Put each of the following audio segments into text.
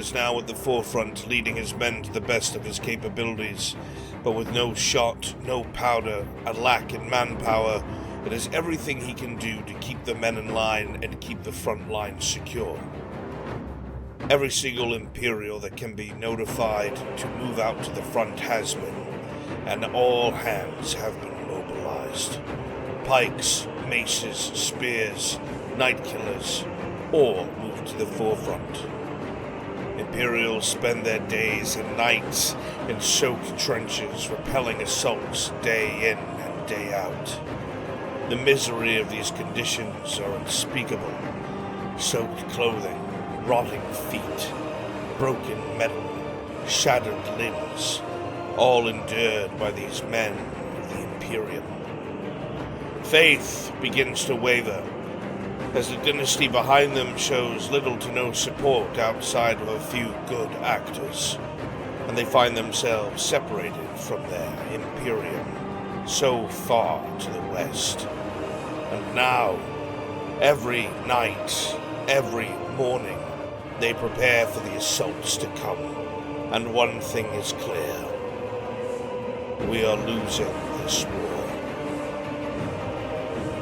is now at the forefront, leading his men to the best of his capabilities, but with no shot, no powder, a lack in manpower. It is everything he can do to keep the men in line and keep the front line secure. Every single Imperial that can be notified to move out to the front has been, and all hands have been mobilized. Pikes, maces, spears, night killers, all move to the forefront. Imperials spend their days and nights in soaked trenches, repelling assaults day in and day out. The misery of these conditions are unspeakable. Soaked clothing, rotting feet, broken metal, shattered limbs, all endured by these men of the Imperium. Faith begins to waver, as the dynasty behind them shows little to no support outside of a few good actors, and they find themselves separated from their Imperium so far to the west. And now, every night, every morning, they prepare for the assaults to come, and one thing is clear: we are losing this war.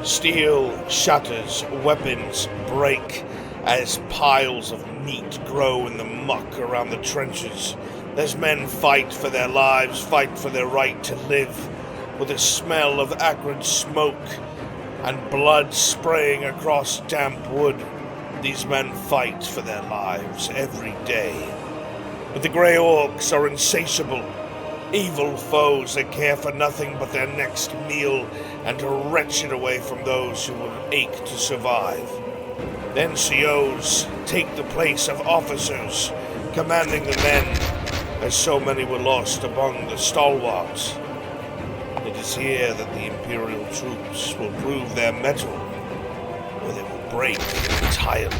Steel shatters, weapons break as piles of meat grow in the muck around the trenches, as men fight for their lives, fight for their right to live, with a smell of acrid smoke and blood spraying across damp wood. These men fight for their lives every day. But the Grey Orcs are insatiable, evil foes that care for nothing but their next meal and to wrench it away from those who will ache to survive. The NCOs take the place of officers, commanding the men, as so many were lost among the stalwarts. It is here that the Imperial troops will prove their mettle, or they will break entirely.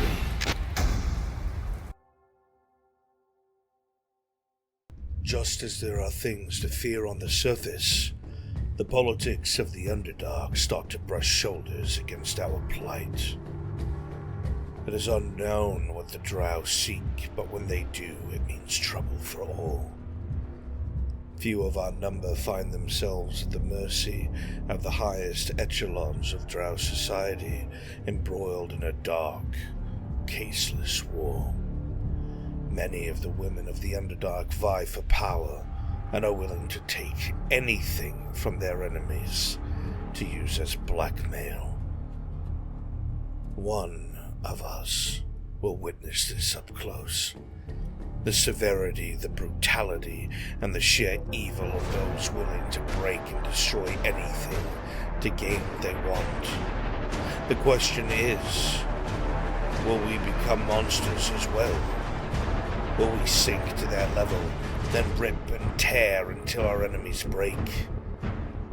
Just as there are things to fear on the surface, the politics of the Underdark start to brush shoulders against our plight. It is unknown what the Drow seek, but when they do, it means trouble for all. Few of our number find themselves at the mercy of the highest echelons of Drow society, embroiled in a dark, caseless war. Many of the women of the Underdark vie for power and are willing to take anything from their enemies to use as blackmail. One of us will witness this up close. The severity, the brutality, and the sheer evil of those willing to break and destroy anything to gain what they want. The question is, will we become monsters as well? Will we sink to their level, then rip and tear until our enemies break?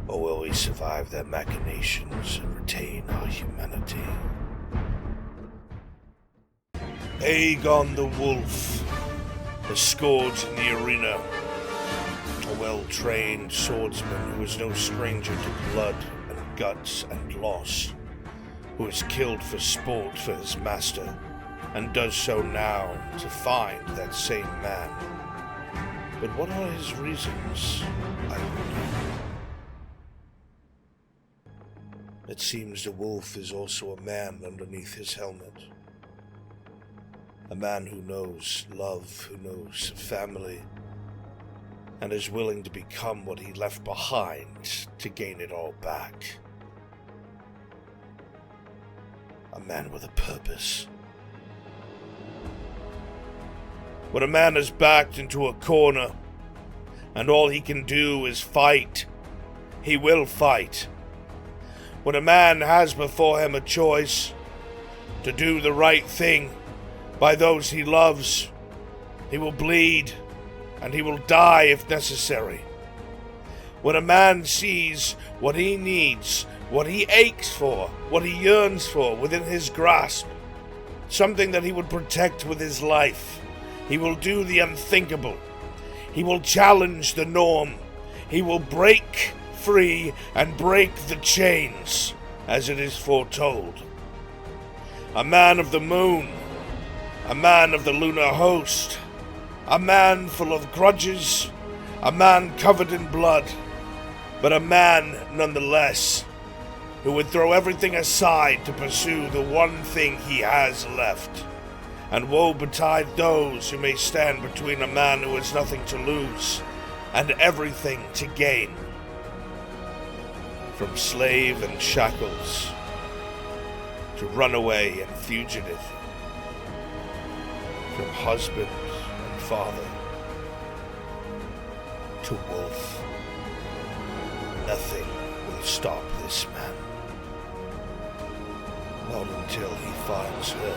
Or will we survive their machinations and retain our humanity? Aegon the Wolf, a scourge in the arena, a well-trained swordsman who is no stranger to blood and guts and loss, who is killed for sport for his master, and does so now to find that same man. But what are his reasons, I wonder? It seems the wolf is also a man underneath his helmet. A man who knows love, who knows family, and is willing to become what he left behind to gain it all back. A man with a purpose. When a man is backed into a corner, and all he can do is fight, he will fight. When a man has before him a choice to do the right thing by those he loves, he will bleed, and he will die if necessary. When a man sees what he needs, what he aches for, what he yearns for within his grasp, something that he would protect with his life, he will do the unthinkable. He will challenge the norm. He will break free and break the chains, as it is foretold. A man of the moon, a man of the lunar host, A man full of grudges, a man covered in blood, but a man nonetheless who would throw everything aside to pursue the one thing he has left. And woe betide those who may stand between a man who has nothing to lose and everything to gain. From slave and shackles to runaway and fugitive, from husband and father to wolf, nothing will stop this man. Not until he finds her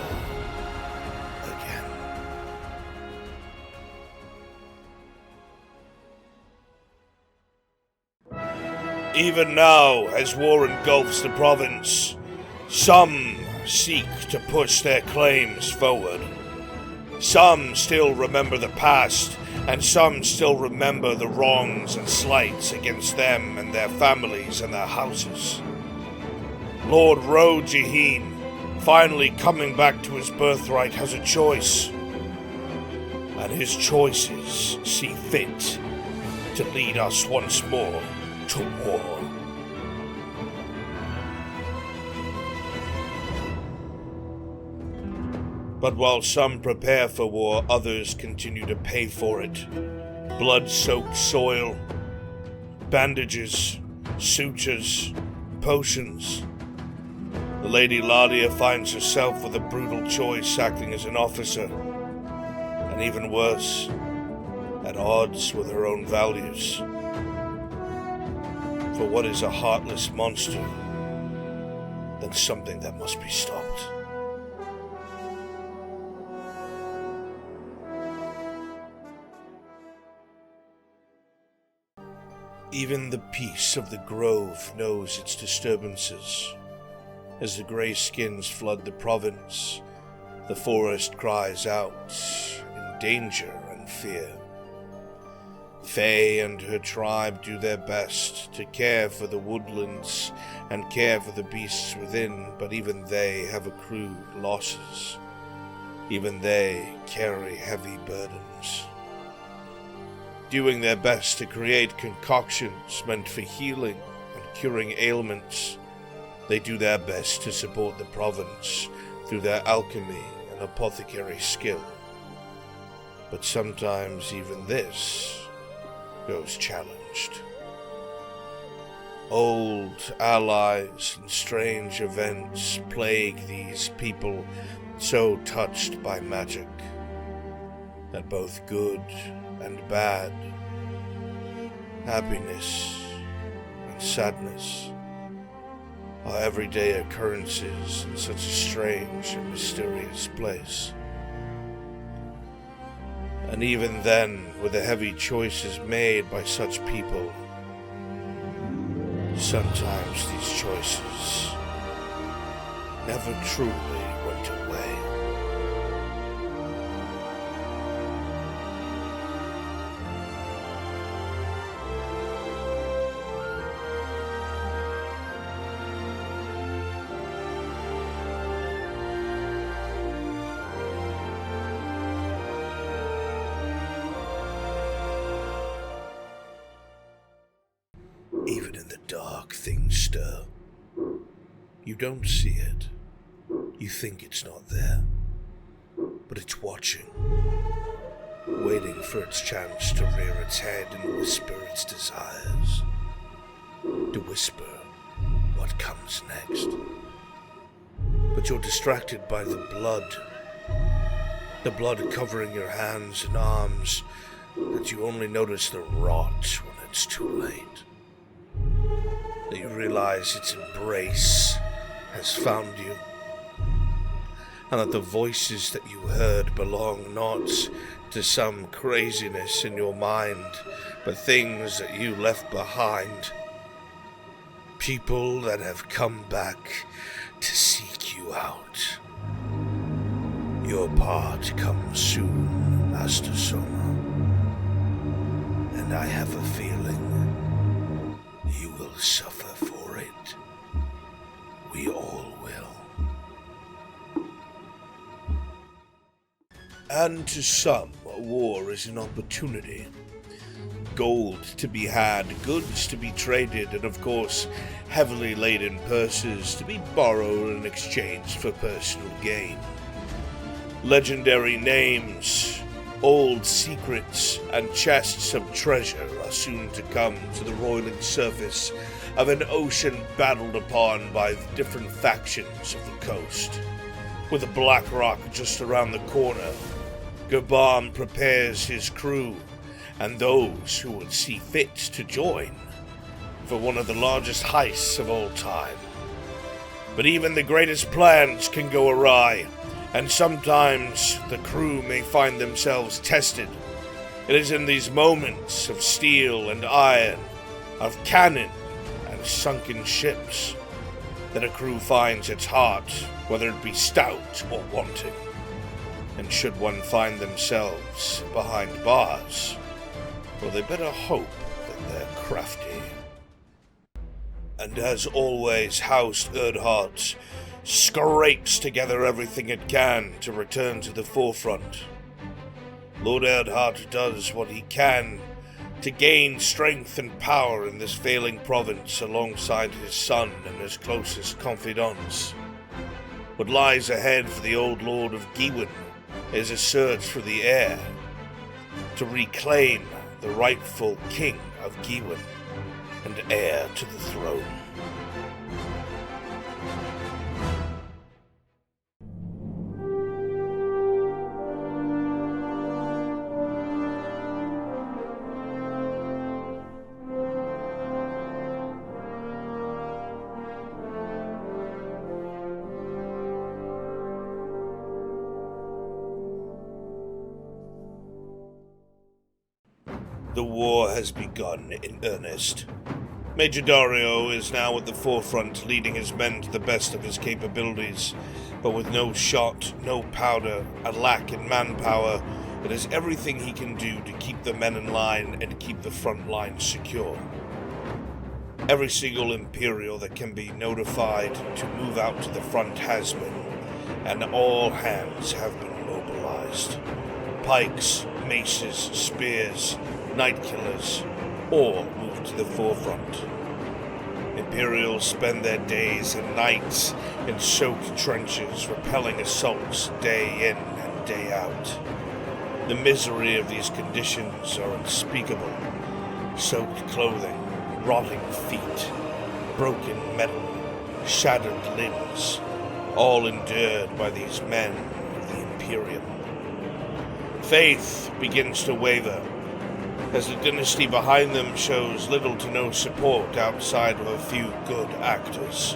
again. Even now, as war engulfs the province, some seek to push their claims forward. Some still remember the past, and some still remember the wrongs and slights against them and their families and their houses. Lord Rojaheen, finally coming back to his birthright, has a choice. And his choices see fit to lead us once more to war. But while some prepare for war, others continue to pay for it. Blood-soaked soil, bandages, sutures, potions. The Lady Ladia finds herself with a brutal choice, acting as an officer, and even worse, at odds with her own values. For what is a heartless monster than something that must be stopped? Even the peace of the grove knows its disturbances. As the grey skins flood the province, the forest cries out in danger and fear. Faye and her tribe do their best to care for the woodlands and care for the beasts within, but even they have accrued losses. Even they carry heavy burdens. Doing their best to create concoctions meant for healing and curing ailments, they do their best to support the province through their alchemy and apothecary skill. But sometimes even this goes challenged. Old allies and strange events plague these people so touched by magic that both good and bad, happiness and sadness, are everyday occurrences in such a strange and mysterious place. And even then, with the heavy choices made by such people, sometimes these choices never truly went away. Even in the dark, things stir. You don't see it. You think it's not there. But it's watching, waiting for its chance to rear its head and whisper its desires. To whisper what comes next. But you're distracted by the blood. The blood covering your hands and arms, that you only notice the rot when it's too late. That you realize its embrace has found you, and that the voices that you heard belong not to some craziness in your mind, but things that you left behind. People that have come back to seek you out. Your part comes soon, Master Soma, and I have a feeling you will suffer for it. We all will. And to some war is an opportunity. Gold to be had, goods to be traded, and of course, heavily laden purses to be borrowed and exchanged for personal gain. Legendary names, old secrets, and chests of treasure are soon to come to the roiling surface of an ocean battled upon by the different factions of the coast. With the Black Rock just around the corner, Gabon prepares his crew and those who would see fit to join for one of the largest heists of all time. But even the greatest plans can go awry, and sometimes the crew may find themselves tested. It is in these moments of steel and iron, of cannon and sunken ships, that a crew finds its heart, whether it be stout or wanting. And should one find themselves behind bars, well, they better hope that they're crafty. And as always, House Erdhart scrapes together everything it can to return to the forefront. Lord Erdhart does what he can to gain strength and power in this failing province alongside his son and his closest confidants. What lies ahead for the old Lord of Gewin is a search for the heir to reclaim the rightful king of Gewin and heir to the throne. The war has begun in earnest. Major Dario is now at the forefront, leading his men to the best of his capabilities, but with no shot, no powder, a lack in manpower, it is everything he can do to keep the men in line and keep the front line secure. Every single Imperial that can be notified to move out to the front has been, and all hands have been mobilized. Pikes, maces, spears, night killers, all move to the forefront. Imperials spend their days and nights in soaked trenches, repelling assaults day in and day out. The misery of these conditions are unspeakable. Soaked clothing, rotting feet, broken metal, shattered limbs, all endured by these men of the Imperium. Faith begins to waver, as the dynasty behind them shows little to no support outside of a few good actors,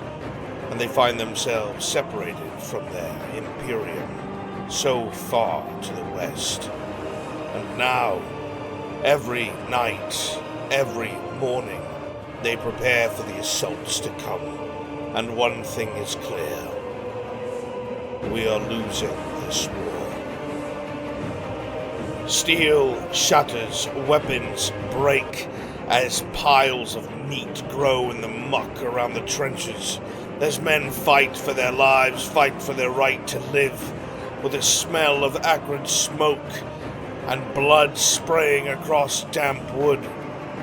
and they find themselves separated from their Imperium so far to the west. And now, every night, every morning, they prepare for the assaults to come, and one thing is clear: we are losing this war. Steel shatters, weapons break, as piles of meat grow in the muck around the trenches, as men fight for their lives, fight for their right to live, with a smell of acrid smoke and blood spraying across damp wood.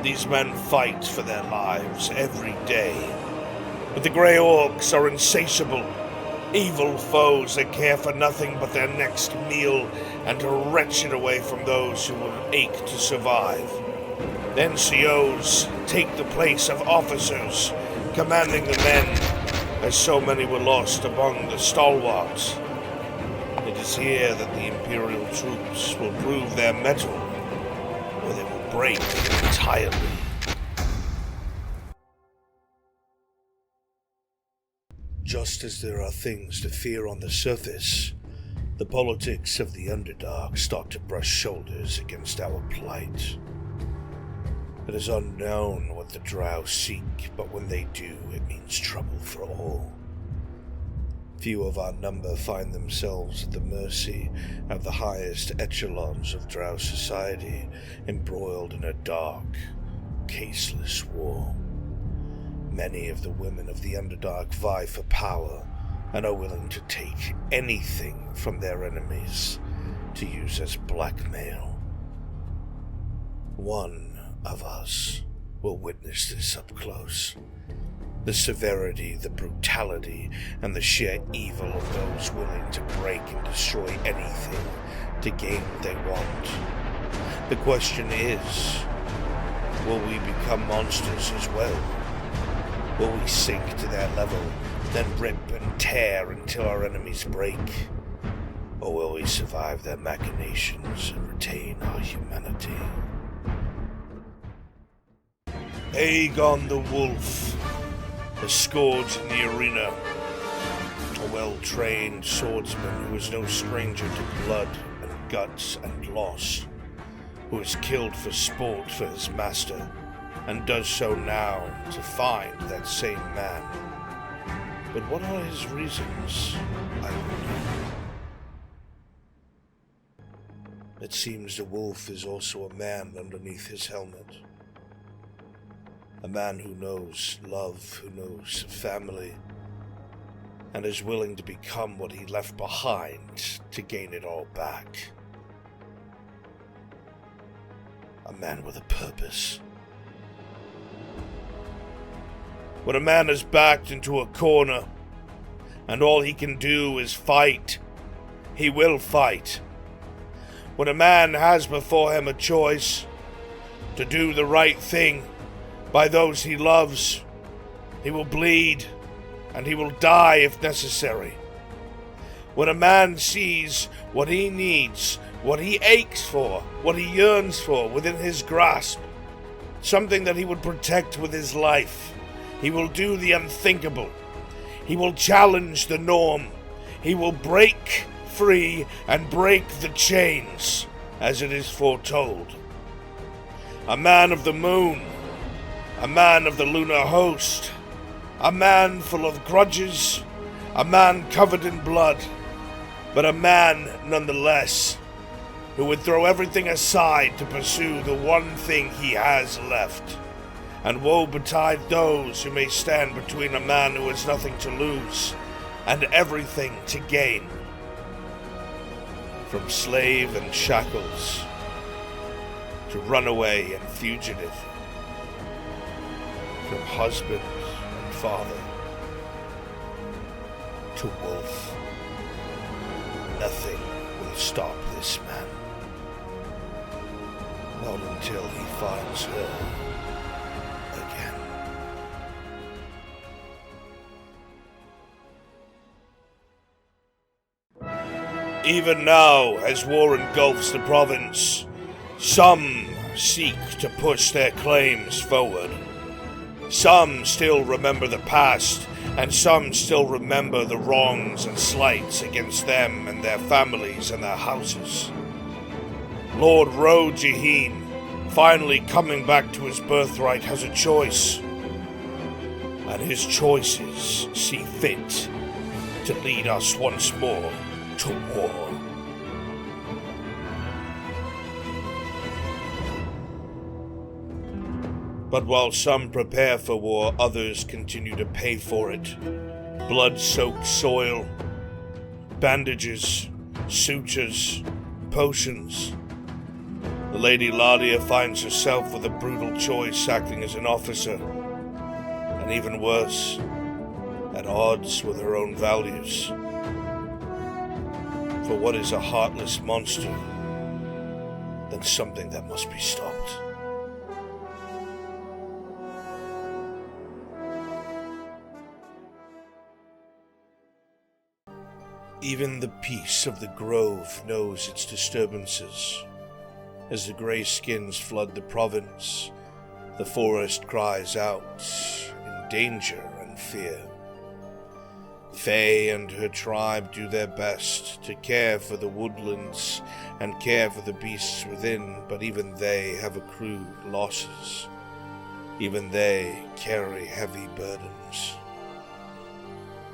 These men fight for their lives every day. But the Grey Orcs are insatiable, evil foes that care for nothing but their next meal and to wrench it away from those who will ache to survive. The NCOs take the place of officers, commanding the men, as so many were lost among the stalwarts. It is here that the Imperial troops will prove their mettle, or they will break entirely. Just as there are things to fear on the surface, the politics of the Underdark start to brush shoulders against our plight. It is unknown what the Drow seek, but when they do, it means trouble for all. Few of our number find themselves at the mercy of the highest echelons of Drow society, embroiled in a dark, caseless war. Many of the women of the Underdark vie for power and are willing to take anything from their enemies, to use as blackmail. One of us will witness this up close. The severity, the brutality, and the sheer evil of those willing to break and destroy anything to gain what they want. The question is, will we become monsters as well? Will we sink to their level, then rip and tear until our enemies break? Or will we survive their machinations and retain our humanity? Aegon the Wolf, a scourge in the arena, a well-trained swordsman who is no stranger to blood and guts and loss, who is killed for sport for his master, and does so now to find that same man. But what are his reasons, I wonder? It seems the wolf is also a man underneath his helmet. A man who knows love, who knows family, and is willing to become what he left behind to gain it all back. A man with a purpose. When a man is backed into a corner, and all he can do is fight, he will fight. When a man has before him a choice to do the right thing by those he loves, he will bleed, and he will die if necessary. When a man sees what he needs, what he aches for, what he yearns for within his grasp, something that he would protect with his life, he will do the unthinkable. He will challenge the norm. He will break free and break the chains, as it is foretold. A man of the moon, a man of the lunar host, a man full of grudges, a man covered in blood, but a man nonetheless, who would throw everything aside to pursue the one thing he has left. And woe betide those who may stand between a man who has nothing to lose and everything to gain. From slave and shackles to runaway and fugitive, from husband and father to wolf, nothing will stop this man. Not until he finds her again. Even now, as war engulfs the province, some seek to push their claims forward. Some still remember the past, and some still remember the wrongs and slights against them and their families and their houses. Lord Ro'Jaheen, finally coming back to his birthright, has a choice. And his choices see fit to lead us once more to war. But while some prepare for war, others continue to pay for it. Blood-soaked soil, bandages, sutures, potions. The Lady Ladia finds herself with a brutal choice, acting as an officer, and even worse, at odds with her own values. For what is a heartless monster than something that must be stopped? Even the peace of the grove knows its disturbances. As the grey skins flood the province, the forest cries out in danger and fear. Faye and her tribe do their best to care for the woodlands and care for the beasts within, but even they have accrued losses. Even they carry heavy burdens.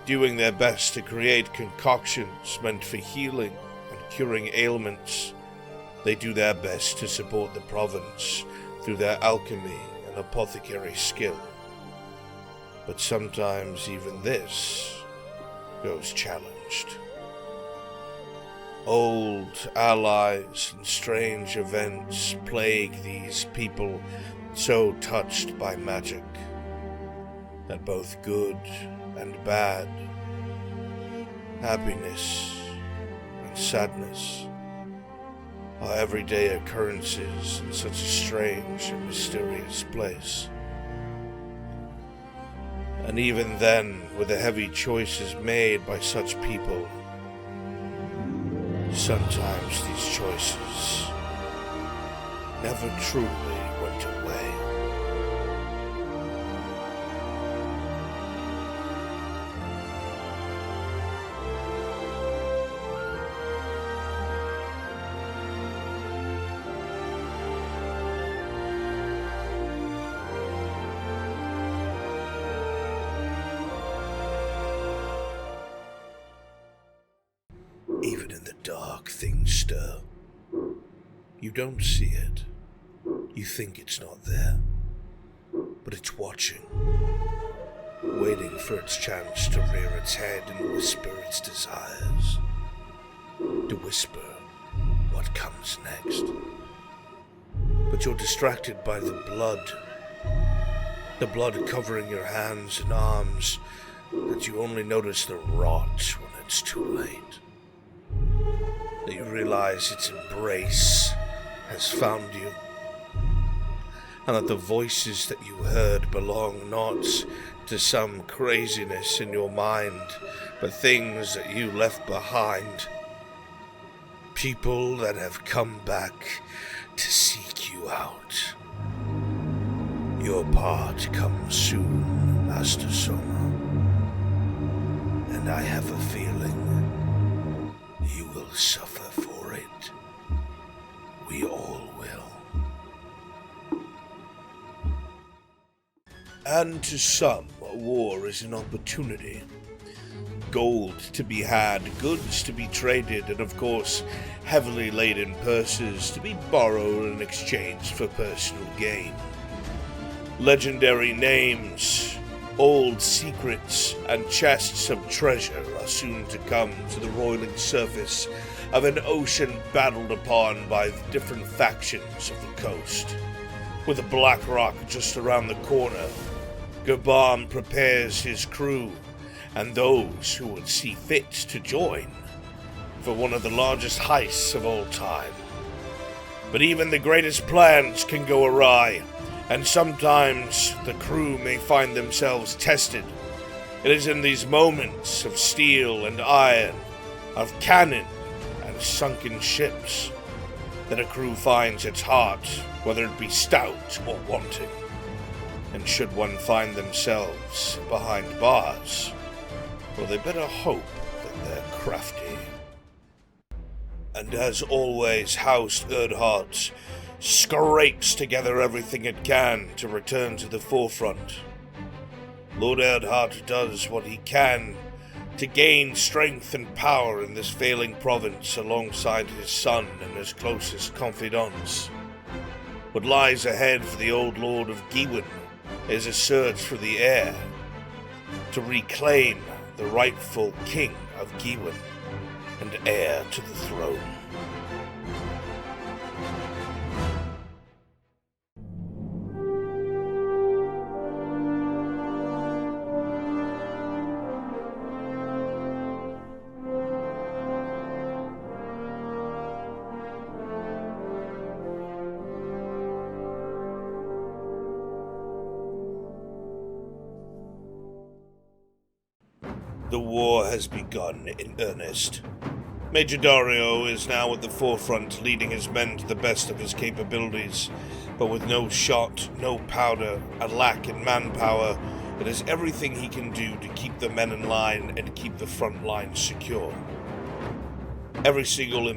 Doing their best to create concoctions meant for healing and curing ailments, they do their best to support the province through their alchemy and apothecary skill. But sometimes even this goes challenged. Old allies and strange events plague these people so touched by magic that both good and bad, happiness and sadness, are everyday occurrences in such a strange and mysterious place. And even then, with the heavy choices made by such people, sometimes these choices never truly went away. Even in the dark, things stir. You don't see it. You think it's not there. But it's watching, waiting for its chance to rear its head and whisper its desires. To whisper what comes next. But you're distracted by the blood. The blood covering your hands and arms, that you only notice the rot when it's too late. That you realize its embrace has found you, and that the voices that you heard belong not to some craziness in your mind, but things that you left behind. People that have come back to seek you out. Your part comes soon, Master Soma, and I have a feeling you will suffer for it. We all will. And to some, war is an opportunity. Gold to be had, goods to be traded, and of course, heavily laden purses to be borrowed and exchanged for personal gain. Legendary names, old secrets, and chests of treasure are soon to come to the roiling surface of an ocean battled upon by the different factions of the coast. With the Black Rock just around the corner, Gabon prepares his crew and those who would see fit to join for one of the largest heists of all time. But even the greatest plans can go awry, and sometimes the crew may find themselves tested. It is in these moments of steel and iron, of cannon and sunken ships, that a crew finds its heart, whether it be stout or wanting. And should one find themselves behind bars, well, they better hope that they're crafty. And as always, House Erdhart scrapes together everything it can to return to the forefront. Lord Erdhart does what he can to gain strength and power in this failing province alongside his son and his closest confidants. What lies ahead for the old Lord of Giwen is a search for the heir to reclaim the rightful king of Giwen and heir to the throne. The war has begun in earnest. Major Dario is now at the forefront, leading his men to the best of his capabilities, but with no shot, no powder, a lack in manpower, it is everything he can do to keep the men in line and keep the front line secure. Every single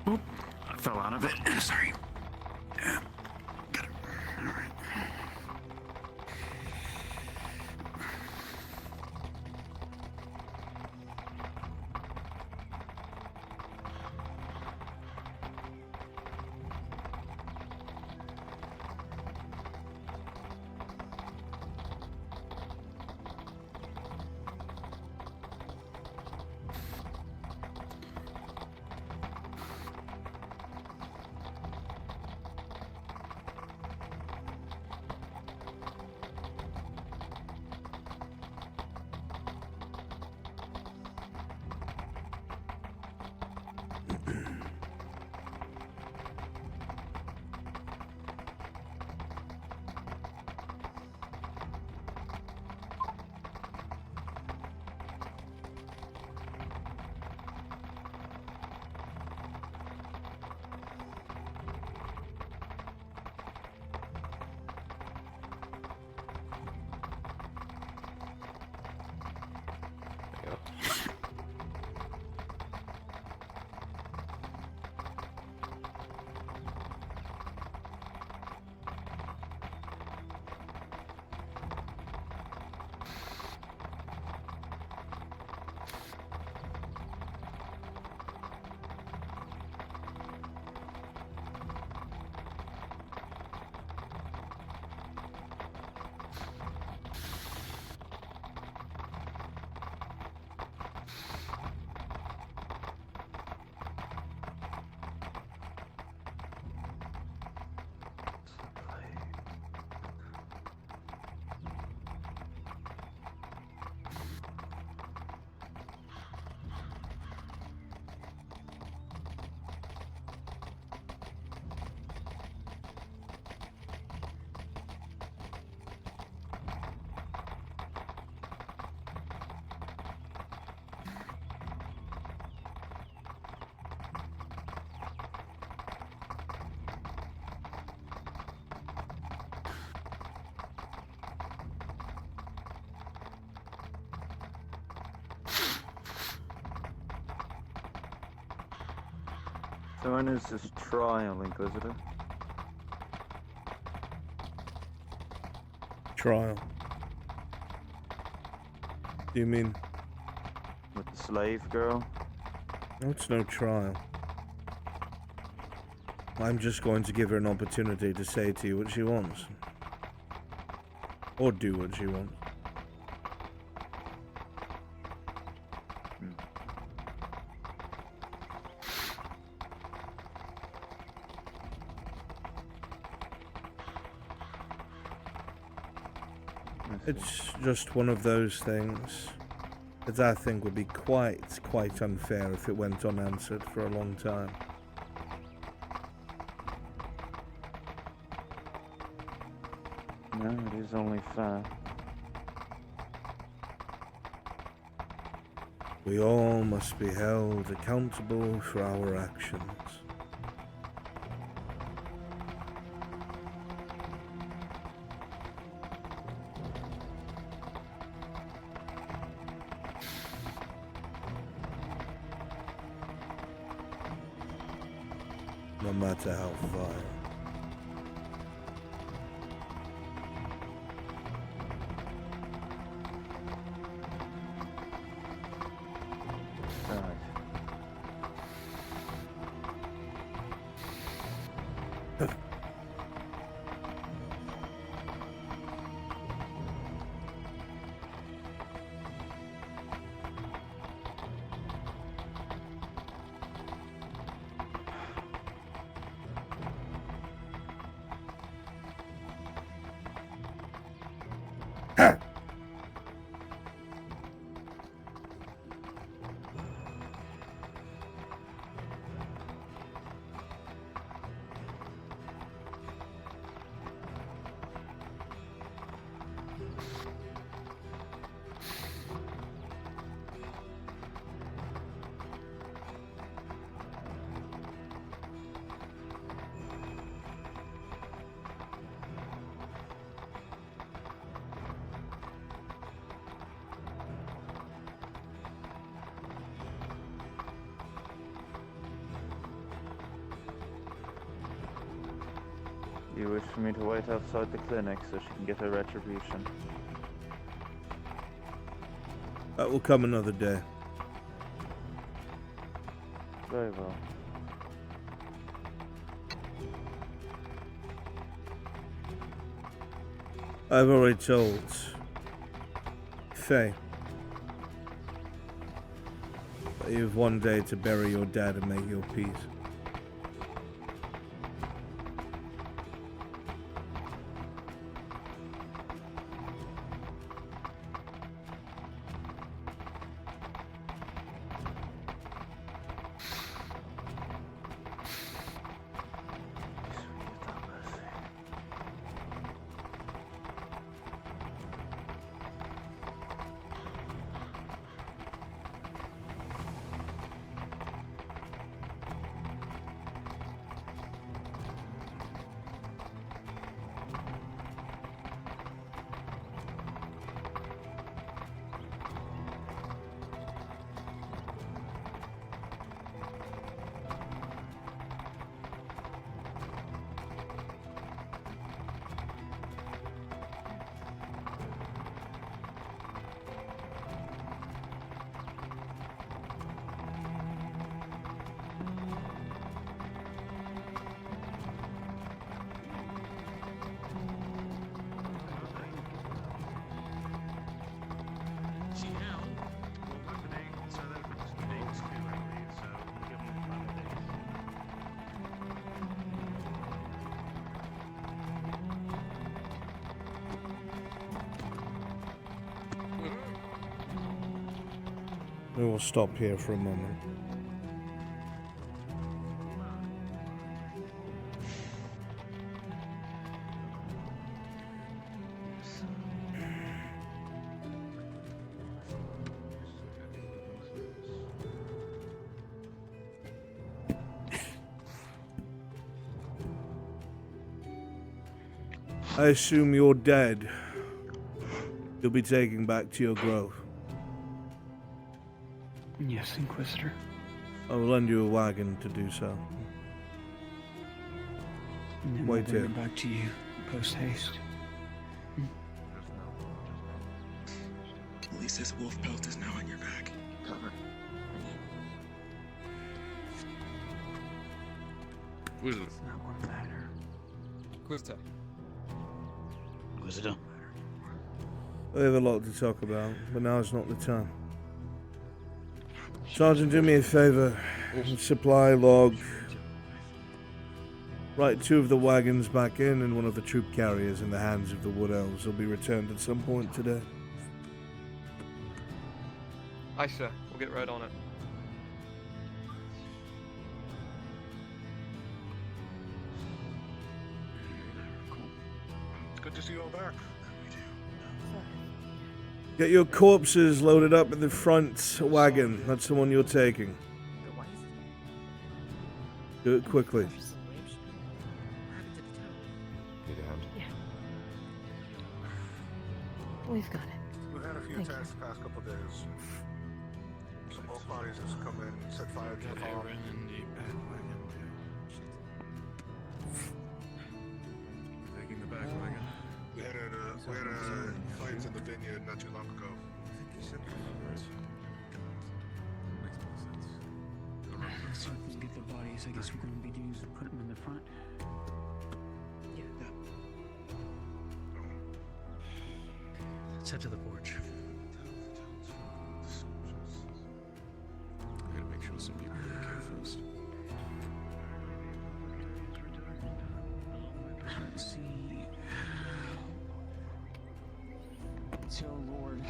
Oop, I fell out of it. Sorry. Got it. All right. So when is this trial, Inquisitor? Trial? Do you mean? With the slave girl? No, it's no trial. I'm just going to give her an opportunity to say to you what she wants. Or do what she wants. It's just one of those things that I think would be quite unfair if it went unanswered for a long time. No, it is only fair. We all must be held accountable for our actions. No matter how vile. You wish for me to wait outside the clinic so she can get her retribution? That will come another day. Very well. I've already told Faye that you have one day to bury your dad and make your peace. We will stop here for a moment. I assume you're dead. You'll be taken back to your grove. Yes, Inquisitor. I will lend you a wagon to do so. And then Wait we'll bring here. it back to you, post haste. At least this wolf pelt is now on your back. Cover. It's not one matter. Quista. Inquisitor. We have a lot to talk about, but now's not the time. Sergeant, do me a favor. Supply log. Write 2 of the wagons back in and one of the troop carriers in the hands of the Wood Elves will be returned at some point today. Aye, sir. We'll get right on it. Good to see you all back. Get your corpses loaded up in the front wagon. That's the one you're taking. Do it quickly. We've got it. We've had a few Thank attacks the past couple of days. Some bulk bodies has come in and set fire to the farm. Taking the back wagon. We had a fight in the vineyard not too long ago. So if we get the bodies, I guess we're going to be doing is put them in the front. Let's head to the porch. I gotta make sure some people are here first. Let's see. Tell Lord.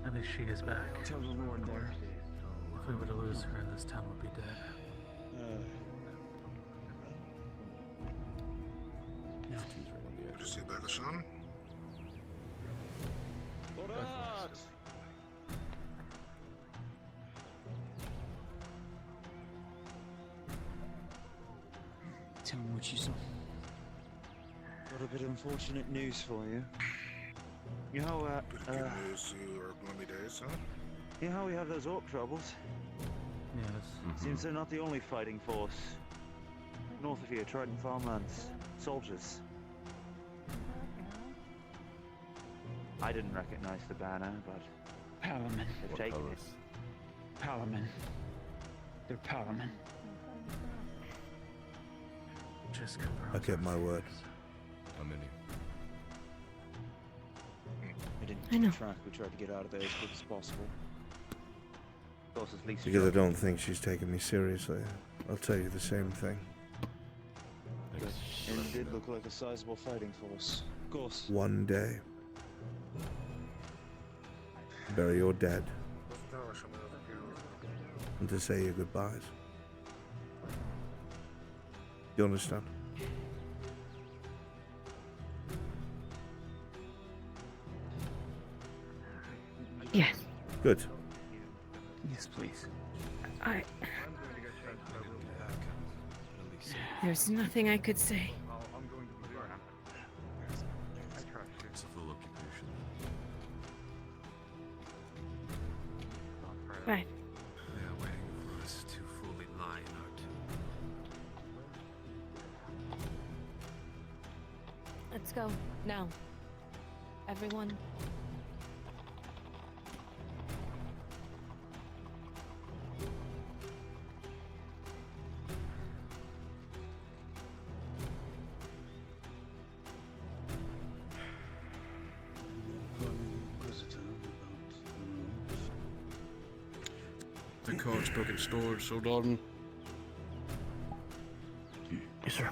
I think she is back. Tell the Lord there. If we were to lose her, this town would be dead. Good to see you back, son. Tell me what you saw. Got a bit of unfortunate news for you. You know, Good to give news to our gloomy days, huh? you know how we have those orc troubles? Yes. Seems they're not the only fighting force. North of here, Trident Farmlands. Soldiers. I didn't recognize the banner, but Palamon. they've taken it. Palamon. They're Palamon. Just confirm. I kept my word. How many? We didn't I know. keep track. We tried to get out of there as quick as possible. Closest least Because I don't think she's taking me seriously. I'll tell you the same thing. And it did look like a sizable fighting force. Of course. One day. Bury your dead. And to say your goodbyes. You understand? Yes. Good. Yes, please. There's nothing I could say. It's a full occupation. Right. They are waiting for us to fully line out. Let's go. Now. Everyone. The card's back in storage, so Dalton. Yes, sir.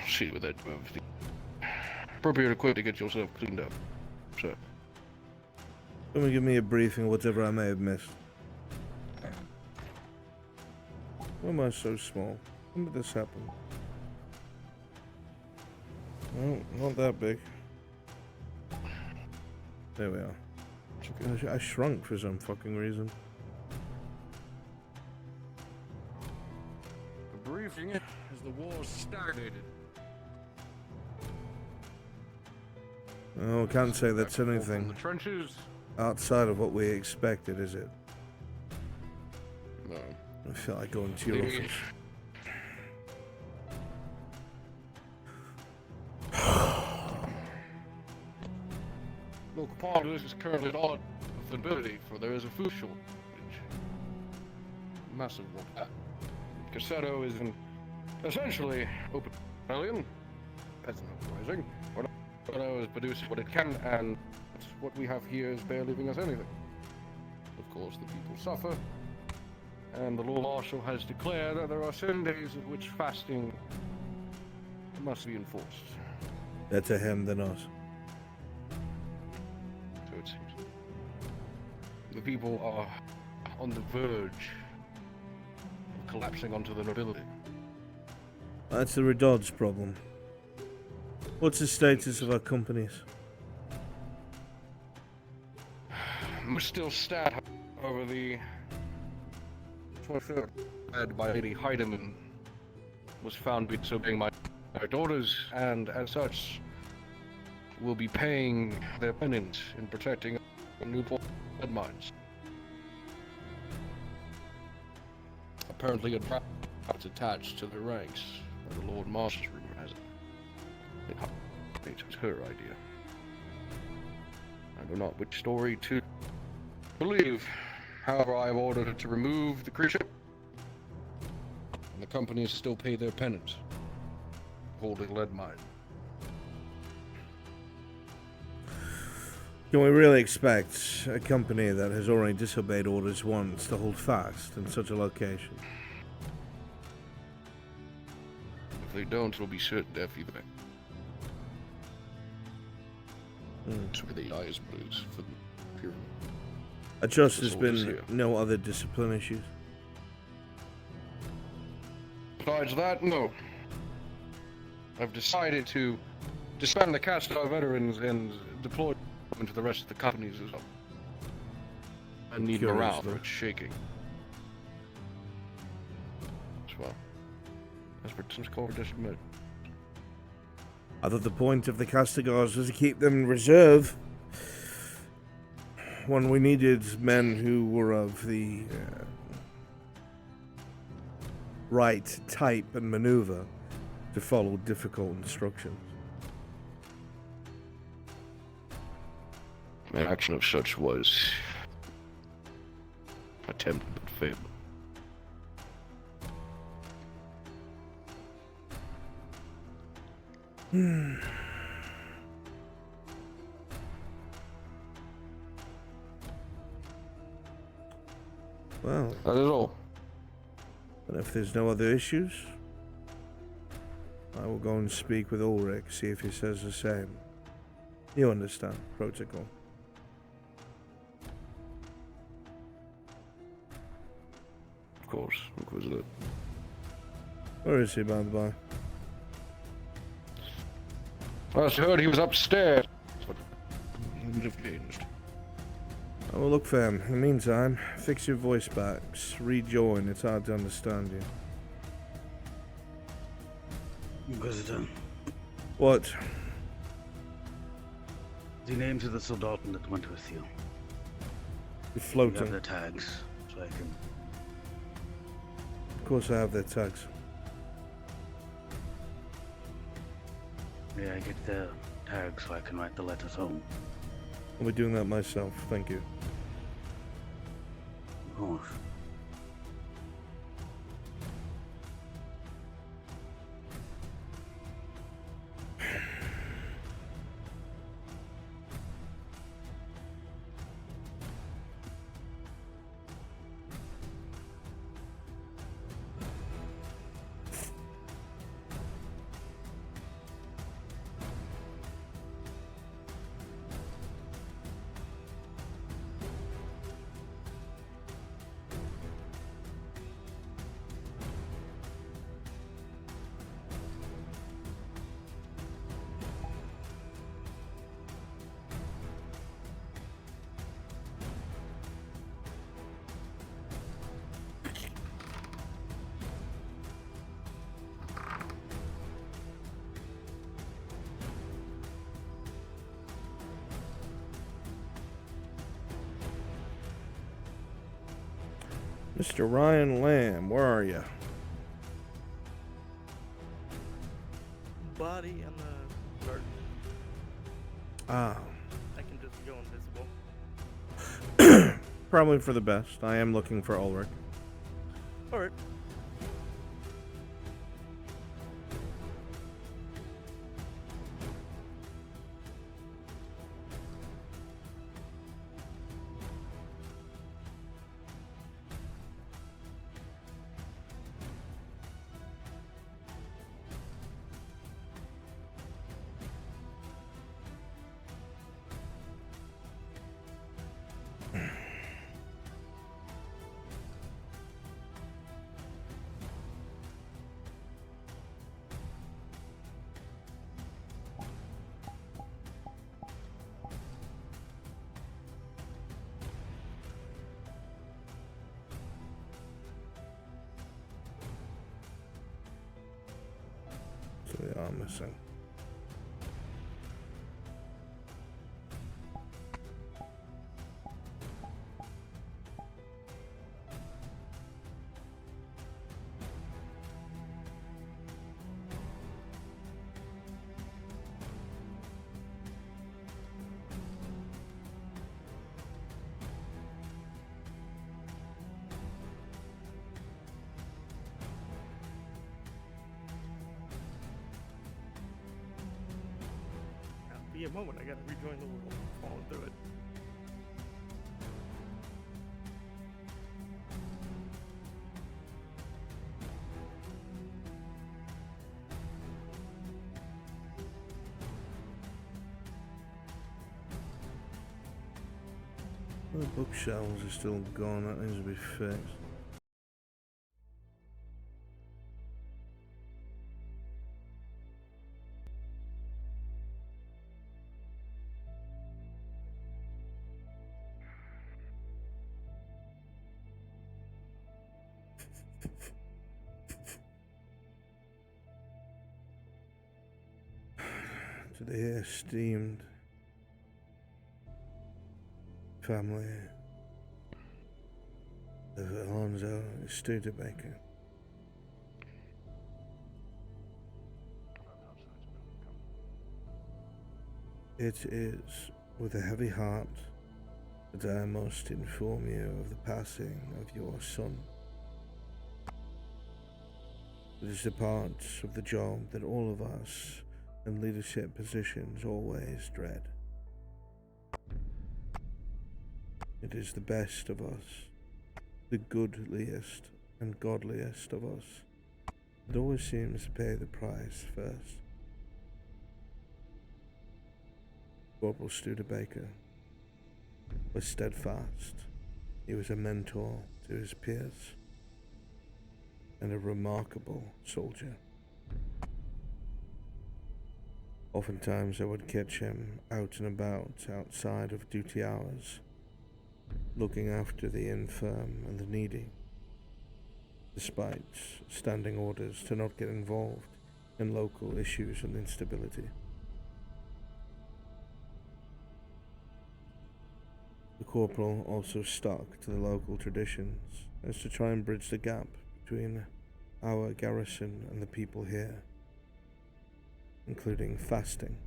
See with that appropriate equipment to get yourself cleaned up, sir. Can you give me a briefing of whatever I may have missed? Why am I so small? When did this happen? No, not that big. There we are. I shrunk for some fucking reason. The briefing is the war stagnated. Oh, I can't say that's From the anything trenches? outside of what we expected, is it? No. I feel like going to your office. Local part of this is currently at odd ability, for there is a food shortage. Massive one. Cassetto is an essentially open rebellion. Peasant uprising. Cassetto is producing what it can, and what we have here is barely leaving us anything. Of course, the people suffer, and the law marshal has declared that there are 7 days at which fasting must be enforced. Better him than us. So it seems. The people are on the verge of collapsing onto the nobility. That's the Redod's problem. What's the status of our companies? We're still stat over the 23rd, led by Lady Heidemann, was found to be disobeying my daughters, and as such, will be paying their penance in protecting Newport lead mines. Apparently, a draft attached to their ranks, by the Lord Marshal's rumor has it. It was her idea. I know not which story to believe. However, I have ordered her to remove the cruise ship, and the companies still pay their penance, holding lead mine. Can we really expect a company that has already disobeyed orders once to hold fast in such a location? If they don't, it'll be certain death either way. That's where the eyes blues for the pyramid. I trust there's Soldiers been here. no other discipline issues. Besides that, no. I've decided to disband the Castar veterans and deploy them into the rest of the companies as well. I need Curious, morale, though. for it's shaking. As well. As for some called dismissed. I thought the point of the Castigars was to keep them in reserve when we needed men who were of the right type and maneuver to follow difficult instructions. An action of such was attempted but failed. Well, That is all. and if there's no other issues, I will go and speak with Ulrich, see if he says the same. You understand, protocol. Of course, Inquisitor. Where is he, by the by? Last I heard he was upstairs, but he would have changed. I will look for him. In the meantime, fix your voice backs. Rejoin, it's hard to understand you. Inquisitor, What? the names of the soldaten that went with you. You're You have floating. their tags, so I can. Of course I have their tags. May I get their tags so I can write the letters home? I'll be doing that myself, thank you. Of course. Mr. Ryan Lamb, where are you? Body on the garden. Ah, I can just go invisible. probably for the best. I am looking for Ulrich. Alright. So they are missing. Be a moment, I gotta rejoin the world. Falling through it. The bookshelves are still gone. That needs to be fixed. To the esteemed family of Alonzo Studebaker. It is with a heavy heart that I must inform you of the passing of your son. It is a part of the job that all of us in leadership positions always dread. It is the best of us, the goodliest and godliest of us, that always seems to pay the price first. Corporal Studebaker was steadfast. He was a mentor to his peers and a remarkable soldier. Oftentimes I would catch him out and about outside of duty hours, looking after the infirm and the needy, despite standing orders to not get involved in local issues and instability. The corporal also stuck to the local traditions as to try and bridge the gap between our garrison and the people here, including fasting,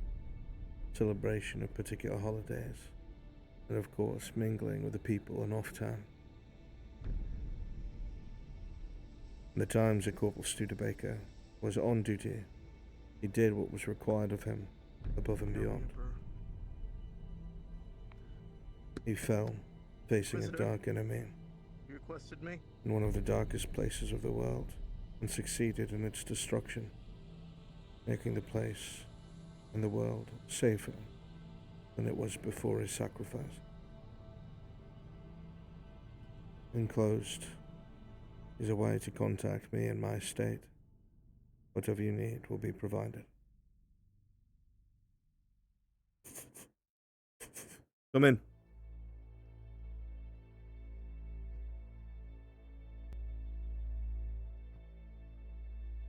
celebration of particular holidays, and of course mingling with the people on off time. In the times that Corporal Studebaker was on duty, he did what was required of him, above and beyond. He fell, facing a dark enemy, You requested me? in one of the darkest places of the world, and succeeded in its destruction, making the place and the world safer than it was before his sacrifice. Enclosed is a way to contact me in my estate. Whatever you need will be provided. Come in.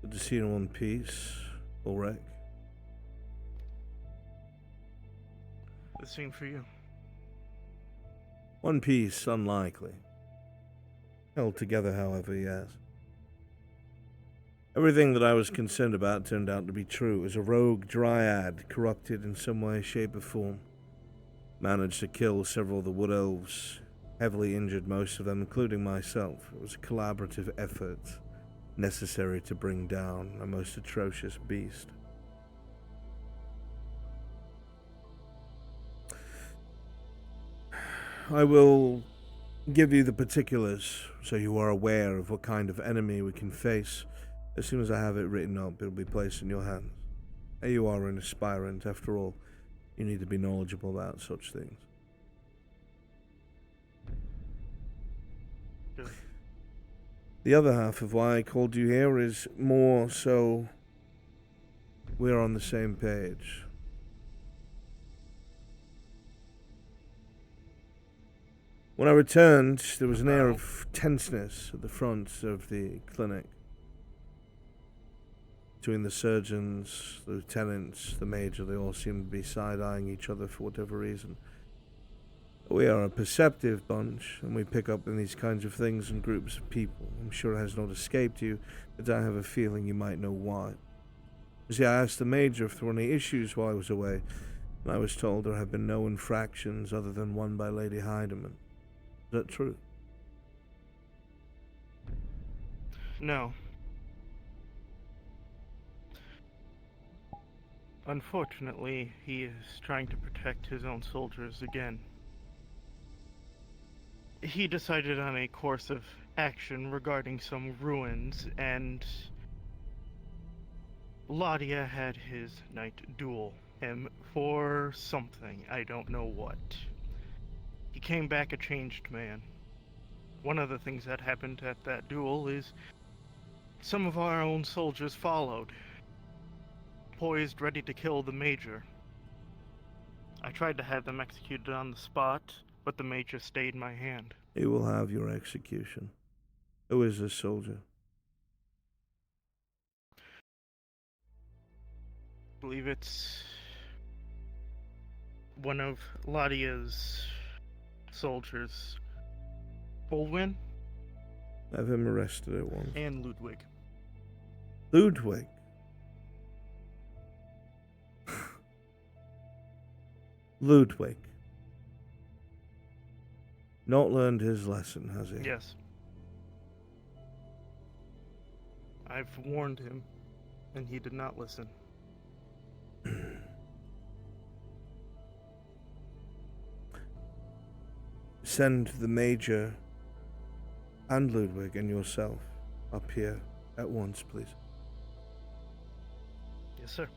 Good to see you in one piece, Ulrich. The same for you. One piece, unlikely. Held together, however, yes. Everything that I was concerned about turned out to be true. It was a rogue dryad, corrupted in some way, shape, or form. Managed to kill several of the wood elves, heavily injured most of them, including myself. It was a collaborative effort necessary to bring down a most atrocious beast. I will give you the particulars so you are aware of what kind of enemy we can face. As soon as I have it written up, it'll be placed in your hands. You are an aspirant, after all. You need to be knowledgeable about such things. Good. The other half of why I called you here is more so we're on the same page. When I returned, there was an air of tenseness at the front of the clinic. Between the surgeons, the lieutenants, the major, they all seemed to be side-eyeing each other for whatever reason. We are a perceptive bunch, and we pick up in these kinds of things in groups of people. I'm sure it has not escaped you, but I have a feeling you might know why. You see, I asked the major if there were any issues while I was away, and I was told there have been no infractions other than one by Lady Heidemann. Is that true? No. Unfortunately, he is trying to protect his own soldiers again. He decided on a course of action regarding some ruins, and Ladia had his knight duel him for something, I don't know what. He came back a changed man. One of the things that happened at that duel is some of our own soldiers followed, poised, ready to kill the major. I tried to have them executed on the spot, but the major stayed my hand. He will have your execution. Who is this soldier? I believe it's one of Ladia's soldiers. Bolwyn? Have him arrested at once. And Ludwig. Ludwig? Ludwig. Not learned his lesson, has he? Yes. I've warned him, and he did not listen. Send the Major and Ludwig and yourself up here at once, please. Yes, sir.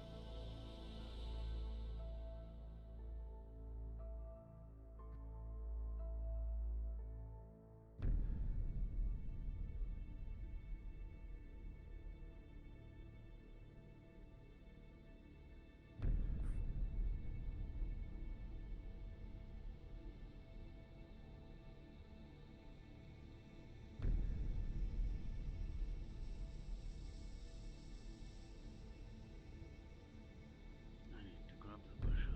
I need to grab the bishop.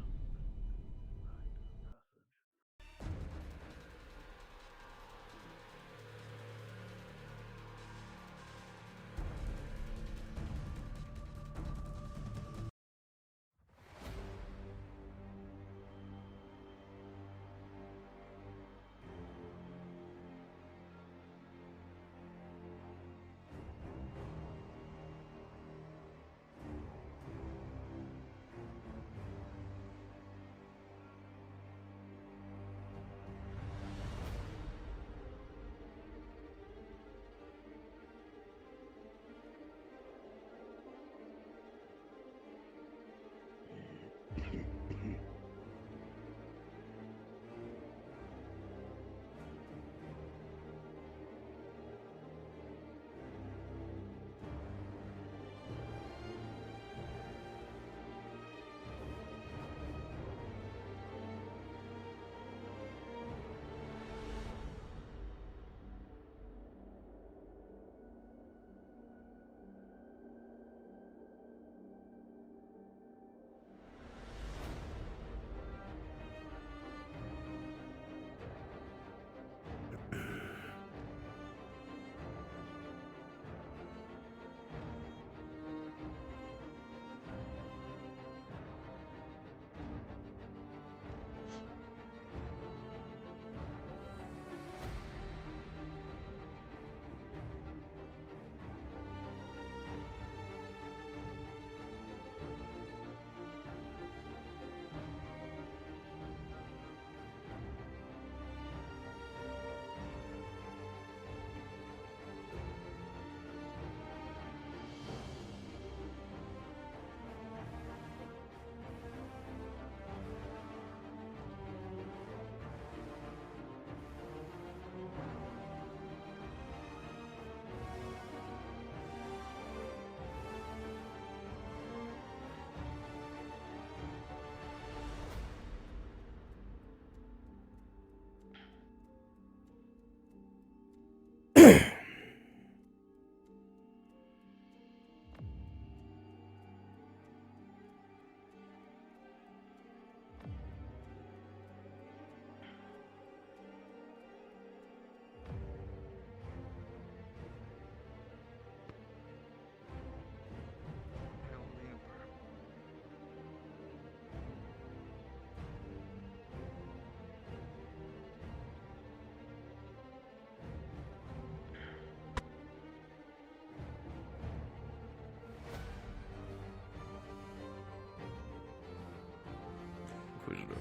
Inquisitor.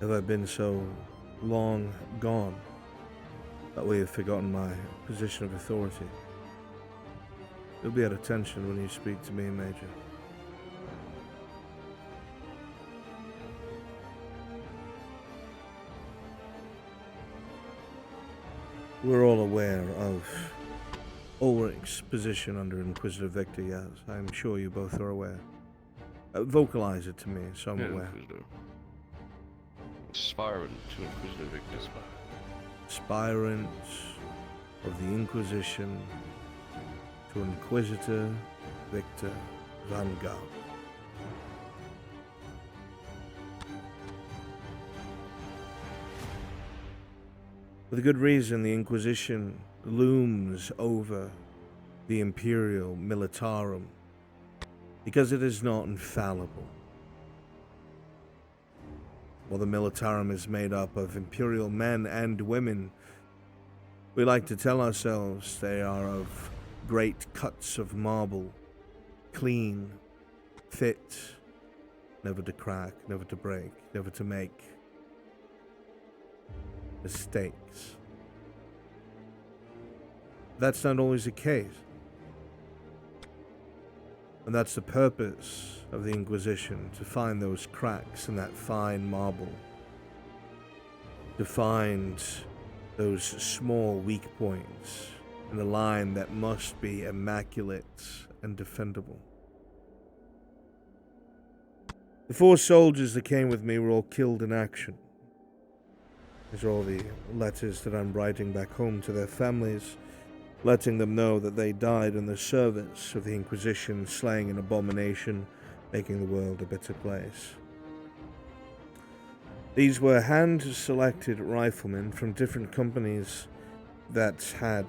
Have I been so long gone that we have forgotten my position of authority? You'll be at attention when you speak to me, Major. We're all aware of Ulrich's position under Inquisitor Victor, yes. I'm sure you both are aware. Vocalize it to me, so I'm aware. Inquisitor. Aspirant to Inquisitor Victor. Aspirant of the Inquisition to Inquisitor Victor Vanguard. With a good reason, the Inquisition looms over the Imperial Militarum, because it is not infallible. While the Militarum is made up of Imperial men and women, we like to tell ourselves they are of great cuts of marble, clean, fit, never to crack, never to break, never to make mistakes. That's not always the case. And that's the purpose of the Inquisition, to find those cracks in that fine marble, to find those small weak points in a line that must be immaculate and defendable. The 4 soldiers that came with me were all killed in action. These are all the letters that I'm writing back home to their families, letting them know that they died in the service of the Inquisition, slaying an abomination, making the world a better place. These were hand-selected riflemen from different companies that had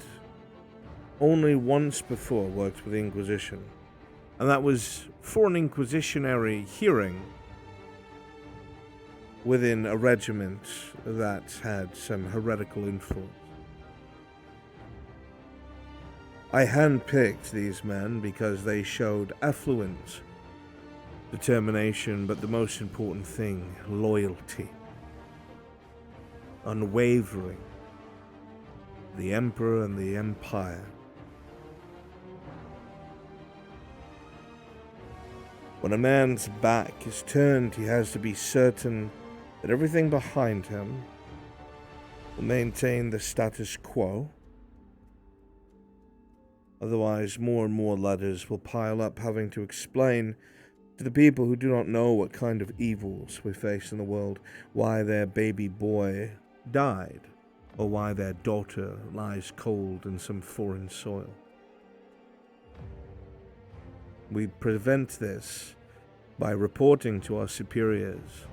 only once before worked with the Inquisition, and that was for an inquisitionary hearing within a regiment that had some heretical influence. I handpicked these men because they showed affluence, determination, but the most important thing, loyalty. Unwavering. The Emperor and the Empire. When a man's back is turned, he has to be certain that everything behind him will maintain the status quo. Otherwise, more and more letters will pile up, having to explain to the people who do not know what kind of evils we face in the world, why their baby boy died, or why their daughter lies cold in some foreign soil. We prevent this by reporting to our superiors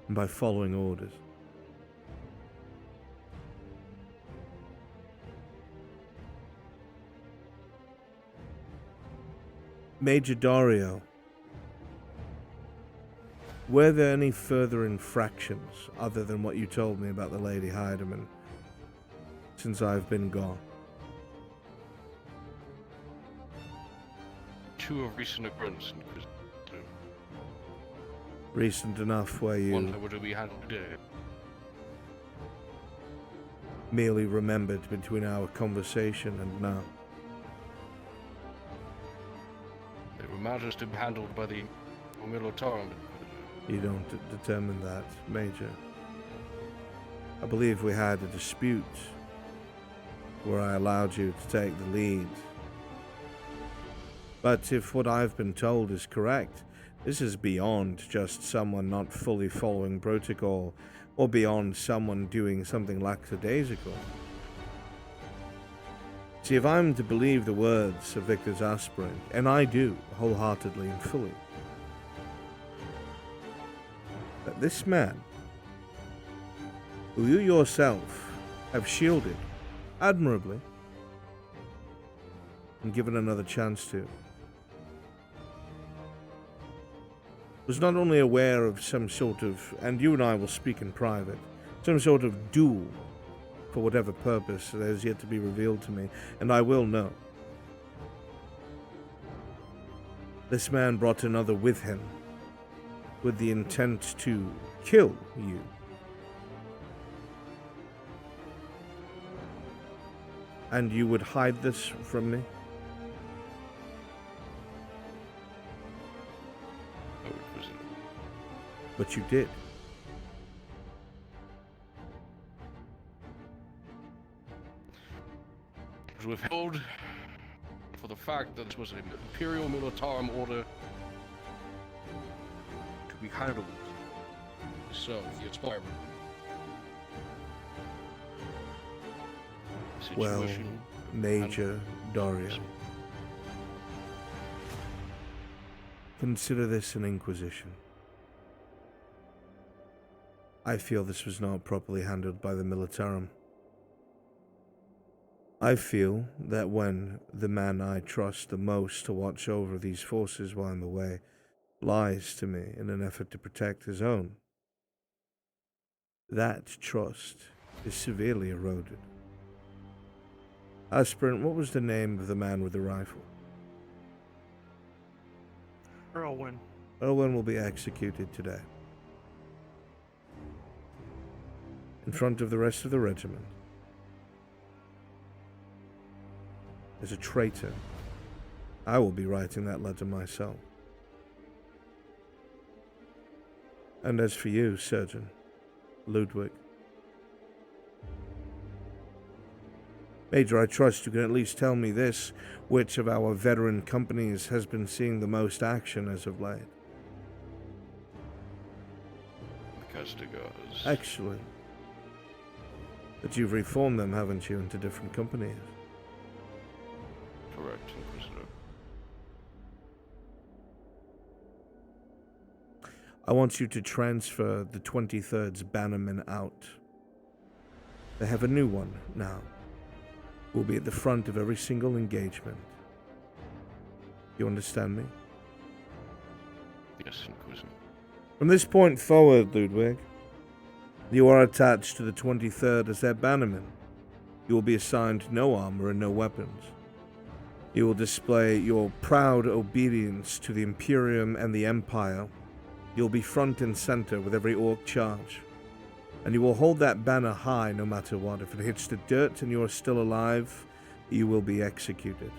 and by following orders. Major Dario, were there any further infractions other than what you told me about the Lady Heidemann since I've been gone? 2 of recent occurrence. Recent enough where you One were to be handled today. merely remembered between our conversation and now. They were matters to be handled by the Militarum. You don't determine that, Major. I believe we had a dispute where I allowed you to take the lead. But if what I've been told is correct, this is beyond just someone not fully following protocol, or beyond someone doing something lackadaisical. See, if I'm to believe the words of Victor Zaspering, and I do, wholeheartedly and fully, that this man, who you yourself have shielded admirably, and given another chance to, was not only aware of some sort of, and you and I will speak in private, some sort of duel for whatever purpose that has yet to be revealed to me, and I will know. This man brought another with him, with the intent to kill you. And you would hide this from me? But you did. It was withheld for the fact that this was an Imperial Militarum order to be handled. So, the experiment. Well, Major Dario, consider this an inquisition. I feel this was not properly handled by the Militarum. I feel that when the man I trust the most to watch over these forces while I'm away lies to me in an effort to protect his own, that trust is severely eroded. Aspirant, what was the name of the man with the rifle? Erwin. Owen will be executed today. In front of the rest of the regiment. As a traitor, I will be writing that letter myself. And as for you, Surgeon Ludwig, Major, I trust you can at least tell me this. Which of our veteran companies has been seeing the most action as of late? The Castigars. Excellent. But you've reformed them, haven't you, into different companies? Correct, Inquisitor. I want you to transfer the 23rd's bannermen out. They have a new one now. Will be at the front of every single engagement. You understand me? Yes, Inquisitor. From this point forward, Ludwig, you are attached to the 23rd as their bannerman. You will be assigned no armor and no weapons. You will display your proud obedience to the Imperium and the Empire. You'll be front and center with every orc charge. And you will hold that banner high no matter what. If it hits the dirt and you are still alive, you will be executed.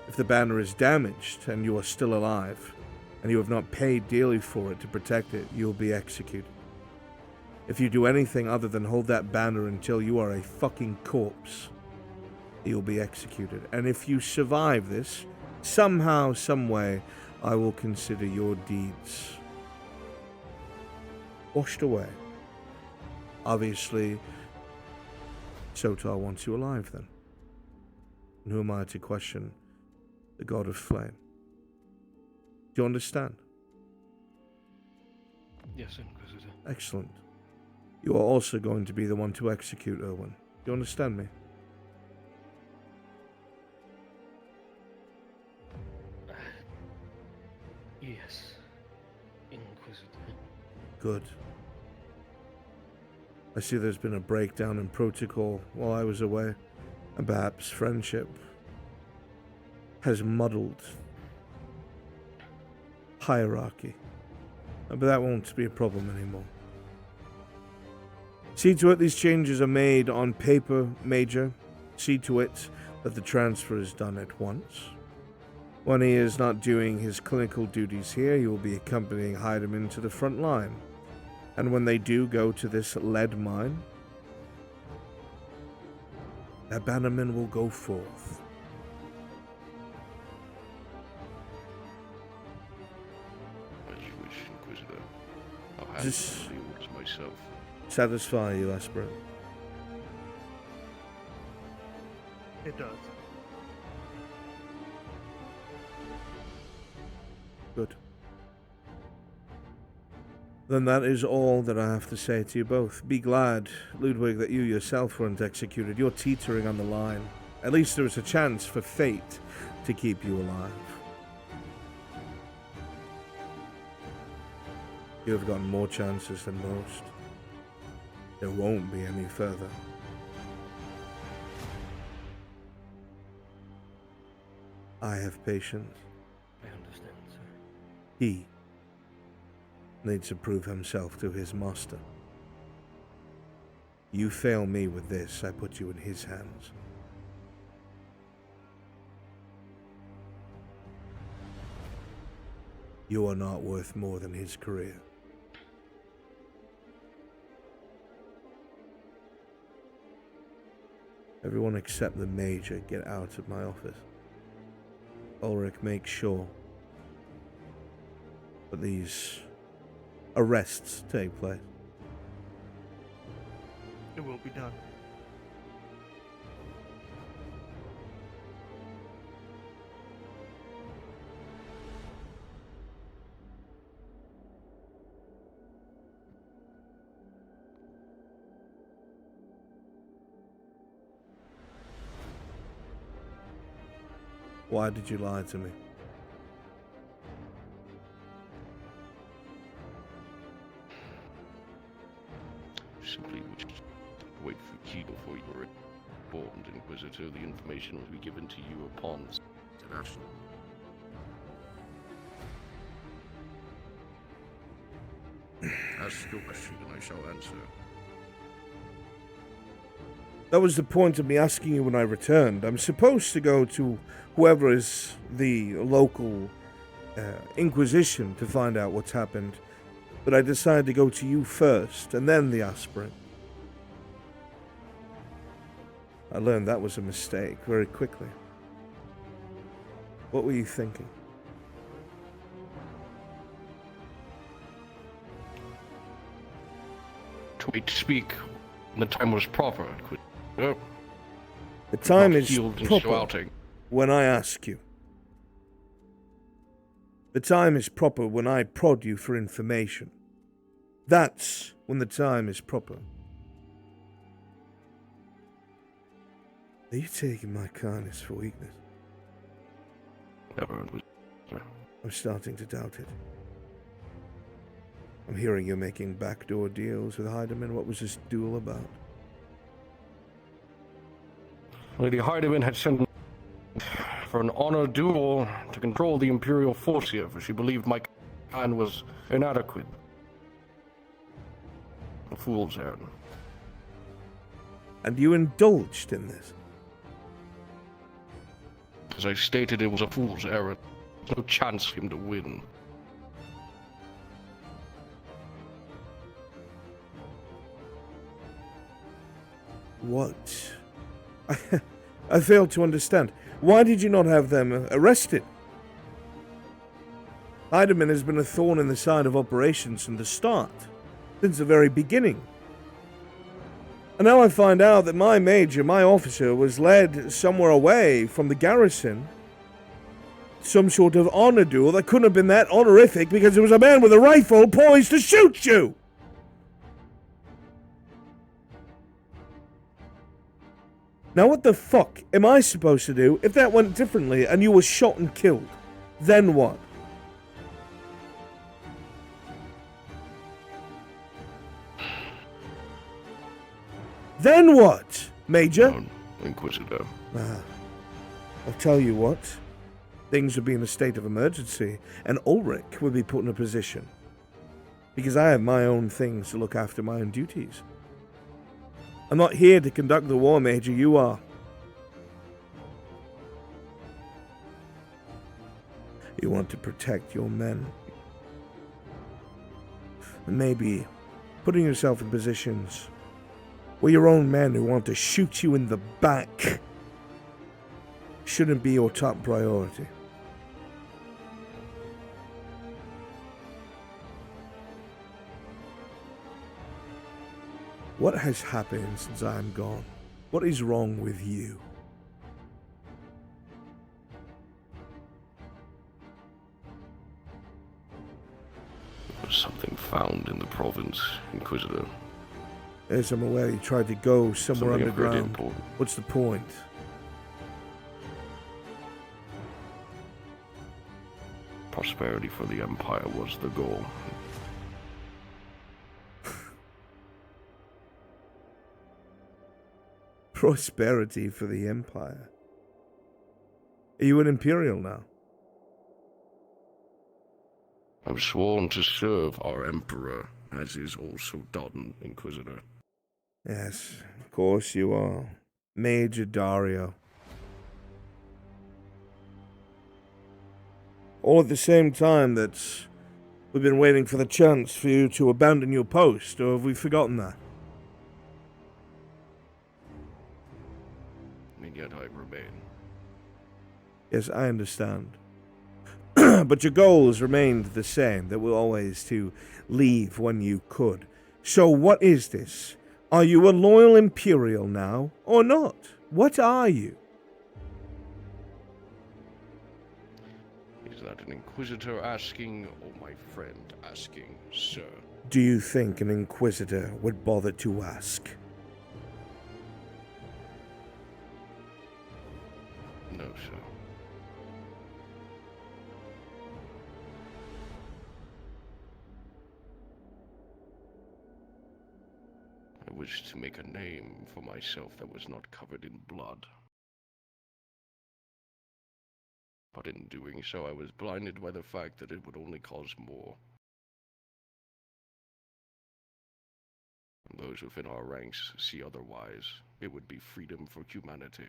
If the banner is damaged and you are still alive, and you have not paid dearly for it to protect it, you will be executed. If you do anything other than hold that banner until you are a fucking corpse, you'll be executed. And if you survive this, somehow, someway, I will consider your deeds washed away. Obviously, Sotar wants you alive then. And who am I to question the god of flame? Do you understand? Yes, Inquisitor. Excellent. You are also going to be the one to execute Erwin. Do you understand me? Yes, Inquisitor. Good. I see there's been a breakdown in protocol while I was away, and perhaps friendship has muddled hierarchy. But that won't be a problem anymore. See to it these changes are made on paper, Major. See to it that the transfer is done at once. When he is not doing his clinical duties here, you will be accompanying Heidemann to the front line. And when they do go to this lead mine, that bannerman will go forth. As you wish, Inquisitor. I'll hand Just the orders myself. satisfy you, Aspirant. It does. Good. Then that is all that I have to say to you both. Be glad, Ludwig, that you yourself weren't executed. You're teetering on the line. At least there is a chance for fate to keep you alive. You have gotten more chances than most. There won't be any further. I have patience. I understand, sir. He needs to prove himself to his master. You fail me with this, I put you in his hands. You are not worth more than his career. Everyone except the Major get out of my office. Ulrich, make sure that these arrests take place. It will be done. Why did you lie to me? Simply wish to wait for Kito for your important Inquisitor. The information will be given to you upon action. Ask your question and I shall answer. That was the point of me asking you when I returned. I'm supposed to go to whoever is the local Inquisition to find out what's happened, but I decided to go to you first, and then the aspirant. I learned that was a mistake very quickly. What were you thinking? To wait to speak when the time was proper. The time is and proper shouting. when I ask you. The time is proper when I prod you for information. That's when the time is proper. Are you taking my kindness for weakness? Never. I'm starting to doubt it. I'm hearing you're making backdoor deals with Heidemann. What was this duel about? Lady Heidemann had sent for an honor duel to control the Imperial force here, for she believed my kind was inadequate. A fool's errand. And you indulged in this? As I stated, it was a fool's errand. There's no chance for him to win. What? I fail to understand. Why did you not have them arrested? Heidemann has been a thorn in the side of operations from the start, since the very beginning. And now I find out that my major, my officer, was led somewhere away from the garrison. Some sort of honor duel that couldn't have been that honorific because it was a man with a rifle poised to shoot you! Now what the fuck am I supposed to do if that went differently and you were shot and killed? Then what? Then what, Major? Inquisitor. I'll tell you what. Things would be in a state of emergency, and Ulrich would be put in a position. Because I have my own things to look after, my own duties. I'm not here to conduct the war, Major, you are. You want to protect your men. And maybe putting yourself in positions where your own men who want to shoot you in the back shouldn't be your top priority. What has happened since I'm gone? What is wrong with you? There was something found in the province, Inquisitor. As I'm aware, you tried to go somewhere Something very underground. important. What's the point? Prosperity for the Empire was the goal. Prosperity for the Empire. Are you an Imperial now? I'm sworn to serve our Emperor, as is also done, Inquisitor. Yes, of course you are. Major Dario. All at the same time that we've been waiting for the chance for you to abandon your post, or have we forgotten that? And yet I remain. Yes, I understand. But your goals remained the same, that were always to leave when you could. So what is this? Are you a loyal Imperial now, or not? What are you? Is that an Inquisitor asking, or my friend asking, sir? Do you think an Inquisitor would bother to ask? No, sir. was to make a name for myself that was not covered in blood. But in doing so, I was blinded by the fact that it would only cause more. And those within our ranks see otherwise. It would be freedom for humanity.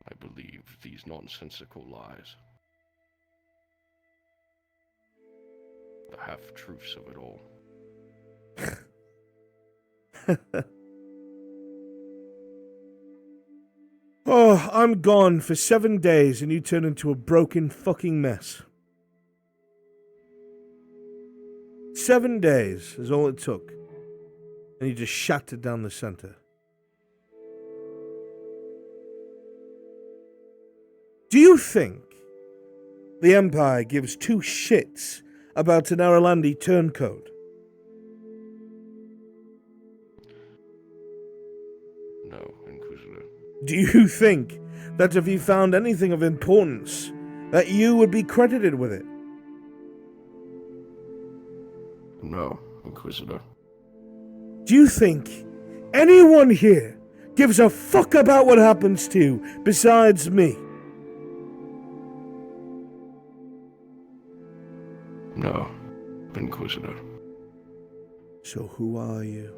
I believe these nonsensical lies. The half-truths of it all. Oh, I'm gone for 7 days and you turn into a broken fucking mess. 7 days is all it took. And you just shattered down the center. Do you think the Empire gives two shits about an Aralandi turncoat? No, Inquisitor. Do you think that if you found anything of importance, that you would be credited with it? No, Inquisitor. Do you think anyone here gives a fuck about what happens to you besides me? No, Inquisitor. So who are you?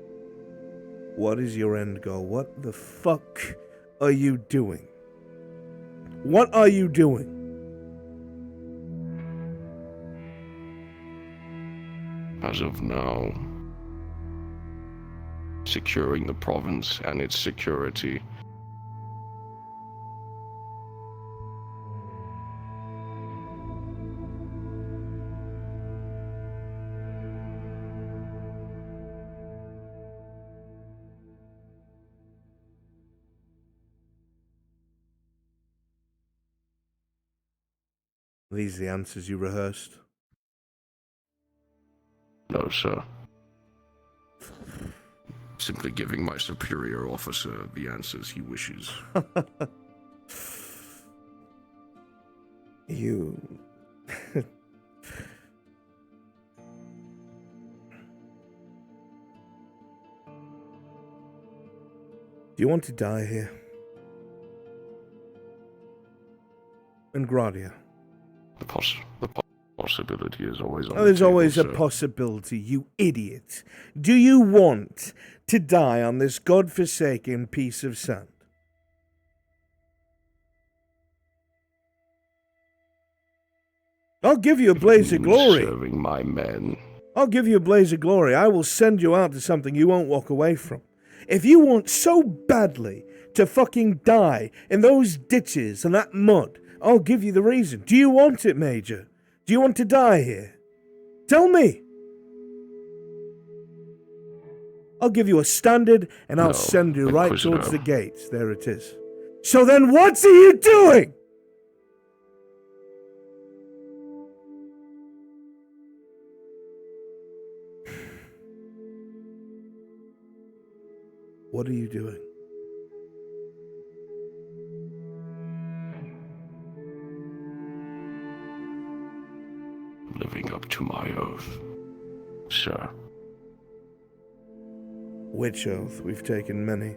What is your end goal? What the fuck are you doing? What are you doing? As of now, securing the province and its security. Are these the answers you rehearsed? No, sir. Simply giving my superior officer the answers he wishes. You... Do you want to die here? In Gradia? The possibility is always on There's the table, always a sir. possibility, you idiot. Do you want to die on this godforsaken piece of sand? I'll give you a blaze of glory. Serving my men. I'll give you a blaze of glory. I will send you out to something you won't walk away from. If you want so badly to fucking die in those ditches and that mud, I'll give you the reason. Do you want it, Major? Do you want to die here? Tell me. I'll give you a standard and I'll send you right Inquisitor. towards the gates. There it is. So then what are you doing? What are you doing? Living up to my oath, sir. Which oath? We've taken many.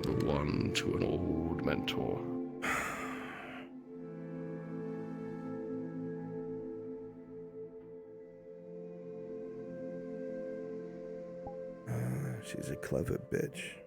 The one to an old mentor. She's a clever bitch.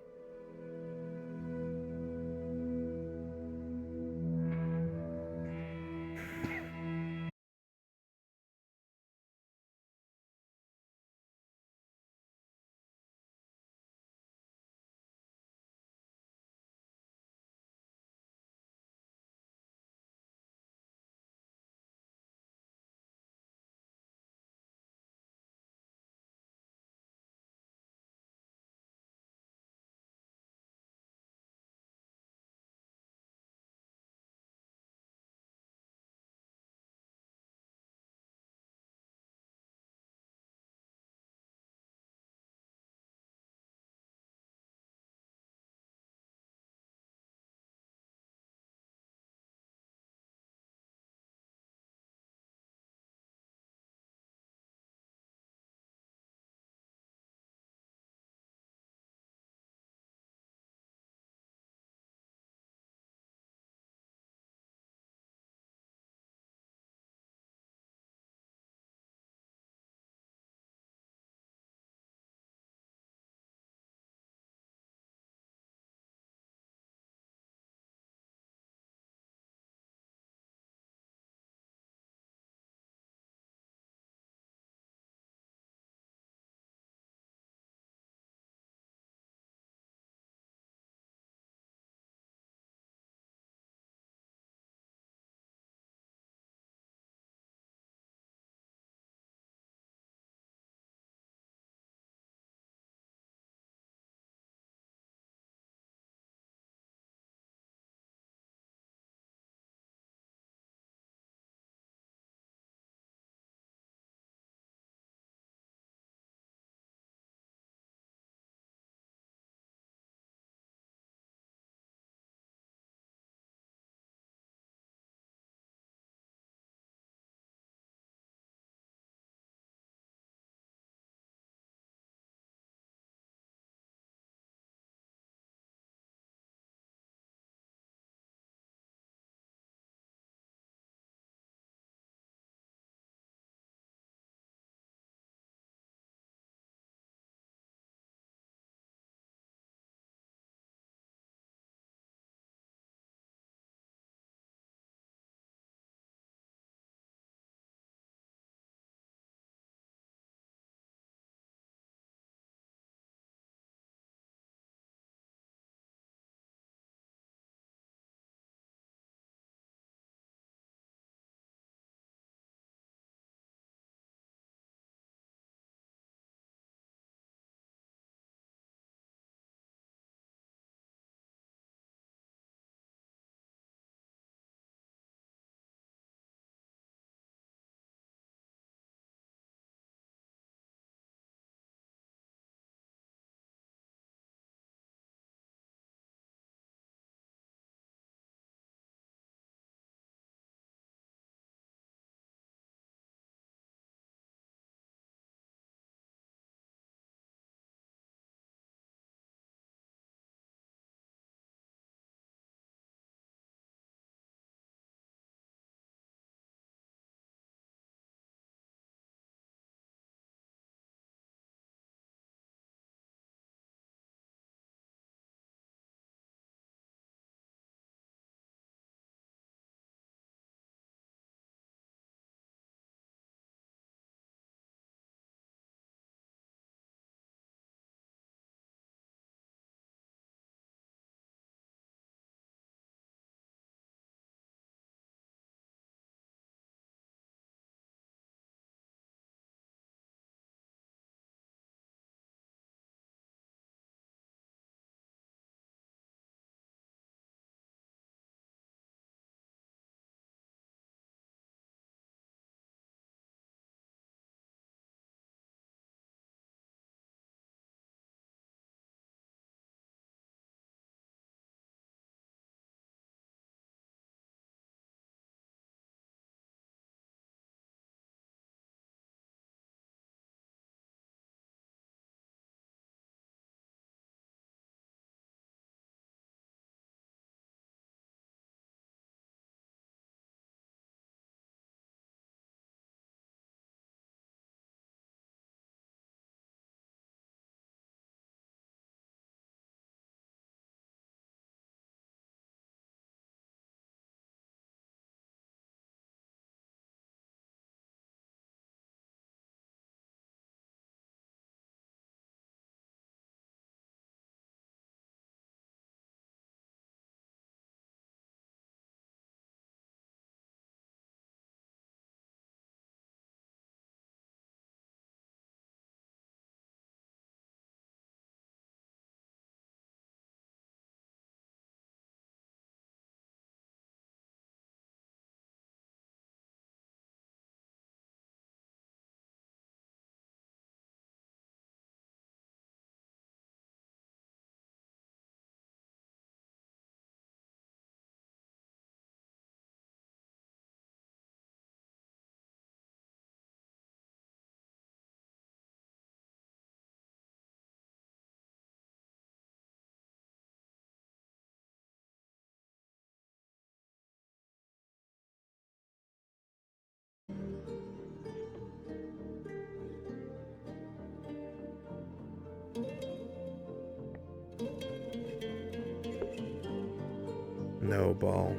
No, Ball.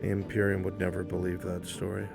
The Imperium would never believe that story.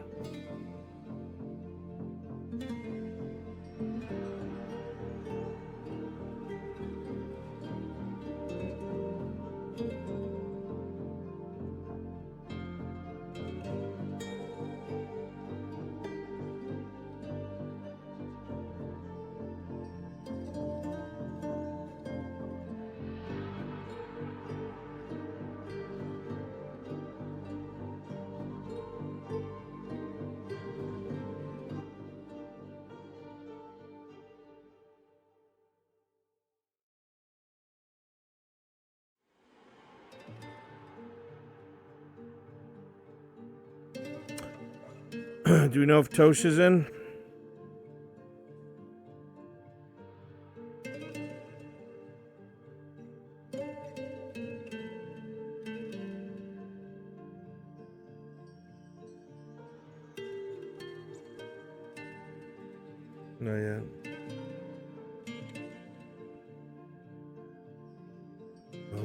Do we know if Tosh is in? Not yet.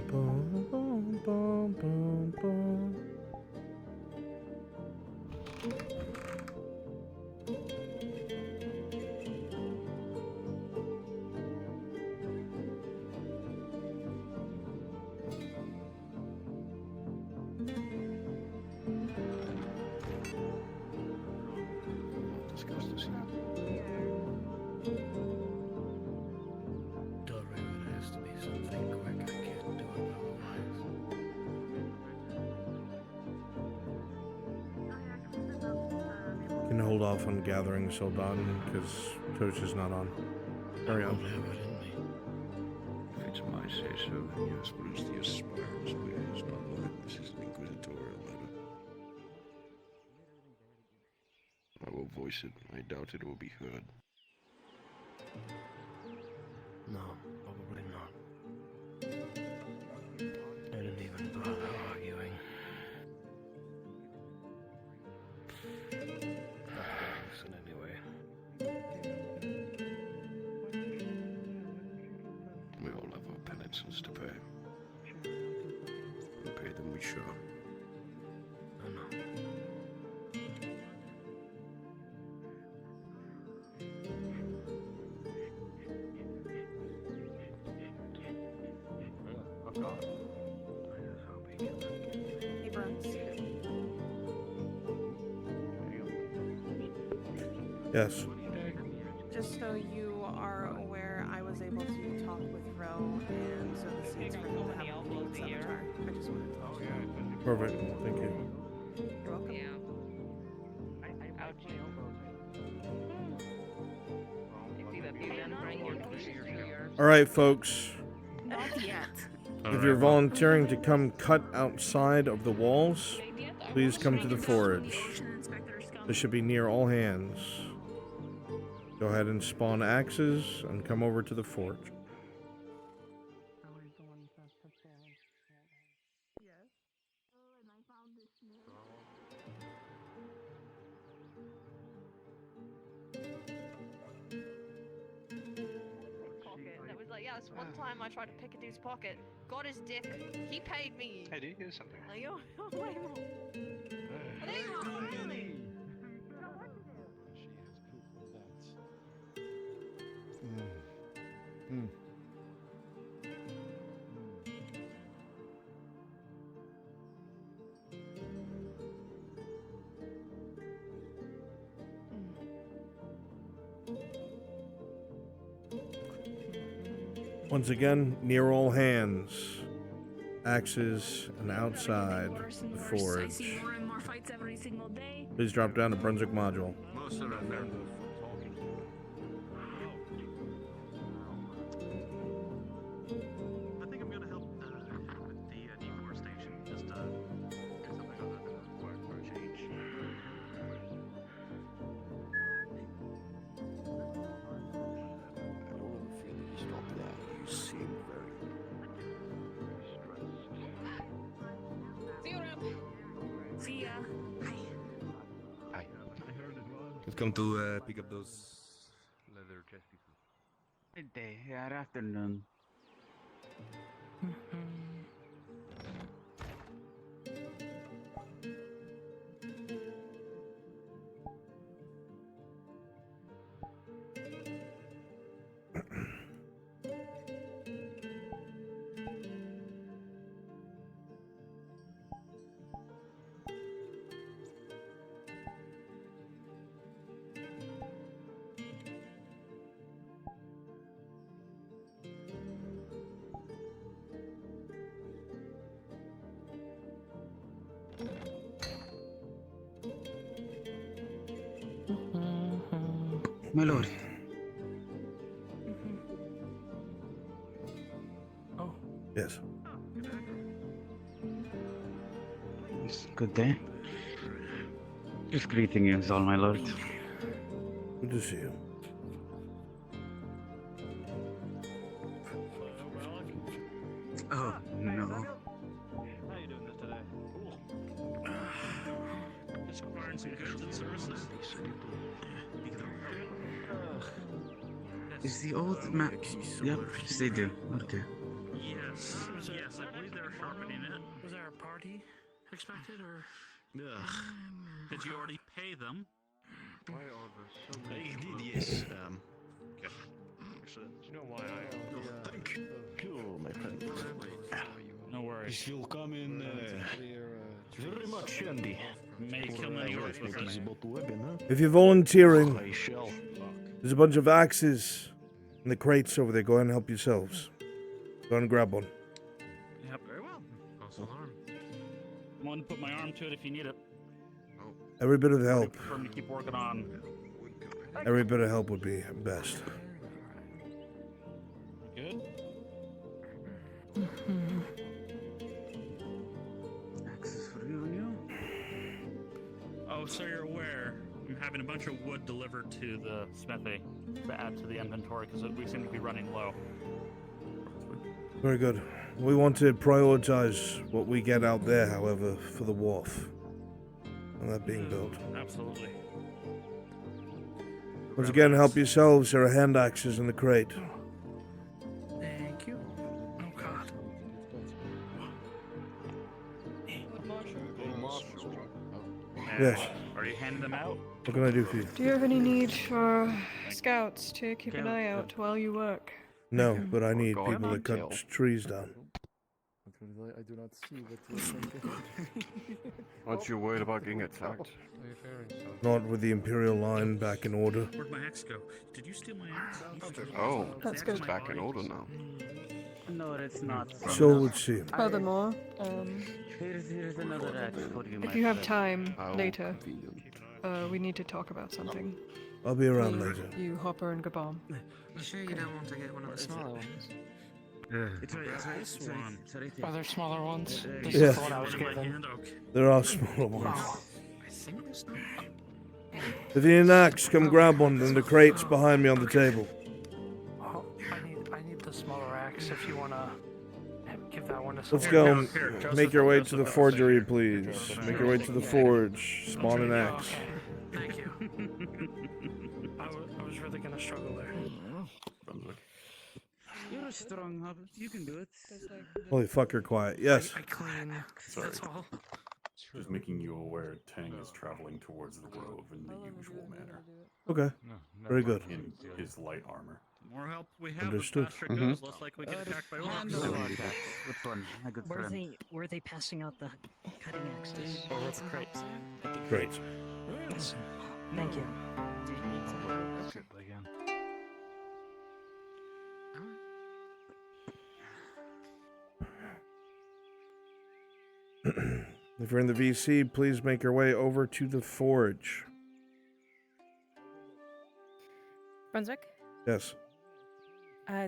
Bum, bum, bum, bum, bum. Discuss this here. Darling, it has to be something quick. I can't do it otherwise. Can hold off on gathering Soldaten because Tosh is not on. Hurry I on. don't have it in me. If it's my say-so, then yes, but it's the aspirant's ways, not mine. This is an inquisitorial matter. I will voice it. I doubt it will be heard. No, probably not. I didn't even bother arguing. Listen anyway. We all have our penances to pay. And pay them we shall. I know. Hey, Bruns. Yes. Just so you are aware, I was able to talk with Ro, and so the seats for him to have a meeting Scimitar. I just wanted to let you know. Perfect. Thank you. You're welcome. Yeah. All right, folks. Not yet. If you're volunteering to come cut outside of the walls, please come to the forge. This should be near all hands. Go ahead and spawn axes and come over to the forge. That was like, yeah, this one time I tried to pick a dude's pocket, got his dick, he paid me. Hey, do you hear something? Are you? Wait, Once again, near all hands. Axes and outside the forge. Please drop down to Brunswick module. Most of them. I think I'm gonna help with the deforestation. Just do something other than work for a change. I don't ever feel that you stop that. You seem very stressed. see you around. See ya. Hi. I've come to pick up those leather chest pieces. Good day. Good afternoon. My lord. Oh. Yes. It's a good day. Just greeting you is all, my lord. Good to see you. Oh, no. How you doing this today? Cool. Just acquiring some goods and services. Is the old man... Yep, they do. Okay. Yes, yes, I believe they're sharpening it. Was there a party expected, or? Did you already pay them? Why are there so I many did, yes. Okay. Actually, do you know why I... Thank you, my friend. No worries. This will come in very much handy. May kill many orcs with it. If you're volunteering, I shall. there's a bunch of axes in the crates over there. Go ahead and help yourselves. Go ahead and grab one. Yep. Very well. Also arm. I'm willing to put my arm to it if you need it. Every bit of help. For me to keep working on. Every bit of help would be best. Good. Access for you and you. Oh, so you're aware, I'm having a bunch of wood delivered to the smithy to add to the inventory because we seem to be running low. Very good. We want to prioritize what we get out there, however, for the wharf. And that being built. Absolutely. Once again, help yourselves. There are hand axes in the crate. Thank you. Oh God. Yes. Are you handing them out? What can I do for you? Do you have any need for scouts to keep an eye out while you work? No, but I need people to cut trees down. I do not see what you're thinking. Aren't you worried about getting attacked? Not with the Imperial line back in order. Where'd my axe go? Did you steal my axe? Oh, That's good. it's back in order now. No, it's not. So it would seem. Furthermore, Here's another axe for you, if you have time How later, convenient. we need to talk about something. I'll be around later. You, Hopper, and Gabon. You sure you don't want to get one of the smaller ones? Are there smaller ones? This Yeah. is what I was given. There are smaller ones. I think it's not. If you need an axe, come grab one in the crates behind me on the table. Oh, I need the smaller axe if you wanna give that one to Let's someone. go. Make your way to the forgery, please. Make your way to the forge. Spawn an axe. Okay. Thank you. I was really gonna struggle there. You're a strong hobbit. You can do it. Holy fuck, you're quiet. Yes. I clean. Sorry. That's all. Just making you aware Tang is traveling towards the grove in the usual manner. Okay. Very good. In his light armor. The more help we have Understood. with faster it goes, less likely we get attacked by orcs. Good one. A good friend. Where are they passing out the cutting axes? Over the crates. Great. Yes. Thank you. Again. If you're in the VC, please make your way over to the forge. Brunswick? Yes.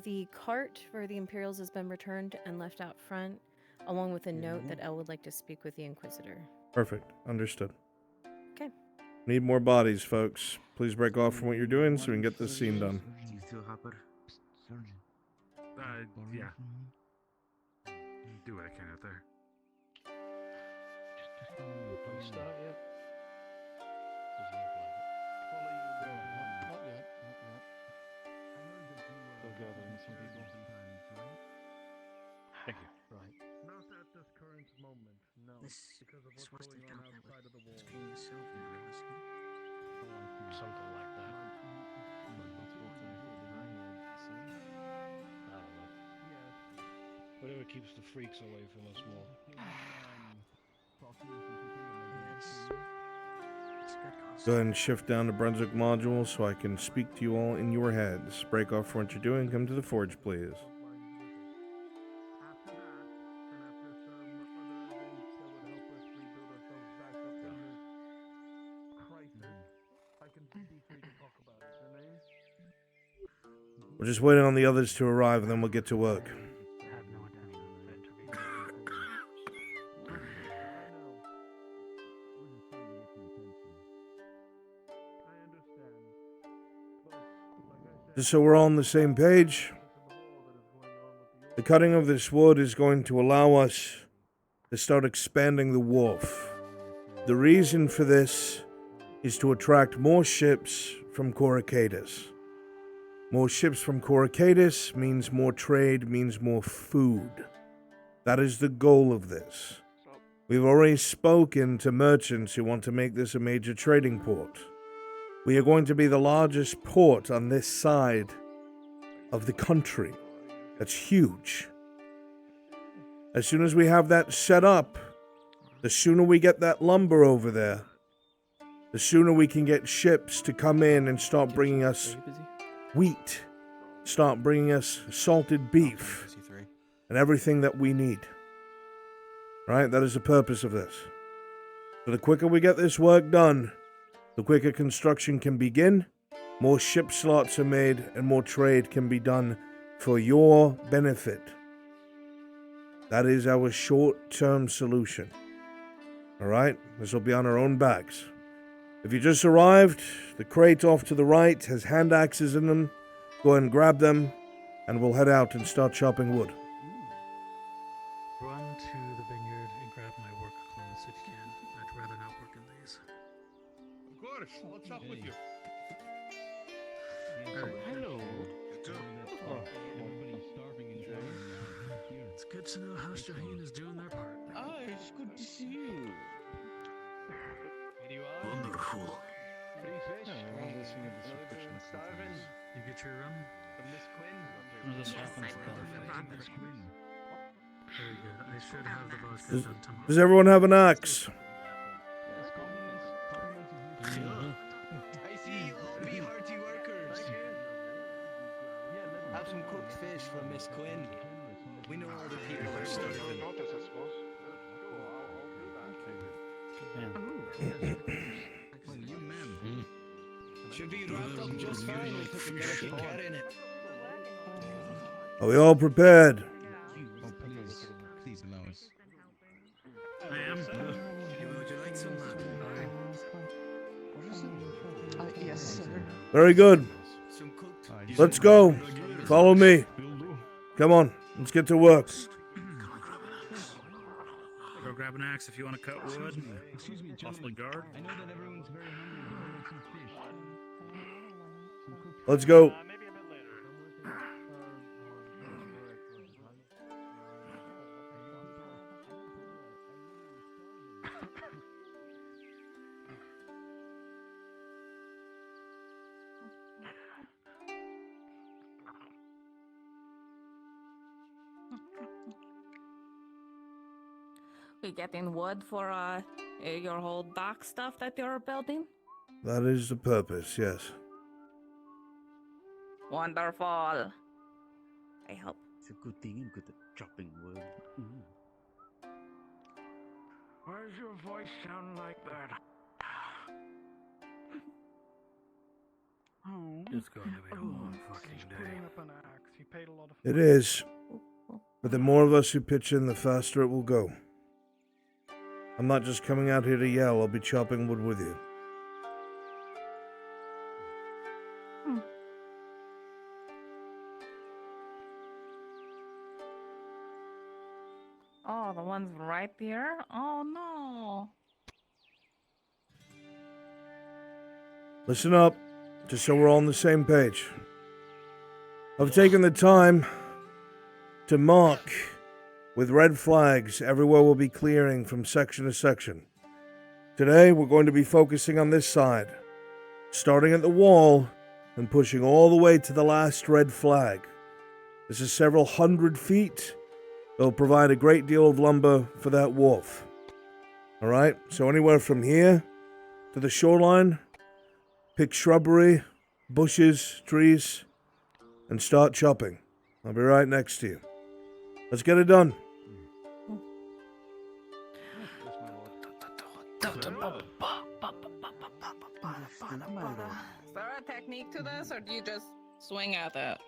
The cart for the Imperials has been returned and left out front, along with a note that Elle would like to speak with the Inquisitor. Perfect. Understood. Okay. Need more bodies, folks. Please break off from what you're doing so we can get this scene done. You too, Hopper. Yeah. Do what I can out there. Start yet? Not yet. Still gathering some people. Thank you. Right. Not at this current moment, no. This Because of was what's the going on top that outside of the was wall. clean yourself in realism. Something like that. I don't know. Whatever keeps the freaks away from us more. Go ahead and shift down to Brunswick module so I can speak to you all in your heads. Break off from what you're doing. Come to the forge, please. We're just waiting on the others to arrive, and then we'll get to work. Just so we're all on the same page, the cutting of this wood is going to allow us to start expanding the wharf. The reason for this is to attract more ships from Coracadus. More ships from Coracadus means more trade, means more food. That is the goal of this. We've already spoken to merchants who want to make this a major trading port. We are going to be the largest port on this side of the country. That's huge. As soon as we have that set up, the sooner we get that lumber over there, the sooner we can get ships to come in and start bringing us wheat, start bringing us salted beef, and everything that we need. Right? That is the purpose of this. So the quicker we get this work done, the quicker construction can begin, more ship slots are made, and more trade can be done for your benefit. That is our short-term solution. Alright? This will be on our own backs. If you just arrived, the crate off to the right has hand axes in them. Go ahead and grab them, and we'll head out and start chopping wood. Run to the vineyard and grab my work clothes if you can. I'd rather not work in these. Of course. What's up with you? Hello. It's good to know how Shaheen is doing their part. Ah, it's good to see you. Wonderful. You get your rum? This happens Very good. I should have the vodka done tomorrow. Does everyone have an axe? I see you all be hearty workers. Have some cooked fish for Miss Quinn. We know other people are starving. You men. Should be wrapped up just fine. We took a bit of carrying it. Are we all prepared? Oh, please allow us. I am. Would you like some? Yes, sir. Very good. Some cooked. Let's go. Follow me. Come on, let's get to work. Go grab an axe if you want to cut wood. Excuse me, Possibly guard. I know that everyone's very hungry. Some fish. Let's go. Maybe a bit later. We getting wood for your whole dock stuff that you're building? That is the purpose, yes. Wonderful. I help. It's a good thing I'm good at chopping wood. Why does your voice sound like that? Oh. It's going to be a long fucking He's day. putting up an axe. He paid a lot of It is. But the more of us who pitch in, the faster it will go. I'm not just coming out here to yell, I'll be chopping wood with you. Oh, the ones right there? Oh no. Listen up, just so we're all on the same page. I've taken the time to mark with red flags everywhere we'll be clearing from section to section. Today, we're going to be focusing on this side, starting at the wall and pushing all the way to the last red flag. This is several hundred feet. It'll provide a great deal of lumber for that wharf. Alright, so anywhere from here to the shoreline, pick shrubbery, bushes, trees, and start chopping. I'll be right next to you. Let's get it done. Is there a technique to this, or do you just swing at it?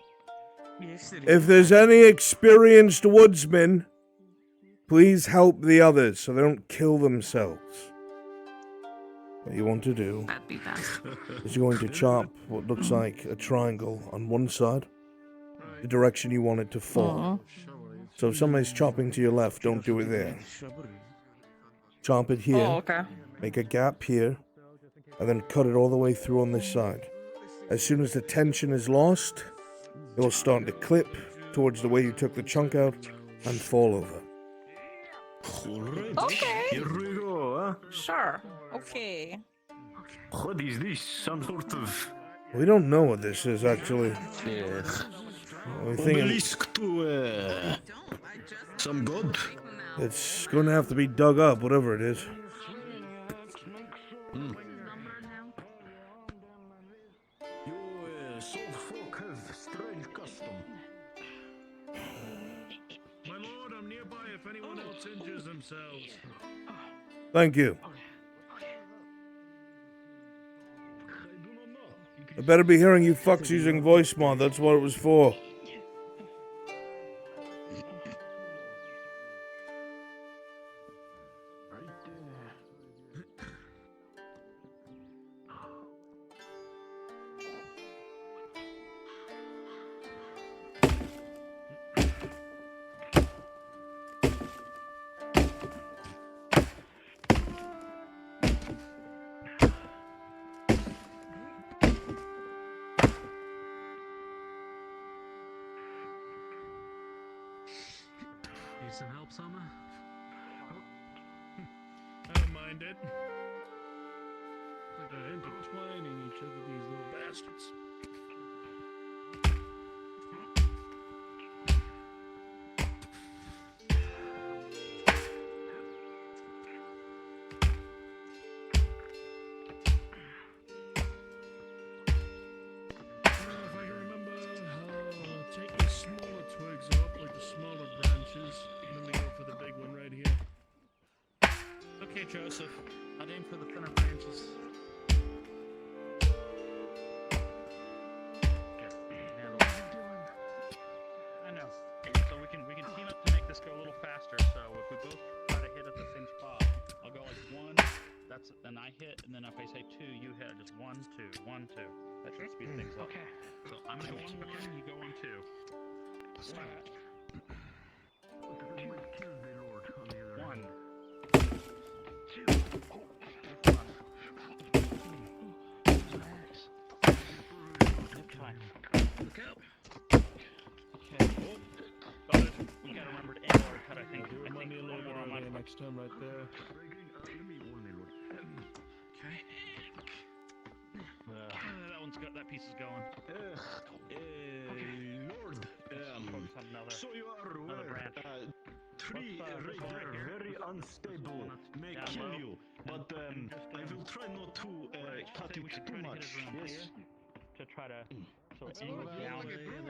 If there's any experienced woodsmen, please help the others so they don't kill themselves. What you want to do That'd be best. is you're going to chop what looks like a triangle on one side, the direction you want it to fall. So if somebody's chopping to your left, don't do it there. Chop it here, Oh, okay. make a gap here, and then cut it all the way through on this side. As soon as the tension is lost, it will start to clip towards the way you took the chunk out and fall over. Okay. Here we go, huh? Sure. Okay. What is this? Some sort of... We don't know what this is, actually. We think obelisk to some god? it's going to have to be dug up, whatever it is. You salt folk have strange custom. My lord, I'm nearby if anyone else injures themselves. Thank you. I better be hearing you fucks using voice mod, that's what it was for. Need some help, Sama? I don't mind it. Like they're intertwining each other, these little bastards. If I can remember, take the smaller twigs off, like the smaller branches, and then we go for the big one right here. Okay, Joseph. I'd aim for the thinner branches. I know. So we can team up to make this go a little faster. So if we both try to hit at the same spot, I'll go like 1. Then I hit, and then if I say 2, you hit. Just 1, 2, 1, 2. That should speed things up. Okay. So I'm gonna go on 1. You go on 2. Start. 1. 2. Next time right there. Okay. That piece is going. Lord, so you are aware, tree right here, very unstable, may kill you, but I will try not to cut it too much. Yes. To try to aim it down,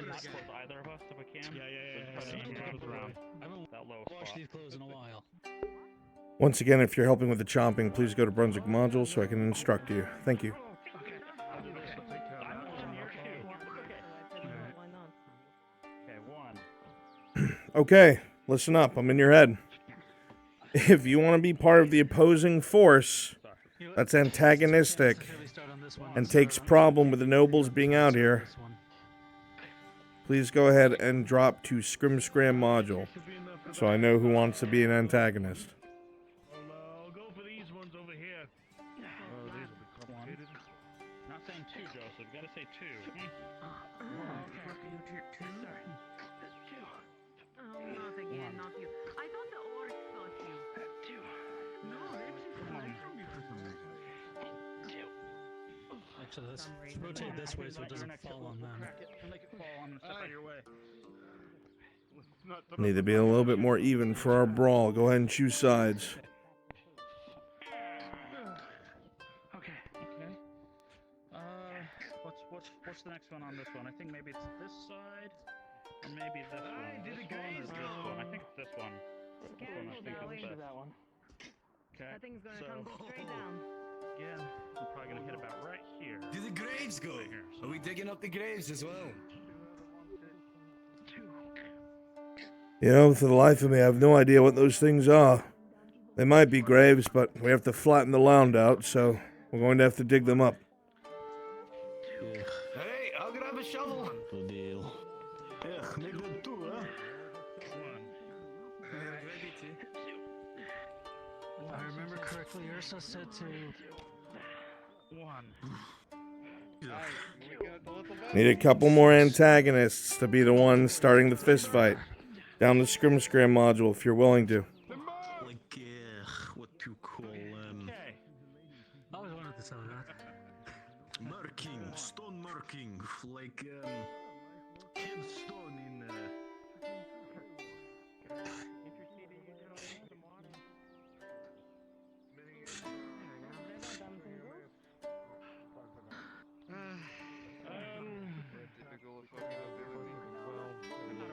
not towards either of us if we can. Yeah. Try to aim it around that low spot. Wash these clothes in a while. Once again, if you're helping with the chopping, please go to Brunswick modules so I can instruct you. Thank you. Okay, listen up. I'm in your head. If you want to be part of the opposing force that's antagonistic and takes problem with the nobles being out here, please go ahead and drop to Scrim Scram module so I know who wants to be an antagonist. I'll go for these ones over here. Oh, these will be complicated. Not saying 2, Joseph. You gotta say 2. Not again, not you. I thought the orc got you. No, Actually, let's rotate this way so it doesn't fall on them. Make it fall on the out of your way. Need to be a little bit more even for our brawl. Go ahead and choose sides. Okay. What's the next one on this one? I think maybe it's this side, and maybe this one. This one or this one? I think it's this one. This one I think is best. Okay. That thing's gonna come straight down. Again, I'm probably gonna hit about right here. Do the graves go? Are we digging up the graves as well? You know, for the life of me, I have no idea what those things are. They might be graves, but we have to flatten the land out, so we're going to have to dig them up. Hey, I'll grab a shovel. Good deal. Yeah, make that too, huh? If I remember correctly, Ursa said to... Need a couple more antagonists to be the ones starting the fist fight. Down the Scrim module if you're willing to. Like, what to call, I always wanted to tell you that. marking, stone marking, like, headstone in,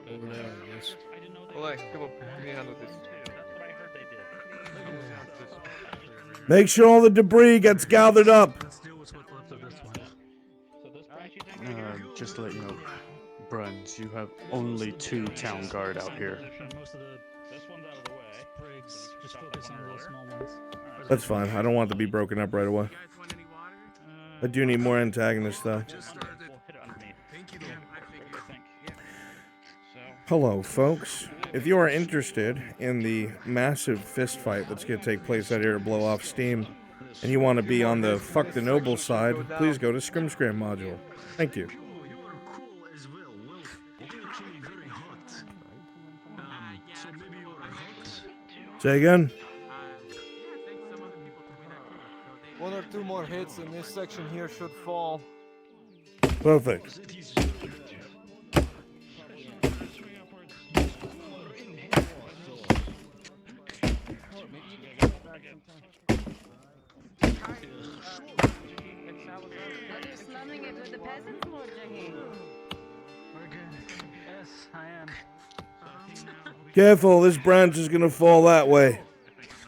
Over there, I guess. Well, come on, let me handle this. Make sure all the debris gets gathered up. Just to let you know, Bruns, you have only 2 town guard out here. Just focus on those small ones. That's fine. I don't want it to be broken up right away. I do need more antagonists, though. Hello, folks. If you are interested in the massive fist fight that's going to take place out here to blow off steam, and you want to be on the fuck the noble side, please go to Scrim module. Thank you. Say again? 1 or 2 more hits and this section here should fall. Perfect. Yes, I am. Careful, this branch is gonna fall that way.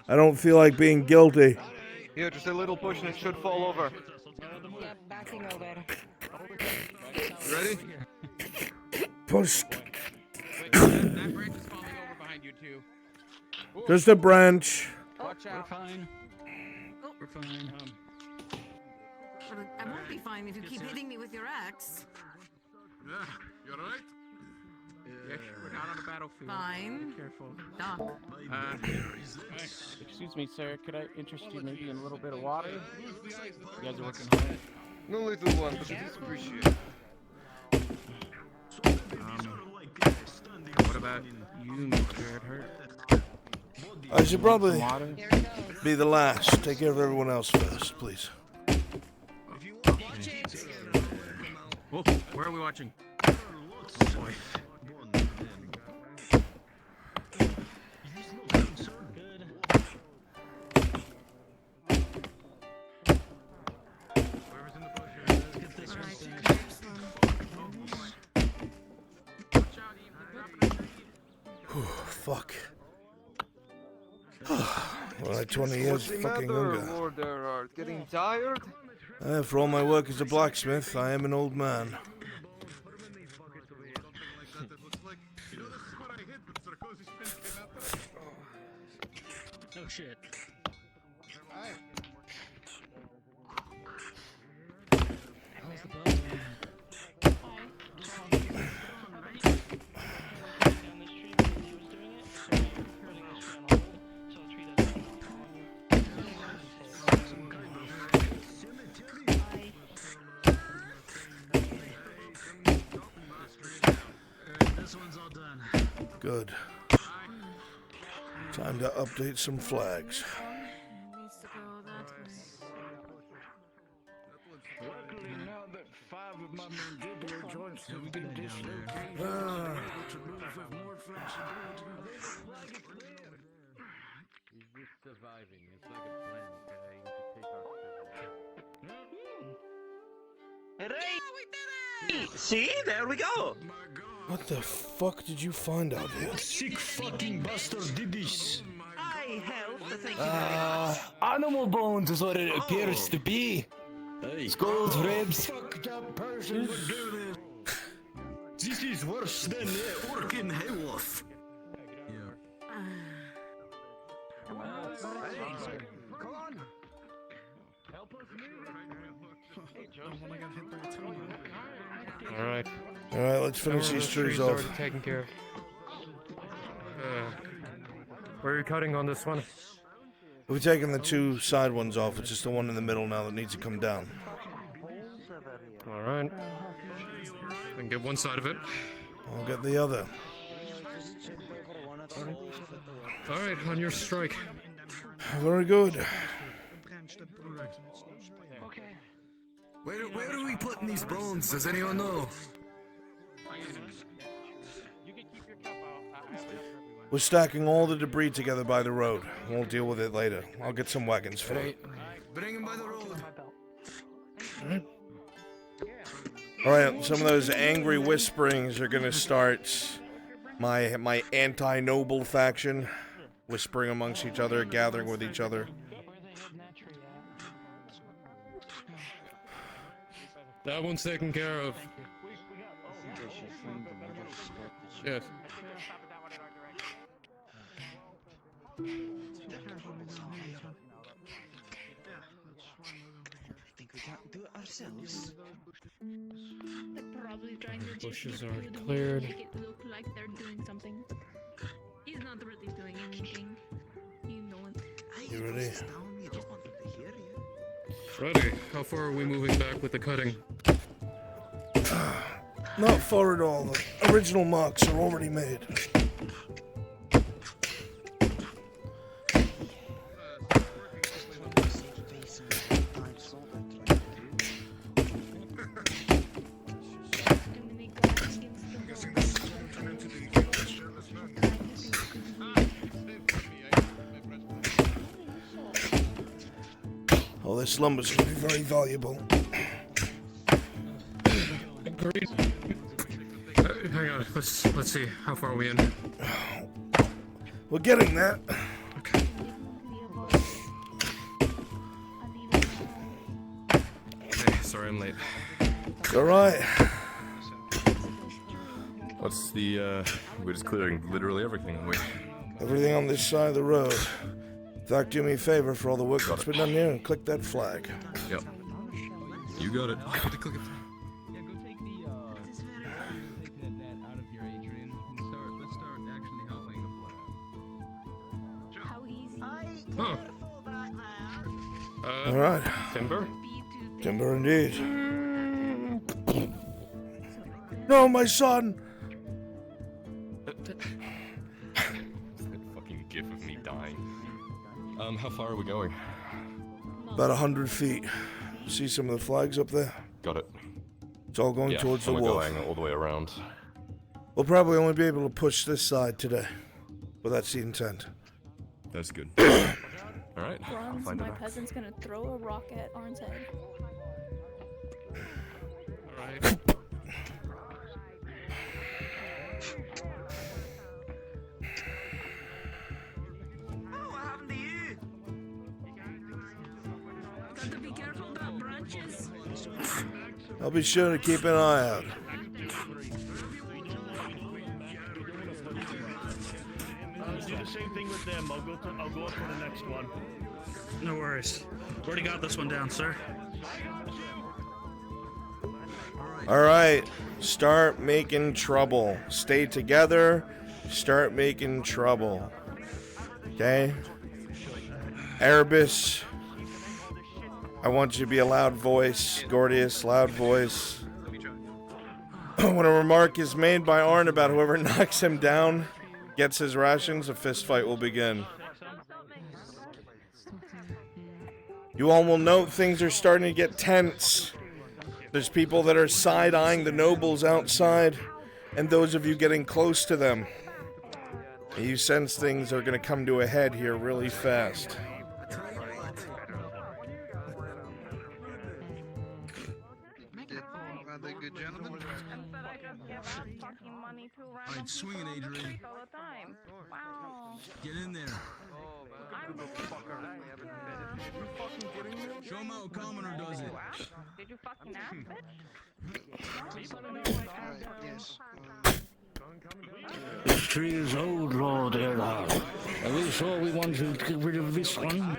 I don't feel like being guilty. Yeah, just a little push and it should fall over. Backing over. Ready? Push. That branch is falling over behind you too. Just a branch. Watch out. We're fine. We're fine. I won't be fine if you keep hitting me with your axe. Yeah, you alright? Yeah, we're not on the battlefield. Fine. Be careful. Doc. Excuse me, sir. Could I interest you maybe in a little bit of water? You guys are working hard. No little one, but it is appreciated. What about you, Mr. Hurt? I should probably be the last. Take care of everyone else first, please. Whoa, where are we watching? Oh boy. Fuck. Well, like 20 years fucking younger. Order, getting tired? For all my work as a blacksmith, I am an old man. Oh shit. How's the bell? Good. Time to update some flags. Needs to go that way. Luckily, now that 5 of my mandibular joints have been dislocated, I'm able to move with more flexibility. He's just surviving. It's like a plant. You can take oxygen. See, there we go. What the fuck did you find out here? What sick fucking bastard did this? I helped. Thank you. Animal bones is what it appears to be. Hey. Skulled ribs. Fucked up person would do this. This is worse than orc in Hayworth. when I got hit by a tunnel. Alright. Alright, let's finish these trees off. Already taken care of. Where are you cutting on this one? We're taking the two side ones off. It's just the one in the middle now that needs to come down. Alright. I can get one side of it. I'll get the other. Alright, on your strike. Very good. Where are we putting these bones? Does anyone know? We're stacking all the debris together by the road. We'll deal with it later. I'll get some wagons for it. Bring him by the road. Alright, some of those angry whisperings are gonna start my anti-noble faction. Whispering amongst each other, gathering with each other. That one's taken care of. Yes. I think we can't do it ourselves. They're probably trying to Bushes are cleared. make it look like they're doing something. He's not really doing anything. You know it. You ready? Ready. How far are we moving back with the cutting? Not far at all. The original marks are already made. Oh, this lumber's going to be very valuable. Agreed. Hang on. Let's see. How far are we in? We're getting there. Okay. Hey, sorry I'm late. It's alright. What's the, we're just clearing literally everything, aren't we? Everything on this side of the road. In fact, do me a favor for all the work that's been done here and click that flag. Yep. You got it. Click it. Huh. Alright. Timber? Timber indeed. No, my son! That fucking gif of me dying. How far are we going? About 100 feet. See some of the flags up there? Got it. It's all going towards the we're wall. going all the way around. We'll probably only be able to push this side today. But that's the intent. That's good. Alright, I'll Bruns, find my it. peasant's gonna throw a rock at Arn's head. Alright. Got to be careful about branches. I'll be sure to keep an eye out. Do the same thing with them. I'll go up to the next one. No worries. Already got this one down, sir. Alright, start making trouble. Stay together, start making trouble. Okay? Erebus, I want you to be a loud voice. Gordius, loud voice. When a remark is made by Arn about whoever knocks him down, gets his rations, a fist fight will begin. You all will note things are starting to get tense. There's people that are side-eyeing the nobles outside, and those of you getting close to them. You sense things are going to come to a head here really fast. Are they good gentlemen? I'd swing it, Adrian. Get in there. Show him how a commoner does it. Did you fucking ask Yes. This tree is old, Lord Erhard. Are we sure we want to get rid of this one?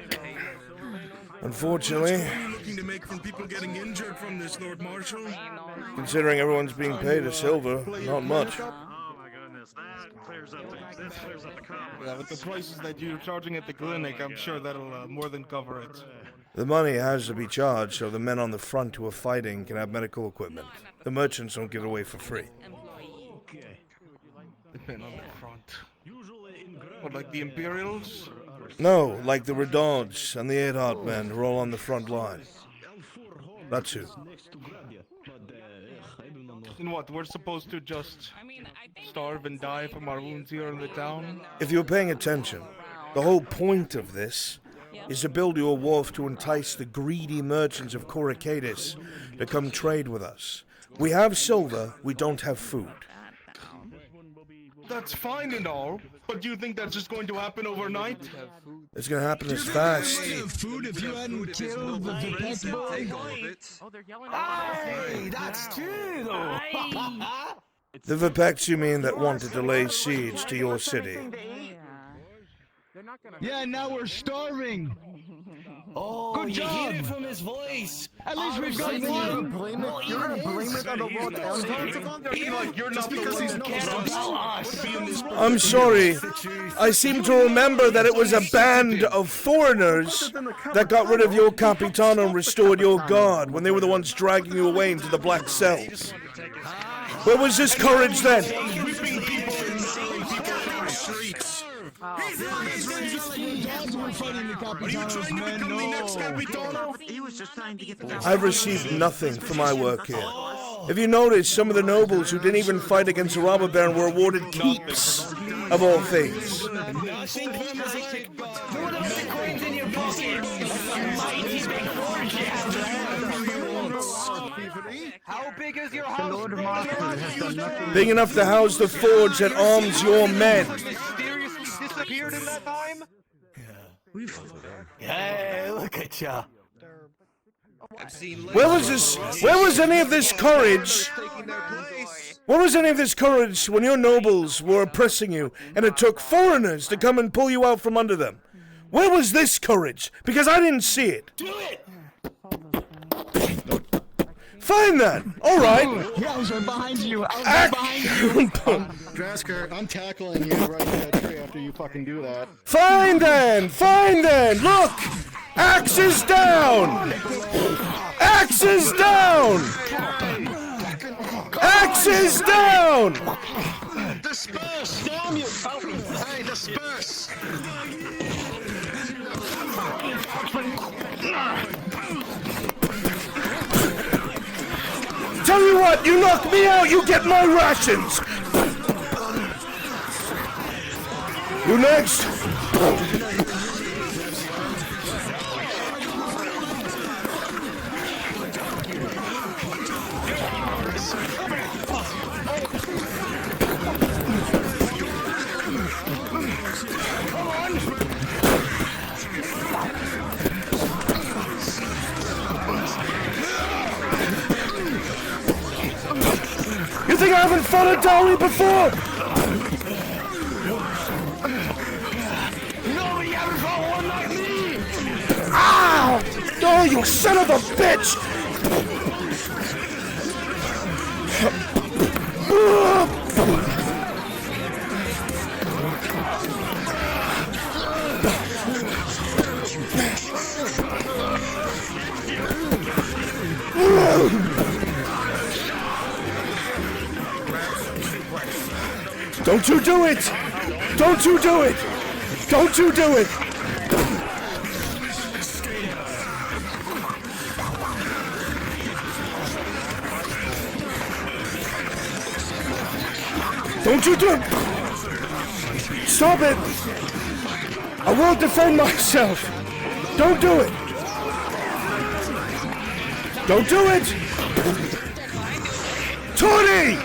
Unfortunately, What are you looking to make from people getting injured from this, Lord Marshal? considering everyone's being paid a silver, not much. Oh my goodness, that clears up the cost. Yeah, with the prices that you're charging at the clinic, I'm sure that'll more than cover it. The money has to be charged so the men on the front who are fighting can have medical equipment. The merchants don't give it away for free. The men on the front. What, like the Imperials? No, like the Redouds and the Earhart men who are all on the front line. That's who. And what, we're supposed to just starve and die from our wounds here in the town? If you're paying attention, the whole point of this is to build you a wharf to entice the greedy merchants of Coracadis to come trade with us. We have silver, we don't have food. That's fine and all, but do you think that's just going to happen overnight? It's gonna happen as fast. Food if you hadn't killed the pet boy. Oh, they're yelling Hey, that's true though. The Vipeks, you mean, that wanted to lay siege to your city. Yeah, now we're starving. Oh, good job. You hear it from his voice. At least we've got one. You're gonna blame it on the world. You're not because he's not. I'm sorry. I seem to remember that it was a band of foreigners that got rid of your Capitano and restored your guard when they were the ones dragging you away into the black cells. Where was this courage then? He was just trying to get the I've received nothing for my work here. If you notice, some of the nobles who didn't even fight against the robber baron were awarded keeps, of all things. How big is your house? The Lord Marshal has done nothing. Big enough to house the forge that arms your men. Mysteriously disappeared in that time? Hey, look at ya. Where was any of this courage? Where was any of this courage when your nobles were oppressing you and it took foreigners to come and pull you out from under them? Where was this courage? Because I didn't see it. Do it. Fine then. All right. Yeah, I was right behind you. I was right behind you. Drasker, I'm tackling you right in that tree after you fucking do that. Fine then. Fine then. Look. Axes down. Axes down. Axes down. Disperse, damn you. Hey, disperse. Tell you what, you knock me out, you get my rations. You next. You think I haven't fought a dolly before? Nobody ever fought one like me. Ow! Oh, you son of a bitch! Don't you do it! Don't you do it! Don't you do it! Don't you do it! Stop it! I will defend myself! Don't do it! Don't do it! Tony!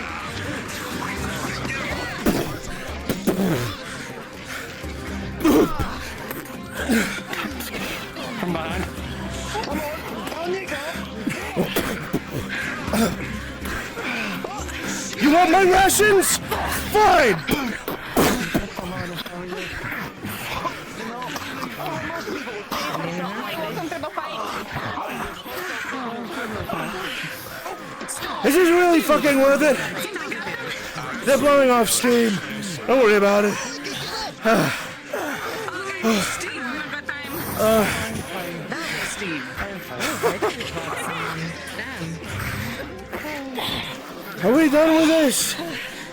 Come on. Come on, Nico. You want my rations? Fine! Is this really fucking worth it? They're blowing off steam. Don't worry about it. Are we done with this?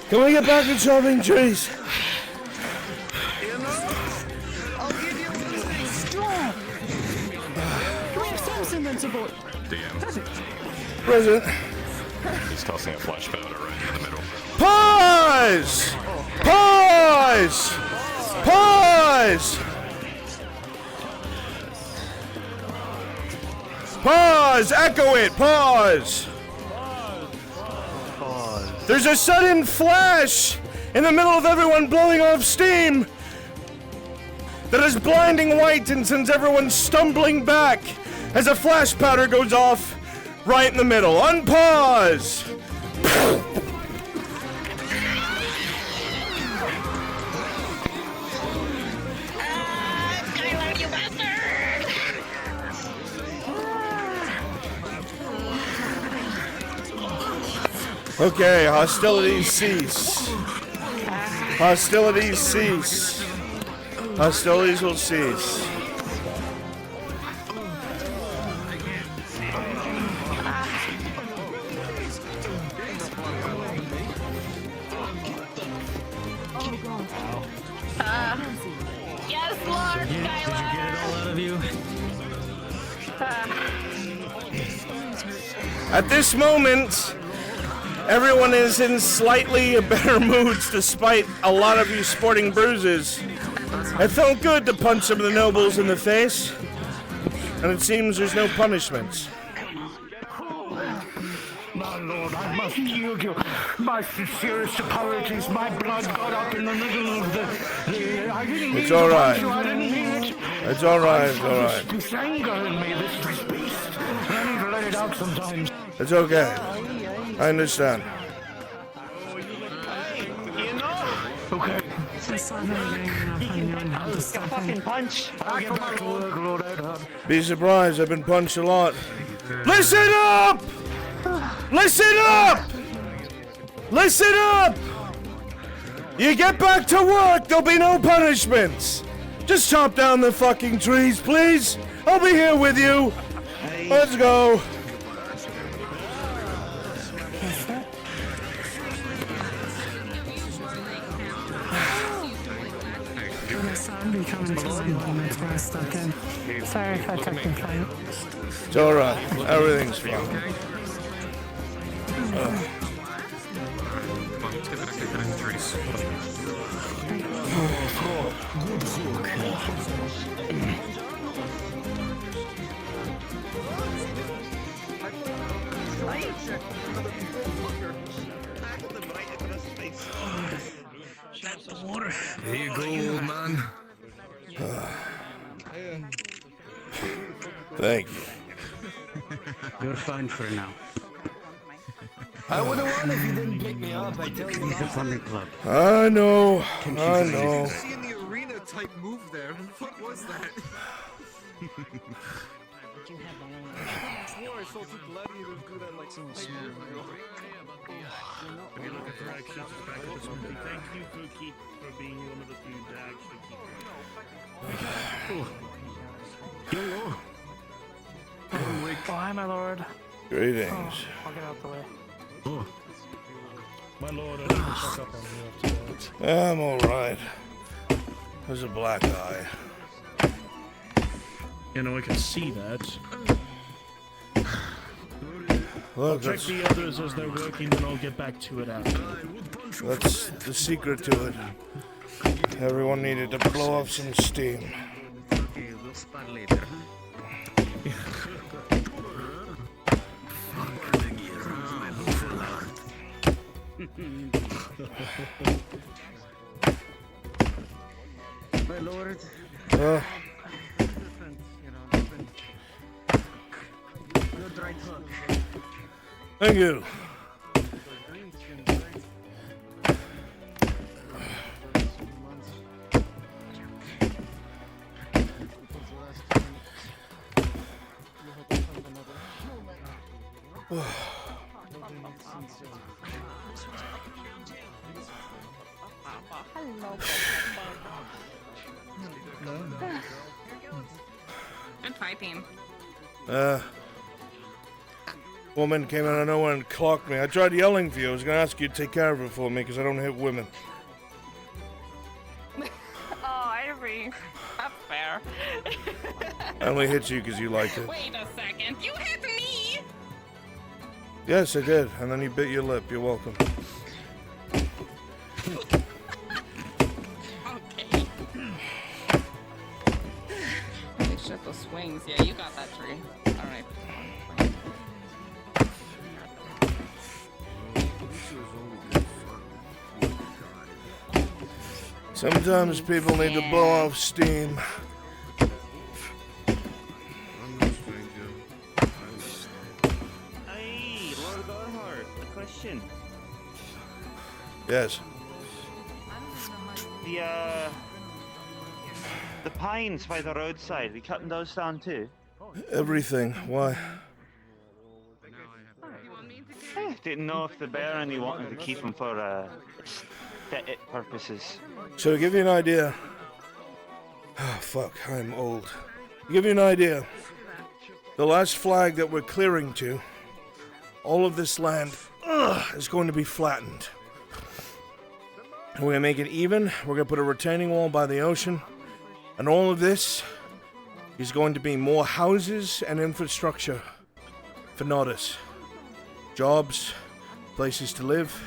Can we get back to chopping trees? DM. Present. He's tossing a flash powder right in the middle. Pause! Pause! Pause! Pause! Echo it! Pause! There's a sudden flash in the middle of everyone blowing off steam that is blinding white and sends everyone stumbling back as a flash powder goes off right in the middle. Unpause! Okay, hostilities cease. Hostilities cease. Hostilities will cease. Yes, Lord. Did you get it all out of you? At this moment, everyone is in slightly better moods despite a lot of you sporting bruises. It felt good to punch some of the nobles in the face, and it seems there's no punishments. My lord, I must yield you my sincerest apologies. My blood got up in the middle of the I didn't mean It's all right. to punch you. I didn't mean it. It's all right. It's all right. This anger in me, this beast. I need to let it out sometimes. It's okay. I understand. Okay. Fucking punch. I'll get back to work, Lord Edward. Be surprised, I've been punched a lot. Listen up! Listen up! Listen up! You get back to work, there'll be no punishments. Just chop down the fucking trees, please. I'll be here with you. Let's go. I'm coming to my moment where I stuck in. Sorry if I took the fight. It's alright. Everything's fine. That's water. There you go, old man. Thank you. You're fine for now. I would have won if you didn't pick me up. I tell you that. Funding club. I know. I know. In the arena type move there. What was that? I swore I saw two gladiators do that like some smooth. If you're looking for actions, it's back to Spooky. Thank you, Pookie, for being one of the few to actually keep it. Hello. Oh, hi, my lord. Greetings. Oh, I'll get out the way. Oh. My lord, I need to check up on you afterwards. I'm alright. There's a black eye. You know, I can see that. Look, I'll check the others as they're working, then I'll get back to it after. that's the secret to it. Everyone needed to blow off some steam. Okay, we'll spot later, My lord. Good right hook. Thank you. Good fighting. Woman came out of nowhere and clocked me. I tried yelling for you. I was going to ask you to take care of it for me because I don't hit women. Oh, Ivory. That's fair. I only hit you because you liked it. Wait a second. You hit me! Yes, I did. And then you bit your lip. You're welcome. Okay. Holy shit, the swings. Yeah, you got that tree. Alright. Sometimes people need to blow off steam. Hey, Lord Godheart, a question. Yes. The pines by the roadside, we cutting those down too? Everything. Why? Didn't know if the bear only wanted to keep them for aesthetic purposes. So to give you an idea. Oh, fuck. I'm old. To give you an idea. The last flag that we're clearing to, all of this land is going to be flattened. We're going to make it even. We're going to put a retaining wall by the ocean. And all of this is going to be more houses and infrastructure for Nodus. Jobs, places to live.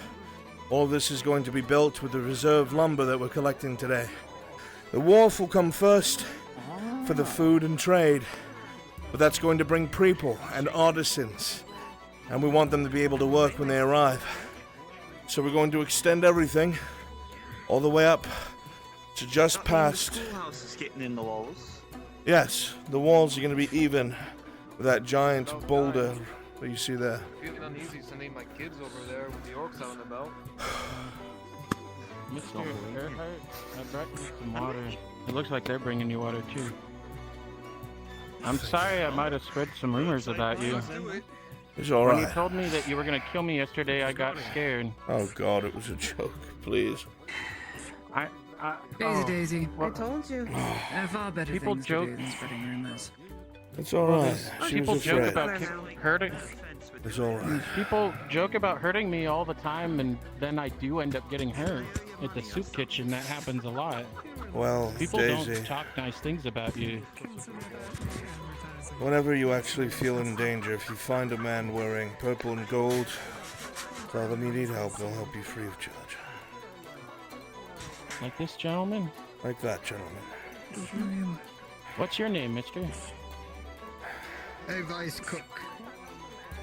All of this is going to be built with the reserve lumber that we're collecting today. The wharf will come first for the food and trade. But that's going to bring people and artisans. And we want them to be able to work when they arrive. So we're going to extend everything all the way up to just past. The schoolhouse is getting in the walls. Yes, the walls are going to be even with that giant boulder that you see there. Feeling uneasy sending my kids over there with the orcs out and about. Mr. Earhart, I brought you some water. It looks like they're bringing you water too. I'm sorry I might have spread some rumors about you. It's alright. When you told me that you were gonna kill me yesterday, I got scared. Oh god, it was a joke. Please. Daisy. Well, I told you. There are far better people things joke. to do than spreading rumors. It's alright. She People was joke afraid. about hurting. It's alright. People joke about hurting me all the time, and then I do end up getting hurt. At the soup kitchen, that happens a lot. Well, People Daisy, don't talk nice things about you. whenever you actually feel in danger, if you find a man wearing purple and gold, tell them you need help. They'll help you free of charge. Like this gentleman? Like that gentleman. What's your name, mister? Hey, Vice Cook.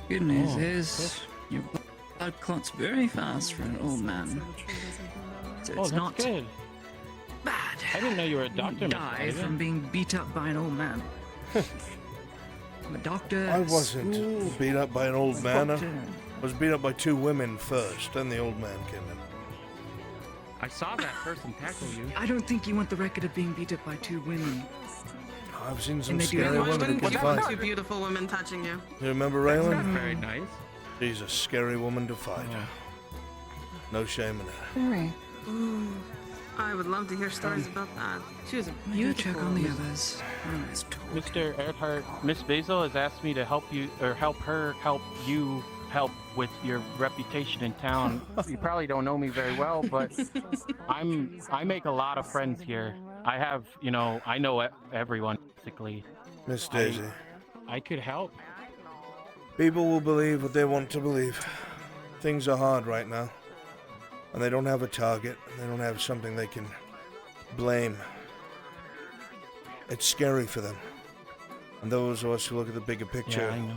Good news Oh, is your blood clots very fast for an old man. So Oh, it's that's not good. bad. I didn't know you were a doctor, Mr. Die Ivan. from being beat up by an old man. I'm a doctor. I at wasn't school. beat up by an old man. I Doctor. was beat up by two women first, then the old man came in. I saw that person tackle you. I don't think you want the record of being beat up by two women. I've seen some And they do scary that. women who can fight. Two beautiful women touching you. You remember Raylan? Very nice. She's a scary woman to fight. No shame in her. Very. Ooh, I would love to hear stories about that. She was a You beautiful check on the woman. others. Mr. Earhart, Miss Basil has asked me to help you, or help her help you help with your reputation in town. You probably don't know me very well, but I make a lot of friends here. I have, I know everyone basically. Miss Daisy. I could help. People will believe what they want to believe. Things are hard right now. And they don't have a target. They don't have something they can blame. It's scary for them. And those of us who look at the bigger picture, Yeah, I know.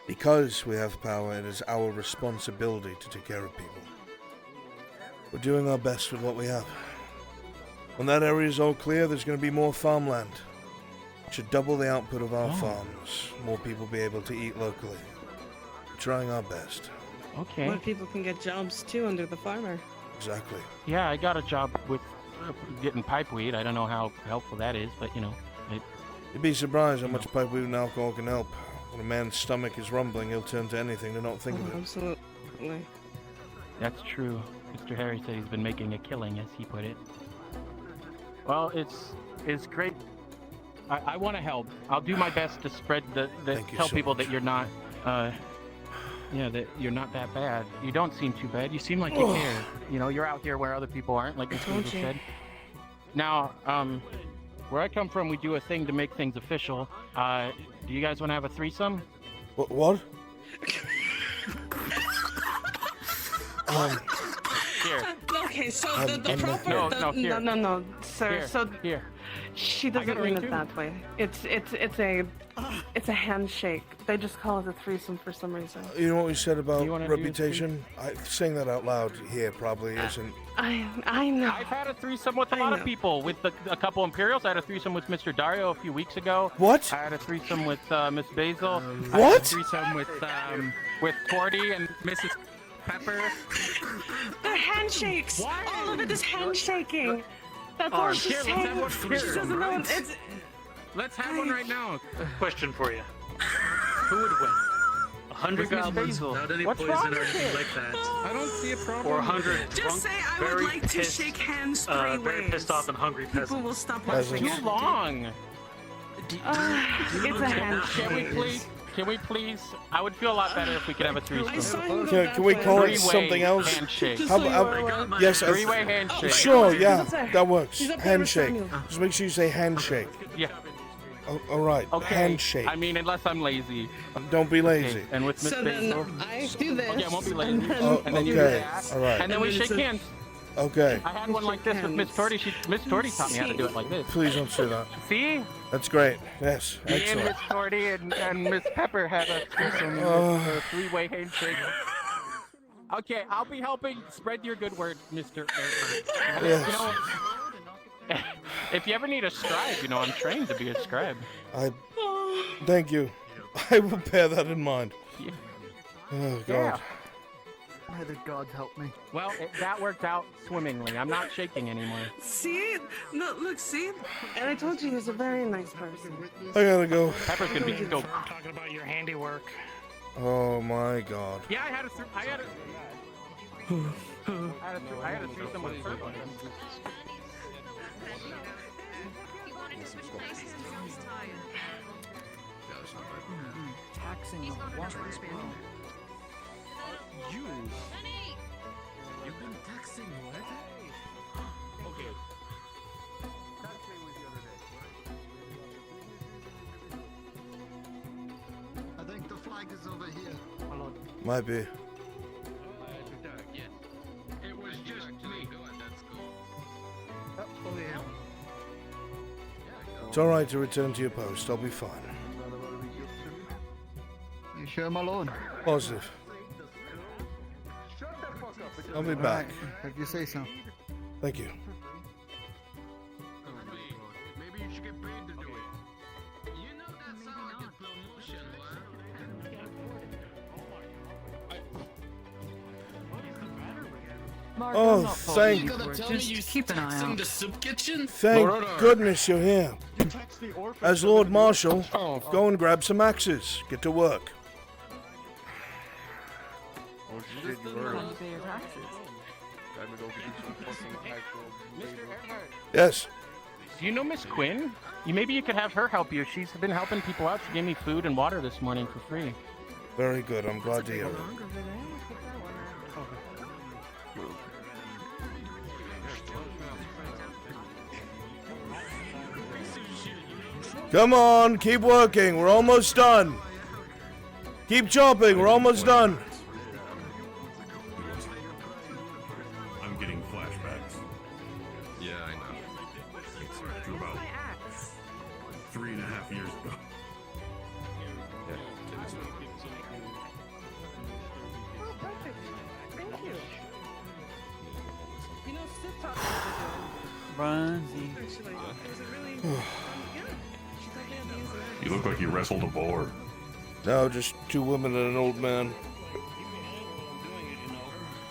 because we have power, it is our responsibility to take care of people. We're doing our best with what we have. When that area is all clear, there's going to be more farmland. It should double the output of our farms. More people be able to eat locally. We're trying our best. Okay. More people can get jobs too under the farmer. Exactly. Yeah, I got a job with getting pipeweed. I don't know how helpful that is, but You'd be surprised how much pipeweed and alcohol can help. When a man's stomach is rumbling, he'll turn to anything to not think of it. Absolutely. That's true. Mr. Harry said he's been making a killing, as he put it. Well, it's great. I want to help. I'll do my best to spread tell so people that you're not, that you're not that bad. You don't seem too bad. You seem like you care. You know, you're out here where other people aren't, like Mr. Weasel said. Now, where I come from, we do a thing to make things official. Do you guys want to have a threesome? What? Here. Okay, so the proper here. no, sir. Here, So here. she doesn't mean it that way. It's a handshake. They just call it a threesome for some reason. You know what we said about wanna do reputation? Saying that out loud here probably isn't. I know. I've had a threesome with a lot of people. With a couple Imperials, I had a threesome with Mr. Dario a few weeks ago. What? I had a threesome with Miss Basil. What? I had a threesome with Torty and Mrs. Pepper. They're handshakes. All of it is handshaking. That's all she's saying. She doesn't know it's. Let's have one right now. Question for you. Who would win? 100 goblins without any poison or anything like that. I don't see a problem. Or 100 Just drunk, say I very would like to pissed, shake hands 3 very ways. pissed off and hungry peasants. People will stop That's laughing. too long. It's a handshake. Can we please? I would feel a lot better if we could have a threesome. Can we call it something else? Handshake. Yes, Three-way handshake. Sure, yeah, that works. Handshake. Just make sure you say handshake. Yeah. Oh, all right. Okay. Handshake. I mean, unless I'm lazy. Don't be lazy. Okay. And with Miss So Basil. then I do this. Okay, I won't be lazy. And then you do okay. that. All right. And then we shake hands. Okay. I had one like this with Miss Torty. Miss Torty taught me how to do it like this. Please don't say that. See? That's great. Yes. Me and Excellent. Miss Torty and Miss Pepper had a threesome, a three-way handshake. Okay, I'll be helping spread your good word, Mr. Airford. Yes. You know, if you ever need a scribe, you know, I'm trained to be a scribe. Thank you. I will bear that in mind. Yeah. Oh, God. Yeah. May the gods help me. Well, that worked out swimmingly. I'm not shaking anymore. See? No, look, see? And I told you he's a very nice person. I gotta go. Pepper's gonna be go. Talking about your handiwork. Oh, my God. Yeah, I had a threesome with her. Taxing the water. You've been taxing what? Okay. I think the flag is over here. Might be. It was just me. Oh, yeah. It's all right to return to your post. I'll be fine. You sure, my lord? Positive. I'll be back. If you say so. Thank you. Maybe you should get paid to do it. You know that's how I get promotion, Oh, thank Just keep an eye out. The soup kitchen? Thank goodness you're here. As Lord Marshal, go and grab some axes. Get to work. Yes. Do you know Miss Quinn? Maybe you could have her help you. She's been helping people out. She gave me food and water this morning for free. Very good. I'm glad to hear it. Come on, keep working. We're almost done. Keep chopping. We're almost done. I'm getting flashbacks. Yeah, I know. It's to about 3.5 years ago. Yeah, it is. Oh, perfect. Thank you. You know, Sid taught Brunswick. actually. Was it really? Yeah. She taught me how to use it. You look like you wrestled a boar. No, just 2 women and an old man.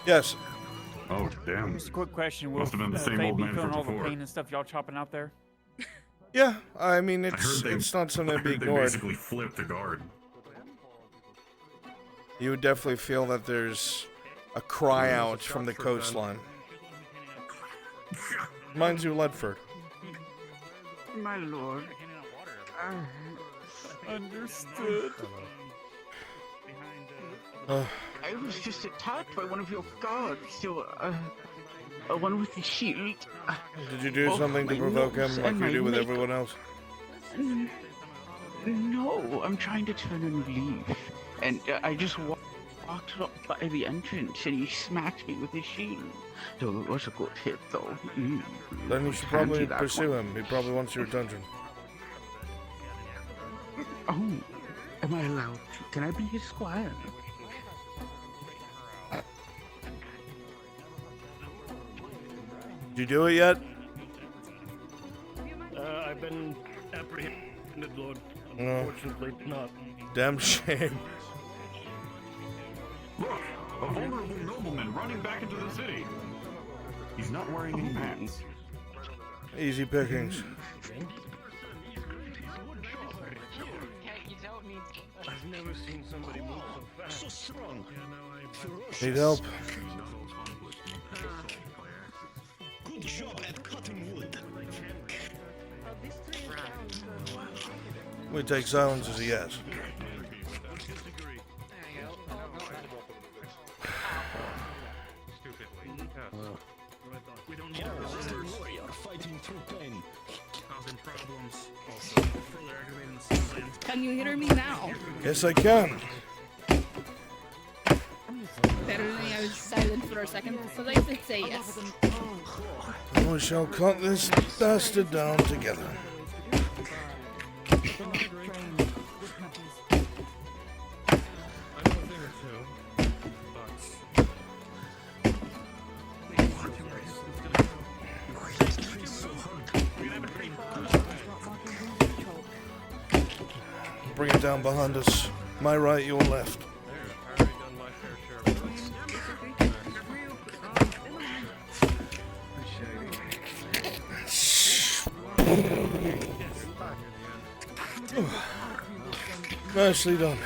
Yes. Oh, damn. Just a quick question. Must have been the same Faye old be man feeling from all the before. pain and stuff y'all chopping out there? Yeah, I mean, I heard it's not something to be they ignored. basically flipped the guard. You would definitely feel that there's a cry out from the coastline. Reminds you of Ledford. My lord. Understood. I was just attacked by one of your guards, one with the shield. Did you do something to provoke him like you do with everyone else? No, I'm trying to turn and leave. And I just walked up by the entrance and he smacked me with his shield. So it was a good hit, though. Then you should probably pursue him. He probably wants your attention. Oh, am I allowed to? Can I be his squire? Did you do it yet? I've been apprehended, Lord. No. Unfortunately, not. Damn shame. Look, a vulnerable nobleman running back into the city. He's not wearing any pants. Easy pickings. I've never seen somebody move so fast. So strong. Need help? Good job at cutting wood. We take silence as a yes. We don't need fighting through pain. Causing problems. Further aggravating the civilians. Can you hear me now? Yes, I can. Apparently I was silent for a second, so I did say yes. We shall cut this bastard down together. Bring it down behind us. My right, your left. Nicely done.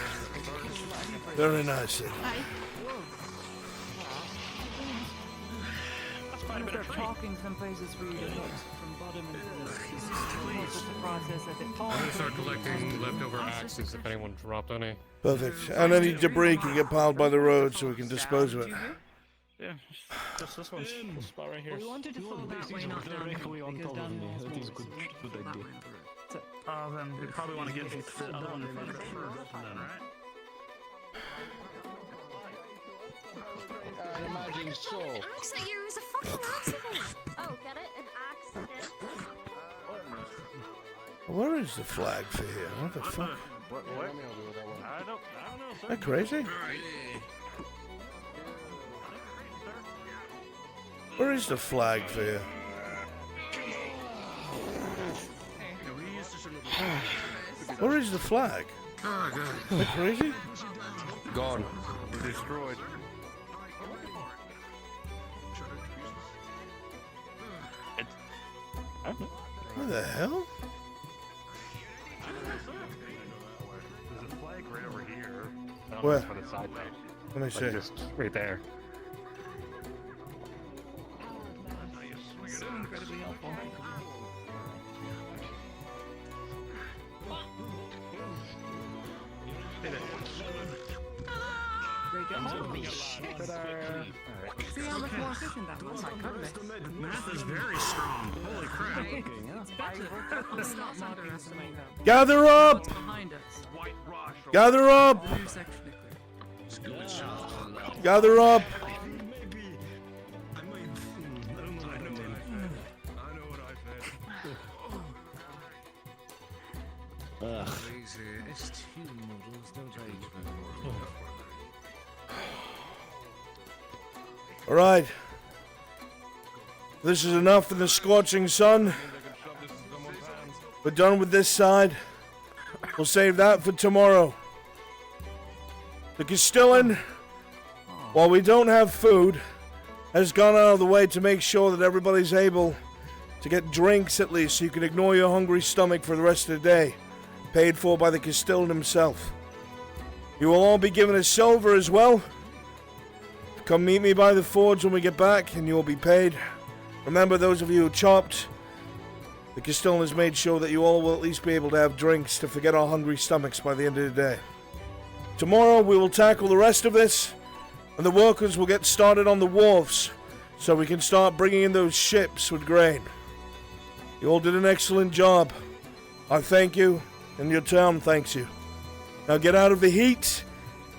Very nicely. They're talking some places for you to look from bottom into the process of it. I'm gonna start collecting leftover axes if anyone dropped any. Perfect. And any debris can get piled by the road so we can dispose of it. Yeah, just this one's spot right here. We wanted to follow that way, not down because down there is good idea. Then we probably want to get the other one first, then, right? I imagine so. Axe that you is a fucking accident! Oh, get it? An accident. Where is the flag for here? What the fuck? What? I don't know, sir. Is that crazy? Where is the flag for here? Where is the flag? Is that crazy? Gone. Destroyed. What the hell? There's a flag right over here. I don't Where? know for the side though. Let me see. Just right there. so incredibly helpful. Holy shit! See how much more efficient that was. Math is very strong. Holy crap. Gather up! Gather up! Gather up! All right. This is enough in the scorching sun. We're done with this side. We'll save that for tomorrow. The Castellan, while we don't have food, has gone out of the way to make sure that everybody's able to get drinks at least so you can ignore your hungry stomach for the rest of the day. Paid for by the Castellan himself. You will all be given a silver as well. Come meet me by the forge when we get back, and you will be paid. Remember, those of you who chopped, the Castellan has made sure that you all will at least be able to have drinks to forget our hungry stomachs by the end of the day. Tomorrow we will tackle the rest of this, and the workers will get started on the wharfs, so we can start bringing in those ships with grain. You all did an excellent job. I thank you, and your town thanks you. Now get out of the heat,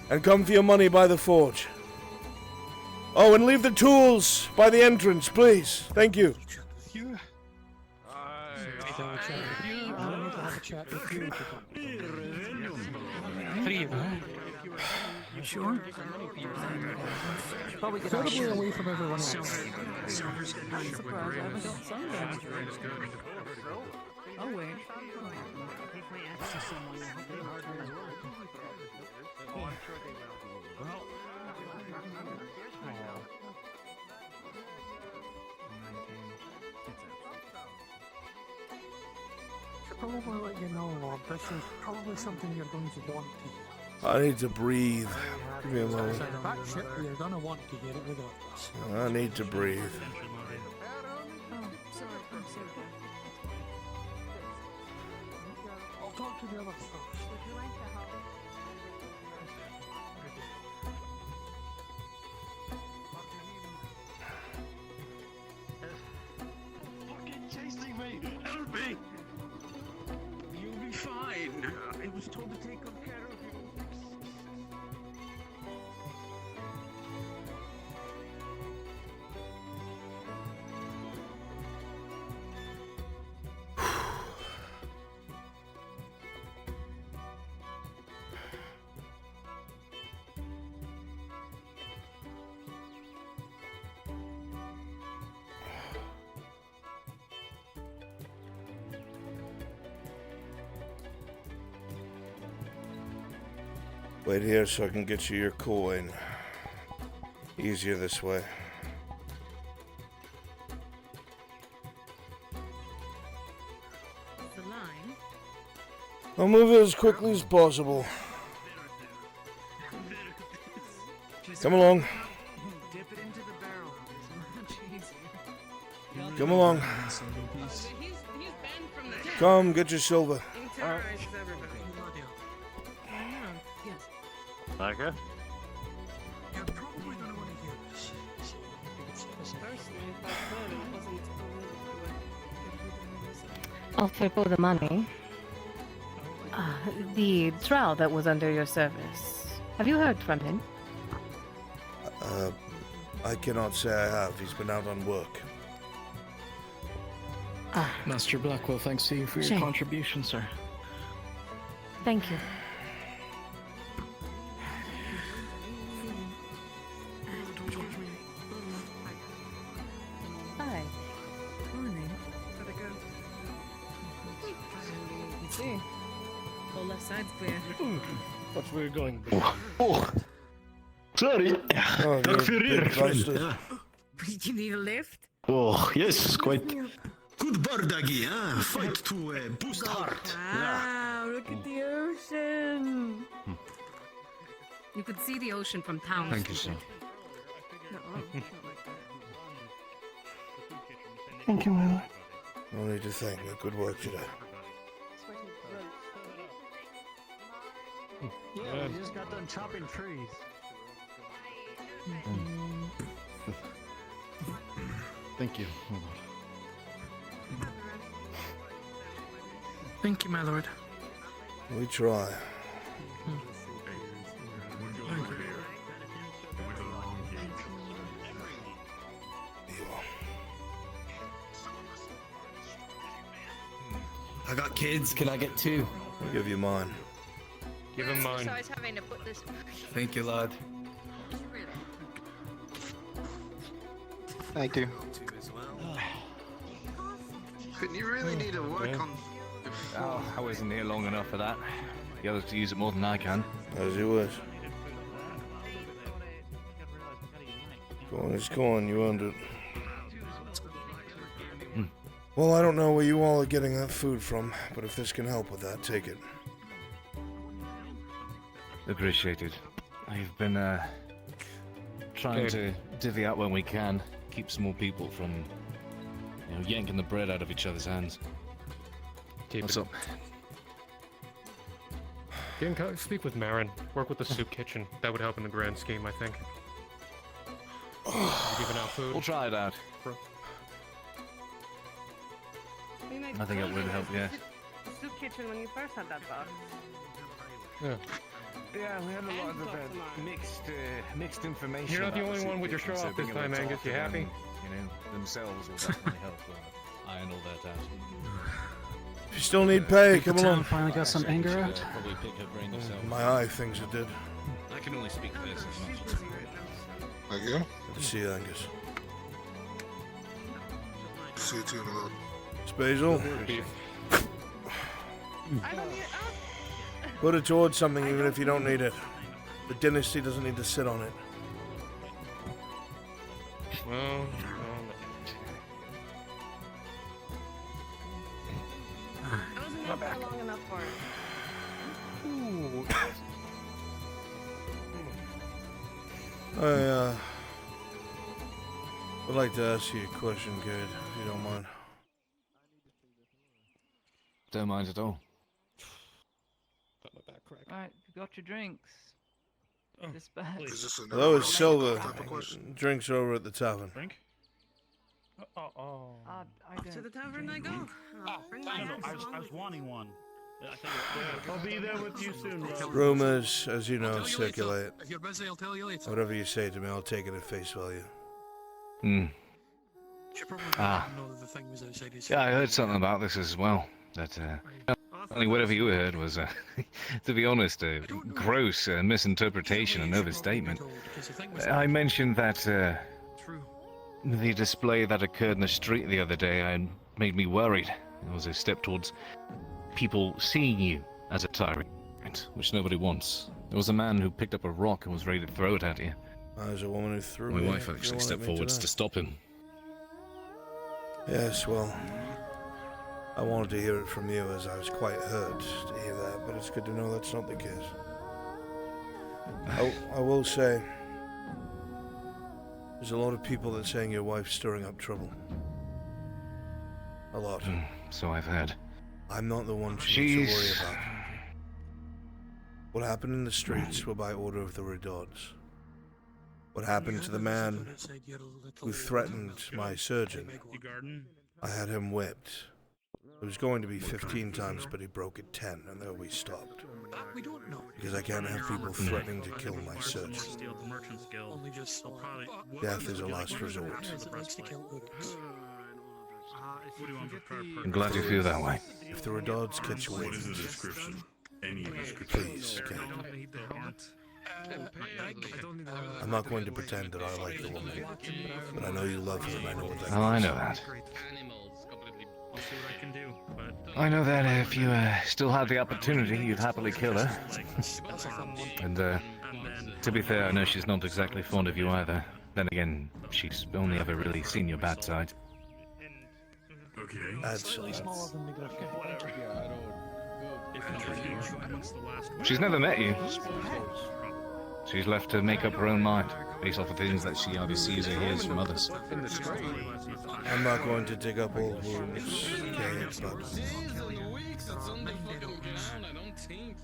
and come for your money by the forge. Oh, and leave the tools by the entrance, please. Thank you. You sure? Probably get Incredibly our away from everyone else. Silver's good. I'm surprised I haven't got sunburn. Oh wait. Probably let you know, Lord, this is probably something you're going to want to. I need to breathe. Give me a moment. That ship, you're going to want to get it with us. I need to breathe. I'll talk to the other folks. Fucking chasing me! Help me! You'll be fine. I was told to take good care of you. Wait here so I can get you your coin. Easier this way. The line. I'll move it as quickly as possible. Come along. Dip it into the barrel. It's much easier. Come along. He's banned from the Come, get your silver. He terrorizes everybody. Tiger? You're probably going to want to hear this. Personally, if I could, it wasn't I'll triple the money. The drow that was under your service. Have you heard from him? I cannot say I have. He's been out on work. Master Blackwell, thanks to you for your Shame. contribution, sir. Thank you. Hi. Morning. Gotta go. You see. Whole left side's clear. But we're going. Oh, sorry. Oh, Dank voor you're a hier, big friend. bastard. Ja. You need a lift? Oh, yes, quite. Good bird, Daggy, huh? Fight to boost heart. Wow, look at the ocean. You could see the ocean from town. Thank you, sir. No, not like that. Thank you, my lord. No need to thank me. Good work today. Yeah, we just got done chopping trees. Thank you. Thank you, my lord. We try. I got kids. Can I get two? I'll give you mine. Give him mine. I was having to put this. Thank you, lad. Thank you. Couldn't you really need to work on... Oh, I wasn't here long enough for that. The others use it more than I can. As you wish. Coin is coin, you earned it. Well, I don't know where you all are getting that food from, but if this can help with that, take it. Appreciated. I've been trying to divvy out when we can, keep small people from, yanking the bread out of each other's hands. What's up? Speak with Marin. Work with the soup kitchen. That would help in the grand scheme, I think. You giving out food? We'll try it out. I think it would help, yeah. The soup kitchen when you first had that box. Yeah. Yeah, we had a lot of mixed information. You're not the about only soup one with your kitchen, show so off this being able time, to Angus. talk You to happy? them, themselves will definitely help iron all that out. If you still need pay, come along. Finally got some anger out. Probably pick her brain yourself. My eye thinks it did. I can only speak this as much as Thank you. Good to see you, Angus. See you too in a little. It's Basil. Put it towards something even if you don't need it. The dynasty doesn't need to sit on it. Well, I wasn't there for long enough for it. I would like to ask you a question, kid, if you don't mind. Don't mind at all. Alright, you got your drinks. This bad. Hello, it's Silver. Drinks are over at the tavern. Drink? I don't To the tavern I go. Bring my I was wanting one. I'll be there with you soon, bro. Rumors, as you know, circulate. If you're busy, I'll tell you later. Whatever you say to me, I'll take it at face value. Should probably know that the thing was outside his Yeah, I heard something about this as well. That only whatever you heard was, to be honest, a gross misinterpretation and overstatement. I mentioned that the display that occurred in the street the other day made me worried. It was a step towards people seeing you as a tyrant, which nobody wants. There was a man who picked up a rock and was ready to throw it at you. There's a woman who threw My me. wife actually stepped forwards to stop him. Yes, well, I wanted to hear it from you as I was quite hurt to hear that, but it's good to know that's not the case. I will say, there's a lot of people that saying your wife's stirring up trouble. A lot. So I've heard. I'm not the one she needs to worry about. What happened in the streets were by order of the Redods. What happened to the man who threatened my surgeon, I had him whipped. It was going to be 15 times, but he broke it 10, and there we stopped. We don't know. Because I can't have people threatening to kill my surgeon. Death is a last resort. I'm glad you feel that way. If the Redods catch you waiting, please, Kate. I'm not going to pretend that I like the woman, but I know you love her and I know what that means. Oh, I know that. I'll see what I can do, but... I know that if you still had the opportunity, you'd happily kill her. And, to be fair, I know she's not exactly fond of you either. Then again, she's only ever really seen your bad side. Okay. That's She's never met you. She's left to make up her own mind, based off of things that she either sees or hears from others. I'm not going to dig up old wounds, Kate, but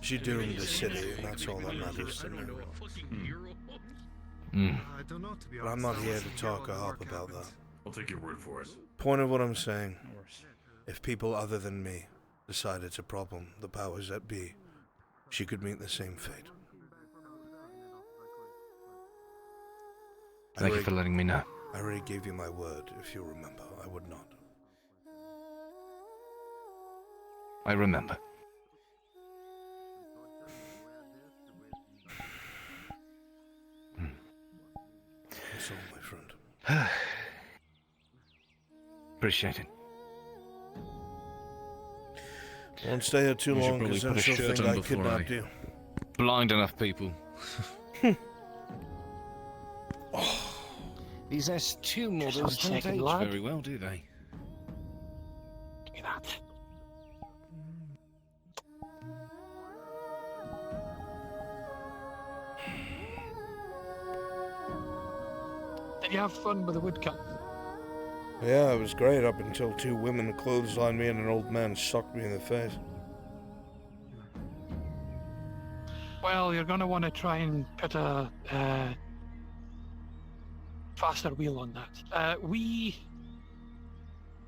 she doomed the city, and that's all that matters to me. But I'm not here to talk or harp about that. I'll take your word for it. Point of what I'm saying, if people other than me decide it's a problem, the powers that be, she could meet the same fate. Thank you for letting me know. I already gave you my word, if you remember. I would not. I remember. That's all, my friend. Appreciate it. Won't stay here too You should long, probably because then put a she'll shirt think on I before kidnapped you. Blind enough people. These S2 models don't age very well, do they? Give me that. Did you have fun with the woodcut? Yeah, it was great up until two women clotheslined me and an old man socked me in the face. Well, you're going to want to try and put a faster wheel on that. We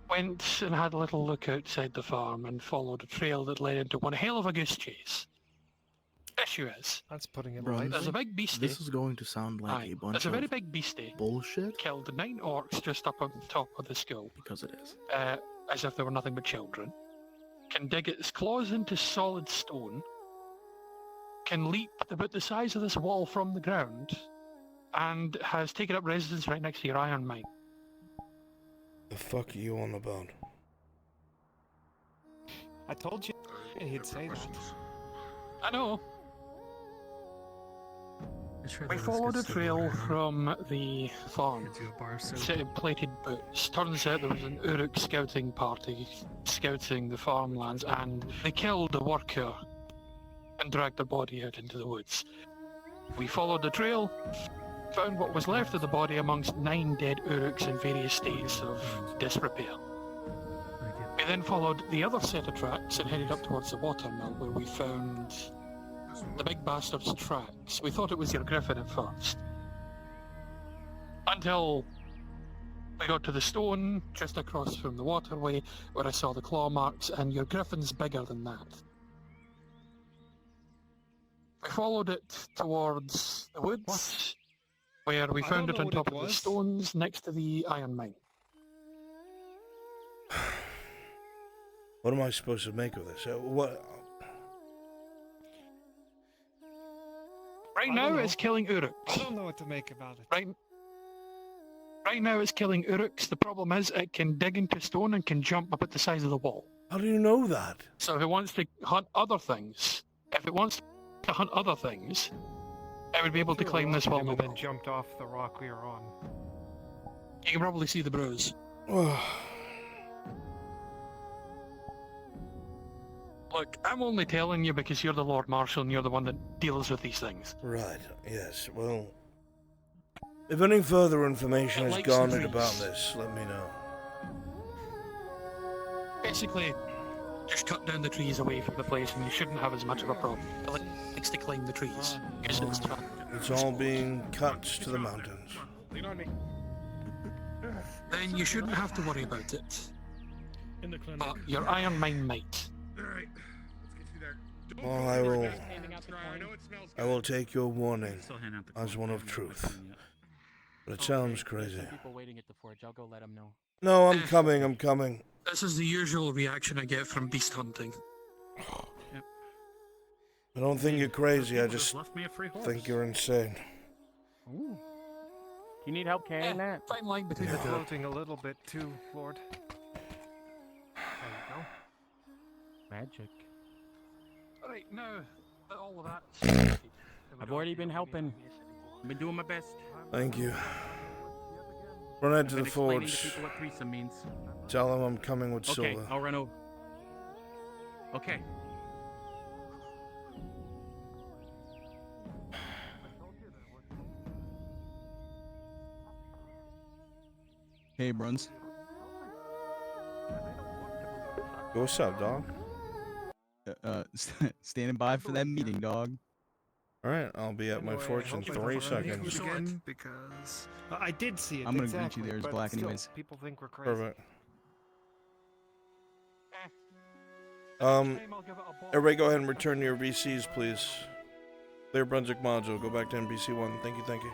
went and had a little look outside the farm and followed a trail that led into one hell of a goose chase. Issue is, that's putting it Brunswick, there's a big beastie. This is going to sound like a bunch there's a of very big beastie. bullshit. Killed 9 orcs just up on top of the school. Because it is. As if they were nothing but children. Can dig its claws into solid stone. Can leap about the size of this wall from the ground. And has taken up residence right next to your iron mine. The fuck are you on about? I told you he'd say that. I know. We followed a trail from the farm, set of plated boots. Turns out there was an Uruk scouting party scouting the farmlands, and they killed the worker and dragged their body out into the woods. We followed the trail, found what was left of the body amongst 9 dead Uruks in various states of disrepair. We then followed the other set of tracks and headed up towards the watermill, where we found the big bastard's tracks. We thought it was your griffin at first. Until we got to the stone just across from the waterway, where I saw the claw marks, and your griffin's bigger than that. We followed it towards the woods, where we found it on top of the stones next to the iron mine. What am I supposed to make of this? What? Right now it's killing Uruks. I don't know what to make about it. Right now it's killing Uruks. The problem is it can dig into stone and can jump up at the size of the wall. How do you know that? So if it wants to hunt other things, it would be able to climb this wall. And then jumped off the rock we were on. You can probably see the bruise. Look, I'm only telling you because you're the Lord Marshal and you're the one that deals with these things. Right, yes, well... If any further information is garnered about this, let me know. Basically, just cut down the trees away from the place and you shouldn't have as much of a problem. It likes to climb the trees. Use its trap. It's all being cut to the mountains. Lean on me. Then you shouldn't have to worry about it. But your iron mine might. Alright, let's get you there. Well, I will take your warning as one of truth. But it sounds crazy. People waiting at the forge. I'll go let them know. No, I'm coming. This is the usual reaction I get from beast hunting. I don't think you're crazy, I just think you're insane. Ooh. You need help carrying that? Fine line between the two. Floating a little bit too, Lord. There you go. Magic. Alright, now that all of that. I've already been helping. I've been doing my best. Thank you. Run out to the explaining forge. to people what threesome means. Tell them I'm coming with Okay, silver. I'll run over. Okay. Hey, Bruns. What's up, dog? Standing by for that meeting, dog. Alright, I'll be at my forge in 3 seconds. Again, because I did see it. I'm gonna exactly, greet you there as but black still, anyways. People think we're crazy. Perfect. Everybody go ahead and return your VCs, please. Clear Brunswick module. Go back to NBC 1. Thank you.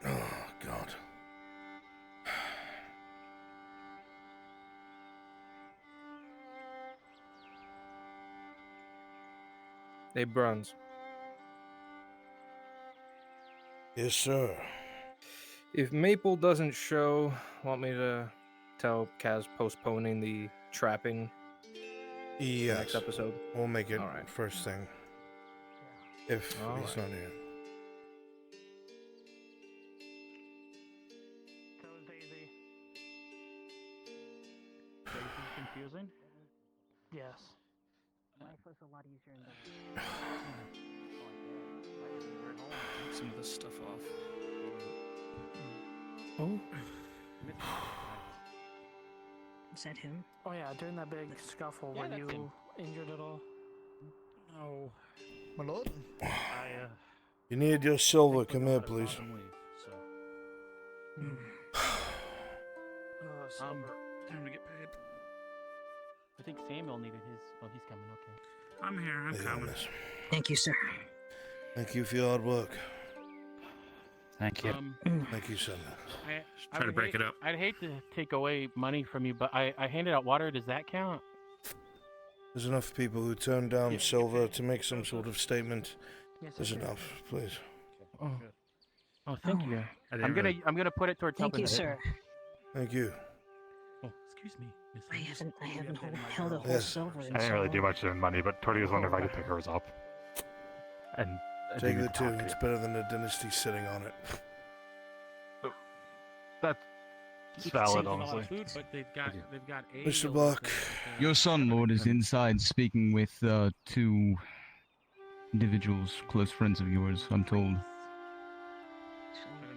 Oh, God. Hey, Bruns. Yes, sir. If Maple doesn't show, want me to tell Kaz postponing the trapping Yes. next episode? We'll make it All right. first thing. If All he's not here. So is Daisy. Daisy's confusing? Yes. Life was a lot easier in the Take some of this stuff off. Oh. Is that him? Oh yeah, during that big scuffle, Yeah, were that's you him. injured at all? No. My lord? You need your silver. Come here, please. Time to get paid. I think Samuel needed his. Oh, he's coming. Okay. I'm here. I'm Yeah, coming. miss. Thank you, sir. Thank you for your hard work. Thank you. Thank you, son. Try to break it up. I'd hate to take away money from you, but I handed out water. Does that count? There's enough people who turn down silver to make some sort of statement. Yes, There's okay. enough, please. Oh, thank you. I didn't I'm gonna put it towards Thank helping you, the- sir. Thank you. Oh, excuse me. Miss I Lewis. haven't held a whole Yes. silver in I didn't really do so much in money, but Tori was wondering if I could pick hers up. And I Take needed the to two. talk to It's you. better than a dynasty sitting on it. That's You valid, can say- honestly. Food, but they've got Mr. Buck. Your son, Lord, is inside speaking with two individuals, close friends of yours, I'm told.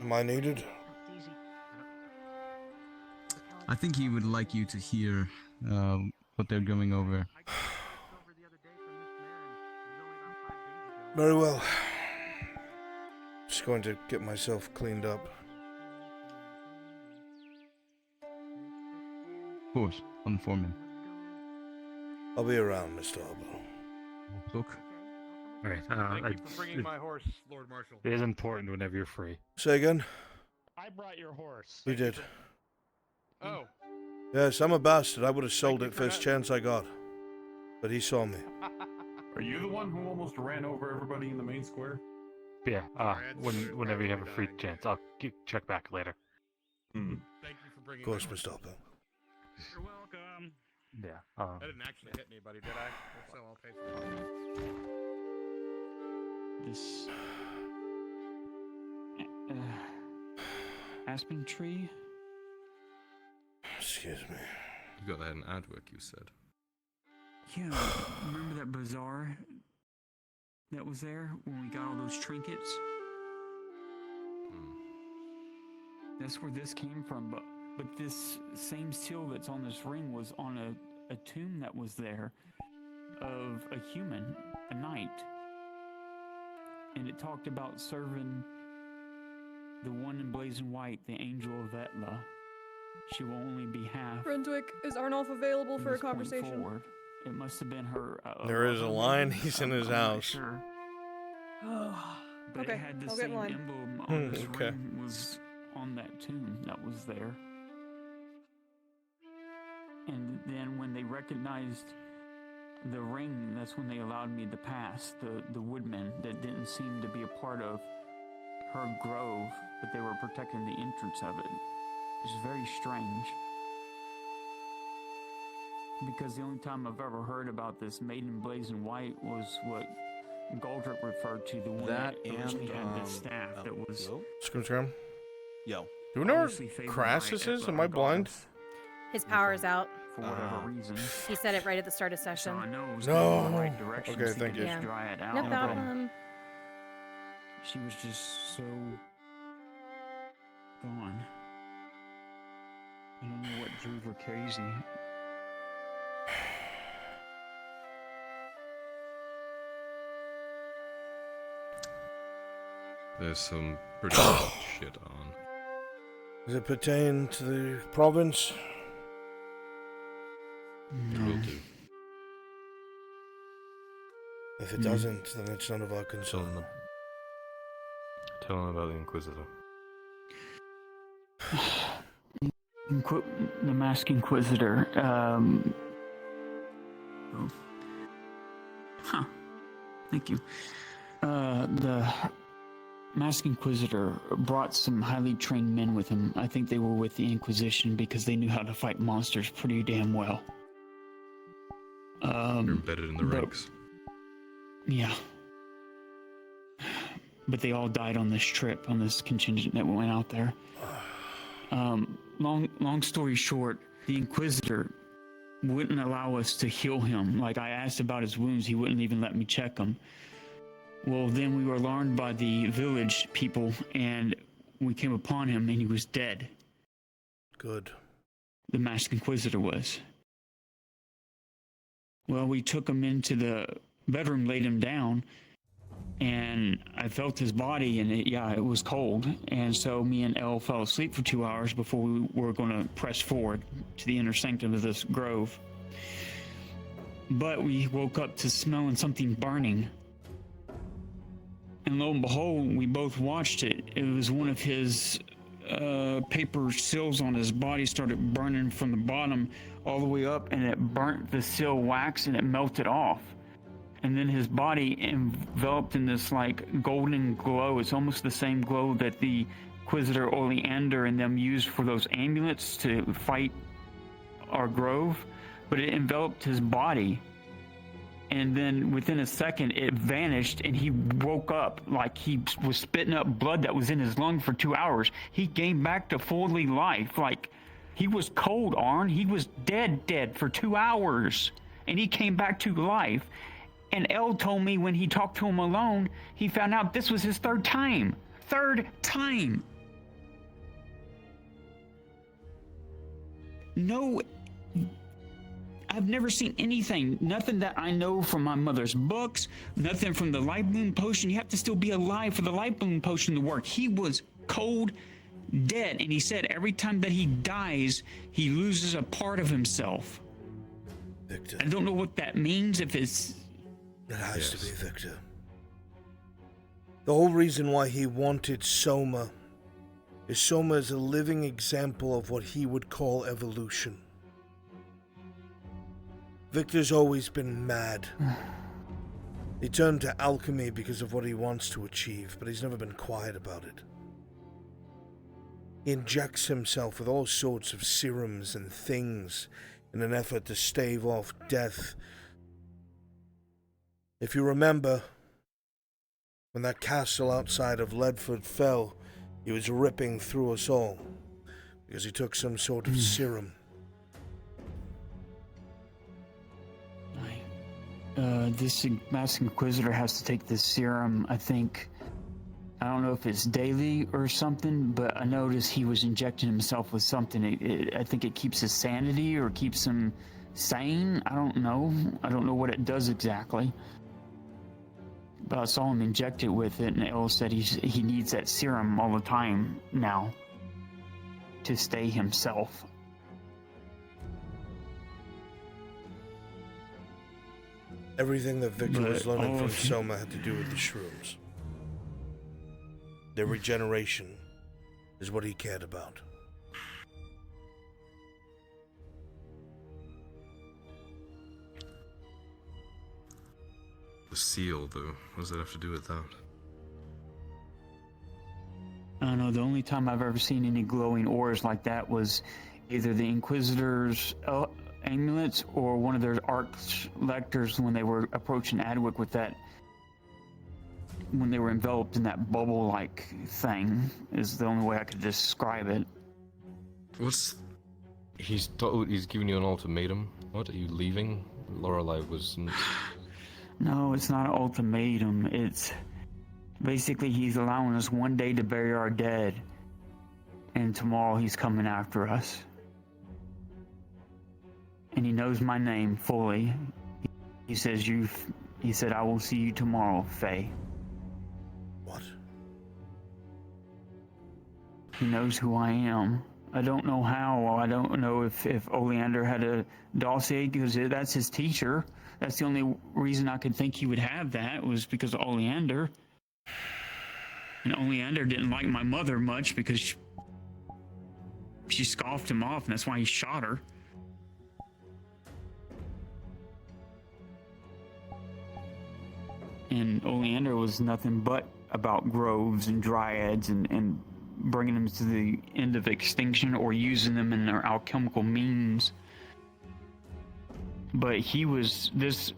Am I needed? I think he would like you to hear what they're going over. Very well. Just going to get myself cleaned up. Of course, inform him. I'll be around, Mr. Harbour. Look. Alright, Thank you for bringing my horse, Lord Marshal. It is important whenever you're free. Say again? I brought your horse. You did. Oh. Yes, I'm a bastard. I would have sold it first chance I got. But he saw me. Are you the one who almost ran over everybody in the main square? But yeah, whenever you have a free chance, I'll check back later. Thank you for bringing Of course, my Mr. Harbour. You're welcome. Yeah. That didn't actually hit anybody, did I? If so, I'll pay for it. This aspen tree. Excuse me. You got that in Adwick, you said. Yeah, remember that bazaar that was there when we got all those trinkets? That's where this came from, but this same seal that's on this ring was on a tomb that was there of a human, a knight. And it talked about serving the one in blazing white, the angel of Etla. She will only be half. Brunswick, is Arnulf available from for a this point conversation? forward. It must have been her. There is a lover, line. maybe? He's in his I'm not house. sure. But Okay, it had the I'll get in same line. emblem on this Okay. ring was on that tomb that was there. And then when they recognized the ring, that's when they allowed me to pass. The woodmen that didn't seem to be a part of her grove, but they were protecting the entrance of it. It was very strange. Because the only time I've ever heard about this maiden blazing white was what Goldrick referred to, the one that originally had the staff that was Scrimscram? Yo. Do we know where obviously favored by Crassus is? Etla Am I blind? regardless, His power's out. for whatever reason. He said it right at the start of session. So I know it was going in the right No. direction. Okay, so thank could you. just dry it out. No problem. She was just so gone. I don't know what drove her crazy. There's some pretty bad shit on. Does it pertain to the province? It will do. If it doesn't, then it's none of our concern. Tell him about the Inquisitor. The Masked Inquisitor. Thank you. The Masked Inquisitor brought some highly trained men with him. I think they were with the Inquisition because they knew how to fight monsters pretty damn well. You're embedded in the ranks. Yeah. but they all died on this trip, on this contingent that went out there. Long story short, the Inquisitor wouldn't allow us to heal him. Like, I asked about his wounds, he wouldn't even let me check them. Well, then we were alarmed by the village people, and we came upon him, and he was dead. Good. The Masked Inquisitor was. Well, we took him into the bedroom, laid him down, and I felt his body, and it was cold. And so me and Elle fell asleep for 2 hours before we were going to press forward to the inner sanctum of this grove. But we woke up to smelling something burning. And lo and behold, we both watched it. It was one of his paper seals on his body started burning from the bottom all the way up, and it burnt the seal wax and it melted off. And then his body enveloped in this like golden glow. It's almost the same glow that the Inquisitor Oleander and them used for those amulets to fight our grove, but it enveloped his body. And then within a second, it vanished, and he woke up like he was spitting up blood that was in his lung for 2 hours. He came back to fully life. Like, he was cold, Arn. He was dead for 2 hours, and he came back to life. And Elle told me when he talked to him alone, he found out this was his third time. Third time. No, I've never seen anything, nothing that I know from my mother's books, nothing from the light bloom potion. You have to still be alive for the light bloom potion to work. He was cold dead, and he said every time that he dies, he loses a part of himself. Victor. I don't know what that means, if it's... It has to be Victor. The whole reason why he wanted Soma is Soma is a living example of what he would call evolution. Victor's always been mad. He turned to alchemy because of what he wants to achieve, but he's never been quiet about it. He injects himself with all sorts of serums and things in an effort to stave off death. If you remember, when that castle outside of Ledford fell, he was ripping through us all because he took some sort of serum. This Masked Inquisitor has to take this serum, I think. I don't know if it's daily or something, but I noticed he was injecting himself with something. I think it keeps his sanity or keeps him sane. I don't know. I don't know what it does exactly. But I saw him inject it with it, and Elle said he needs that serum all the time now to stay himself. Everything that Victor was learning from Soma had to do with the shrooms. Their regeneration is what he cared about. The seal, though, what does that have to do with that? I don't know, the only time I've ever seen any glowing auras like that was either the Inquisitor's amulets or one of their arch-lectors when they were approaching Adwick with that, when they were enveloped in that bubble-like thing, is the only way I could describe it. He's giving you an ultimatum. What, are you leaving? Lorelei was... No, it's not an ultimatum. It's basically he's allowing us one day to bury our dead, and tomorrow he's coming after us. And he knows my name fully. He says he said, I will see you tomorrow, Faye. What? He knows who I am. I don't know how. I don't know if Oleander had a dossier, because that's his teacher. That's the only reason I could think he would have that, was because of Oleander. And Oleander didn't like my mother much because she scoffed him off, and that's why he shot her. And Oleander was nothing but about groves and dryads and bringing them to the end of extinction or using them in their alchemical means. But he was this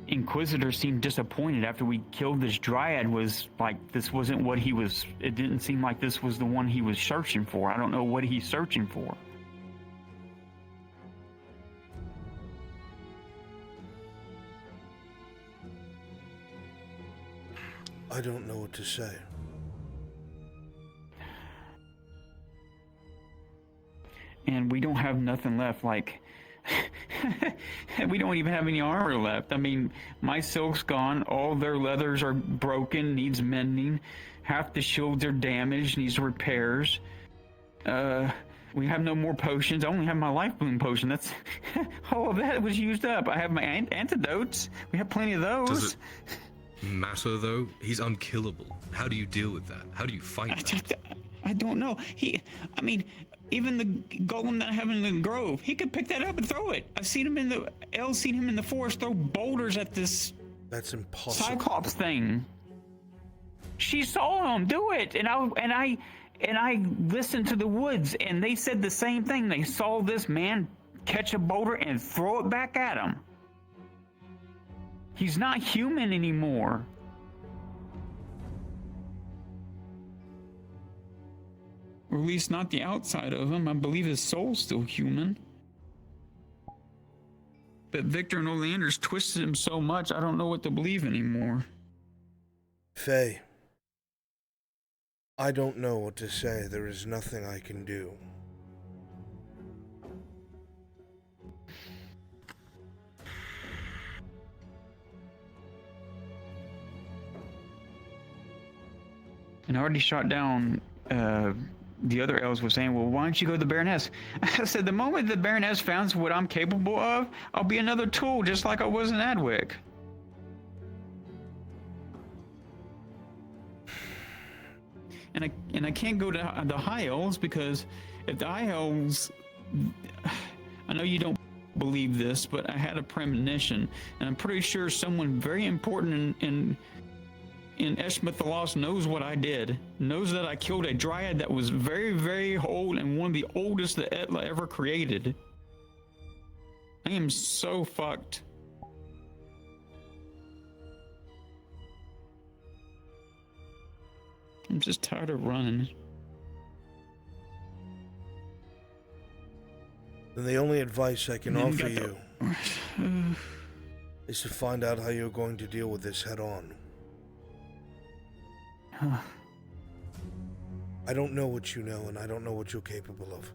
Inquisitor seemed disappointed after we killed this dryad. Was like, this wasn't what he was. It didn't seem like this was the one he was searching for. I don't know what he's searching for. I don't know what to say. And we don't have nothing left, like, we don't even have any armor left. I mean, my silk's gone, all their leathers are broken, needs mending, half the shields are damaged, needs repairs. We have no more potions. I only have my life bloom potion. That's, all of that was used up. I have my antidotes. We have plenty of those. Does it matter, though? He's unkillable. How do you deal with that? How do you fight that? I don't know. I mean, even the golem that I have in the grove, he could pick that up and throw it. I've seen him Elle's seen him in the forest throw boulders at this. That's impossible. Cyclops thing. She saw him do it, and I listened to the woods, and they said the same thing. They saw this man catch a boulder and throw it back at him. He's not human anymore. Or at least not the outside of him. I believe his soul's still human. But Victor and Oleander's twisted him so much, I don't know what to believe anymore. Faye, I don't know what to say. There is nothing I can do. And I already shot down, the other elves were saying, well, why don't you go to the Baroness? I said, the moment the Baroness finds what I'm capable of, I'll be another tool just like I was in Adwick. And I can't go to the High Elves because if the High Elves, I know you don't believe this, but I had a premonition, and I'm pretty sure someone very important in Eshmith the Lost knows what I did, knows that I killed a dryad that was very, very old and one of the oldest that Etla ever created. I am so fucked. I'm just tired of running. Then the only advice I can offer you is to find out how you're going to deal with this head on. I don't know what you know, and I don't know what you're capable of.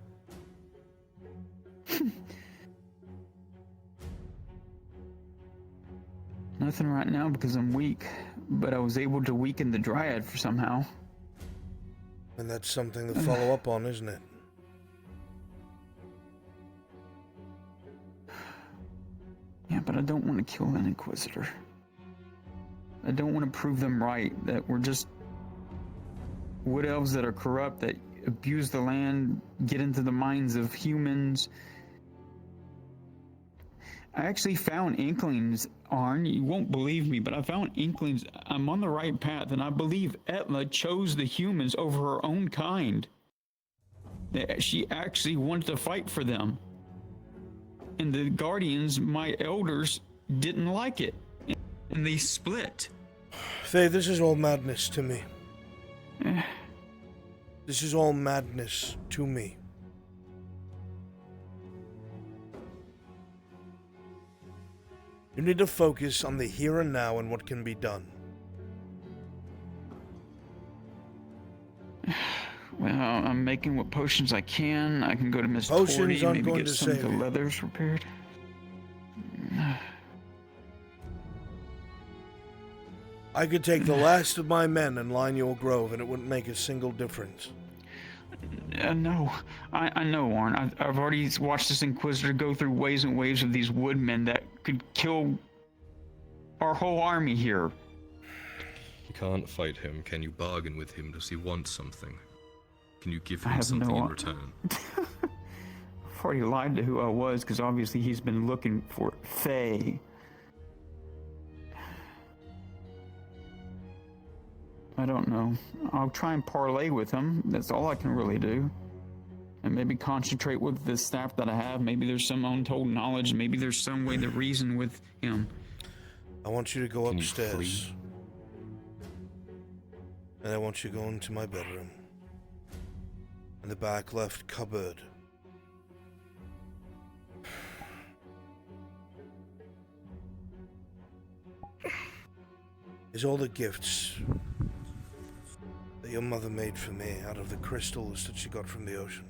Nothing right now because I'm weak, but I was able to weaken the dryad for somehow. And that's something to follow up on, isn't it? Yeah, but I don't want to kill an Inquisitor. I don't want to prove them right, that we're just wood elves that are corrupt, that abuse the land, get into the minds of humans. I actually found inklings, Arn. You won't believe me, but I found inklings. I'm on the right path, and I believe Etla chose the humans over her own kind. That she actually wanted to fight for them. And the Guardians, my elders, didn't like it. And they split. Faye, this is all madness to me. This is all madness to me. You need to focus on the here and now and what can be done. Well, I'm making what potions I can. I can go to Miss Potions Tordy, aren't maybe going get to some of save the you. leathers repaired. I could take the last of my men and line your grove, and it wouldn't make a single difference. No, I know, Warren. I've already watched this Inquisitor go through waves and waves of these woodmen that could kill our whole army here. You can't fight him. Can you bargain with him? Does he want something? Can you give I him have something no- in return? I've already lied to who I was, because obviously he's been looking for Faye. I don't know. I'll try and parlay with him. That's all I can really do. And maybe concentrate with the staff that I have. Maybe there's some untold knowledge. Maybe there's some way to reason with him. I want you to go Can you upstairs. flee? And I want you to go into my bedroom. In the back left cupboard. Is all the gifts that your mother made for me out of the crystals that she got from the ocean.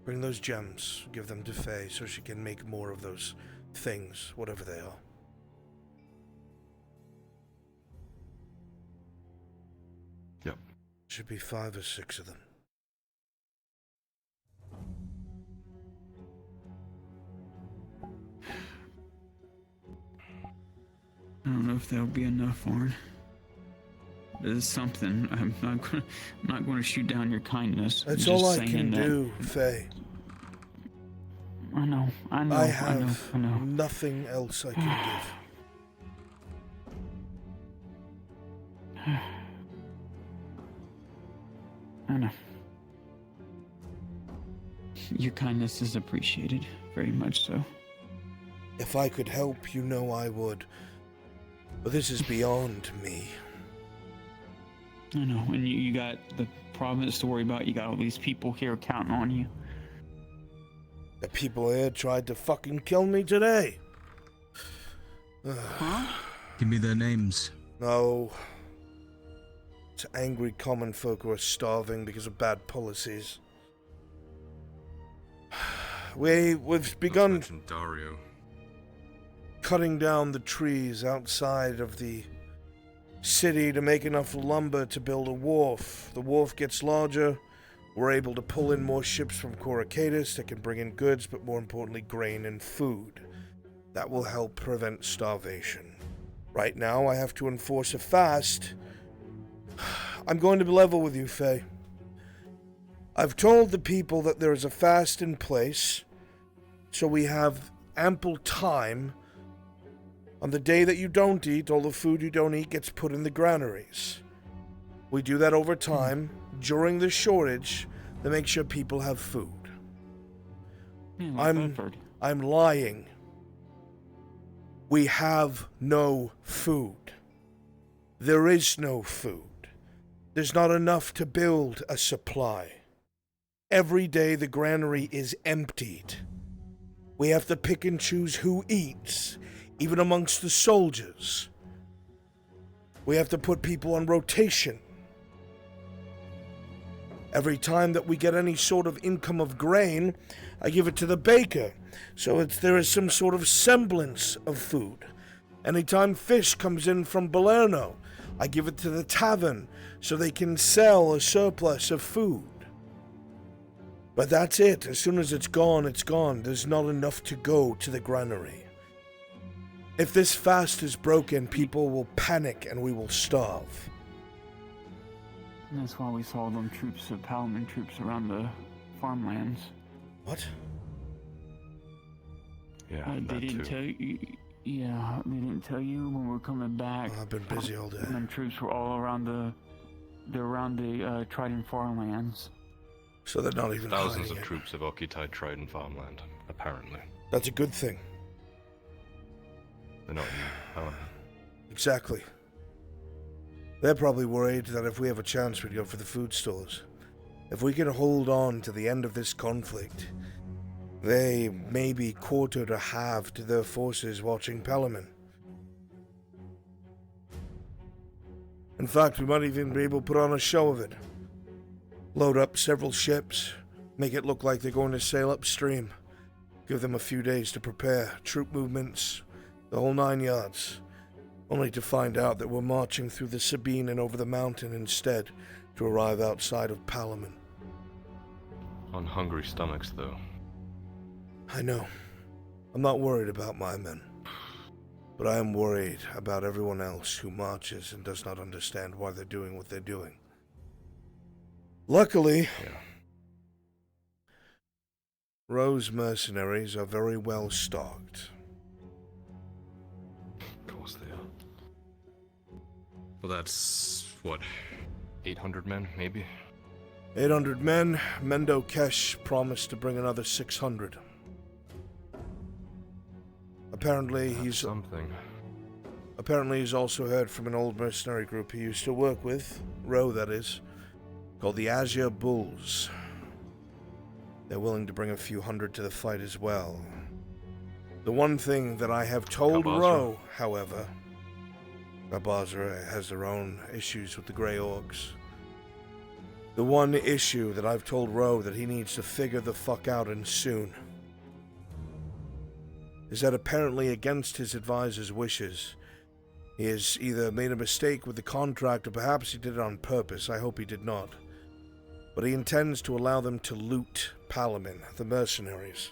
Bring those gems, give them to Faye so she can make more of those things, whatever they are. Yep. Should be 5 or 6 of them. I don't know if that'll be enough, Warren. There's something. I'm not going to shoot down your kindness. That's I'm just all I saying can that- do, Faye. I know. I have I know. nothing else I can give. I know. Your kindness is appreciated, very much so. If I could help, you know I would. But this is beyond me. I know, and you got the province to worry about. You got all these people here counting on you. The people here tried to fucking kill me today. Give me their names. No. It's angry common folk who are starving because of bad policies. We've begun Dario. cutting down the trees outside of the city to make enough lumber to build a wharf. The wharf gets larger. We're able to pull in more ships from Coracadus that can bring in goods, but more importantly, grain and food. That will help prevent starvation. Right now, I have to enforce a fast. I'm going to be level with you, Faye. I've told the people that there is a fast in place, so we have ample time. On the day that you don't eat, all the food you don't eat gets put in the granaries. We do that over time, during the shortage, to make sure people have food. I'm lying. We have no food. There is no food. There's not enough to build a supply. Every day the granary is emptied. We have to pick and choose who eats, even amongst the soldiers. We have to put people on rotation. Every time that we get any sort of income of grain, I give it to the baker, so there is some sort of semblance of food. Anytime fish comes in from Balerno, I give it to the tavern, so they can sell a surplus of food. But that's it. As soon as it's gone, it's gone. There's not enough to go to the granary. If this fast is broken, people will panic and we will starve. And that's why we saw them troops of Paladin troops around the farmlands. What? Yeah, they didn't tell you. Yeah, they didn't tell you when we were coming back. I've been busy all day. And troops were all around the Trident farmlands. So they're not even Thousands of hiding it. troops have occupied Trident farmland, apparently. That's a good thing. They're not in Paladin. Exactly. They're probably worried that if we have a chance, we'd go for the food stores. If we can hold on to the end of this conflict, they may be quartered or halved their forces watching Pelaman. In fact, we might even be able to put on a show of it. Load up several ships, make it look like they're going to sail upstream. Give them a few days to prepare, troop movements, the whole 9 yards. Only to find out that we're marching through the Sabine and over the mountain instead to arrive outside of Palaman. On hungry stomachs, though. I know. I'm not worried about my men. But I am worried about everyone else who marches and does not understand why they're doing what they're doing. Luckily, Rose mercenaries are very well stocked. Of course they are. Well, that's, what, 800 men, maybe? 800 men. Mendo Kesh promised to bring another 600. Apparently, That's something. Apparently he's also heard from an old mercenary group he used to work with, Roe that is, called the Azure Bulls. They're willing to bring a few hundred to the fight as well. The one thing that I have told Roe, however, Basra has their own issues with the Grey Orcs. The one issue that I've told Roe that he needs to figure the fuck out, and soon, is that apparently against his advisor's wishes, he has either made a mistake with the contract or perhaps he did it on purpose. I hope he did not. But he intends to allow them to loot Palamin, the mercenaries.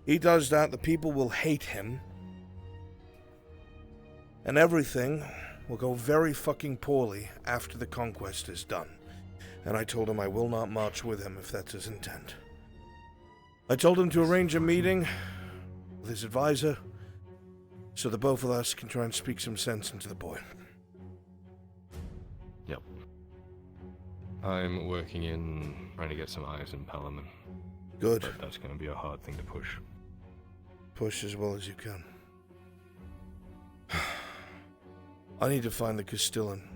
He does that, the people will hate him, and everything will go very fucking poorly after the conquest is done. And I told him I will not march with him if that's his intent. I told him to arrange a meeting with his advisor so that both of us can try and speak some sense into the boy. Yep. I'm working in trying to get some eyes in Palamin. Good. But that's going to be a hard thing to push. Push as well as you can. I need to find the Castellan.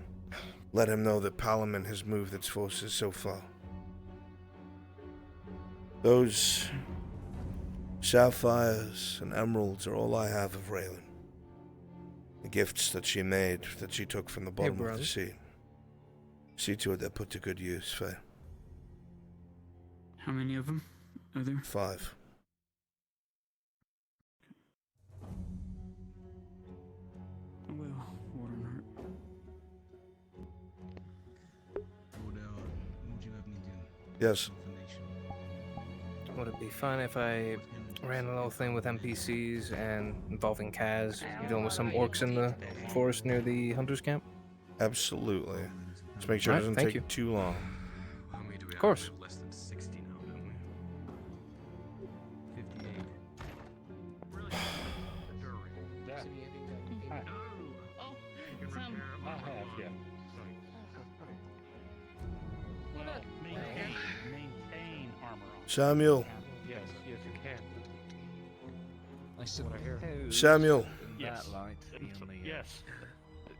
Let him know that Palamin has moved its forces so far. Those sapphires and emeralds are all I have of Raylan. The gifts that she made, that she took from the bottom of the sea. See to it they're put to good use, Faye. How many of them are there? 5. Well, wouldn't hurt. Yes. Would it be fine if I ran a little thing with NPCs and involving Kaz, dealing with some orcs in the forest near the hunter's camp? Absolutely. Just make sure it doesn't take too long. Of course. Less than 60 now, don't we? 58. Maintain armor on. Samuel. Yes, yes, you can. I suppose. Samuel. Yes. That light, Yes.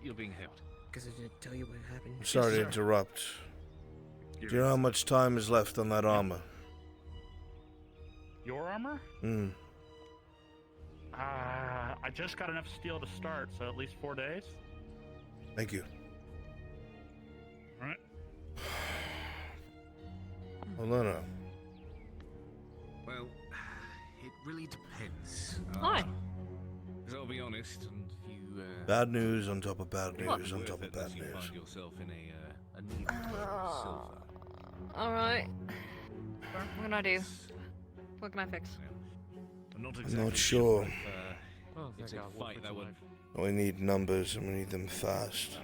You're being helped. Because I didn't tell you what happened. I'm sorry to interrupt. Do you know how much time is left on that armor? Your armor? I just got enough steel to start, so at least 4 days. Thank you. All right. Well, no. Well, it really depends. Hi. Because I'll be honest, and you. Bad news on top of bad What? news on top of bad You news. find yourself in a need for silver. Alright. What can I do? What can I fix? I'm not I'm not sure. It's a fight that would. We need numbers and we need them fast.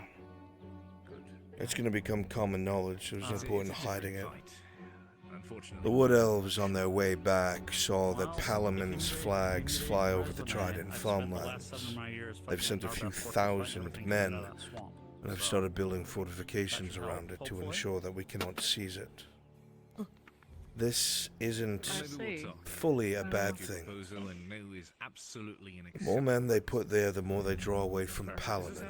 It's going to become common knowledge, so there's no point in hiding it. The Wood Elves on their way back saw that Palamin's flags fly over the Trident farmlands. They've sent a few thousand men and have started building fortifications around it to ensure that we cannot seize it. This isn't fully a bad thing. The more men they put there, the more they draw away from Paladin.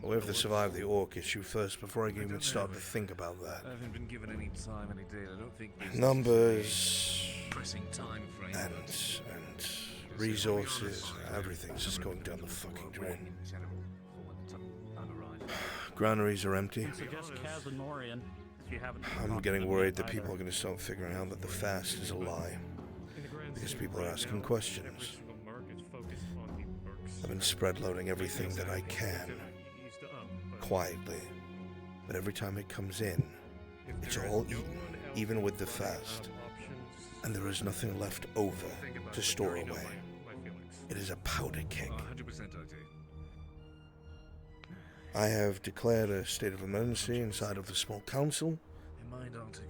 We have to survive the orc issue first before I can even start to think about that. I haven't been given any time, any day. I don't think Numbers pressing time frame. and resources, everything's just going down the fucking drain. Granaries are empty. Suggest Kaz and Norian, if you haven't. I'm getting worried that people are going to start figuring out that the fast is a lie. Because people are asking questions. I've been spread loading everything that I can. Quietly. But every time it comes in, it's all eaten, even with the fast. And there is nothing left over to store away. It is a powder keg. 100% I do. I have declared a state of emergency inside of the small council.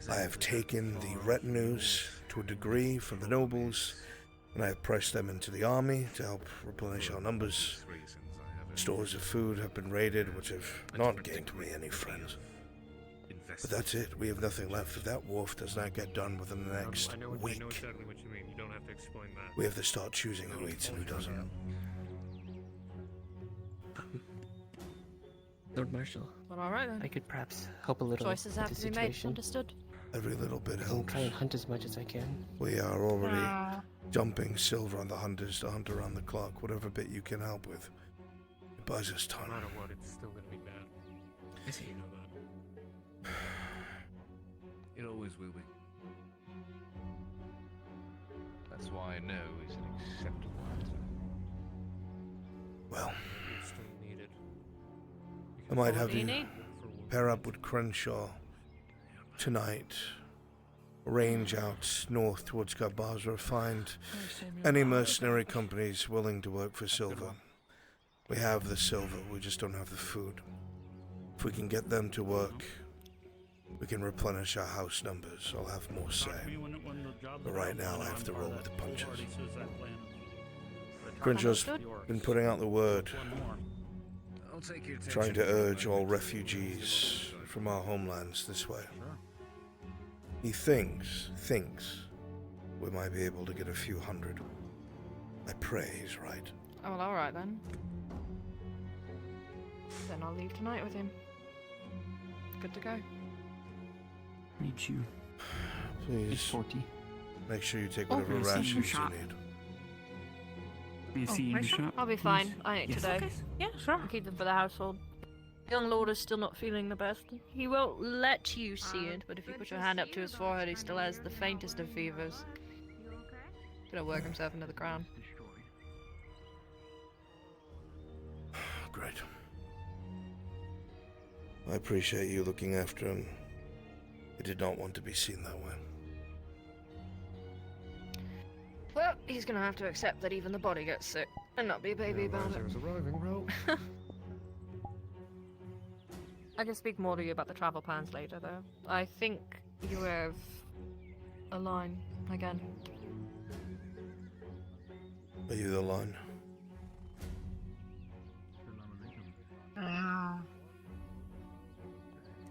I have taken the retinues to a degree from the nobles, and I have pressed them into the army to help replenish our numbers. Stores of food have been raided, which have not gained me any friends. But that's it. We have nothing left. If that wharf does not get done within the next I know week, exactly what you mean. You don't have to explain that. we have to start choosing who eats and who doesn't. Lord Marshal. Well, alright then. I could perhaps help a little Choices with have the to be made, situation. understood? Every little bit I'll helps. try and hunt as much as I can. We are already Ah. jumping silver on the hunters to hunt around the clock. Whatever bit you can help with, it buys us time. No matter what, it's still gonna be bad. I see. You know that. It always will be. That's why I know is an acceptable answer. Well, It's still needed. I might have What do you you need? pair up with Crenshaw tonight. Range out north towards Garbazra. Find any mercenary companies willing to work for silver. We have the silver, we just don't have the food. If we can get them to work, we can replenish our house numbers. I'll have more say. But right now, I have to roll with the punches. Crenshaw's been putting out the word, trying to urge all refugees from our homelands this way. He thinks we might be able to get a few hundred. I pray he's right. Oh, well, alright then. Then I'll leave tonight with him. Good to go. Need you. Please. 40. Make sure you take Oh, whatever we'll see you rations you shop. need. May I see you in the shop? I'll be fine. please? I ain't Yes. today. Okay. Yeah, sure. I'll keep them for the household. Young Lord is still not feeling the best. He won't let you see it, but if you put your hand up to his forehead, he still has the faintest of fevers. Gonna work himself into the ground. Great. I appreciate you looking after him. He did not want to be seen that way. Well, he's gonna have to accept that even the body gets sick, and not be a baby about it. I can speak more to you about the travel plans later, though. I think you have a line again. Are you the line?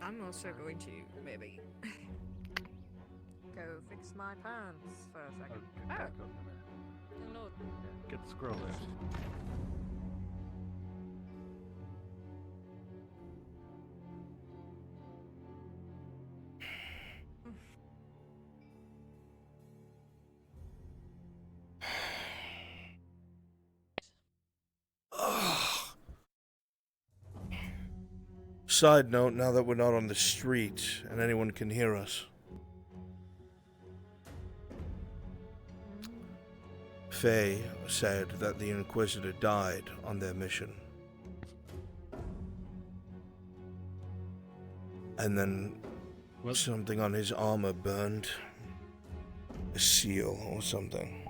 I'm also going to maybe go fix my pants for a second. Oh, Lord. Get the scroll lift. Side note, now that we're not on the street and anyone can hear us. Faye said that the Inquisitor died on their mission. And then something on his armor burned. A seal or something.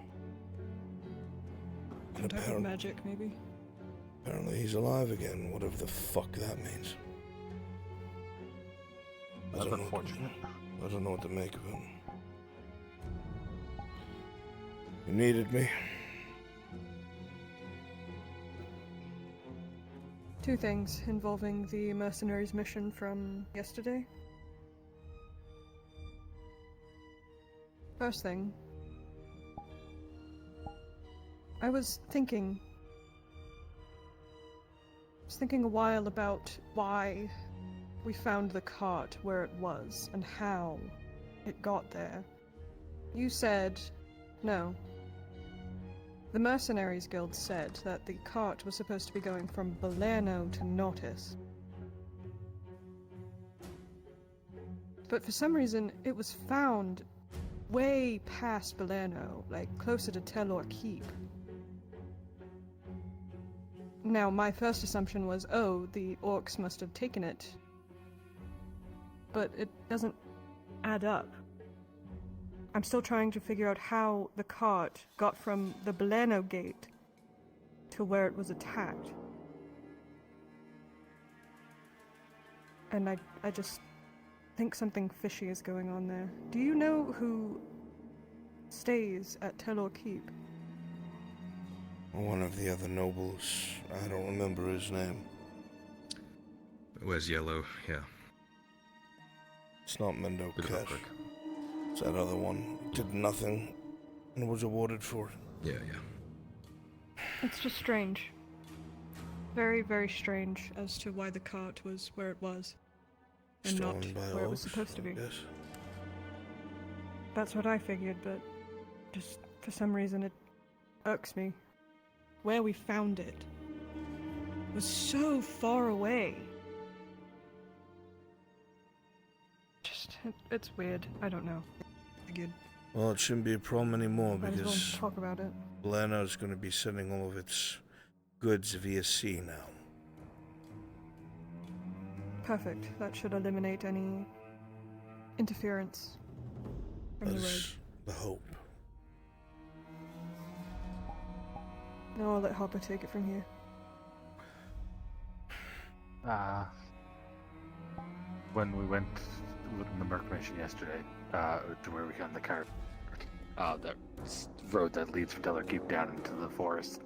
Some type of magic, maybe. Apparently he's alive again, whatever the fuck that means. That's unfortunate. I don't know what to make of him. You needed me? Two things involving the mercenaries mission from yesterday. First thing, I was thinking a while about why we found the cart where it was and how it got there. You said no. The Mercenaries Guild said that the cart was supposed to be going from Balerno to Nautis. But for some reason, it was found way past Balerno, like closer to Telor Keep. Now, my first assumption was, oh, the orcs must have taken it. But it doesn't add up. I'm still trying to figure out how the cart got from the Balerno gate to where it was attacked. And I just think something fishy is going on there. Do you know who stays at Telor Keep? One of the other nobles. I don't remember his name. Wears yellow, yeah. It's not Mendo Bit of a Kesh. prick. It's that other one. Did nothing and was awarded for it. Yeah. It's just strange. very, very strange as to why the cart was where it was. And not Stolen by where it was orcs, supposed to be. Yes. That's what I figured, but just for some reason it irks me. Where we found it was so far away. Just, it's weird. I don't know. Figured. Well, it shouldn't be a problem anymore Might as well because talk about it. Leno's going to be sending all of its goods via sea now. Perfect. That should eliminate any interference from the road. That's the hope. Now I'll let Hopper take it from here. When we went with the Merc mission yesterday, to where we found the cart, that road that leads from Dellerkeep down into the forest,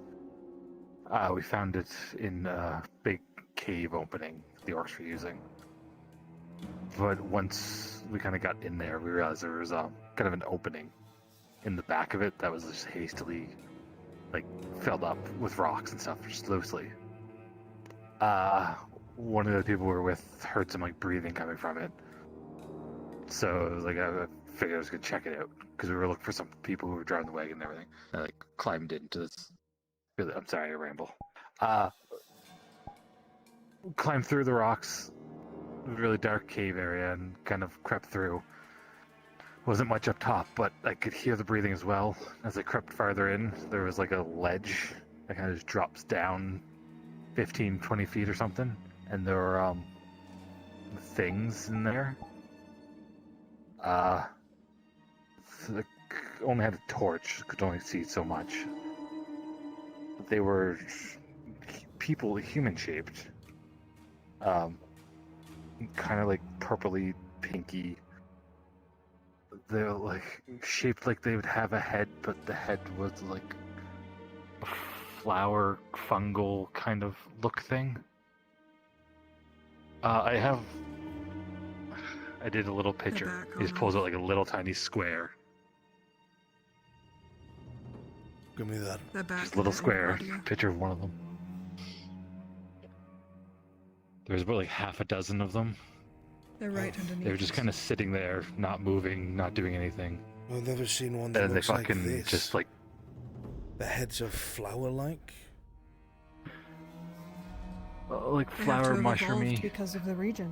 we found it in a big cave opening the orcs were using. But once we kind of got in there, we realized there was kind of an opening in the back of it that was just hastily, like, filled up with rocks and stuff, just loosely. One of the people we were with heard some, like, breathing coming from it. So, like, I figured I was gonna check it out, because we were looking for some people who were driving the wagon and everything. I, like, climbed into this... Really, I'm sorry, I ramble. Climbed through the rocks, really dark cave area, and kind of crept through. Wasn't much up top, but I could hear the breathing as well. As I crept farther in, there was like a ledge that kind of just drops down 15, 20 feet or something. And there were things in there. Only had a torch, could only see so much. They were people, human-shaped. Kind of like purpley, pinky. They're like shaped like they would have a head, but the head was like a flower, fungal kind of look thing. I did a little picture. He just pulls out like a little tiny square. Give me that. Just a little square picture of one of them. There's about like half a dozen of them. They're right underneath. They were just kind of sitting there, not moving, not doing anything. I've never seen one that And they looks like fucking this. just like... The heads are flower-like? Like They have to flower have evolved mushroomy. because of the region.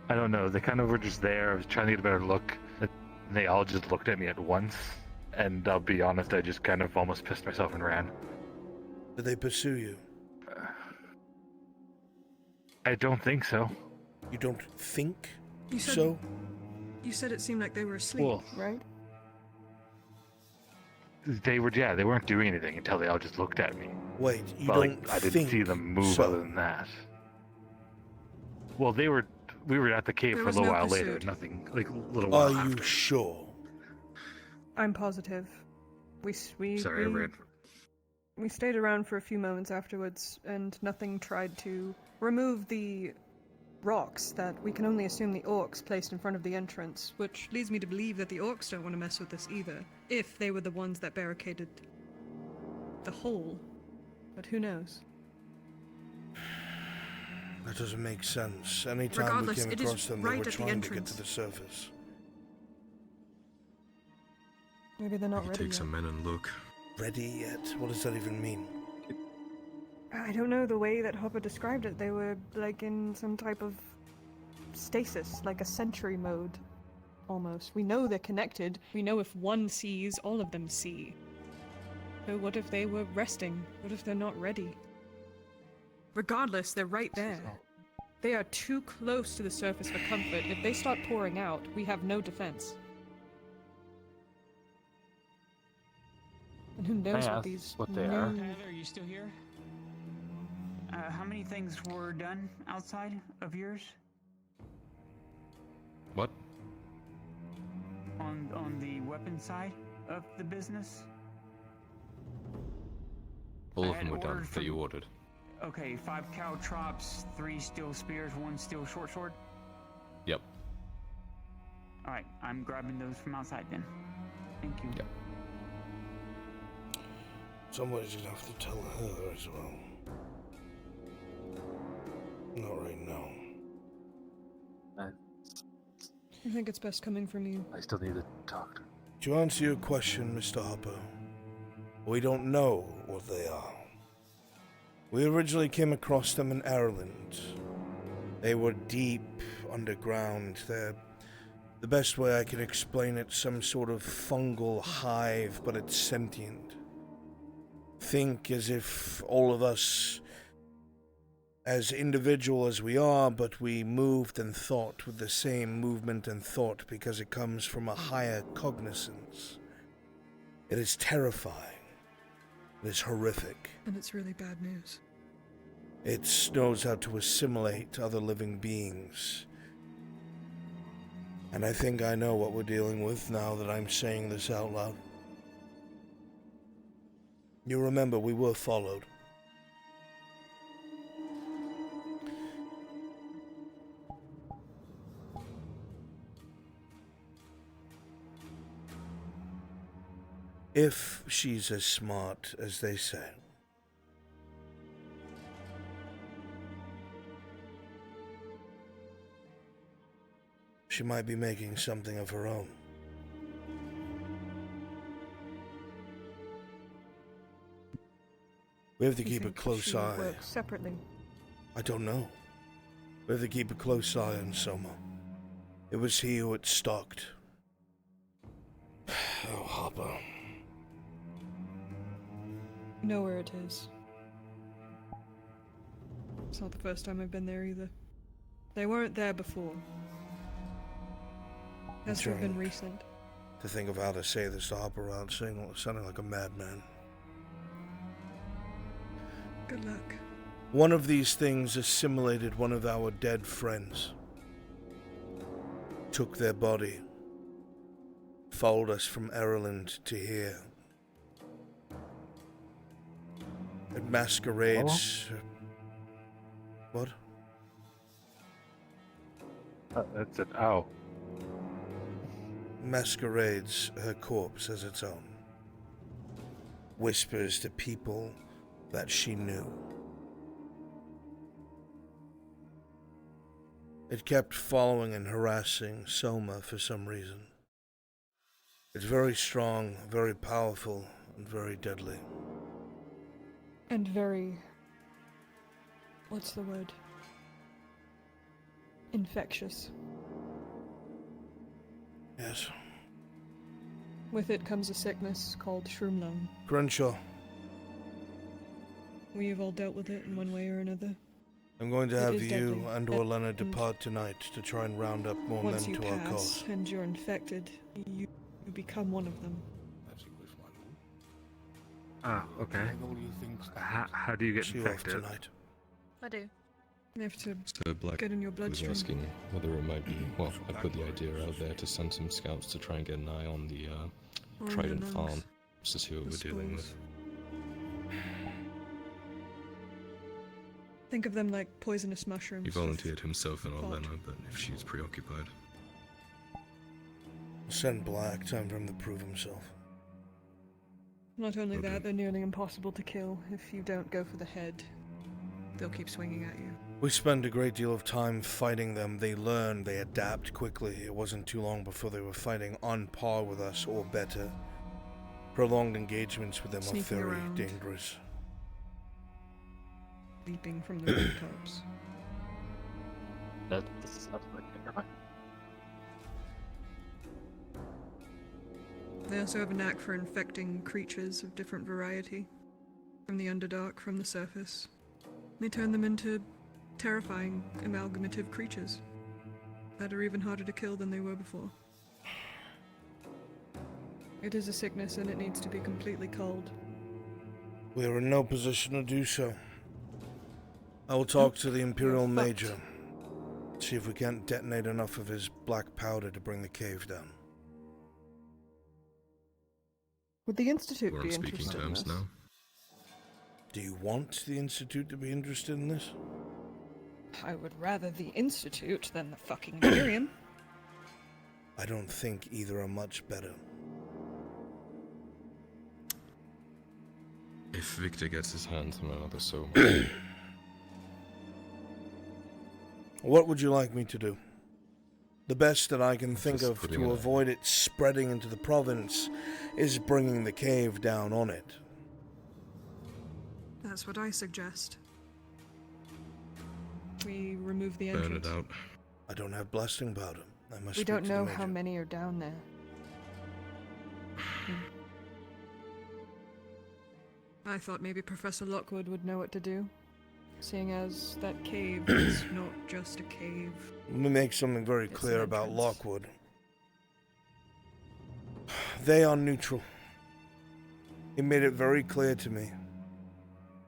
I don't know, they kind of were just there. I was trying to get a better look. And they all just looked at me at once. And I'll be honest, I just kind of almost pissed myself and ran. Did they pursue you? I don't think so. You don't think You said, so? You said it seemed like they were asleep, Well- right? They were, yeah, they weren't doing anything until they all just looked at me. Wait, you But don't like, I didn't think see them move so? other than that. Well, we were at the cave There for a was little no while later. pursuit. Nothing, like a little while Are you after. sure? I'm positive. We Sorry, I ran. We stayed around for a few moments afterwards, and nothing tried to remove the rocks that we can only assume the orcs placed in front of the entrance, which leads me to believe that the orcs don't want to mess with this either, if they were the ones that barricaded the hole. But who knows? That doesn't make sense. Anytime Regardless, we came it is across them, they right were at the trying to get entrance. to the surface. Maybe they're not We ready take yet. some men and look. Ready yet? What does that even mean? I don't know, the way that Hopper described it, they were like in some type of stasis, like a sentry mode, almost. We know they're connected. We know if one sees, all of them see. So what if they were resting? What if they're not ready? Regardless, they're right there. They are too close to the surface for comfort. If they start pouring out, we have no defense. And who knows what these what they are. new- Tyler, are you still here? How many things were done outside of yours? What? On the weapon side of the business? All I of had them were done ordered that you from- ordered. Okay, 5 caltrops, 3 steel spears, 1 steel short sword. Yep. Alright, I'm grabbing those from outside then. Thank you. Yep. Somebody's gonna have to tell her as well. Not right now. I think it's best coming from you. I still need to talk to her. To answer your question, Mr. Hopper, we don't know what they are. We originally came across them in Ireland. They were deep underground. They're, the best way I can explain it, some sort of fungal hive, but it's sentient. Think as if all of us, as individual as we are, but we moved and thought with the same movement and thought because it comes from a higher cognizance. It is terrifying. It is horrific. And it's really bad news. It knows how to assimilate other living beings. And I think I know what we're dealing with now that I'm saying this out loud. You remember, we were followed. If she's as smart as they say. She might be making something of her own. We have to keep a close eye. Work separately. I don't know. We have to keep a close eye on Soma. It was he who had stalked. Oh, Hopper. You know where it is. It's not the first time I've been there either. They weren't there before. Has to have been recent. To think of how to say this to Hopper without sounding like a madman. Good luck. One of these things assimilated one of our dead friends. Took their body. Followed us from Ireland to here. It masquerades... What? That's it. Oh. Masquerades her corpse as its own. Whispers to people that she knew. It kept following and harassing Soma for some reason. It's very strong, very powerful, and very deadly. And very... what's the word? Infectious. Yes. With it comes a sickness called Shroomlung. Crenshaw. We have all dealt with it in one way or another. I'm going to It have is you deadly, and Orlena depart tonight to try and round up more men once you to our pass cause. and you're infected, you become one of them. Ah, okay. How do you get See you off infected? tonight. I do. You have to So Black get in your was bloodstream. asking whether it might be, well, I put the idea out there to send some scouts to try and get an eye on the On Trident the farm, lungs, just to see what the we're dealing with. spores. Think of them like poisonous mushrooms. He volunteered himself and thought. Orlena, but if she's preoccupied. Send Black, time for him to prove himself. Not only that, they're nearly impossible to kill. If you don't go for the head, they'll keep swinging at you. We spend a great deal of time fighting them. They learn, they adapt quickly. It wasn't too long before they were fighting on par with us or better. Prolonged engagements with them Sneaking are very around. dangerous. Leaping from the rooftops. That's like terrifying. They also have a knack for infecting creatures of different variety. From the Underdark, from the surface. They turn them into terrifying, amalgamative creatures. That are even harder to kill than they were before. It is a sickness and it needs to be completely culled. We are in no position to do so. I will talk to the Imperial Major. See if we can't detonate enough of his black powder to bring the cave down. Would the Institute We're be on speaking interested in terms this? now. Do you want the Institute to be interested in this? I would rather the Institute than the fucking Imperium. I don't think either are much better. If Victor gets his hands on another soul. What would you like me to do? The best that I can think Just of putting to it- avoid it spreading into the province is bringing the cave down on it. That's what I suggest. We remove the Burn entrance. it out. I don't have blasting powder. I must We speak don't to the know Major. how many are down there. I thought maybe Professor Lockwood would know what to do, seeing as that cave is not just a cave. Let me make something very It's clear an about entrance. Lockwood. They are neutral. He made it very clear to me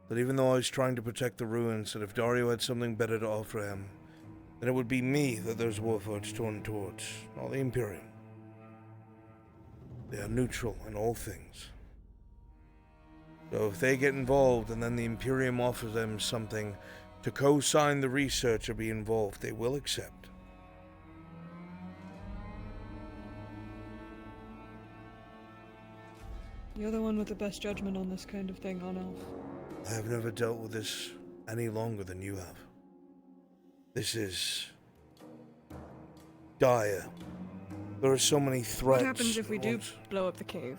that even though I was trying to protect the ruins, that if Dario had something better to offer him, then it would be me that those warforged turn towards, not the Imperium. They are neutral in all things. So if they get involved and then the Imperium offers them something to co-sign the research or be involved, they will accept. You're the one with the best judgment on this kind of thing, Arnelf. I have never dealt with this any longer than you have. This is dire. There are so many threats. What happens if we at do once. blow up the cave?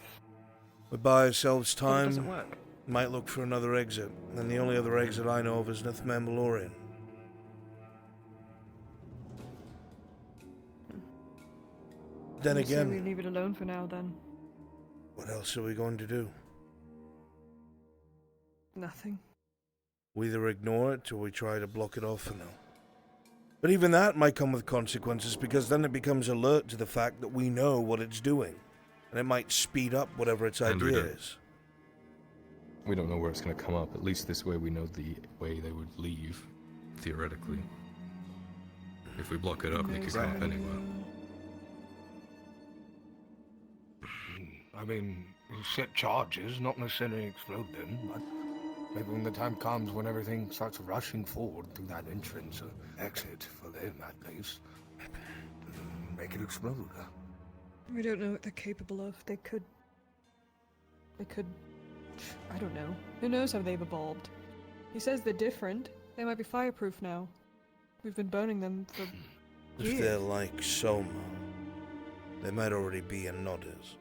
We buy ourselves If it time. doesn't work. Might look for another exit, and the only other exit I know of is North Mandalorian. Then You say again, we leave it alone for now, then. what else are we going to do? Nothing. We either ignore it or we try to block it off for now. But even that might come with consequences, because then it becomes alert to the fact that we know what it's doing, and it might speed up whatever its And we idea don't- is. We don't know where it's going to come up. At least this way we know the way they would leave, theoretically. If we block it up, they could come up anywhere. I mean, you set charges, not necessarily explode them, but maybe when the time comes when everything starts rushing forward through that entrance or exit, for them at least, make it explode. We don't know what they're capable of. They could... I don't know. Who knows how they've evolved? He says they're different. They might be fireproof now. We've been burning them for If years. they're like Soma, they might already be in Nodders.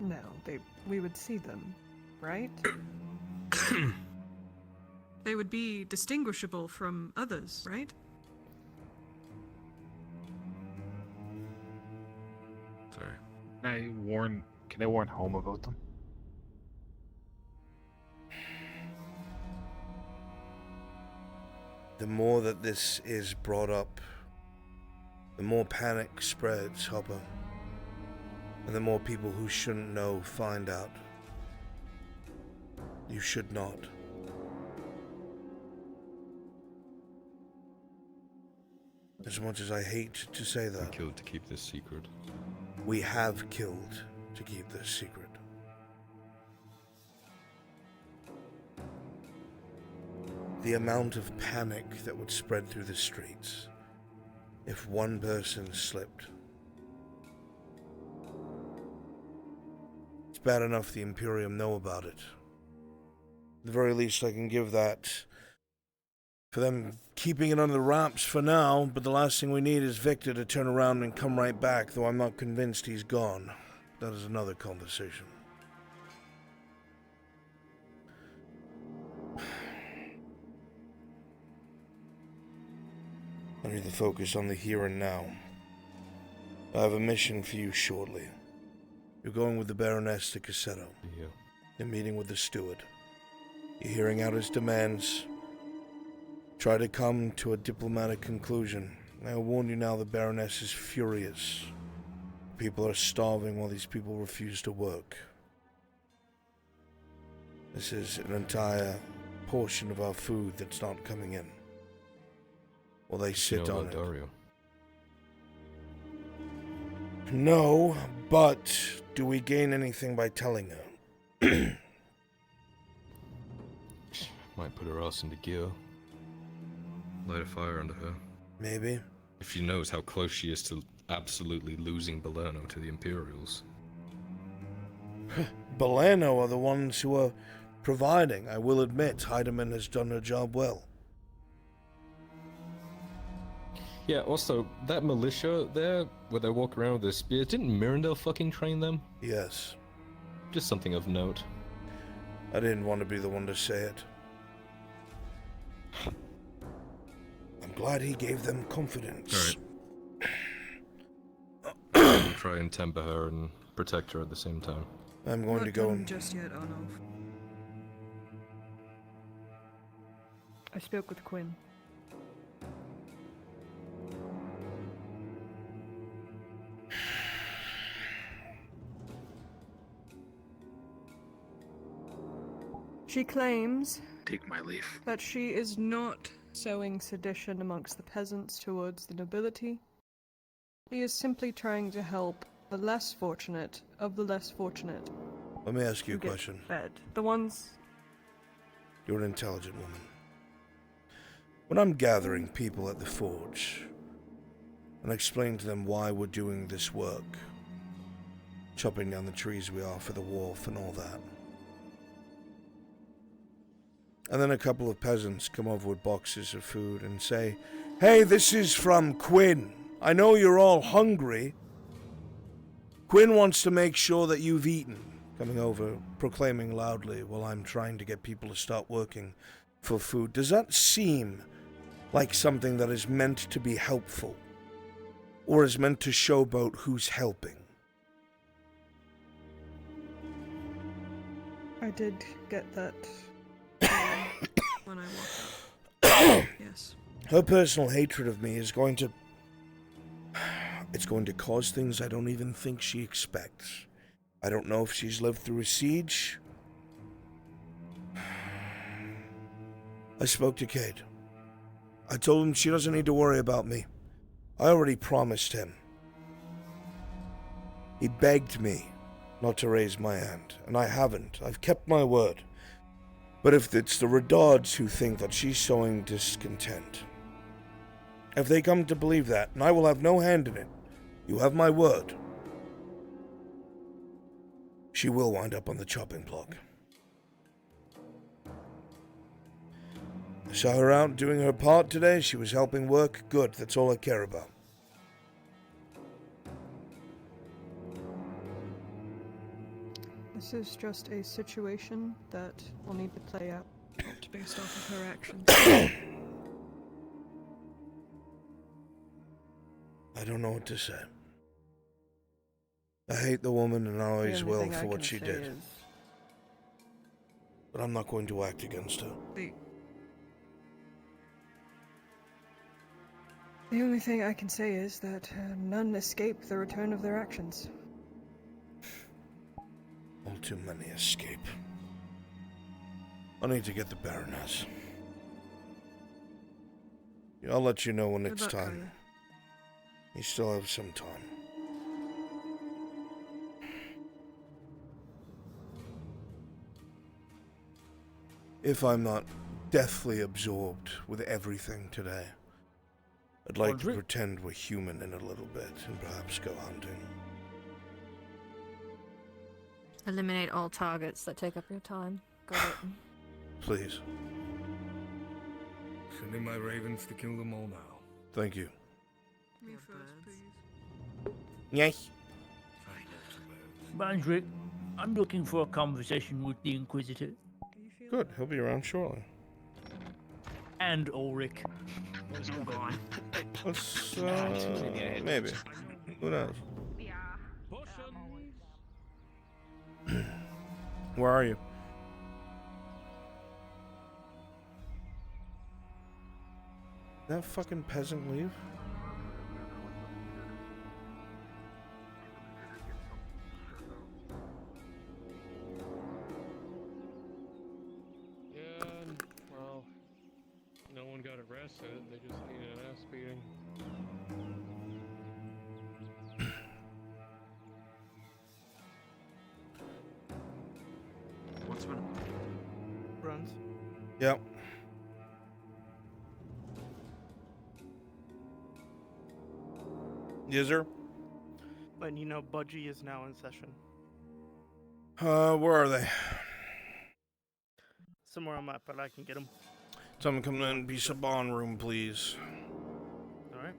No, we would see them, right? They would be distinguishable from others, right? Sorry. Can they warn home about them? The more that this is brought up, the more panic spreads, Hopper. And the more people who shouldn't know find out. You should not. As much as I hate to say We that, killed to keep this secret. we have killed to keep this secret. The amount of panic that would spread through the streets if one person slipped. It's bad enough the Imperium know about it. At the very least, I can give that for them keeping it under the wraps for now, but the last thing we need is Victor to turn around and come right back, though I'm not convinced he's gone. That is another conversation. I need to focus on the here and now. I have a mission for you shortly. You're going with the Baroness to Cassetto. Yeah. You're meeting with the steward. You're hearing out his demands. Try to come to a diplomatic conclusion. I warn you now, the Baroness is furious. People are starving while these people refuse to work. This is an entire portion of our food that's not coming in. Well, they You sit know on about it. Dario. No, but do we gain anything by telling her? Might put her ass into gear. Light a fire under her. Maybe. If she knows how close she is to absolutely losing Balerno to the Imperials. Bolano are the ones who are providing. I will admit, Heidemann has done her job well. Yeah, also, that militia there, where they walk around with their spears, didn't Mirandel fucking train them? Yes. Just something of note. I didn't want to be the one to say it. I'm glad he gave them confidence. Alright. Try and temper her and protect her at the same time. I'm going to go and... just yet, Arnulf. I spoke with Quinn. She claims Take my leave. that she is not sowing sedition amongst the peasants towards the nobility. He is simply trying to help the less fortunate of the less fortunate. Let me ask you a who get question. Fed. The ones... You're an intelligent woman. When I'm gathering people at the forge and explain to them why we're doing this work, chopping down the trees we are for the wharf and all that, and then a couple of peasants come over with boxes of food and say, "Hey, this is from Quinn. I know you're all hungry. Quinn wants to make sure that you've eaten." Coming over, proclaiming loudly while I'm trying to get people to start working for food. Does that seem like something that is meant to be helpful? Or is meant to showboat who's helping? I did get that when I walked out. Yes. Her personal hatred of me is going to... It's going to cause things I don't even think she expects. I don't know if she's lived through a siege. I spoke to Cade. I told him she doesn't need to worry about me. I already promised him. He begged me not to raise my hand, and I haven't. I've kept my word. But if it's the Redards who think that she's sowing discontent, if they come to believe that, and I will have no hand in it, you have my word, she will wind up on the chopping block. I saw her out doing her part today. She was helping work. Good, that's all I care about. This is just a situation that will need to play out based off of her actions. I don't know what to say. I hate the woman and I always will for what she did. But I'm not going to act against her. The only thing I can say is that none escape the return of their actions. All too many escape. I need to get the Baroness. I'll let you know when it's time. You still have some time. If I'm not deathly absorbed with everything today, I'd like to pretend we're human in a little bit and perhaps go hunting. Eliminate all targets that take up your time. Got it. Please. Sending my ravens to kill them all now. Thank you. Me first, please. Yes. Brunswick, I'm looking for a conversation with the Inquisitor. Good, he'll be around shortly. And Ulrich. Where's my gone? Let's, maybe. Who knows? Where are you? Did that fucking peasant leave? Yeah, well, no one got arrested. They just needed an ass beating. What's been... Bruns? Yep. Yes, sir? Letting you know Budgie is now in session. Where are they? Somewhere on map, but I can get them. Tell them to come to the NPC spawn room, please. Alright.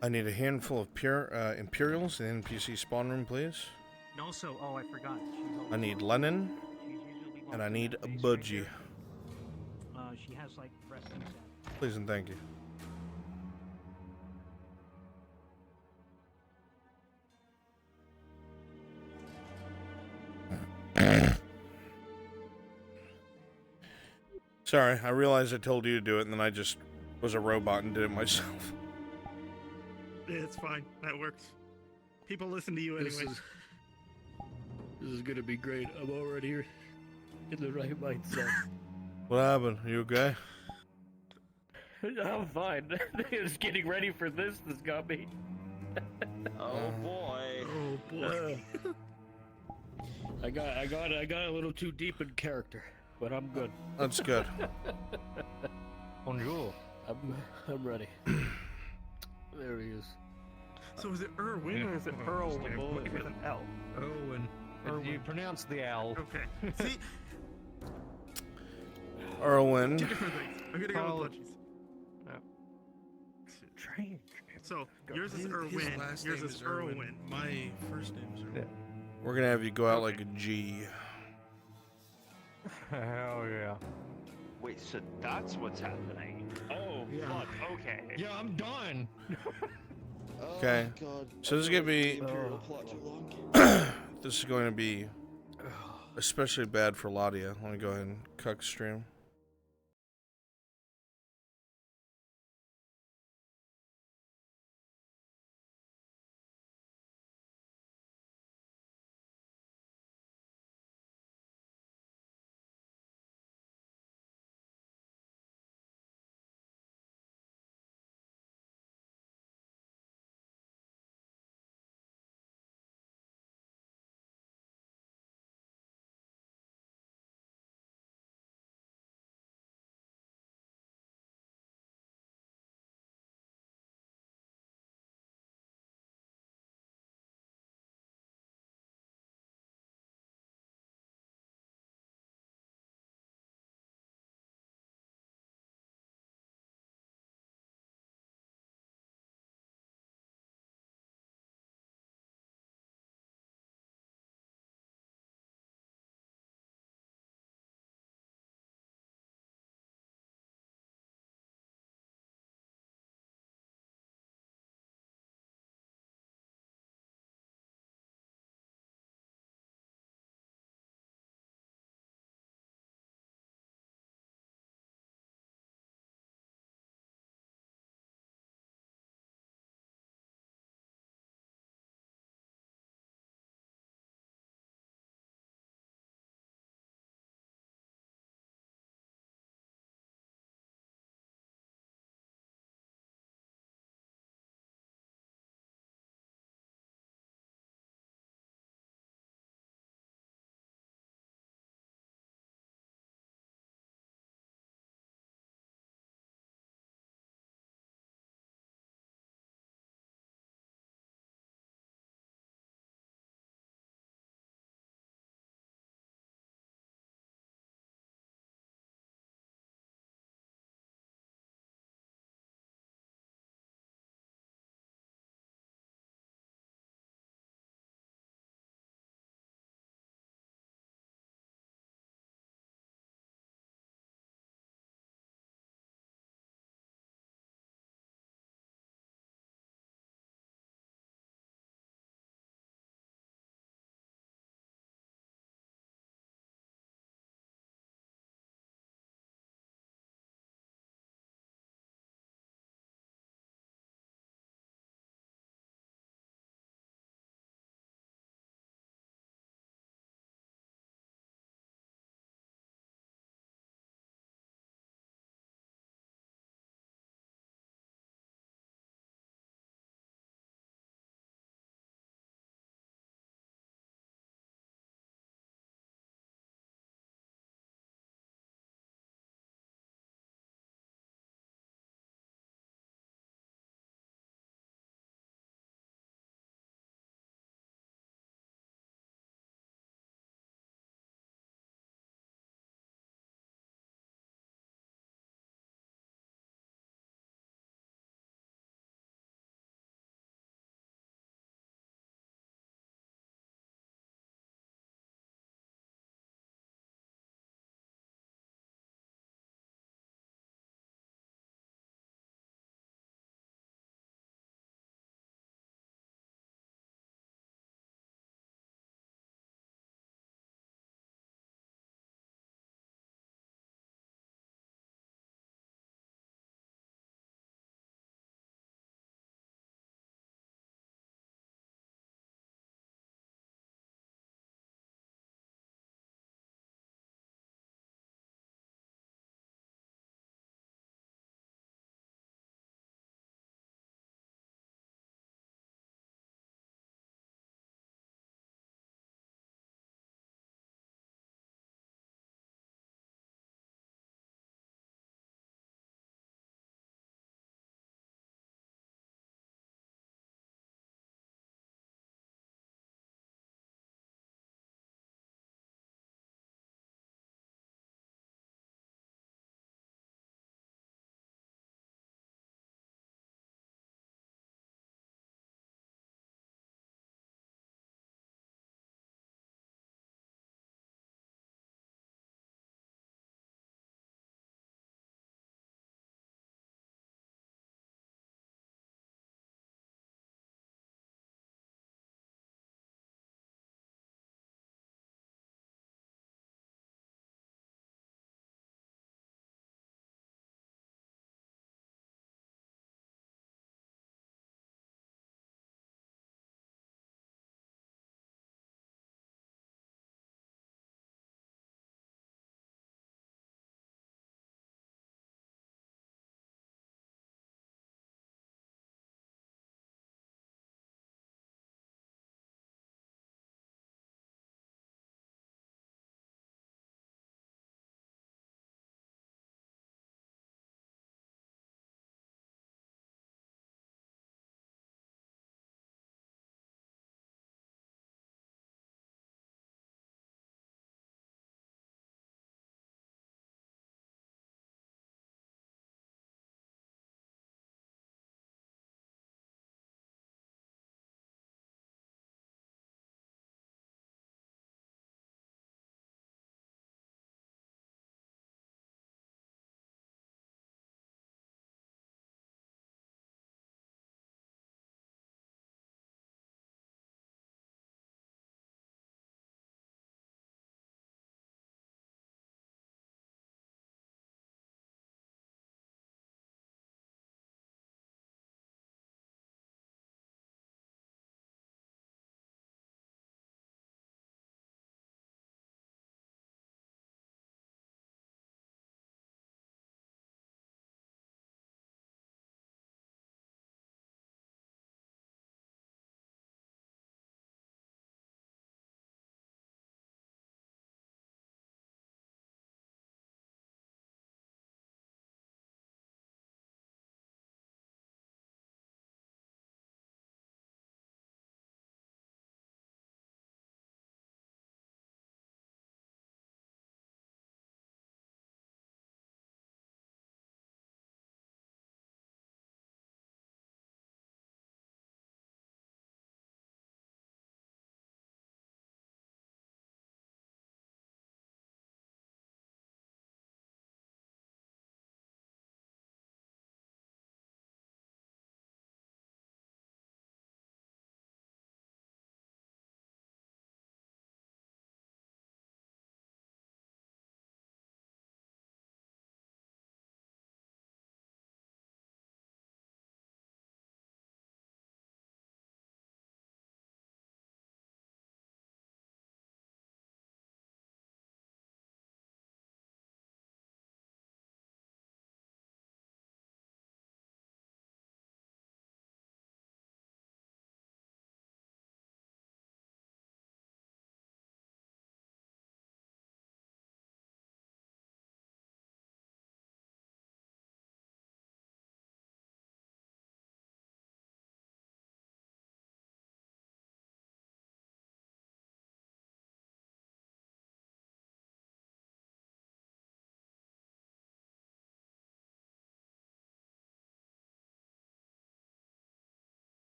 I need a handful of pure Imperials in the NPC spawn room, please. And also, oh, I forgot. I need Lennon, and I need a Budgie. She has like resting set. Please and thank you. Sorry, I realized I told you to do it, and then I just was a robot and did it myself. It's fine. That works. People listen to you anyway. This is gonna be great. I'm already in the right mindset. What happened? Are you okay? I'm fine. Just getting ready for this got me. Oh boy. Oh boy. I got a little too deep in character, but I'm good. That's good. Bonjour. I'm ready. There he is. So is it Erwin or is it Erwin with an L? Erwin. You pronounce the L. Okay. See? Erwin. Two different things. I'm gonna go with Budgies. Strange. So, yours is Erwin, yours is Erwin. My first name is Erwin. We're gonna have you go out like a G. Hell yeah. Wait, so that's what's happening? Oh, fuck, okay. Yeah, I'm done. Okay. God. So this is gonna be. Imperial plot too long. This is going to be especially bad for Ladia. Let me go ahead and cuck stream.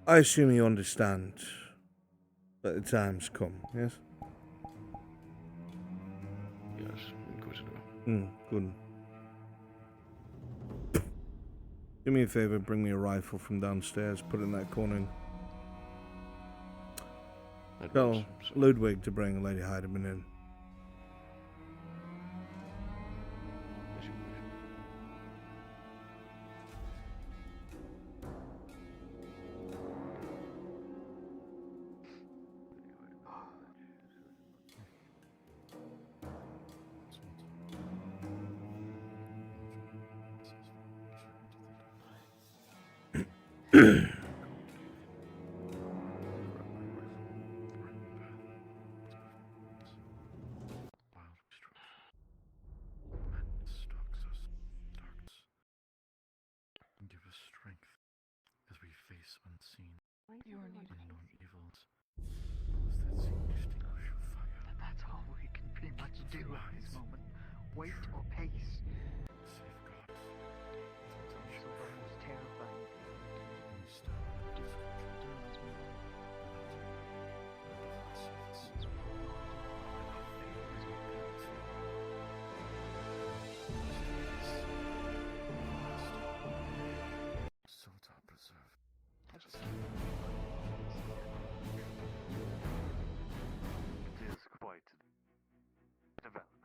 I assume you understand that the time's come, yes? Yes, Inquisitor. Good. Do me a favor, bring me a rifle from downstairs, put it in that corner. Tell Ludwig to bring Lady Heidemann in. And give us strength as we face unseen, unknown evils. Those that seek to extinguish your fire. That's all we can pretty much do at this moment. Wait or pace. Safeguards. It's the most terrifying thing. Sotar preserve. It is quite a development.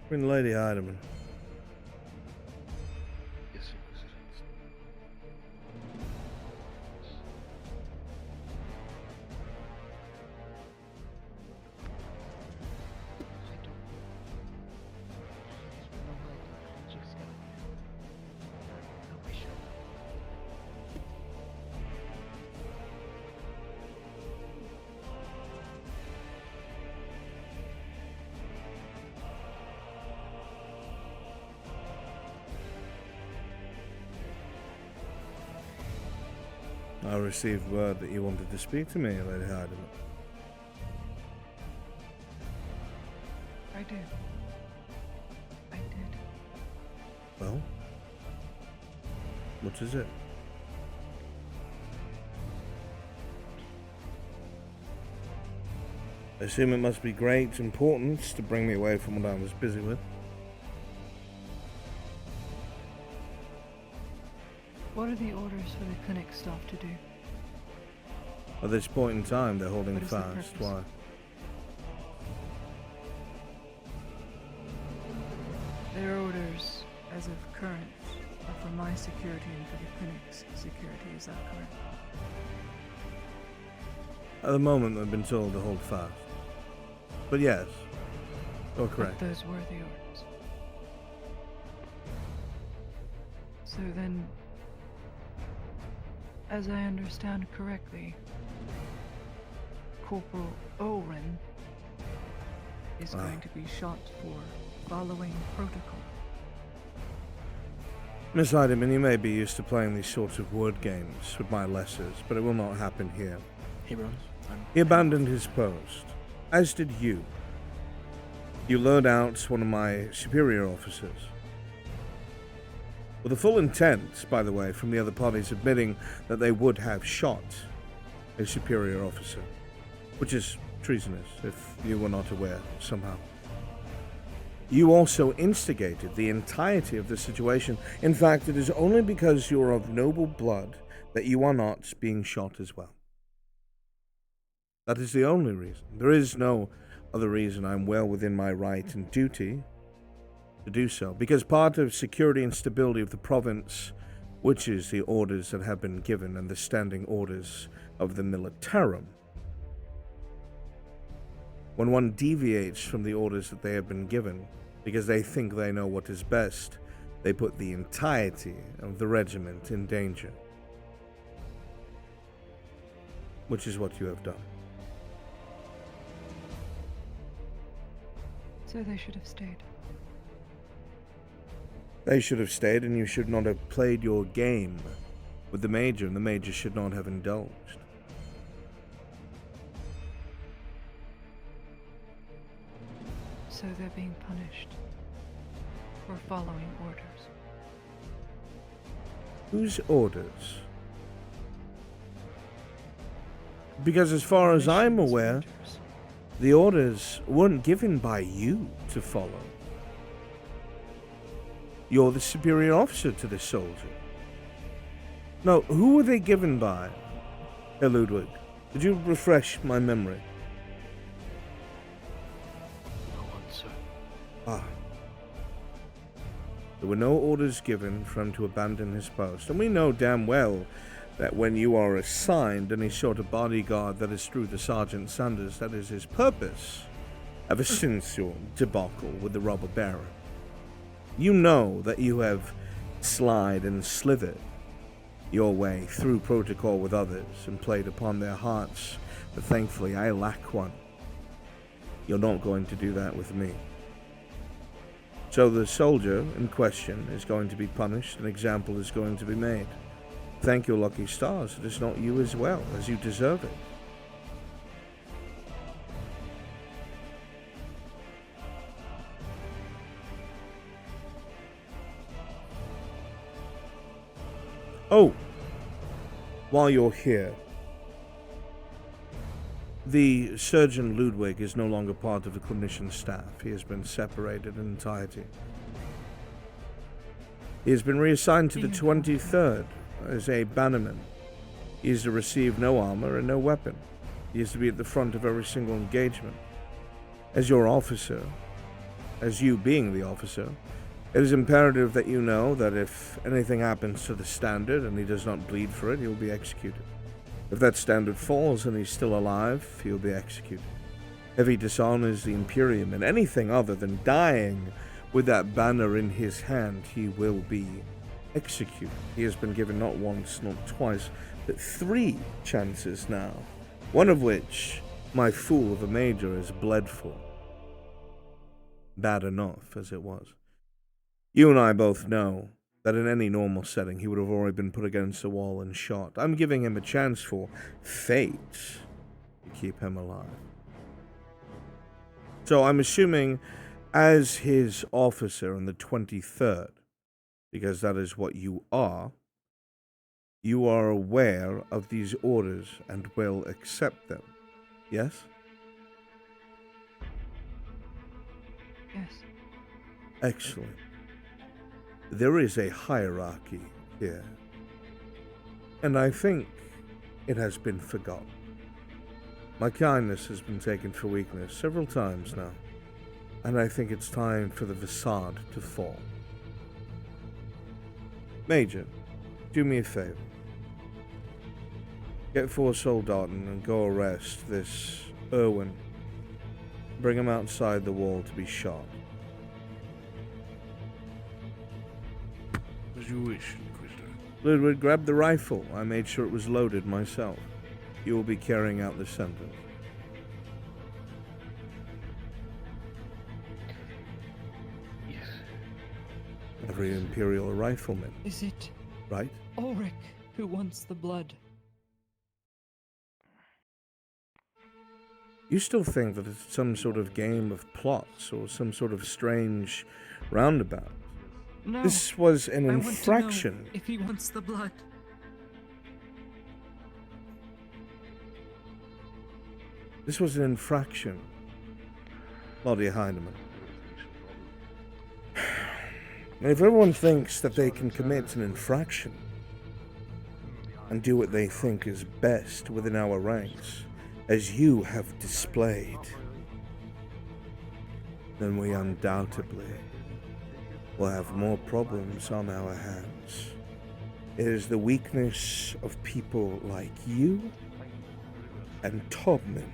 Bring Lady Heidemann. Yes, Inquisitor. I received word that you wanted to speak to me, Lady Heidemann. I did. I did. Well, what is it? I assume it must be great importance to bring me away from what I was busy with. What are the orders for the clinic staff to do? At this point in time, they're holding What is the fast. purpose? Why? Their orders, as of current, are for my security and for the clinic's security. Is that correct? At the moment, I've been told to hold fast. But yes, you're correct. But those were the orders. So then, as I understand correctly, Corporal Oren is going to be shot for following protocol. Miss Heidemann, you may be used to playing these sorts of word games with my lessers, but it will not happen here. Hey, Bruns. He abandoned his post, as did you. You lured out one of my superior officers. With the full intent, by the way, from the other parties admitting that they would have shot a superior officer, which is treasonous if you were not aware somehow. You also instigated the entirety of the situation. In fact, it is only because you are of noble blood that you are not being shot as well. That is the only reason. There is no other reason. I'm well within my right and duty to do so, because part of security and stability of the province, which is the orders that have been given and the standing orders of the militarum, when one deviates from the orders that they have been given because they think they know what is best, they put the entirety of the regiment in danger, which is what you have done. So they should have stayed. They should have stayed, and you should not have played your game with the Major, and the Major should not have indulged. So they're being punished for following orders. Whose orders? Because as far as I'm aware, the orders weren't given by you to follow. You're the superior officer to this soldier. No, who were they given by? Herr Ludwig, could you refresh my memory? No one, sir. Ah. There were no orders given for him to abandon his post, and we know damn well that when you are assigned any sort of bodyguard that is true to Sergeant Sanders, that is his purpose, ever since your debacle with the robber baron. You know that you have slid and slithered your way through protocol with others and played upon their hearts, but thankfully I lack one. You're not going to do that with me. So the soldier in question is going to be punished, an example is going to be made. Thank your lucky stars, it is not you as well, as you deserve it. Oh, while you're here, the Surgeon Ludwig is no longer part of the clinician staff. He has been separated in entirety. He has been reassigned to the 23rd as a bannerman. He is to receive no armor and no weapon. He is to be at the front of every single engagement. As your officer, as you being the officer, it is imperative that you know that if anything happens to the standard and he does not bleed for it, he will be executed. If that standard falls and he's still alive, he will be executed. If he dishonors the Imperium in anything other than dying with that banner in his hand, he will be executed. He has been given not once, not twice, but 3 chances now, one of which my fool of a major has bled for. Bad enough as it was. You and I both know that in any normal setting he would have already been put against the wall and shot. I'm giving him a chance for fate to keep him alive. So I'm assuming as his officer on the 23rd, because that is what you are aware of these orders and will accept them. Yes? Yes. Excellent. There is a hierarchy here, and I think it has been forgotten. My kindness has been taken for weakness several times now, and I think it's time for the facade to fall. Major, do me a favor. Get 4 Soldaten and go arrest this Irwin. Bring him outside the wall to be shot. As you wish, Inquisitor. Ludwig, grab the rifle. I made sure it was loaded myself. You will be carrying out the sentence. Yes. Every Imperial rifleman. Is it right? Ulrich who wants the blood? You still think that it's some sort of game of plots or some sort of strange roundabout? No. This was an I infraction. want to know if he wants the blood. This was an infraction, Claudia Heinemann. And if everyone thinks that they can commit an infraction and do what they think is best within our ranks, as you have displayed, then we undoubtedly will have more problems on our hands. It is the weakness of people like you and Tobman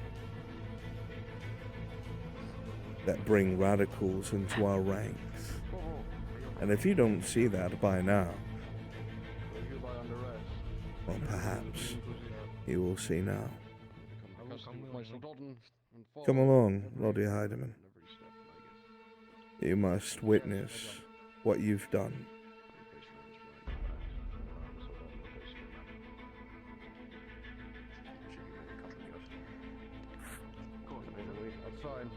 that bring radicals into our ranks. And if you don't see that by now, well, perhaps you will see now. Come along, Lottie Heidemann. You must witness what you've done. fine.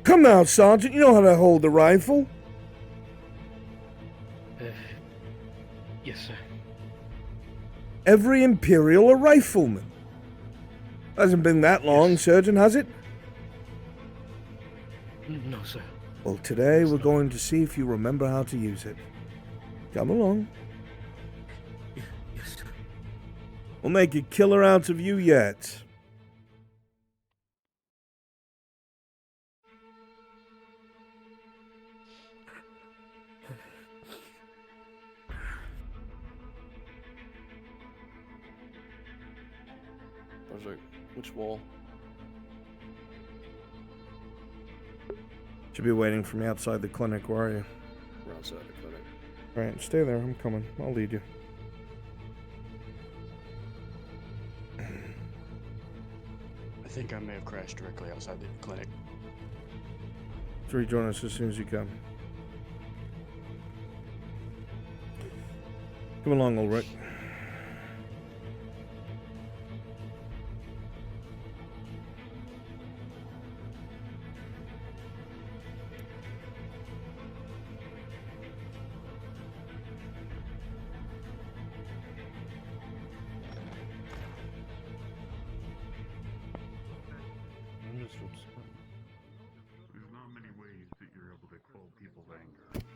Come now, Sergeant. You know how to hold the rifle. Yes, sir. Every Imperial a rifleman. Hasn't been that long, Surgeon, has it? No, sir. Well, today we're going to see if you remember how to use it. Come along. Yes, sir. We'll make a killer out of you yet. Brunswick, which wall? Should be waiting for me outside the clinic. Where are you? We're outside the clinic. Alright, stay there. I'm coming. I'll lead you. I think I may have crashed directly outside the clinic. So rejoin us as soon as you come. Come along, Ulrich. There's not many ways that you're able to quell people's anger.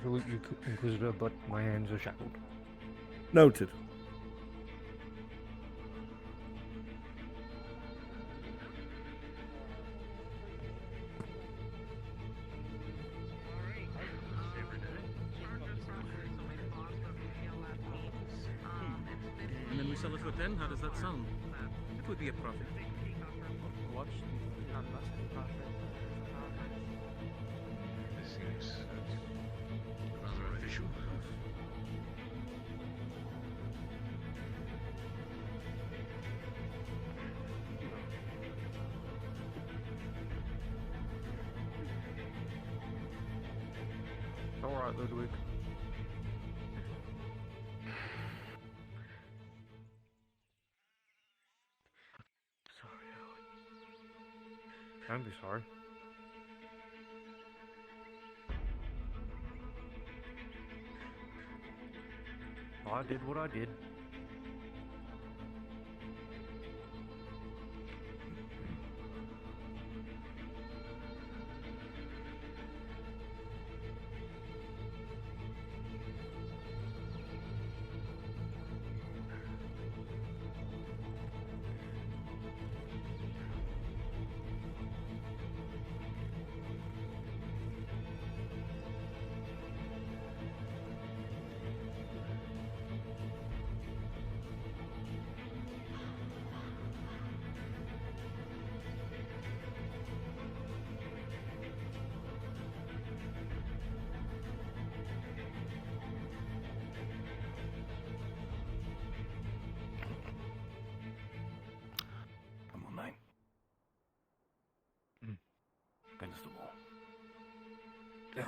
Salute you, Inquisitor, but my hands are shackled. Noted. And then we sell it for 10. How does that sound? It would be a profit. Watch. This seems rather official. All right, Ludwig. Don't be sorry. I did what I did. Come on, mate. Against the wall. Yeah.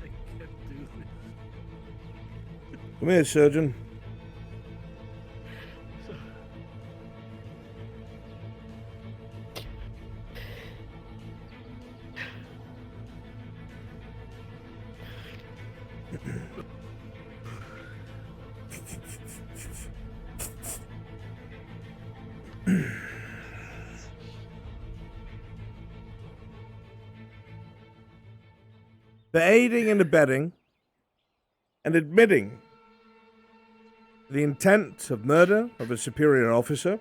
I can't do this. Come here, Surgeon. for aiding and abetting and admitting the intent of murder of a superior officer,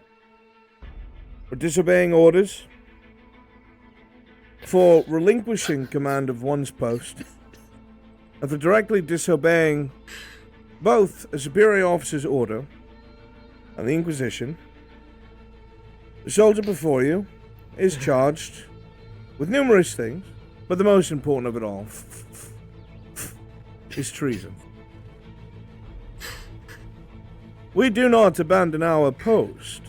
for disobeying orders, for relinquishing command of one's post, and for directly disobeying both a superior officer's order and the Inquisition. The soldier before you is charged with numerous things, but the most important of it all is treason. We do not abandon our post.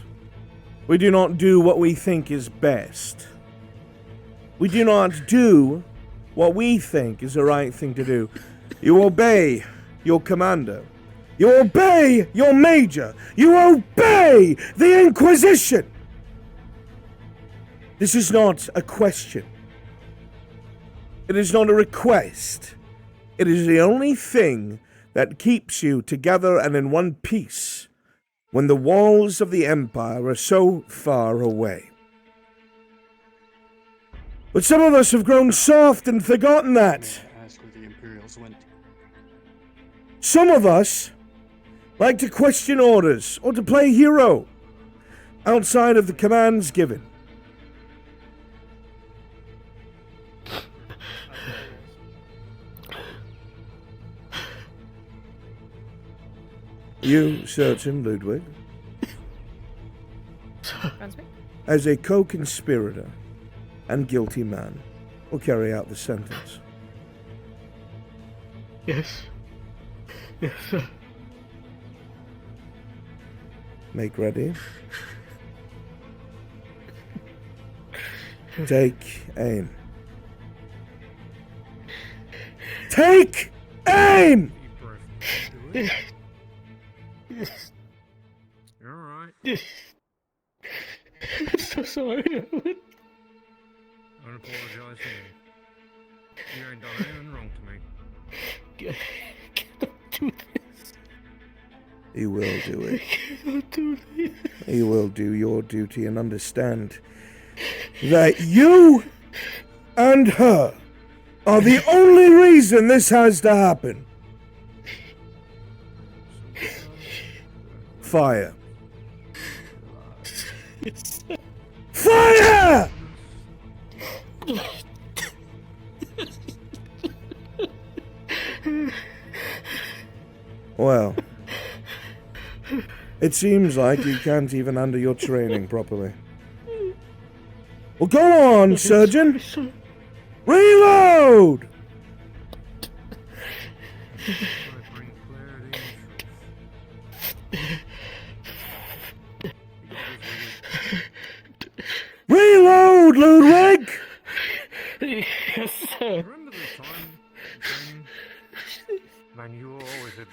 We do not do what we think is best. We do not do what we think is the right thing to do. You obey your commander. You obey your major. You obey the Inquisition. This is not a question. It is not a request. It is the only thing that keeps you together and in one piece when the walls of the Empire are so far away. But some of us have grown soft and forgotten that. Ask where the Imperials went. Some of us like to question orders or to play hero outside of the commands given. You, Surgeon Ludwig, Brunswick? as a co-conspirator and guilty man, will carry out the sentence. Yes. Yes, sir. Make ready. Take aim. Take aim! You're alright. I'm so sorry. Don't apologise to me. You ain't done anything wrong to me. Cannot do this. You will do it. Cannot do this. You will do your duty and understand that you and her are the only reason this has to happen. Fire. Fire! Well, it seems like you can't even handle your training properly. Well, go on, Surgeon! Reload! Reload, Ludwig! Yes, sir. Remember the time when... Man, you were always a...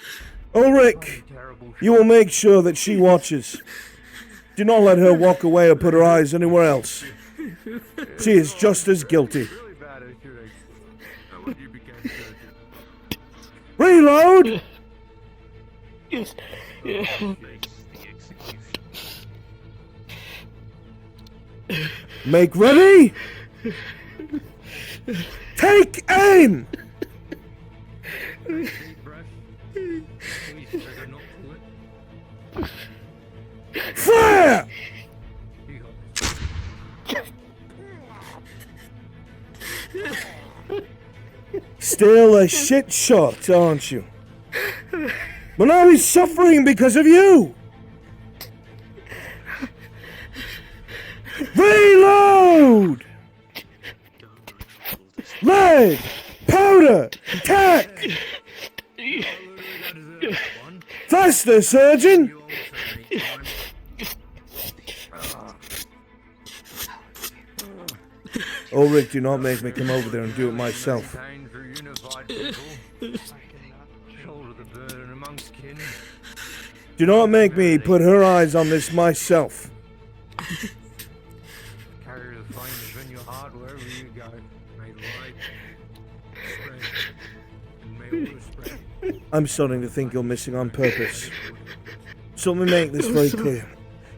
Ulrich, you will make sure that she watches. Do not let her walk away or put her eyes anywhere else. She is just as guilty. Reload! Yes. Yeah. Make ready! Take aim! Fire! Still a shit shot, aren't you? But now he's suffering because of you! Reload! Lead! Powder! Attack! Faster, Surgeon! Ulrich, do not make me come over there and do it myself. Do not make me put her eyes on this myself. Carry the flames in your heart wherever you go. May light spread, and may all spread. I'm starting to think you're missing on purpose. So let me make this very clear.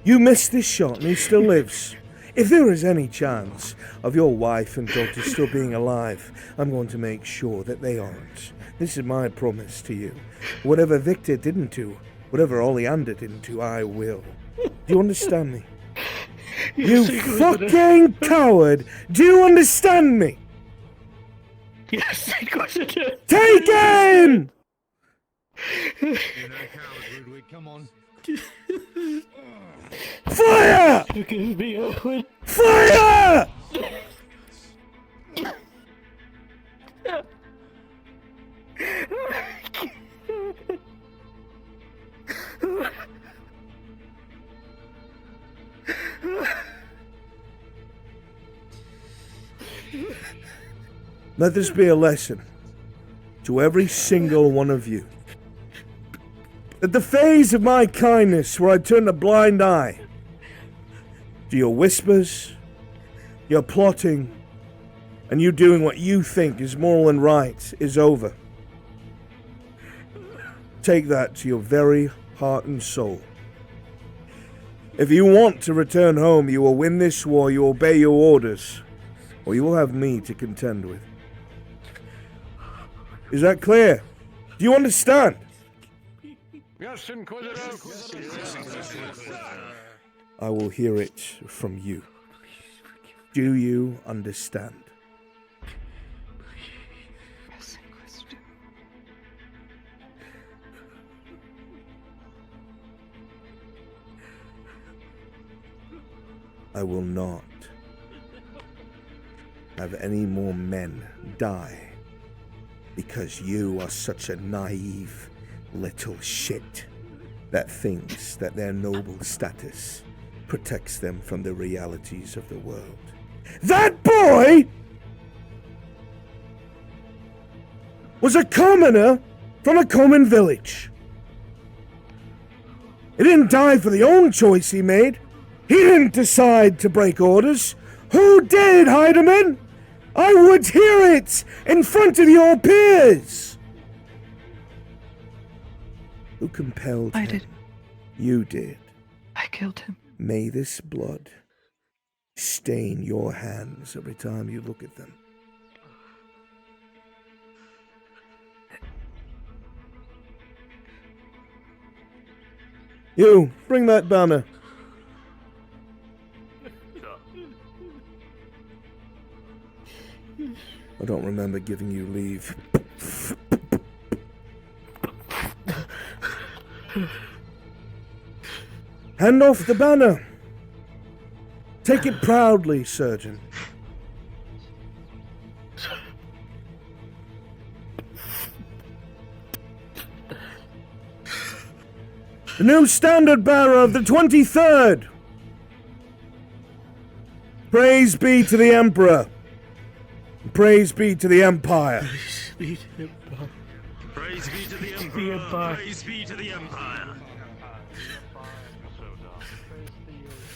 You missed this shot and he still lives. If there is any chance of your wife and daughter still being alive, I'm going to make sure that they aren't. This is my promise to you. Whatever Victor didn't do, whatever Oleander didn't do, I will. Do you understand me? You fucking coward! Do you understand me? Yes, Inquisitor. Taken! Come on. Fire! Forgive me, Owen. Fire! Let this be a lesson to every single one of you. At the phase of my kindness where I turn a blind eye to your whispers, your plotting, and you doing what you think is moral and right is over. Take that to your very heart and soul. If you want to return home, you will win this war, you will obey your orders, or you will have me to contend with. Is that clear? Do you understand? Yes, Inquisitor. I will hear it from you. Do you understand? Yes, Inquisitor. I will not have any more men die because you are such a naive little shit that thinks that their noble status protects them from the realities of the world. That boy was a commoner from a common village. He didn't die for the own choice he made. He didn't decide to break orders. Who did, Heidemann? I would hear it in front of your peers. Who compelled him? I did. You did. I killed him. May this blood stain your hands every time you look at them. You, bring that banner. I don't remember giving you leave. Hand off the banner. Take it proudly, surgeon. The new standard bearer of the 23rd. Praise be to the Emperor. Praise be to the Empire. Praise be to the Empire. Praise be to the Emperor. Praise be to the Empire.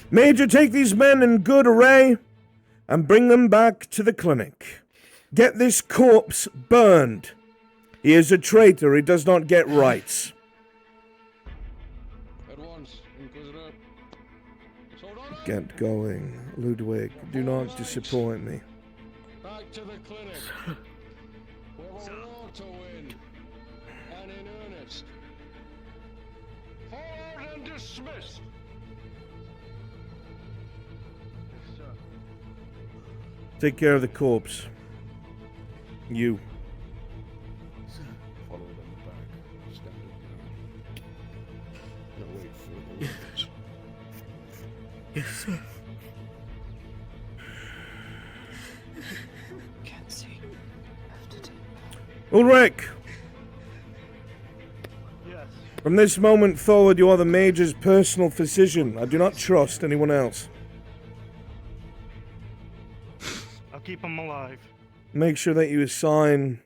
Major, take these men in good array and bring them back to the clinic. Get this corpse burned. He is a traitor. He does not get rights. At once, Inquisitor. Get going, Ludwig. Do not disappoint me. Back to the clinic. We have a war to win. And in earnest. Forward and dismissed. Take care of the corpse. You. Follow them back. Stand up now. No, wait for the orders. Yes, sir. Can't see. Have to do. Ulrich! Yes. From this moment forward, you are the Major's personal physician. I do not trust anyone else. I'll keep him alive. Make sure that you assign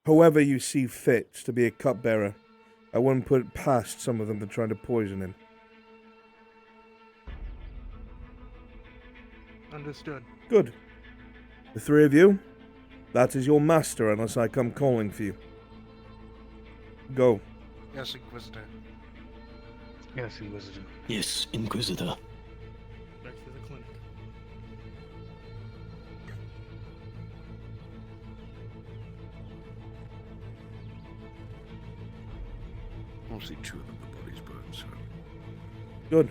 whoever you see fit to be a cupbearer. I wouldn't put it past some of them to try to poison him. Understood. Good. The three of you, that is your master unless I come calling for you. Go. Yes, Inquisitor. Yes, Inquisitor. Yes, Inquisitor. Back to the clinic. don't see two of them. The bodies burned, so. Good.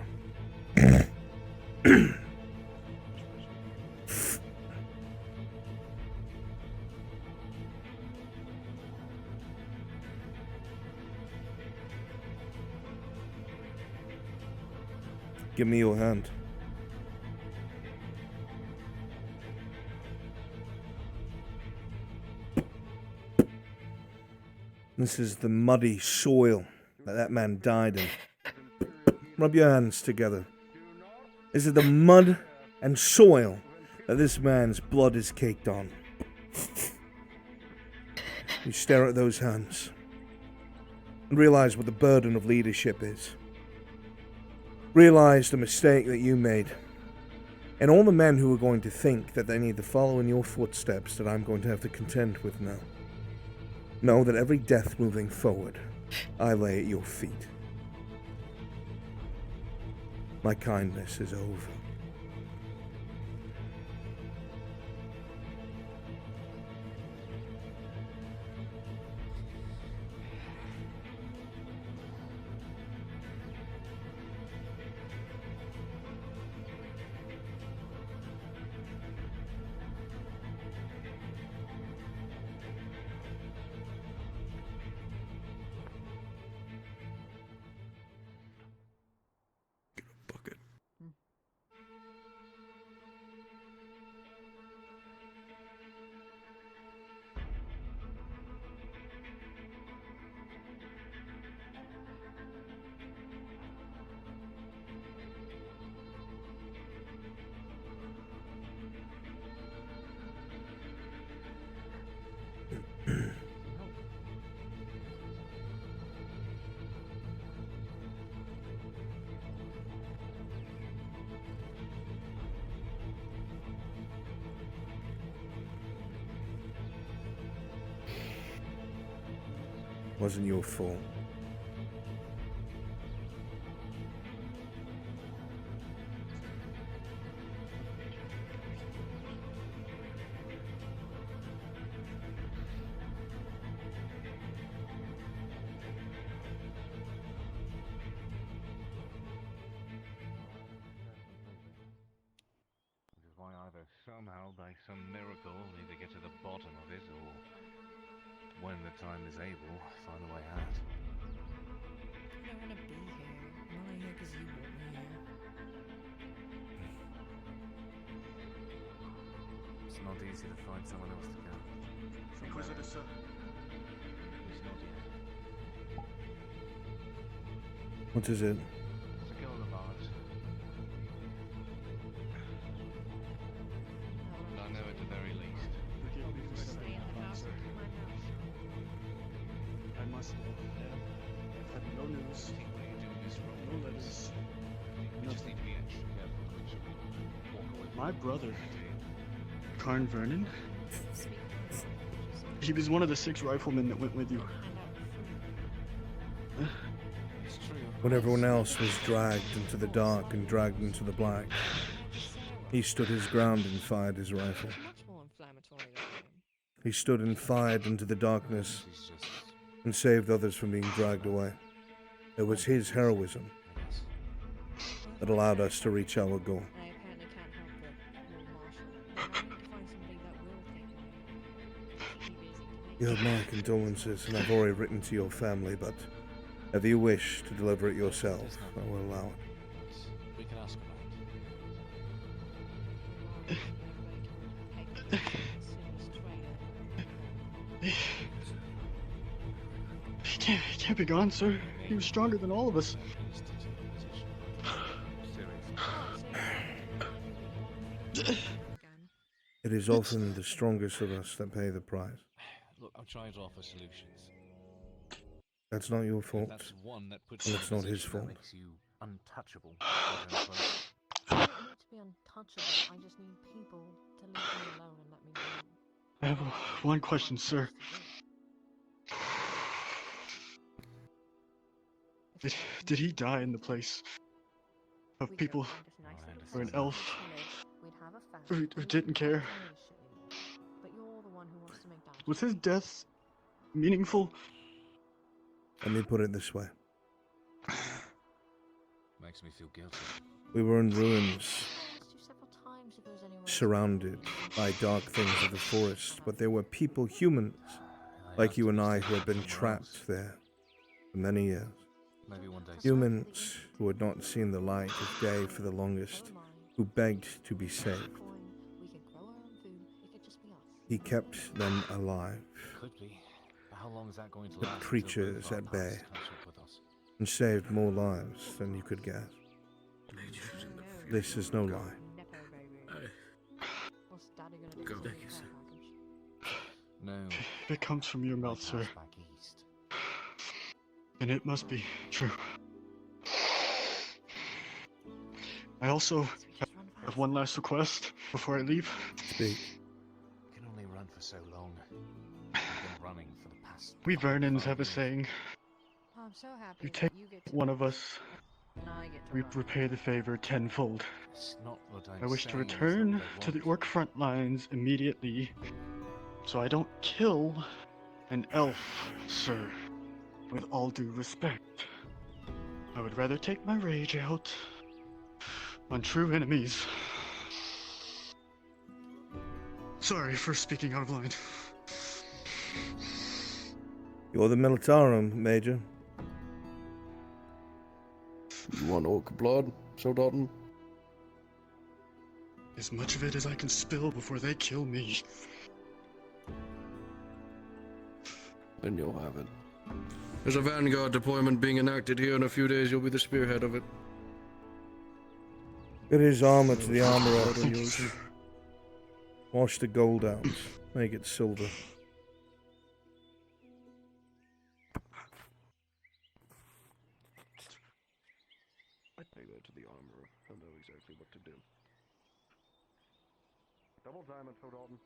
Give me your hand. This is the muddy soil that man died in. Rub your hands together. This is the mud and soil that this man's blood is caked on. You stare at those hands and realize what the burden of leadership is. Realize the mistake that you made. And all the men who are going to think that they need to follow in your footsteps that I'm going to have to contend with now. Know that every death moving forward, I lay at your feet. My kindness is over. Wasn't your fault. Which is why either somehow, by some miracle, we need to get to the bottom of it, or when the time is able, find a way out. I don't want to be here. I'm only here because you want me here. It's not easy to find someone else to go. Inquisitor, sir. It's not yet. What is it? It's a goal of ours. And I know at the very least. Forgive me for saying that, sir. I must go. I've had no news. I think what you're doing is wrong. No letters. We just need to be extra careful to make sure we walk away. My brother, Karn Vernon, he was one of the 6 riflemen that went with you. When everyone else was dragged into the dark and dragged into the black, he stood his ground and fired his rifle. He stood and fired into the darkness and saved others from being dragged away. It was his heroism that allowed us to reach our goal. You have my condolences, and I've already written to your family, but if you wish to deliver it yourself, I will allow it. We can ask He can't be gone, sir. He was stronger than all of us. It is often the strongest of us that pay the price. Look, I'm trying to offer solutions. That's not your fault, That's one that puts and you it's in a not his position that fault. makes you untouchable. quote unquote. I don't need to be untouchable. I just need people to leave me alone and let me be. I have one question, sir. Did he die in the place of people or an elf who didn't care? But you're the one who wants to make that. Was his death meaningful? Let me put it this way. makes me feel guilty. We were in ruins, surrounded by dark things of the forest, but there were people, humans, like you and I, who had been trapped there for many years. Maybe one day. Humans who had not seen the light of day for the longest, who begged to be saved. He kept them alive. Could be. But how long is that going to Kept last? creatures at bay, and saved more lives than you could guess. This is no lie. Go. No. If it comes from your mouth, sir, then it must be true. I also have one last request before I leave. Speak. You can only run for so long. I've been running for the past. We Vernons have a saying. I'm so happy You that take you get to one of us, and I get to we run. repay the favor tenfold. It's not what I'm I wish to saying is that return they to the won't. orc front lines immediately, so I don't kill an elf, sir. With all due respect, I would rather take my rage out on true enemies. Sorry for speaking out of line. You're the Militarum, Major. You want orc blood, Soldaten? As much of it as I can spill before they kill me. Then you'll have it. There's a Vanguard deployment being enacted here in a few days. You'll be the spearhead of it. Get his armor to the armorer. Thank you, sir. Wash the gold out. Make it silver. I take that to the armorer. He'll know exactly what to do. Double time it, Soldaten.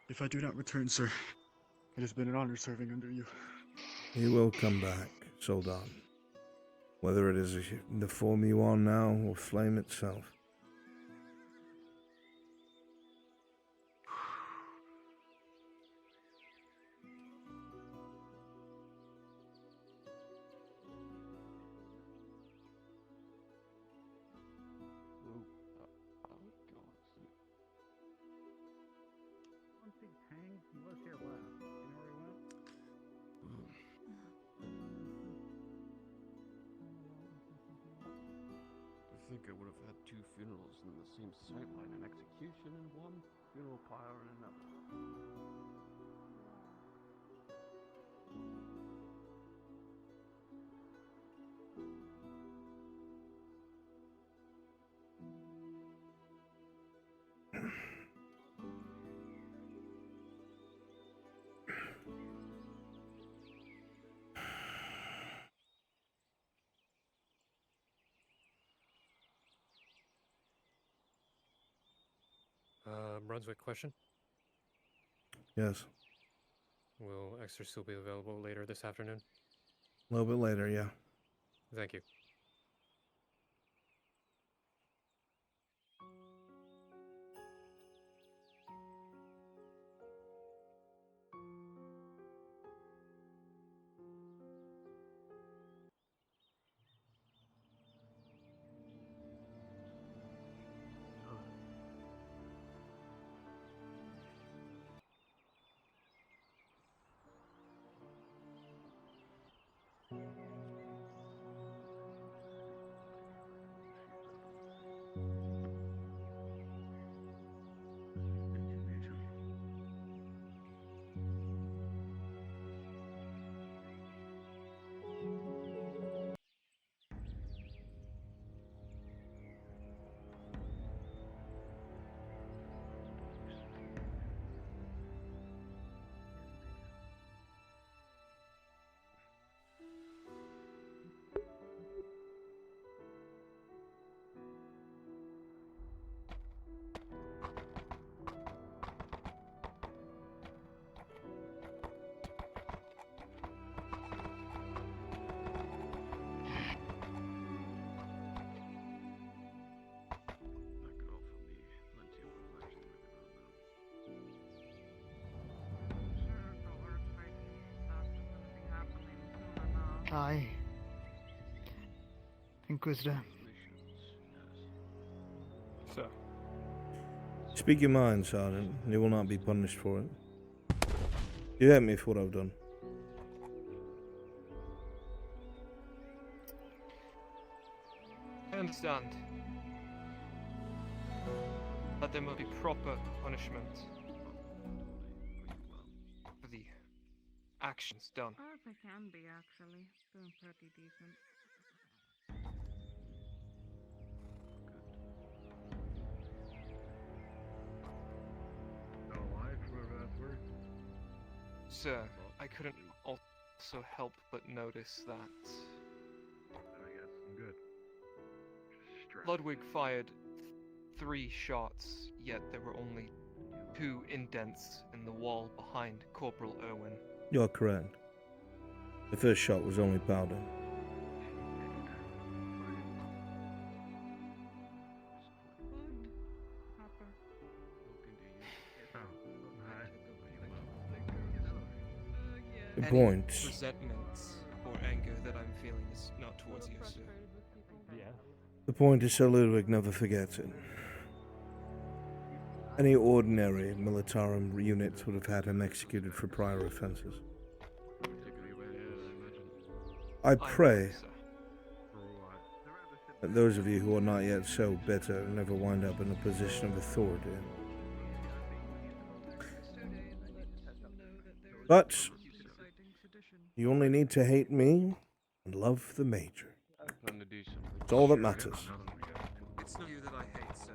If I do not return, sir, it has been an honor serving under you. He will come back, Soldan. Whether it is in the form you are now or flame itself. I think I would have had two funerals in the same sightline, an execution in one, funeral pyre in another. Brunswick question. Yes. Will Exeter still be available later this afternoon? A little bit later, yeah. Thank you. Aye. Inquisitor. Sir. Speak your mind, Sergeant. You will not be punished for it. You hate me for what I've done. I understand. But there must be proper punishment for the actions done. Oh, they can be actually. Doing pretty decent. Sir, I couldn't also help but notice that Ludwig fired 3 shots, yet there were only 2 indents in the wall behind Corporal Irwin. You're correct. The first shot was only powder. The Any point. resentment or anger that I'm feeling is not towards you, sir. The point is so Ludwig never forgets it. Any ordinary militarum unit would have had him executed for prior offences. I pray that those of you who are not yet so bitter never wind up in a position of authority. But you only need to hate me and love the Major. It's all that matters. It's not you that I hate, sir.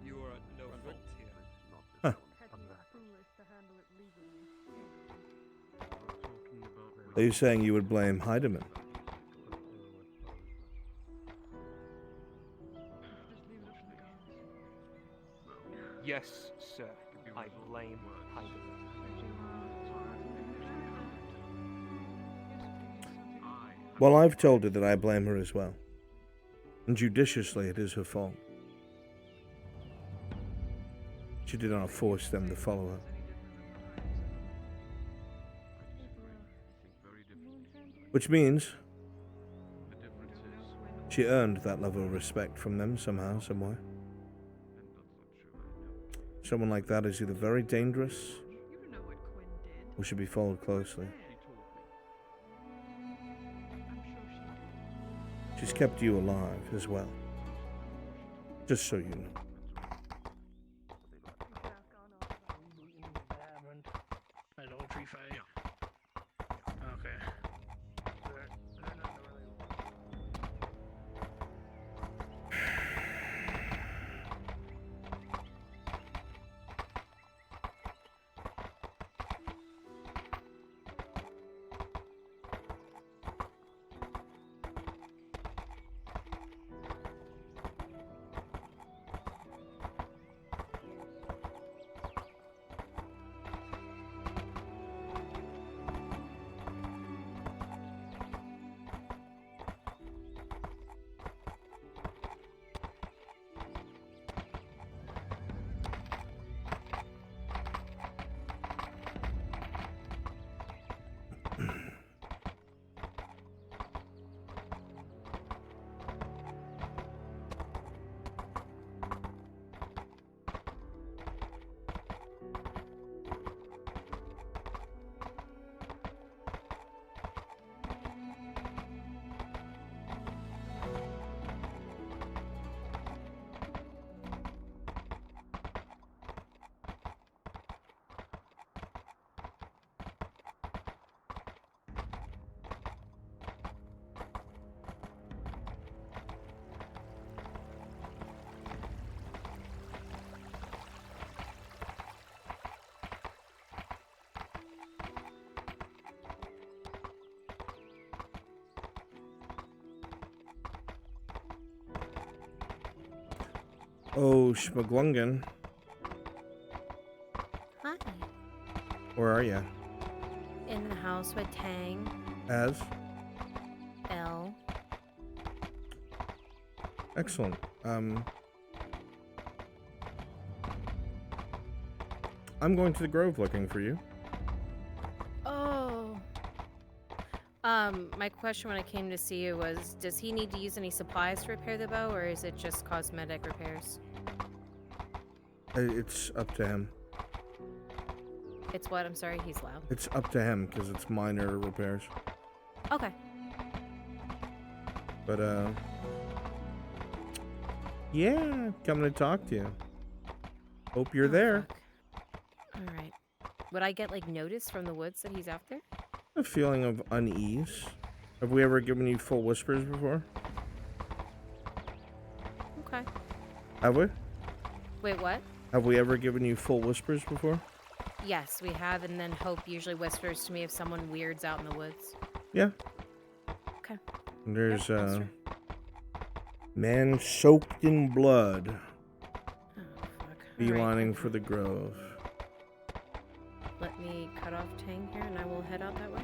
You are at no fault here. Huh. Are you saying you would blame Heidemann? Yes, sir. I blame Heidemann. Well, I've told her that I blame her as well. And judiciously, it is her fault. She did not force them to follow her. Which means she earned that level of respect from them somehow, somewhere. Someone like that is either very dangerous or should be followed closely. She's kept you alive as well. Just so you know. Oh, Schmagwungen. Hi. Where are you? In the house with Tang. As? L. Excellent. I'm going to the Grove looking for you. Oh. My question when I came to see you was, does he need to use any supplies to repair the bow, or is it just cosmetic repairs? It's up to him. It's what? I'm sorry, he's loud. It's up to him, because it's minor repairs. Okay. But, yeah, coming to talk to you. Hope you're there. Alright. Would I get, like, notice from the woods that he's out there? A feeling of unease. Have we ever given you full whispers before? Okay. Have we? Wait, what? Have we ever given you full whispers before? Yes, we have, and then Hope usually whispers to me if someone weirds out in the woods. Yeah. Okay. There's Yep, that's a true. man soaked in blood. Oh, fuck. Beelining for the Grove. Let me cut off Tang here, and I will head out that way.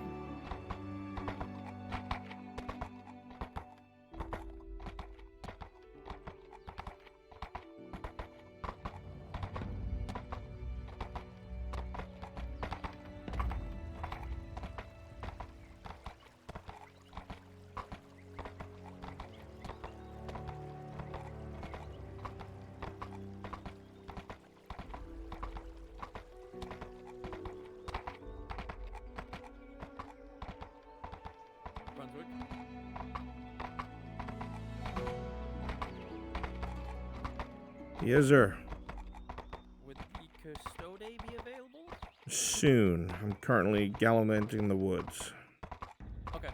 Brunswick. Yes, sir. Would the Custode be available? Soon. I'm currently gallivanting the woods. Okay.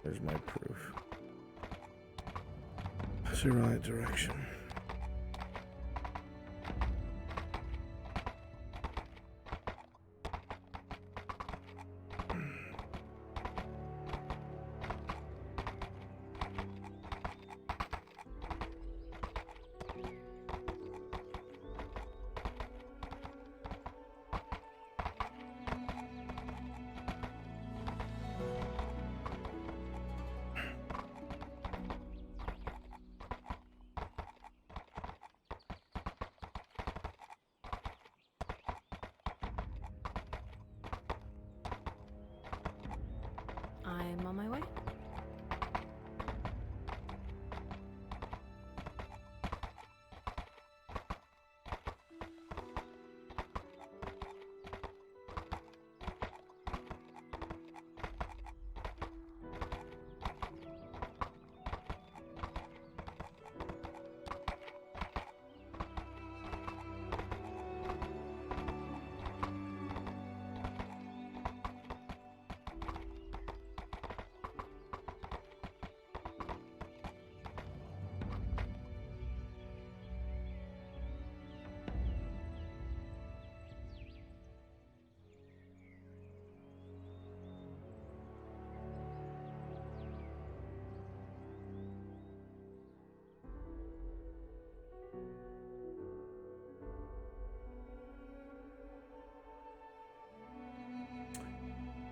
There's my proof. That's the right direction. I'm on my way.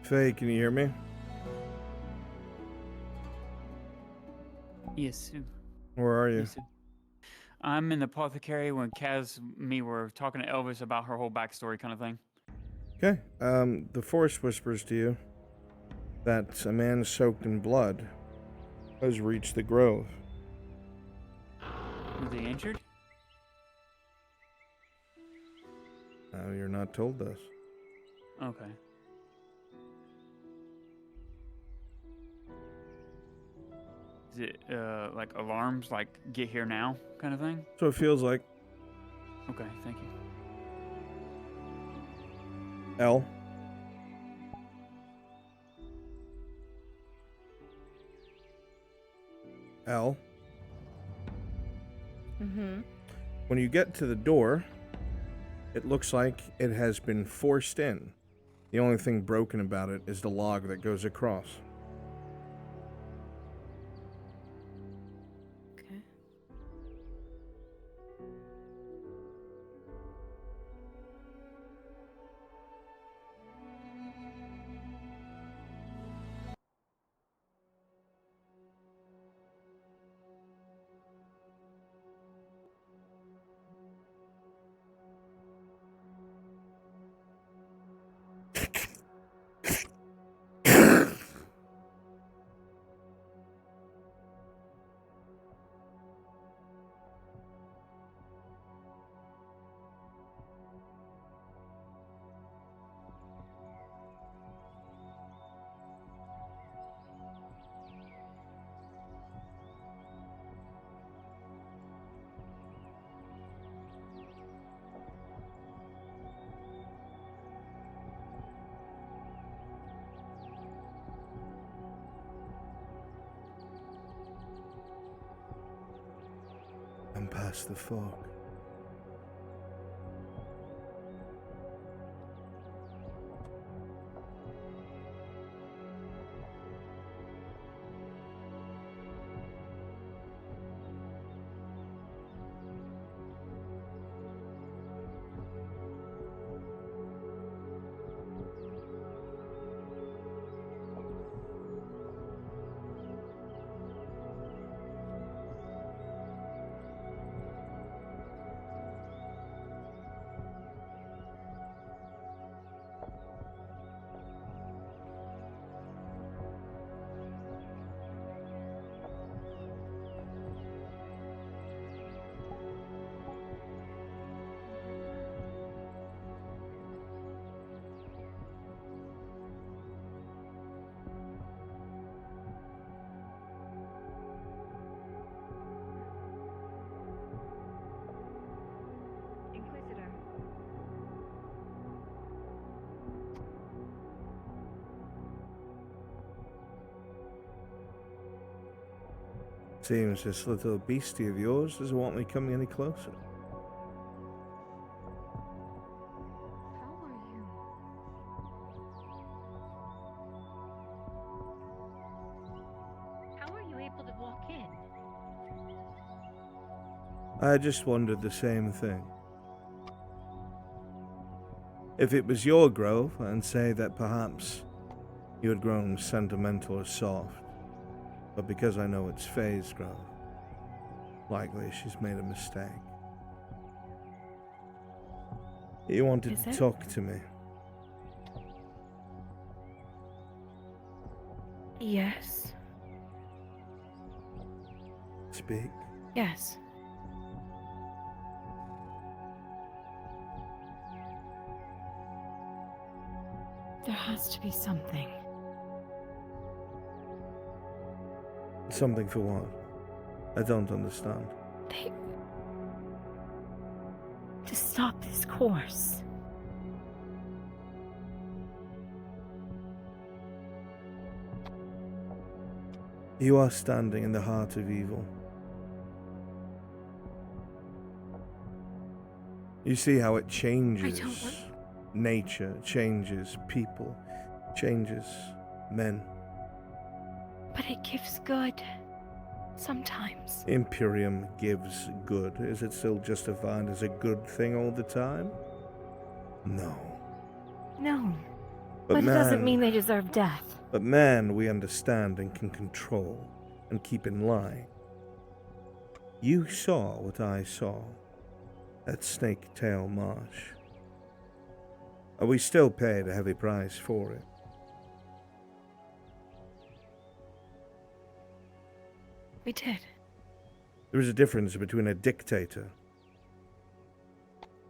Faye, can you hear me? Yes, sir. Where are you? Yes, sir. I'm in the apothecary when Kaz and me were talking to Elvis about her whole backstory kind of thing. Okay. The force whispers to you that a man soaked in blood has reached the Grove. Was he injured? You're not told this. Okay. Is it, like alarms, like get here now kind of thing? So it feels like. Okay, thank you. L. L. Mm-hmm. When you get to the door, it looks like it has been forced in. The only thing broken about it is the log that goes across. Okay. I'm past the fog. Inquisitor. Seems this little beastie of yours doesn't want me coming any closer. How are you? How are you able to walk in? I just wondered the same thing. If it was your grove, I'd say that perhaps you had grown sentimental or soft. But because I know it's Faye's grove, likely she's made a mistake. You wanted Is to it? talk to me. Yes. Speak. Yes. There has to be something. Something for what? I don't understand. To stop this course. You are standing in the heart of evil. You see how it changes nature, changes people, changes men. But it gives good. Sometimes. Imperium gives good. Is it still justified as a good thing all the time? No. No. But it doesn't mean they deserve death. But man we understand and can control and keep in line. You saw what I saw at Snake Tail Marsh. We still paid a heavy price for it. We did. There is a difference between a dictator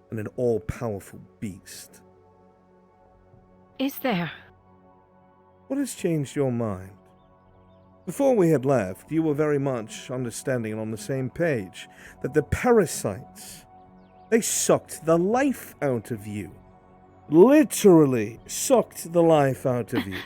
and an all-powerful beast. Is there? What has changed your mind? Before we had left, you were very much understanding and on the same page that the parasites, they sucked the life out of you. Literally sucked the life out of you.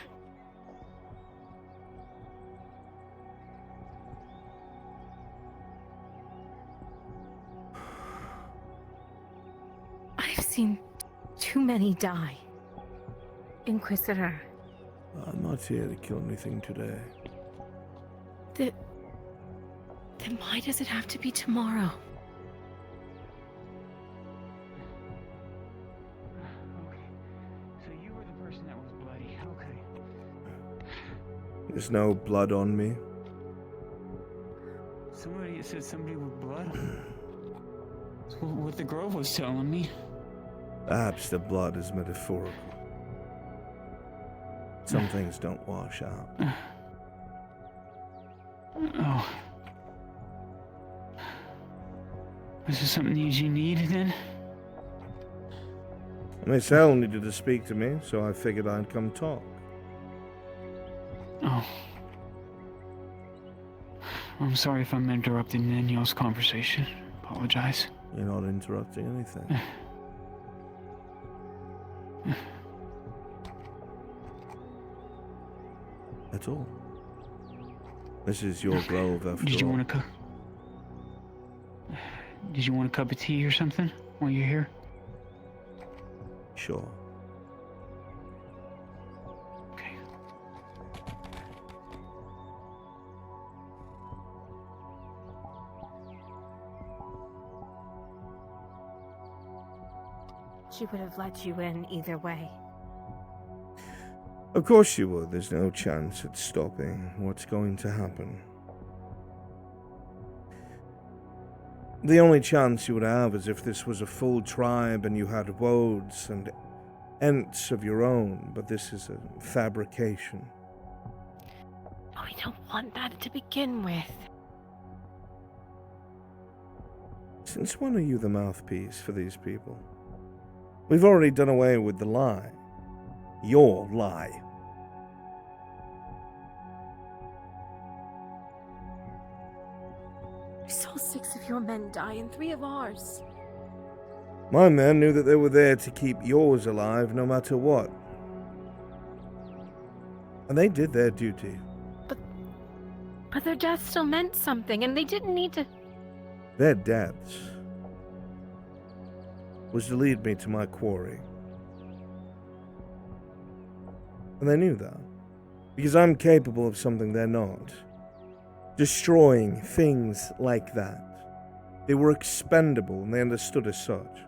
seen too many die. Inquisitor. I'm not here to kill anything today. Then why does it have to be tomorrow? So you were the person that was bloody. Okay. There's no blood on me. Somebody said somebody with blood. That's what the Grove was telling me. Perhaps the blood is metaphorical. Some things don't wash out. Oh. Is this something you need then? Miss L needed to speak to me, so I figured I'd come talk. Oh. I'm sorry if I'm interrupting Danielle's conversation. Apologize. You're not interrupting anything. At all. This is your grove after Did you all. want a cup? Did you want a cup of tea or something while you're here? Sure. Okay. She would have let you in either way. Of course you would. There's no chance at stopping what's going to happen. The only chance you would have is if this was a full tribe and you had woads and ents of your own, but this is a fabrication. Oh, we don't want that to begin with. Since when are you the mouthpiece for these people? We've already done away with the lie. Your lie. We saw 6 of your men die and 3 of ours. My men knew that they were there to keep yours alive no matter what. And they did their duty. But their death still meant something, and they didn't need to... Their deaths was to lead me to my quarry. And they knew that. Because I'm capable of something they're not. Destroying things like that. They were expendable, and they understood as such.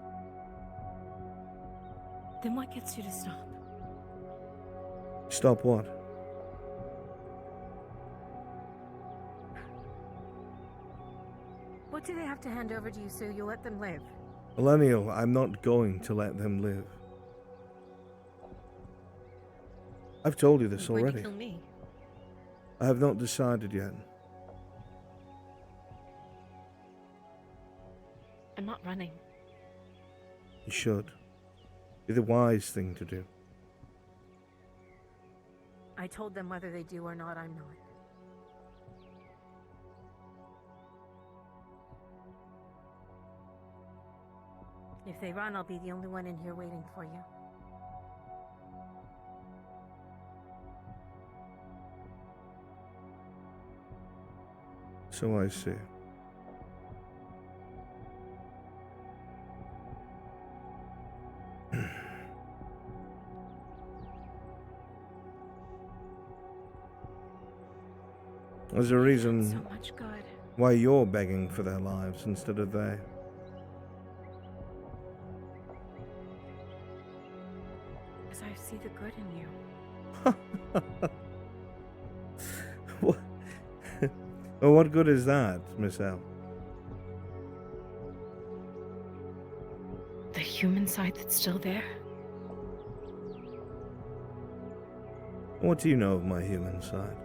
Then what gets you to stop? Stop what? What do they have to hand over to you so you'll let them live? Millennial, I'm not going to let them live. I've told you this Why'd you already. kill me? I have not decided yet. I'm not running. You should. Be the wise thing to do. I told them whether they do or not, I'm not. If they run, I'll be the only one in here waiting for you. So I see. There's a reason So much good. why you're begging for their lives instead of they. Because I see the good in you. What? Well, what good is that, Miss L? The human side that's still there. What do you know of my human side?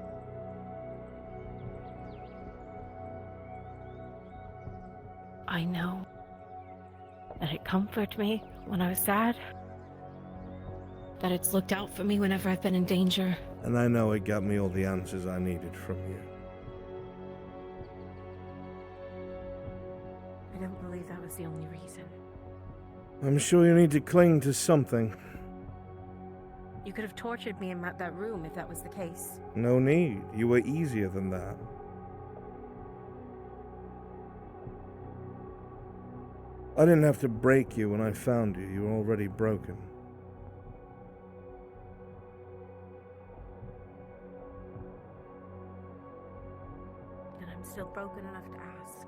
I know that it comforted me when I was sad. That it's looked out for me whenever I've been in danger. And I know it got me all the answers I needed from you. I don't believe that was the only reason. I'm sure you need to cling to something. You could have tortured me in that room if that was the case. No need. You were easier than that. I didn't have to break you when I found you. You were already broken. And I'm still broken enough to ask.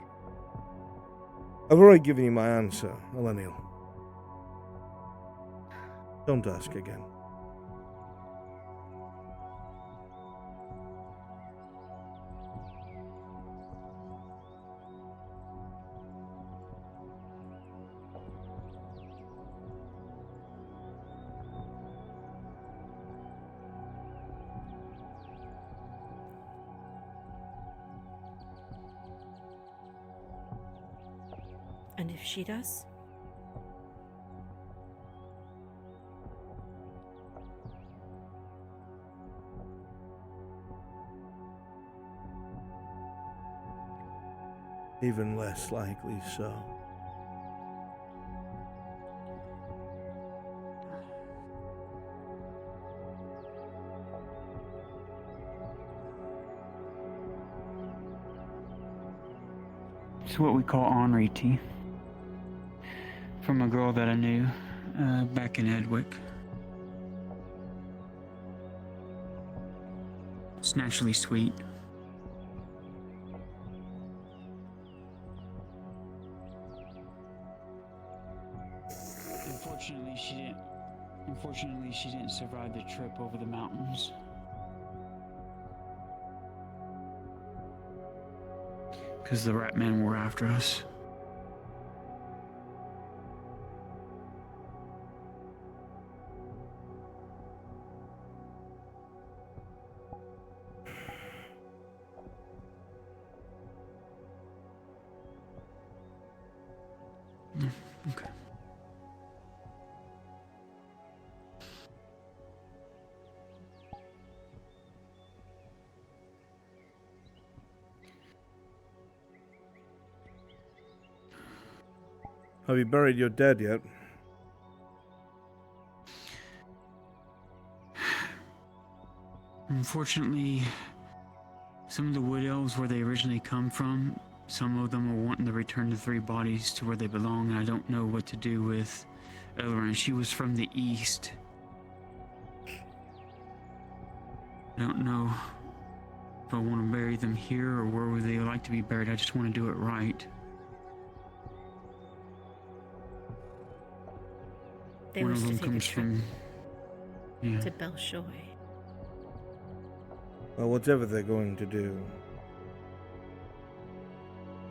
I've already given you my answer, Elenial. Don't ask again. And if she does? Even less likely so. It's what we call ornery, T. From a girl that I knew back in Edwick. It's naturally sweet. Unfortunately, she didn't survive the trip over the mountains. Because the rat men were after us. Okay. Have you buried your dead yet? Unfortunately, some of the wood elves where they originally come from, some of them are wanting to return the three bodies to where they belong, and I don't know what to do with Elrond. She was from the east. I don't know if I want to bury them here or where would they like to be buried. I just want to do it right. They One wish of to them take a comes trip from... Yeah. to Belshoi. Well, whatever they're going to do,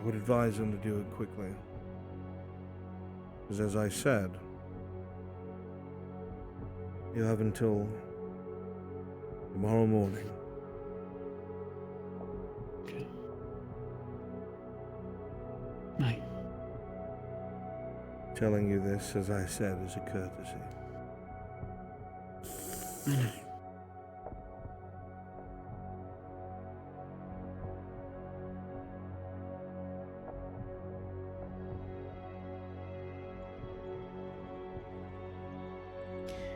I would advise them to do it quickly. Because as I said, you have until tomorrow morning. Night. Telling you this, as I said, is a courtesy.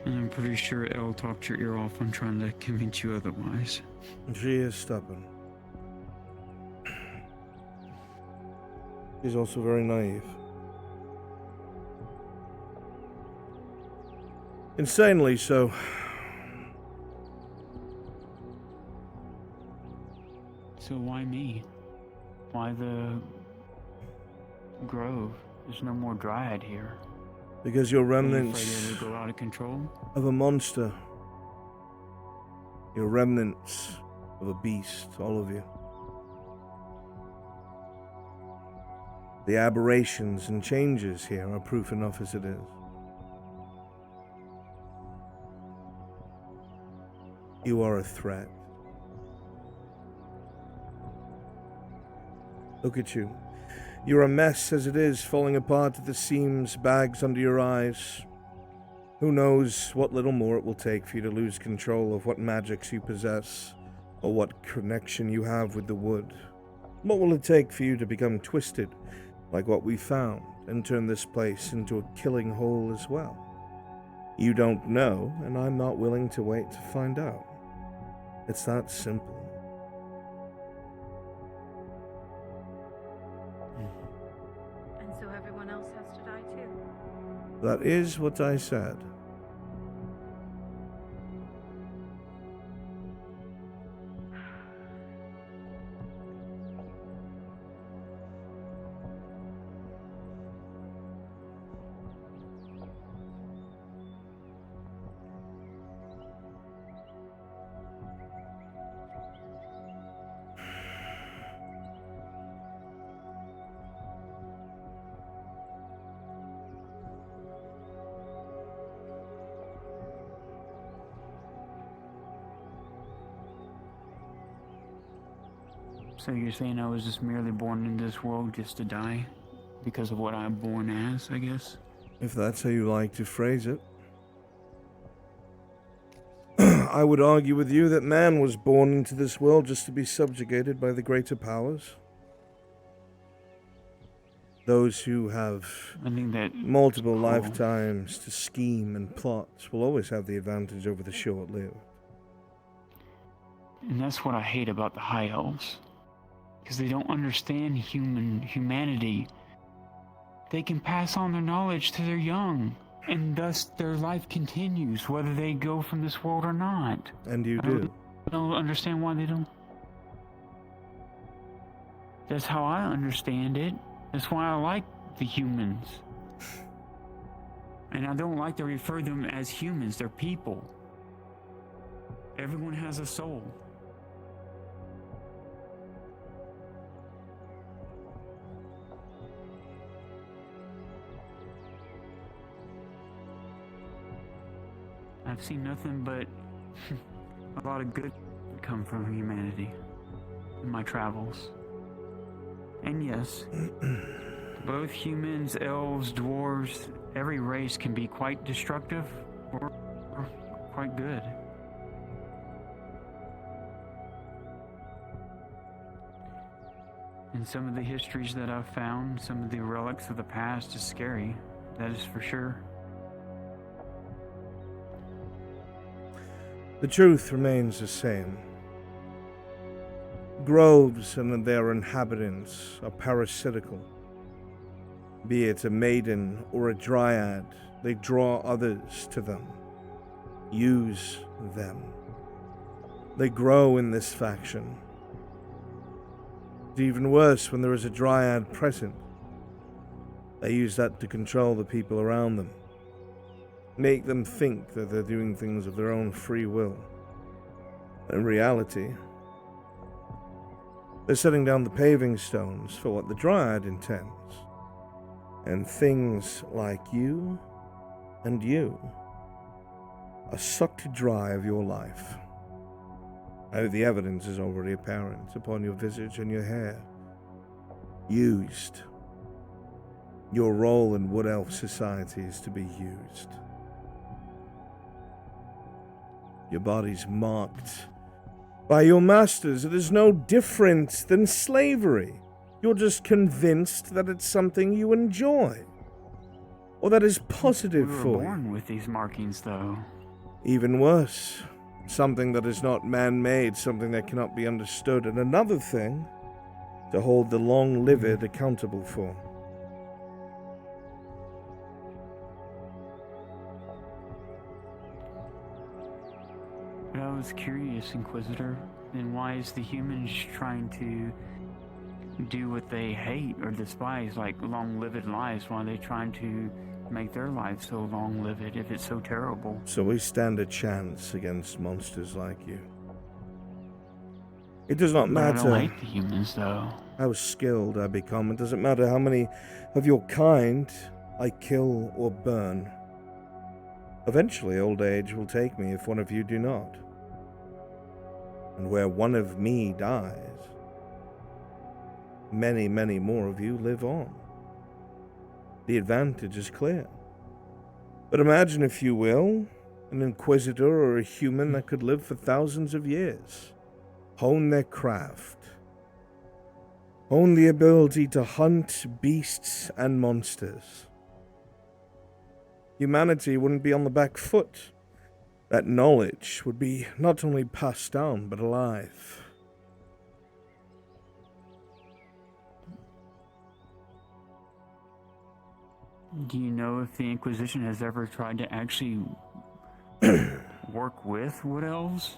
And I'm pretty sure Elle talked your ear off on trying to convince you otherwise. She is stubborn. She's also very naive. Insanely so. So why me? Why the grove? There's no more dryad here. Because you're Are you remnants afraid it'll go out of control? of a monster. You're remnants of a beast, all of you. The aberrations and changes here are proof enough as it is. You are a threat. Look at you. You're a mess as it is, falling apart at the seams, bags under your eyes. Who knows what little more it will take for you to lose control of what magics you possess, or what connection you have with the wood. What will it take for you to become twisted, like what we found, and turn this place into a killing hole as well? You don't know, and I'm not willing to wait to find out. It's that simple. And so everyone else has to die That is what I said. So you're saying I was just merely born in this world just to die? Because of what I'm born as, I guess? If that's how you like to phrase it. I would argue with you that man was born into this world just to be subjugated by the greater powers. Those who have multiple lifetimes to scheme and plot will always have the advantage over the short-lived. And that's what I hate about the High Elves. Because they don't understand humanity. They can pass on their knowledge to their young, and thus their life continues, whether they go from this world or not. And you do. I don't understand why they don't. That's how I understand it. That's why I like the humans. And I don't like to refer to them as humans, they're people. Everyone has a soul. I've seen nothing but a lot of good come from humanity in my travels. And yes, both humans, elves, dwarves, every race can be quite destructive or quite good. And some of the histories that I've found, some of the relics of the past is scary, that is for sure. The truth remains the same. Groves and their inhabitants are parasitical. Be it a maiden or a dryad, they draw others to them, use them. They grow in this faction. It's even worse when there is a dryad present. They use that to control the people around them. Make them think that they're doing things of their own free will. In reality, they're setting down the paving stones for what the Dryad intends. And things like you and you are sucked dry of your life. The evidence is already apparent upon your visage and your hair. Used. Your role in Wood Elf society is to be used. Your body's marked by your masters. It is no different than slavery. You're just convinced that it's something you enjoy, or that is positive we were for you. born with these markings, though. Even worse, something that is not man-made, something that cannot be understood, and another thing to hold the long-lived accountable for. But I was curious, Inquisitor, then why is the humans trying to do what they hate or despise, like long-lived lives? Why are they trying to make their lives so long-lived if it's so terrible? So we stand a chance against monsters like you. It does not matter I don't hate the humans, though. How skilled I become. It doesn't matter how many of your kind I kill or burn. Eventually, old age will take me if one of you do not. And where one of me dies, many, many more of you live on. The advantage is clear. But imagine, if you will, an inquisitor or a human that could live for thousands of years, hone their craft, hone the ability to hunt beasts and monsters. Humanity wouldn't be on the back foot. That knowledge would be not only passed down, but alive. Do you know if the Inquisition has ever tried to actually work with Wood Elves?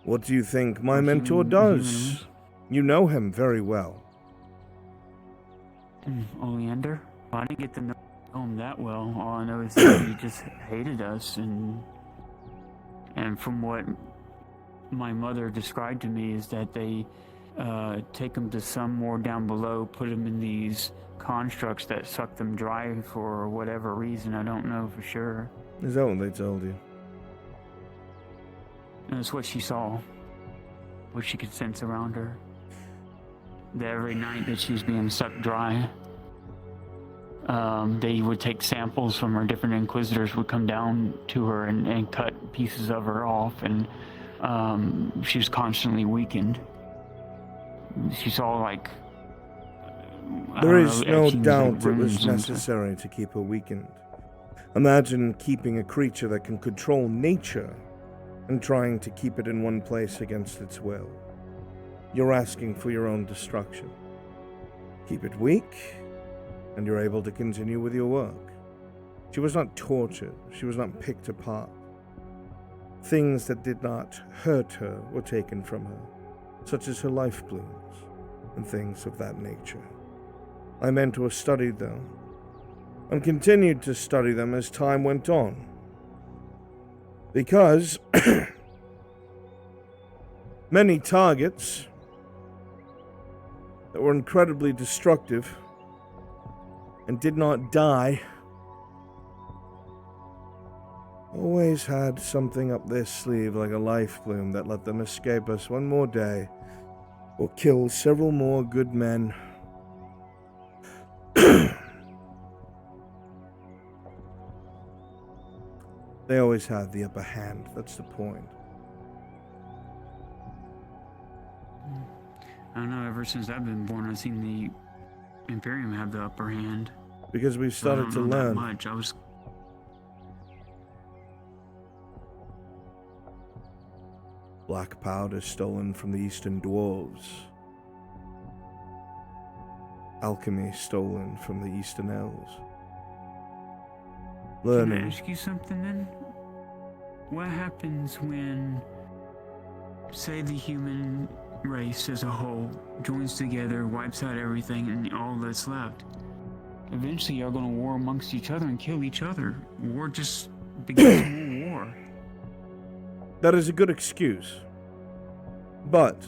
What do you think my Or mentor human- does? humans? You know him very well. Oleander? I didn't get to know him that well. All I know is that he just hated us, and from what my mother described to me is that they take him to some more down below, put him in these constructs that suck them dry for whatever reason. I don't know for sure. Is that what they told you? And it's what she saw, what she could sense around her. That every night that she was being sucked dry, they would take samples from her. Different Inquisitors would come down to her and cut pieces of her off, and she was constantly weakened. She saw, like, There is no etchings, doubt like it was runes and stuff. necessary to keep her weakened. Imagine keeping a creature that can control nature and trying to keep it in one place against its will. You're asking for your own destruction. Keep it weak, and you're able to continue with your work. She was not tortured. She was not picked apart. Things that did not hurt her were taken from her, such as her life blooms and things of that nature. My mentor studied them, and continued to study them as time went on. Because many targets that were incredibly destructive and did not die always had something up their sleeve like a life bloom that let them escape us one more day or kill several more good men. They always had the upper hand, that's the point. I don't know, ever since I've been born, I've seen the Imperium have the upper hand. Because we've started to I don't know learn. that much. I was Black powder stolen from the Eastern Dwarves. Alchemy stolen from the Eastern Elves. Can I Learning. ask you something then? What happens when, say, the human race as a whole joins together, wipes out everything, and all that's left? Eventually, you're going to war amongst each other and kill each other. War just begins more war. That is a good excuse. But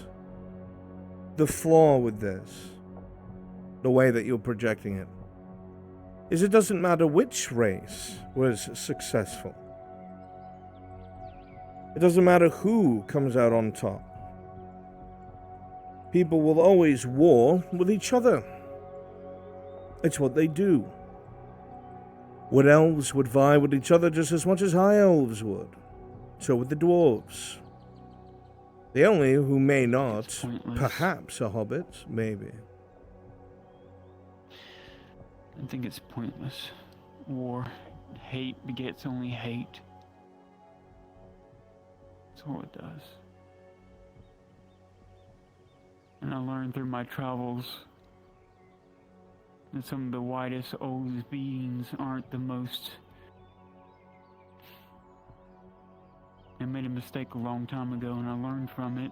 the flaw with this, the way that you're projecting it, is it doesn't matter which race was successful. It doesn't matter who comes out on top. People will always war with each other. It's what they do. Wood elves would vie with each other just as much as high elves would. So would the dwarves. The only who may not, perhaps a hobbit, maybe. I think it's pointless. War, hate begets only hate. That's all it does. And I learned through my travels that some of the widest, oldest beings aren't the most. I made a mistake a long time ago and I learned from it.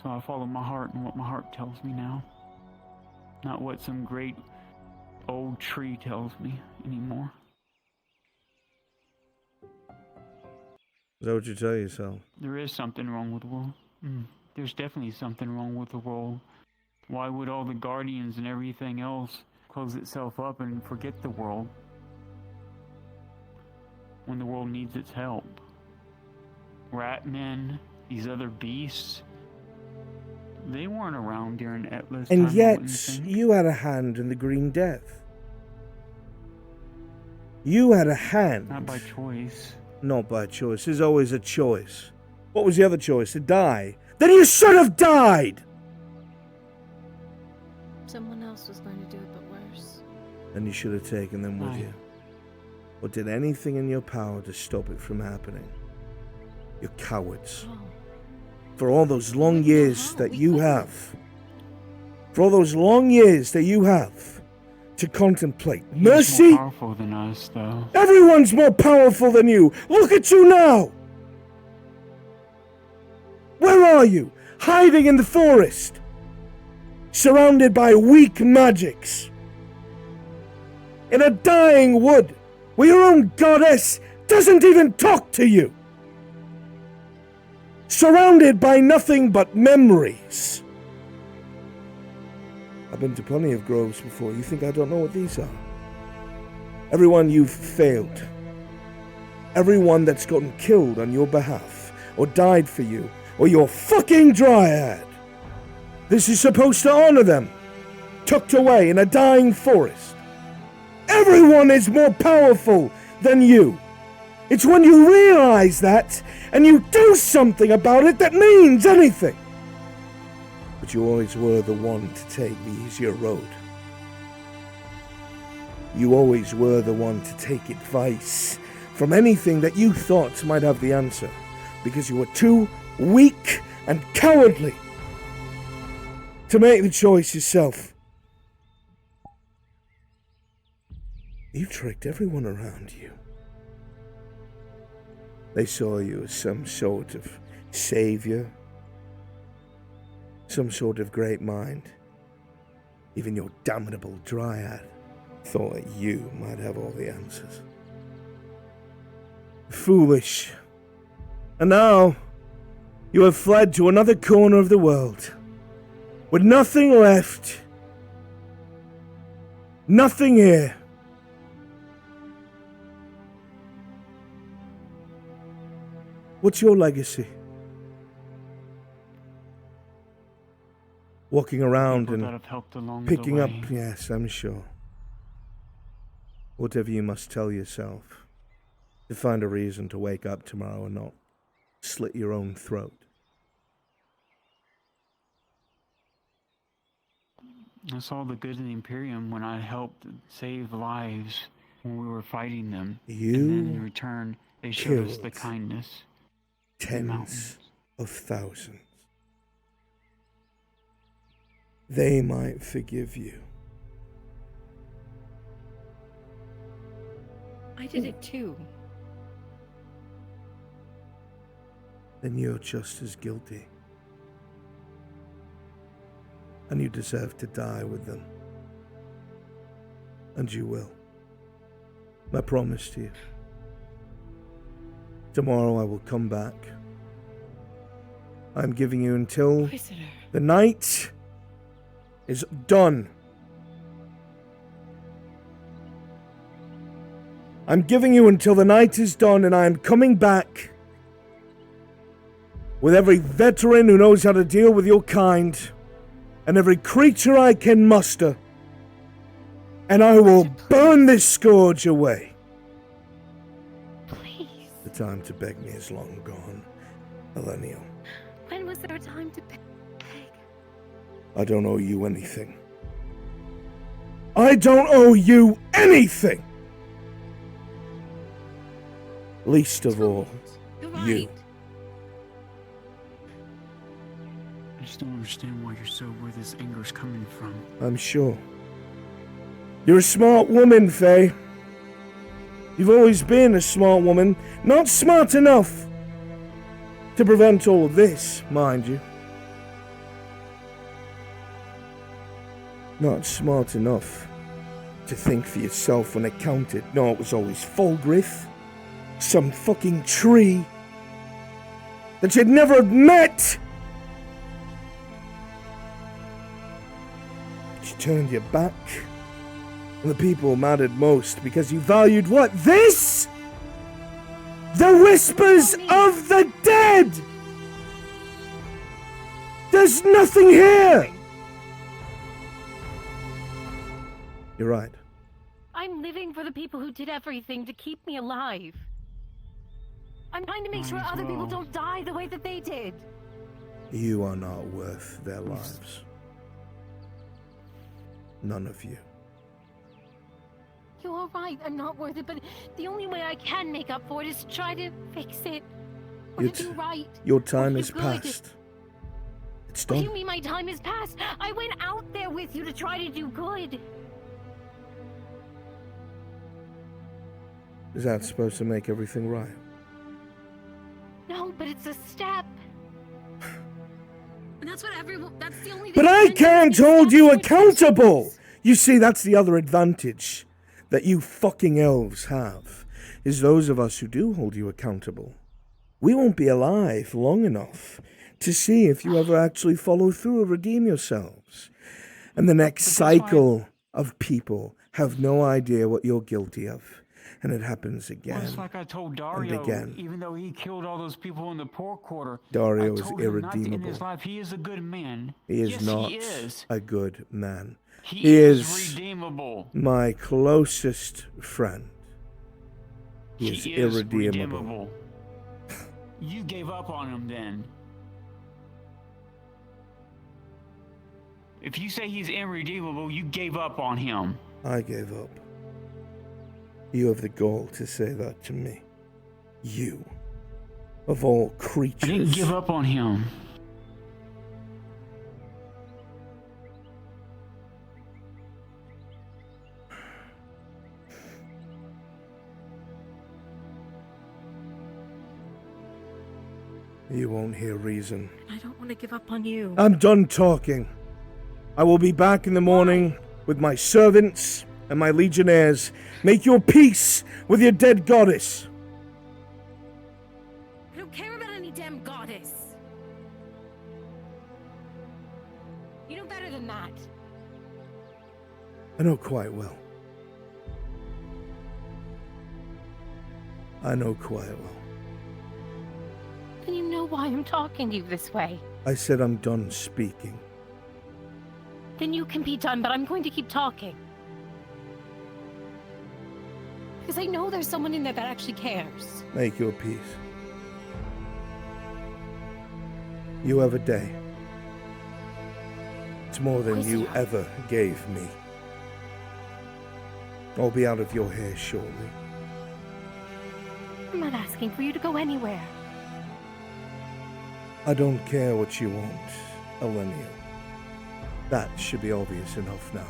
So I follow my heart and what my heart tells me now. Not what some great old tree tells me anymore. Is that what you tell yourself? There is something wrong with the world. There's definitely something wrong with the world. Why would all the guardians and everything else close itself up and forget the world when the world needs its help? Rat men, these other beasts, they weren't around during Etla's time. And I yet, wouldn't think. you had a hand in the Green Death. You had a hand. Not by choice. Not by choice. There's always a choice. What was the other choice? To die. Then you should have died! Someone else was going to do it, but worse. Then you should have taken them with you. Or did anything in your power to stop it from happening. You're cowards. For all those long years that you have. For all those long years that you have to contemplate. He's Mercy? more powerful than us, though. Everyone's more powerful than you. Look at you now. Where are you? Hiding in the forest. Surrounded by weak magics. In a dying wood, where your own goddess doesn't even talk to you. Surrounded by nothing but memories. I've been to plenty of groves before. You think I don't know what these are? Everyone you've failed. Everyone that's gotten killed on your behalf, or died for you, or your fucking dryad. This is supposed to honor them, tucked away in a dying forest. Everyone is more powerful than you. It's when you realize that, and you do something about it that means anything. But you always were the one to take the easier road. You always were the one to take advice from anything that you thought might have the answer, because you were too weak and cowardly to make the choice yourself. You tricked everyone around you. They saw you as some sort of savior, some sort of great mind. Even your damnable dryad thought that you might have all the answers. Foolish. And now, you have fled to another corner of the world, with nothing left. Nothing here. What's your legacy? Walking around People that and have helped along picking the up, way. yes, I'm sure. Whatever you must tell yourself, to find a reason to wake up tomorrow and not slit your own throat. I saw the good in the Imperium when I helped save lives when we were fighting them. You and then in return, they showed us the killed kindness. Tens of thousands. They might forgive you. I did it too. Then you're just as guilty. And you deserve to die with them. And you will. I promise to you. Tomorrow I will come back. I'm giving you until the night is done. I'm giving you until the night is done, and I am coming back with every veteran who knows how to deal with your kind, and every creature I can muster, and I will burn this scourge away. Please. The time to beg me is long gone, Millennial. When was there a time to beg? I don't owe you anything. I don't owe you anything! Least of all, you. I just don't understand why you're so where this anger's coming from. I'm sure. You're a smart woman, Faye. You've always been a smart woman. Not smart enough to prevent all of this, mind you. Not smart enough to think for yourself when it counted. No, it was always Fulgrith, some fucking tree that you'd never have met. But you turned your back on the people who mattered most because you valued what? This? The whispers of the dead! There's nothing here! You're right. I'm living for the people who did everything to keep me alive. I'm trying to make sure other people don't die the way that they did. You are not worth their lives. None of you. You're right, I'm not worth it, but the only way I can make up for it is to try to fix it. Or to do right. Your time or is to do good. past. It's What do done. you mean my time is past? I went out there with you to try to do good. Is that supposed to make everything right? No, but it's a step. And that's what everyone. That's the only. But I can't hold you accountable! You see, that's the other advantage that you fucking elves have, is those of us who do hold you accountable. We won't be alive long enough to see if you ever actually follow through or redeem yourselves. And the next cycle of people have no idea what you're guilty of. And it happens again. Well, it's like I told and Dario, again. even though he killed all those people in the poor quarter, Dario I is told him not to end irredeemable. his life. He is a good man. He is Yes, not he is. a good man. He is redeemable. My closest friend. He is irredeemable. redeemable. You gave up on him then. If you say he's irredeemable, you gave up on him. I gave up. You have the gall to say that to me. You, of all creatures. I didn't give up on him. You won't hear reason. I don't want to give up on you. I'm done talking. I will be back in the morning with my servants and my legionnaires. Make your peace with your dead goddess. I don't care about any damn goddess. You know better than that. I know quite well. I know quite well. Then you know why I'm talking to you this way. I said I'm done speaking. Then you can be done, but I'm going to keep talking. Because I know there's someone in there that actually cares. Make your peace. You have a day. It's more than you ever gave me. I'll be out of your hair shortly. I'm not asking for you to go anywhere. I don't care what you want, Elenia. That should be obvious enough now.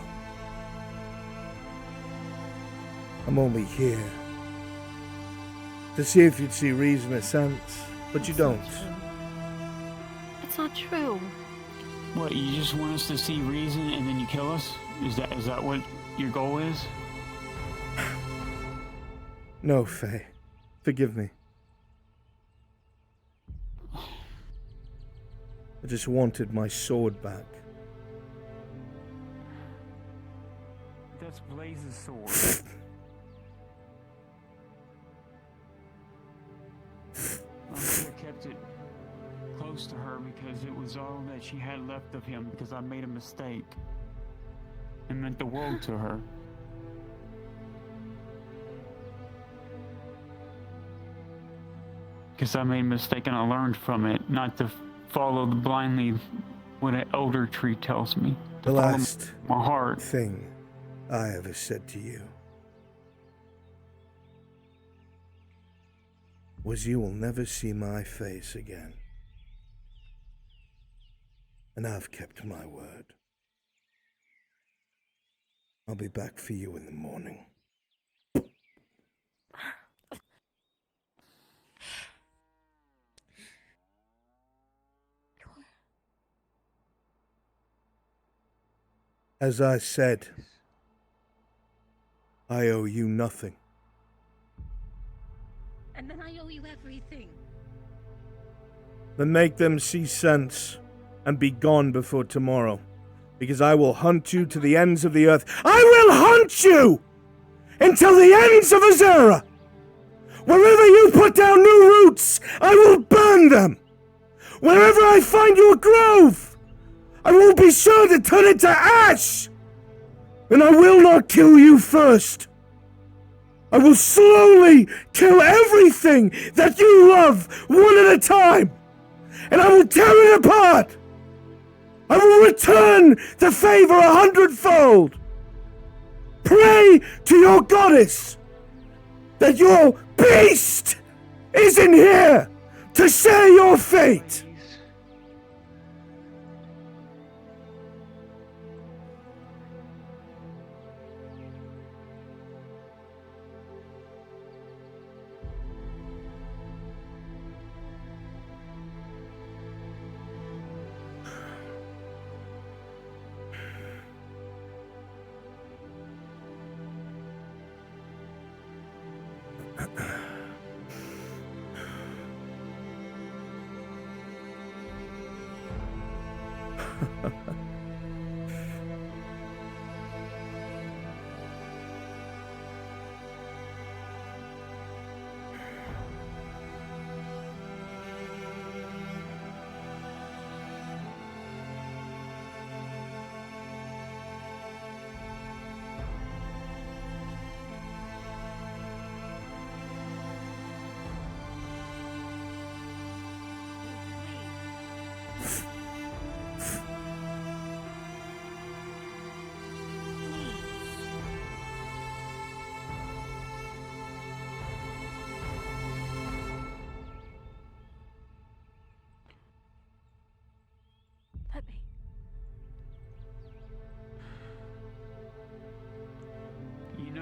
I'm only here to see if you'd see reason or sense, but you don't. It's not true. What, you just want us to see reason and then you kill us? Is that what your goal is? No, Faye. Forgive me. I just wanted my sword back. That's Blaze's sword. I should have kept it close to her because it was all that she had left of him because I made a mistake. It meant the world to her. Because I made a mistake and I learned from it, not to follow blindly what an elder tree tells me. The last my heart thing I ever said to you was you will never see my face again. And I've kept my word. I'll be back for you in the morning. As I said, I owe you nothing. And then I owe you everything. Then make them see sense and be gone before tomorrow, because I will hunt you to the ends of the earth. I will hunt you until the ends of Azera. Wherever you put down new roots, I will burn them. Wherever I find you a grove, I will be sure to turn it to ash! And I will not kill you first. I will slowly kill everything that you love, one at a time. And I will tear it apart. I will return the favor 100-fold. Pray to your goddess that your beast isn't here to share your fate.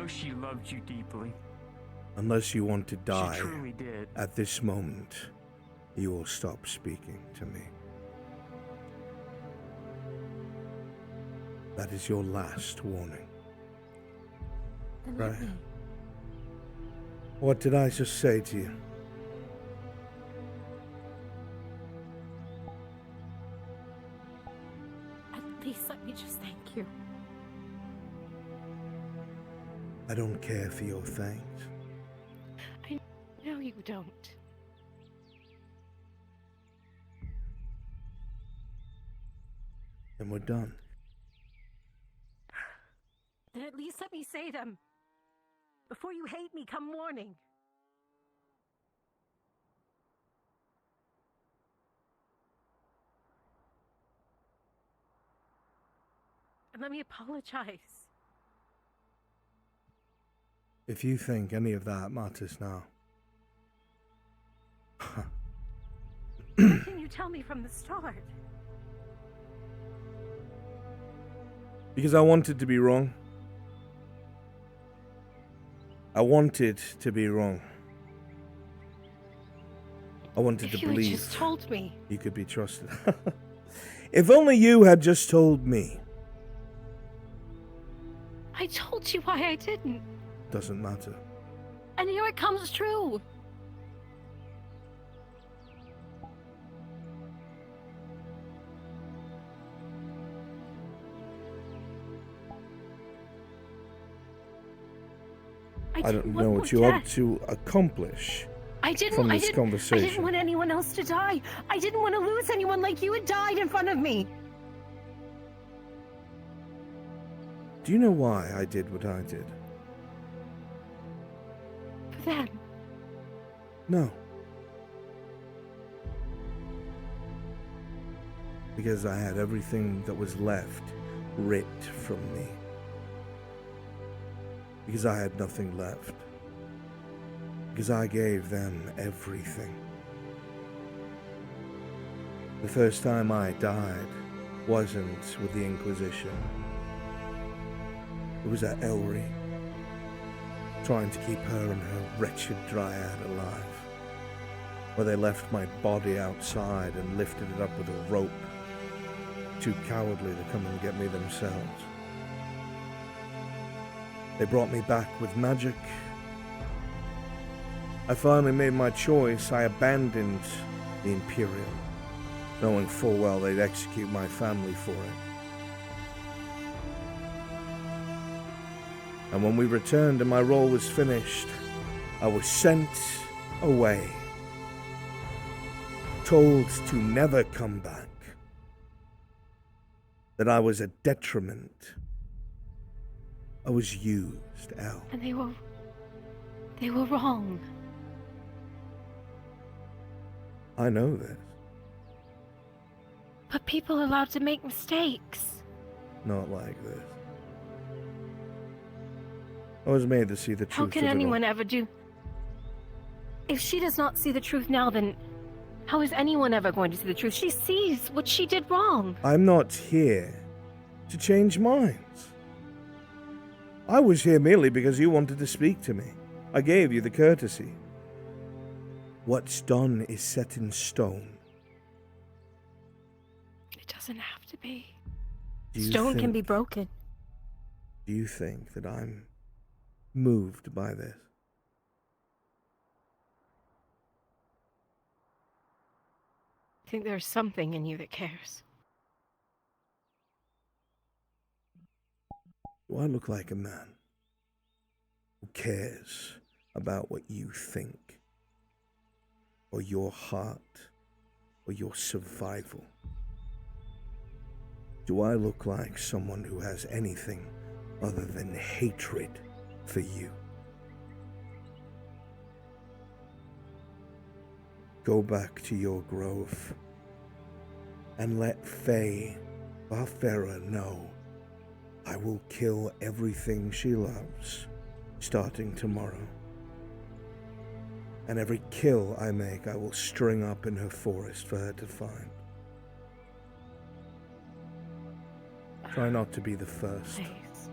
know she loved you deeply. Unless you want to die She truly did. at this moment, you will stop speaking to me. That is your last warning. Then let Right. me. What did I just say to you? At least let me just thank you. I don't care for your thanks. I know you don't. And we're done. Then at least let me say them. Before you hate me come morning. And let me apologize. If you think any of that matters now. Why didn't you tell me from the start? Because I wanted to be wrong. I wanted to be wrong. I wanted to If you had believe just told me. you could be trusted. If only you had just told me. I told you why I didn't. Doesn't matter. And here it comes true. I don't know what you're up to accomplish from this conversation. I didn't want anyone else to die. I didn't want to lose anyone like you had died in front of me. Do you know why I did what I did? For them. No. Because I had everything that was left ripped from me. Because I had nothing left. Because I gave them everything. The first time I died wasn't with the Inquisition. It was at Ellery, trying to keep her and her wretched dryad alive, where they left my body outside and lifted it up with a rope, too cowardly to come and get me themselves. They brought me back with magic. I finally made my choice. I abandoned the Imperium, knowing full well they'd execute my family for it. And when we returned and my role was finished, I was sent away, told to never come back, that I was a detriment. I was used, Elle. And they were wrong. I know this. But people are allowed to make mistakes. Not like this. I was made to see the truth. How can of it anyone all. ever do? If she does not see the truth now, then how is anyone ever going to see the truth? She sees what she did wrong. I'm not here to change minds. I was here merely because you wanted to speak to me. I gave you the courtesy. What's done is set in stone. It doesn't have to be. Do you Stone can think- be broken. Do you think that I'm moved by this? I think there's something in you that cares. Do I look like a man who cares about what you think, or your heart, or your survival? Do I look like someone who has anything other than hatred for you? Go back to your grove and let Faye Barfera know I will kill everything she loves starting tomorrow. And every kill I make, I will string up in her forest for her to find. Try not to be the first. Please.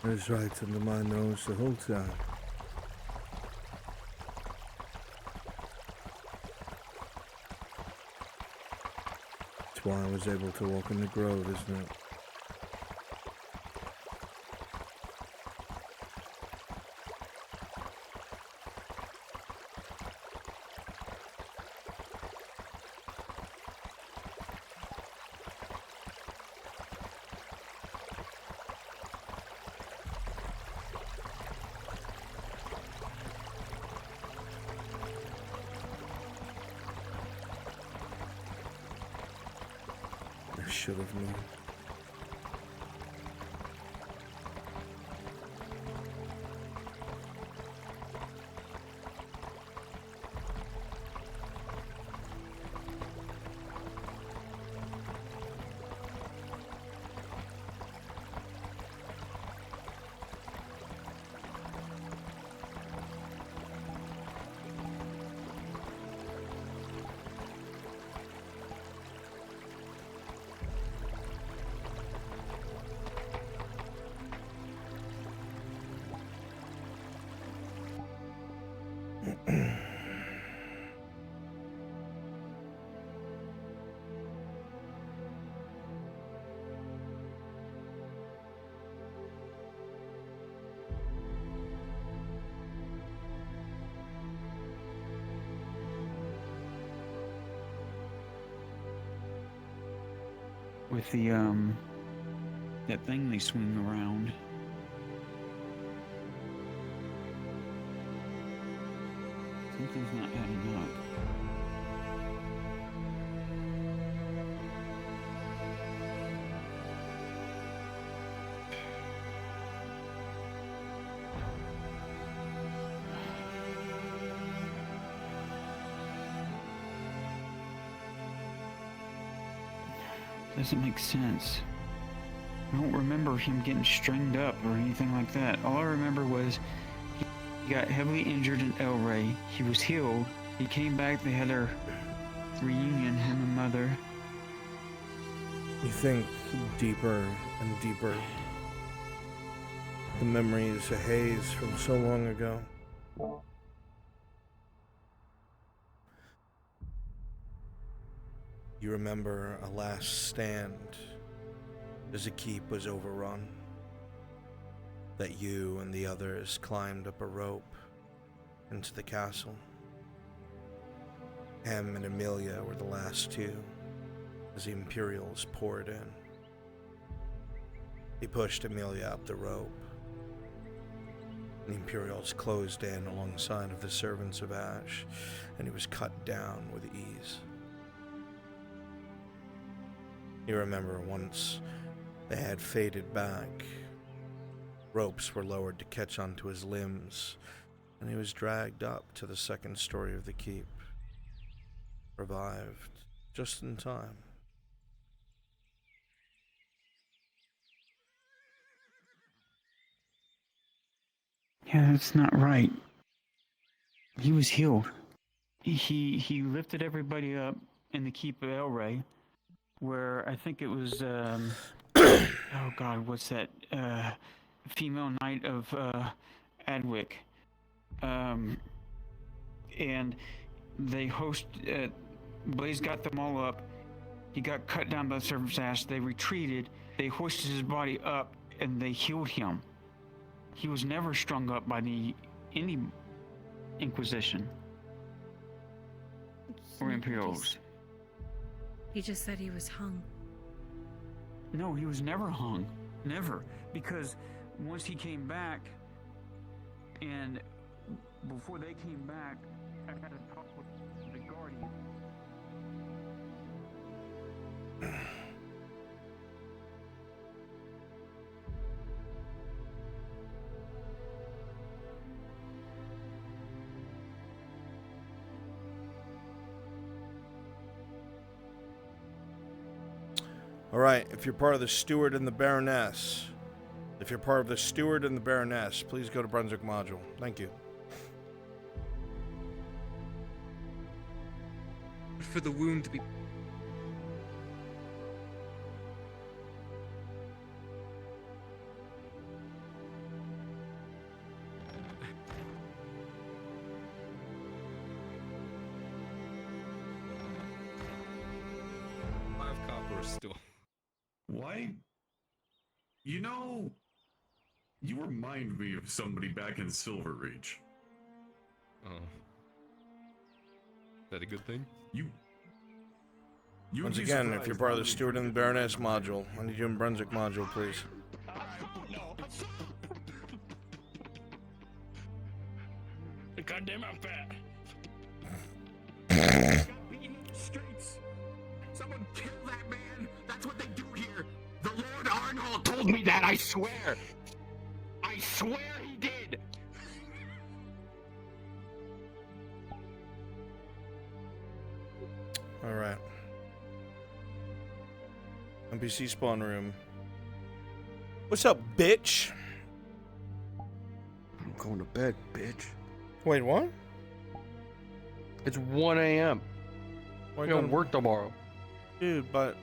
It was right under my nose the whole time. That's why I was able to walk in the grove, isn't it? I should have known. With the that thing they swing around. Something's not adding up. Doesn't make sense. I don't remember him getting stringed up or anything like that. All I remember was he got heavily injured in El Rey. He was healed. He came back. They had their reunion, him and Mother. You think deeper and deeper. The memory is a haze from so long ago. You remember a last stand as the keep was overrun. That you and the others climbed up a rope into the castle. Em and Amelia were the last two as the Imperials poured in. He pushed Amelia up the rope. The Imperials closed in alongside of the servants of Ash, and he was cut down with ease. You remember once they had faded back, ropes were lowered to catch onto his limbs, and he was dragged up to the second story of the keep, revived just in time. Yeah, that's not right. He was healed. He lifted everybody up in the keep of El Rey, where I think it was oh God, what's that? Female Knight of Adwick. And they Blaze got them all up. He got cut down by the servant's ass. They retreated. They hoisted his body up and they healed him. He was never strung up by any Inquisition or Imperials. He just said he was hung. No, he was never hung. Never. Because once he came back, and before they came back, I had a talk with the Guardian. Alright, if you're part of the Steward and the Baroness, please go to Brunswick Module. Thank you. For the wound to be... store. Why? You know, you remind me of somebody back in Silver Reach. Oh. Is that a good thing? Once again, if you're part of the Steward and the Baroness module, I need you in Brunswick module, please. Goddamn, I'm fat. Streets. Someone kill that man. That's what they do here. The Lord Arnold told me that. I swear. I swear he did. Alright. NPC spawn room. What's up, bitch? I'm going to bed, bitch. Wait, what? It's 1 a.m. Why I gotta don't- work tomorrow. Dude, but...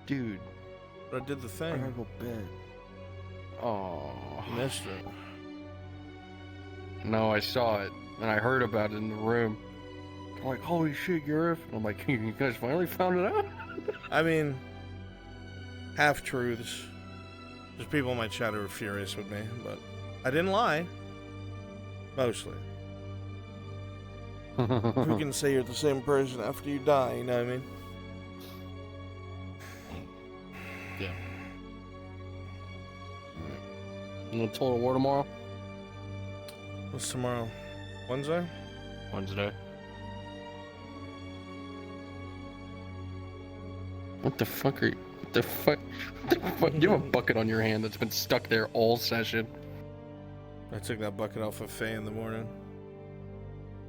Dude. But I did the thing. I gotta go bed. Oh. You missed it. No, I saw it, and I heard about it in the room. I'm like, holy shit, Gareth. I'm like, you guys finally found it out? I mean... half-truths. There's people in my chat who are furious with me, but... I didn't lie. Mostly. Who can say you're the same person after you die, you know what I mean? Yeah. You gonna Total War tomorrow? What's tomorrow? Wednesday? Wednesday. What the fuck are you? What the fuck? What the fuck? You have a bucket on your hand that's been stuck there all session. I took that bucket off of Faye in the morning.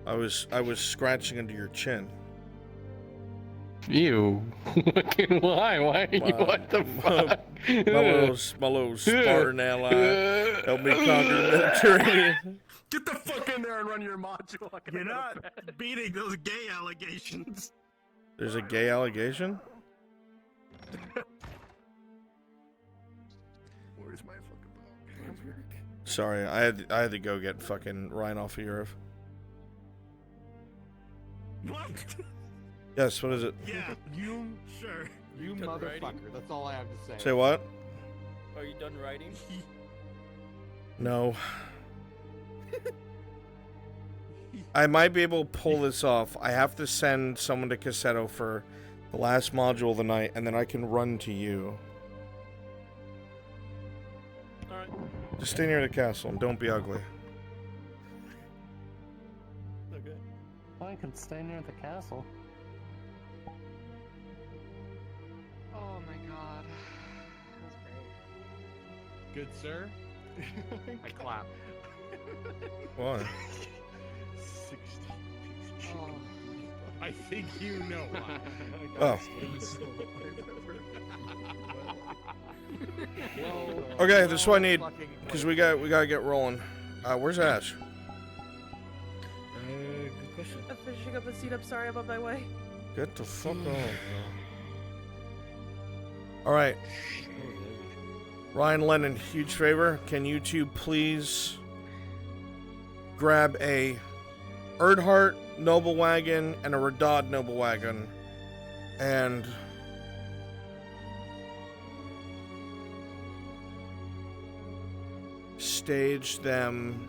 I was scratching under your chin. Ew. Why? Why? What the fuck? my little Spartan ally helped me conquer the Mediterranean. Get the fuck in there and run your module. You're not beating those gay allegations. There's a gay allegation? Where's my fucking bag? Sorry, I had to go get fucking Ryan off of Europe. What? Yes, what is it? Yeah, you sure. You motherfucker. That's all I have to say. Say what? Are you done writing? No. I might be able to pull this off. I have to send someone to Cassetto for the last module of the night, and then I can run to you. Alright. Just stay near the castle and don't be ugly. Okay. I can stay near the castle. Oh my god. Good sir. I clap. Why? 60. Oh. I think you know why. Oh. Whoa. Okay, this is what I need, because we gotta get rolling. Where's Ash? Good question. I'm finishing up a seat. I'm sorry I'm on my way. Get the fuck on. Alright. Ryan Lennon, huge favor. Can you two please grab a Erdhart Noble Wagon and a Radad Noble Wagon and stage them,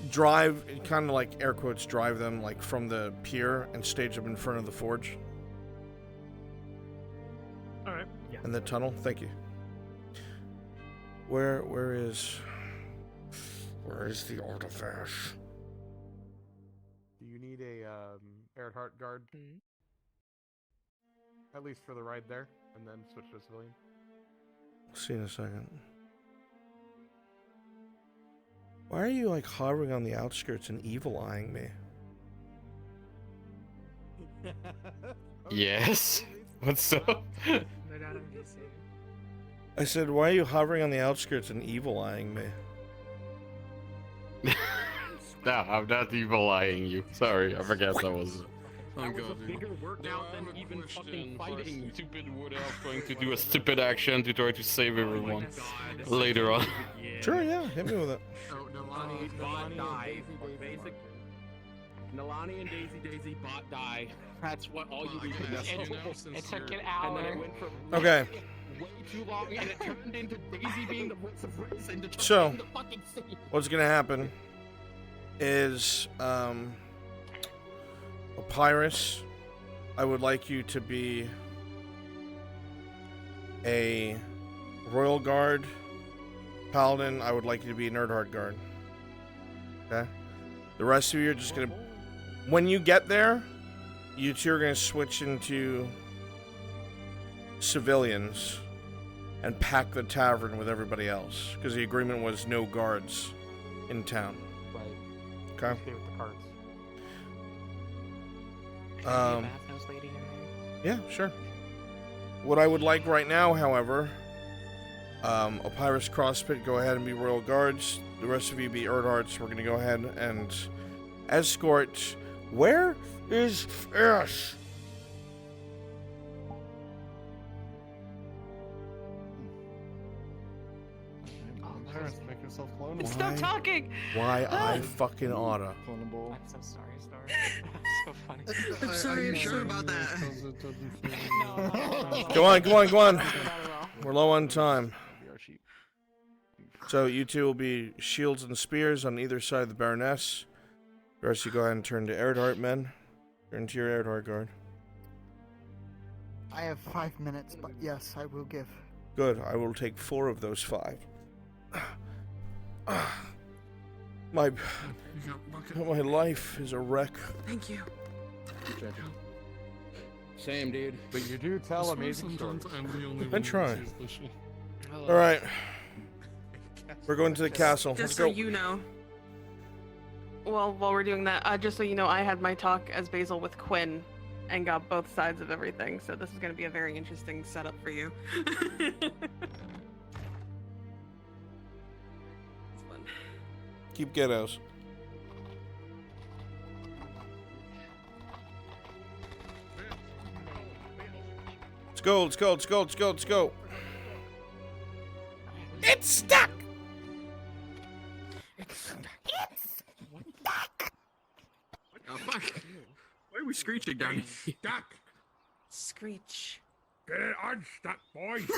drive, kind of like air quotes, drive them like from the pier and stage them in front of the forge? Alright, yeah. In the tunnel? Thank you. Where is the artifact? Do you need a Earhart guard? At least for the ride there, and then switch to a civilian? See in a second. Why are you like hovering on the outskirts and evil-eyeing me? Yes. What's up? I said, why are you hovering on the outskirts and evil-eyeing me? No, I'm not evil-eyeing you. Sorry, I forgot that was... That was a bigger workout than even fucking fighting. Stupid Wood Elf going to do a stupid action to try to save everyone later on. Sure, yeah, hit me with it. So, Nalani dive. Nalani and Daisy bot die. That's what all you need to know. It took an hour. And then it went from Okay. way too long, and it turned into Daisy being the voice of reason to So, the fucking scene. what's gonna happen is, Papyrus, I would like you to be a Royal Guard. Paladin, I would like you to be a Nerdheart Guard. Okay? The rest of you are just gonna... When you get there, you two are gonna switch into civilians and pack the tavern with everybody else. Because the agreement was no guards in town. Right. Okay? Stay with the cards. Bathhouse lady in there? Yeah, sure. What I would like right now, however, Papyrus Crosspit, go ahead and be Royal Guards. The rest of you be Erdharts. We're going to go ahead and escort. Where is Ash? Make yourself clonable. Stop talking! Why I fucking oughta. I'm so sorry, Star. so funny. I'm sorry, you're sure about that. Come on, come on, come on. We're low on time. So you two will be shields and spears on either side of the Baroness. The rest of you go ahead and turn to Erdhart men. Turn to your Erdhart Guard. I have 5 minutes, but yes, I will give. Good, I will take 4 of those 5. My life is a wreck. Thank you. Same, dude. But you do tell amazing stories. I try. Alright. We're going to the castle. Just Let's so go. you know. Well, while we're doing that, just so you know, I had my talk as Basil with Quinn and got both sides of everything, so this is going to be a very interesting setup for you. Keep ghettos. Let's go, let's go, let's go, let's go, let's go. It's stuck! Oh, fuck. Why are we screeching down here? Stuck! Screech. Get it unstuck, boys!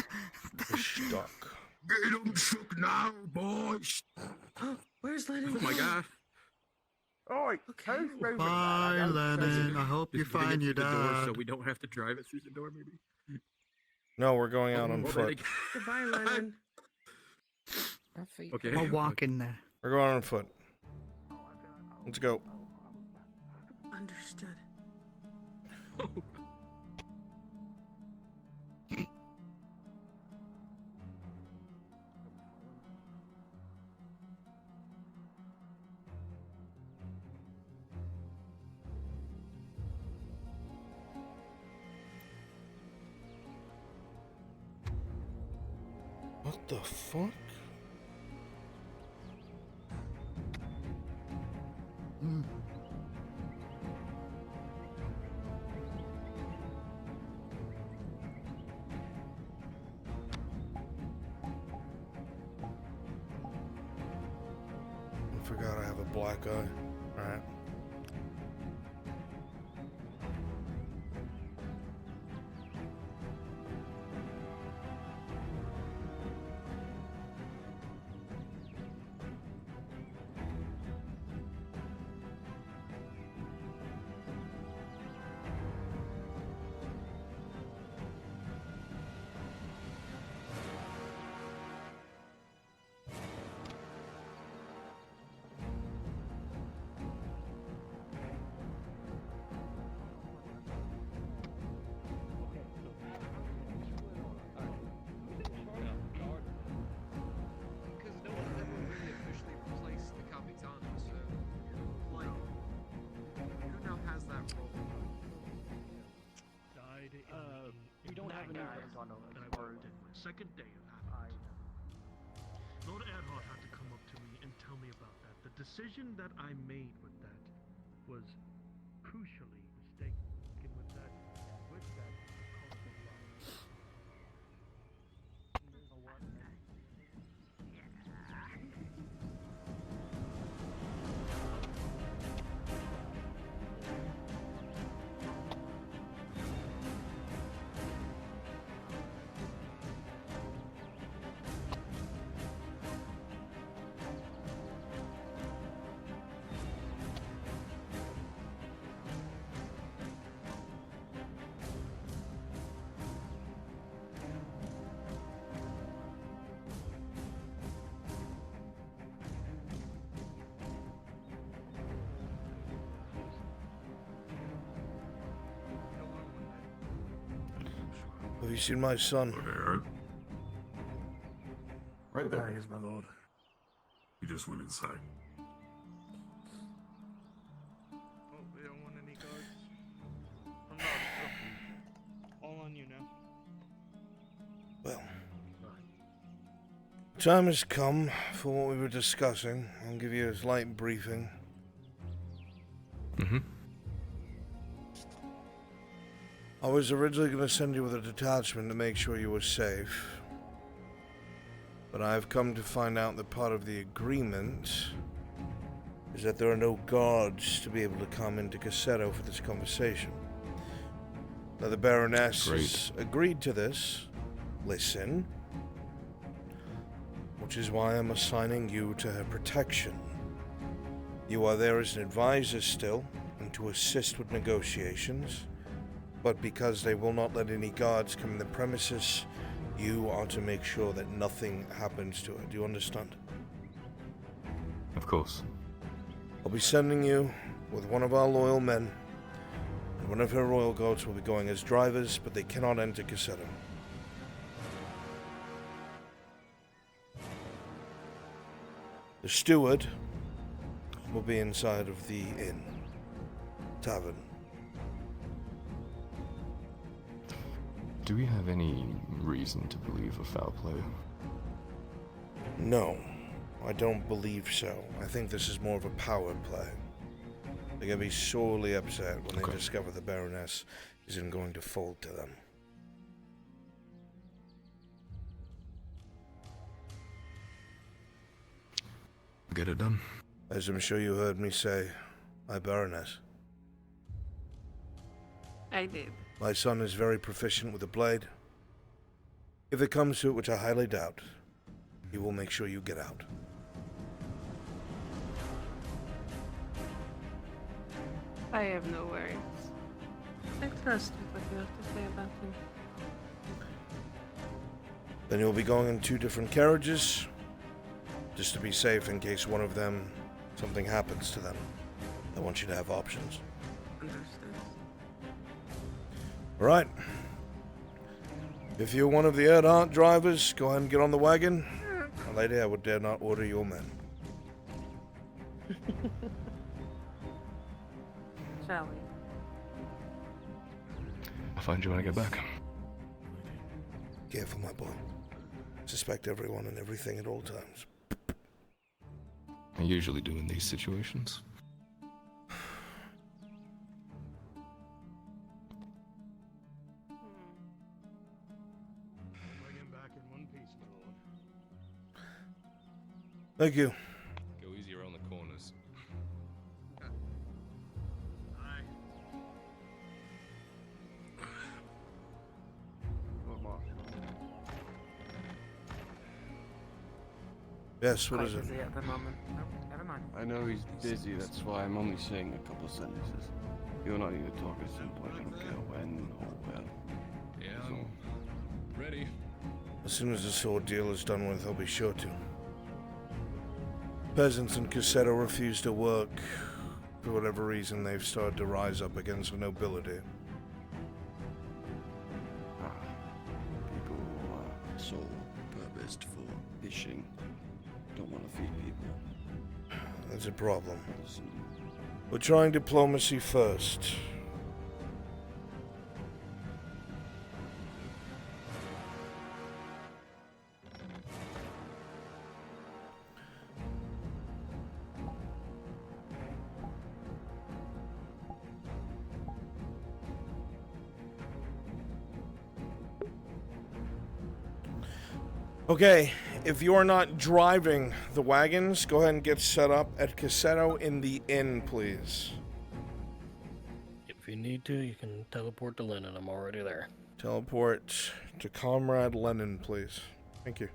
We're stuck. Get them shook now, boys! Where's Lennon? Oh my god. Oi, who's moving? Bye, Lennon. I hope you find your the door dad. so we don't have to drive it through the door, maybe? No, we're going out on foot. Goodbye, Lennon. Okay. I'll walk in there. We're going on foot. Let's go. Understood. What the fuck? I forgot I have a black eye. Alright. Because no one ever really officially replaced the Capitan, so like who now has that role? Died. We don't have any friends on that I worked in my second day of having it. Lord Erhard had to come up to me and tell me about that. The decision that I made with that was crucially mistaken. With that, Have you seen my son? Right there. He is, my lord. He just went inside. Oh, we don't want any guards. I'm not. All on you now. Well, time has come for what we were discussing. I'll give you a slight briefing. Mm-hmm. I was originally going to send you with a detachment to make sure you were safe. But I've come to find out that part of the agreement is that there are no guards to be able to come into Cassetto for this conversation. Now, the Baroness has agreed to this. Listen. Which is why I'm assigning you to her protection. You are there as an advisor still, and to assist with negotiations. But because they will not let any guards come in the premises, you are to make sure that nothing happens to her. Do you understand? Of course. I'll be sending you with one of our loyal men, and one of her royal guards will be going as drivers, but they cannot enter Cassetto. The steward will be inside of the inn. Tavern. Do we have any reason to believe a foul play? No, I don't believe so. I think this is more of a power play. They're going to be sorely upset when they discover the Baroness isn't going to fold to them. Get it done. As I'm sure you heard me say, my Baroness. I did. My son is very proficient with a blade. If it comes to it, which I highly doubt, he will make sure you get out. I have no worries. Interesting what you have to say about him. Then you'll be going in 2 different carriages, just to be safe in case one of them, something happens to them. I want you to have options. Understood. Right. If you're one of the Erdhart drivers, go ahead and get on the wagon. My lady, I would dare not order your men. Shall we? I'll find you when I get back. Careful, my boy. Suspect everyone and everything at all times. I usually do in these situations. Thank you. Go easy around the corners. Yes, what is it? Busy at the moment. Nope, never mind. I know he's busy, that's why I'm only saying a couple of sentences. You and I need to talk at some point, I don't care when or where. Yeah, I'm ready. As soon as this ordeal is done with, I'll be sure to. Peasants in Cassetto refuse to work. For whatever reason, they've started to rise up against the nobility. People who are sole purposed for fishing don't want to feed people. That's a problem. We're trying diplomacy first. Okay, if you're not driving the wagons, go ahead and get set up at Cassetto in the inn, please. If you need to, you can teleport to Lennon. I'm already there. Teleport to Comrade Lennon, please. Thank you.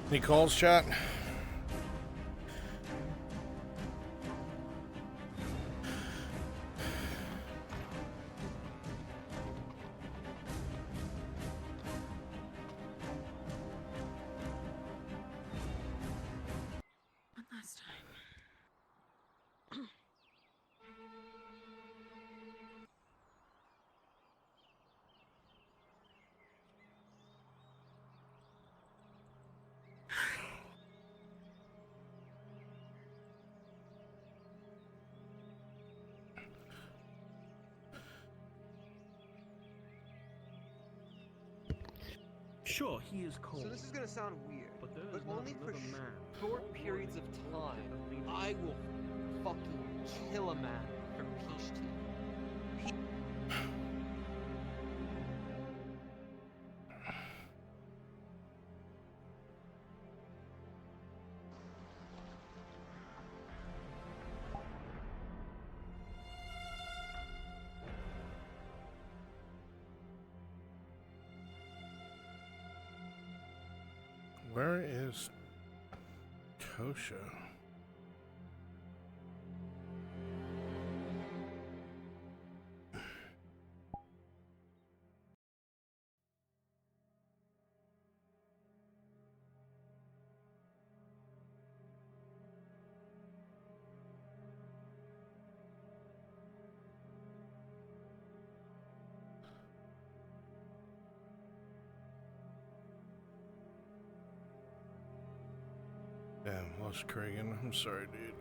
Any calls, chat? One last time. Sure, he is cold. So this is gonna sound weird, But there but is not only for another man short periods of time, I will fucking kill a man for peace tea. Where is Tosha? Damn, lost Kragan. I'm sorry, dude.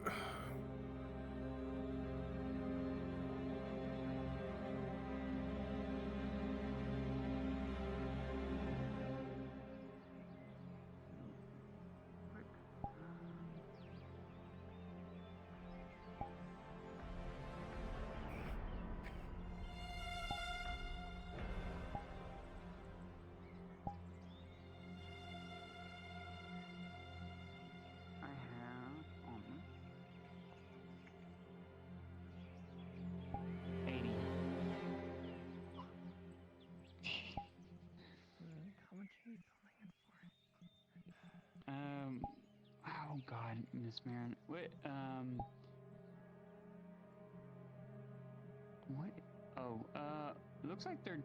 I have on 80. How much are you going in for? Oh God, Miss Marin. What, what? Oh, looks like they're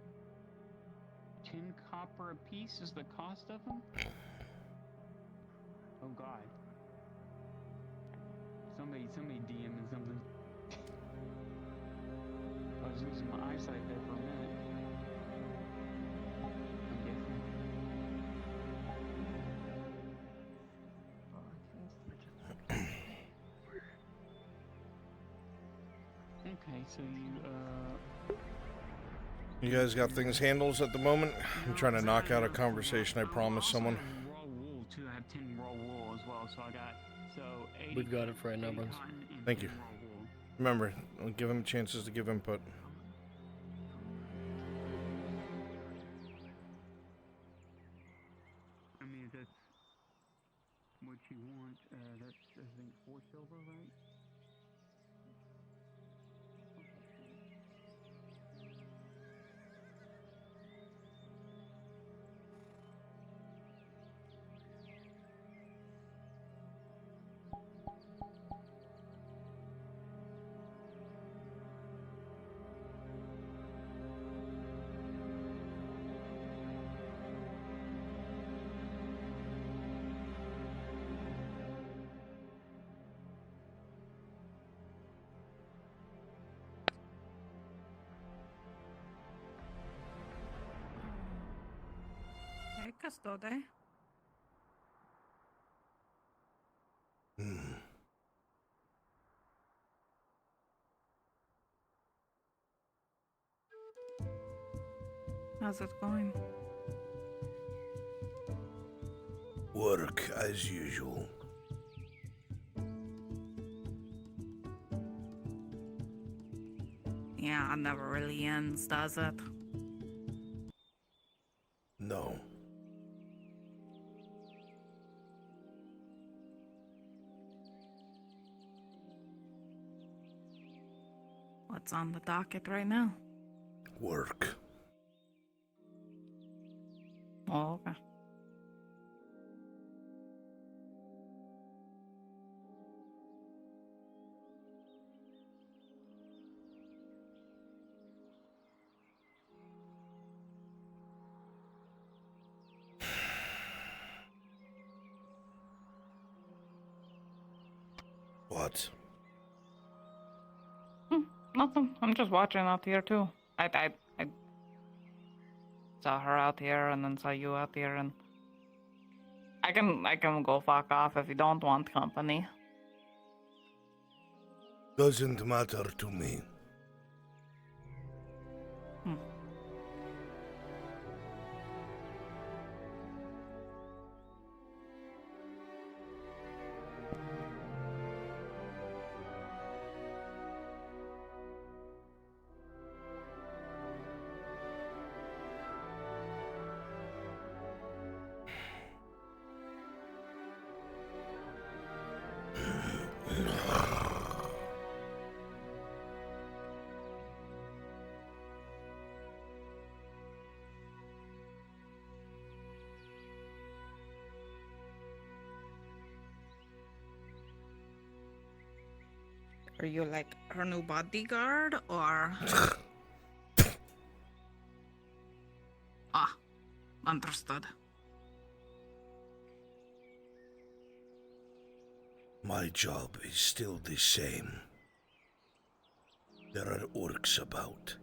10 copper a piece is the cost of them? Oh God. Somebody DMing something. I was losing my eyesight there for a minute. I'm guessing. Okay, so You guys got things handled at the moment? I'm trying to knock out a conversation I promised someone. raw wool too. I have 10 raw wool as well, so I got 80. We've got it for right now, Bruns. Thank you. Remember, I'll give him chances to give input. I mean, that's what you want. That's, I think, 4 silver, right? Hey, Custode. How's it going? Work as usual. Yeah, it never really ends, does it? No. What's on the docket right now? Work. Oh, okay. What? Nothing. I'm just watching out here too. I saw her out here and then saw you out here, and I can go fuck off if you don't want company. Doesn't matter to me. Are you like her new bodyguard or? Understood. My job is still the same. There are orcs about.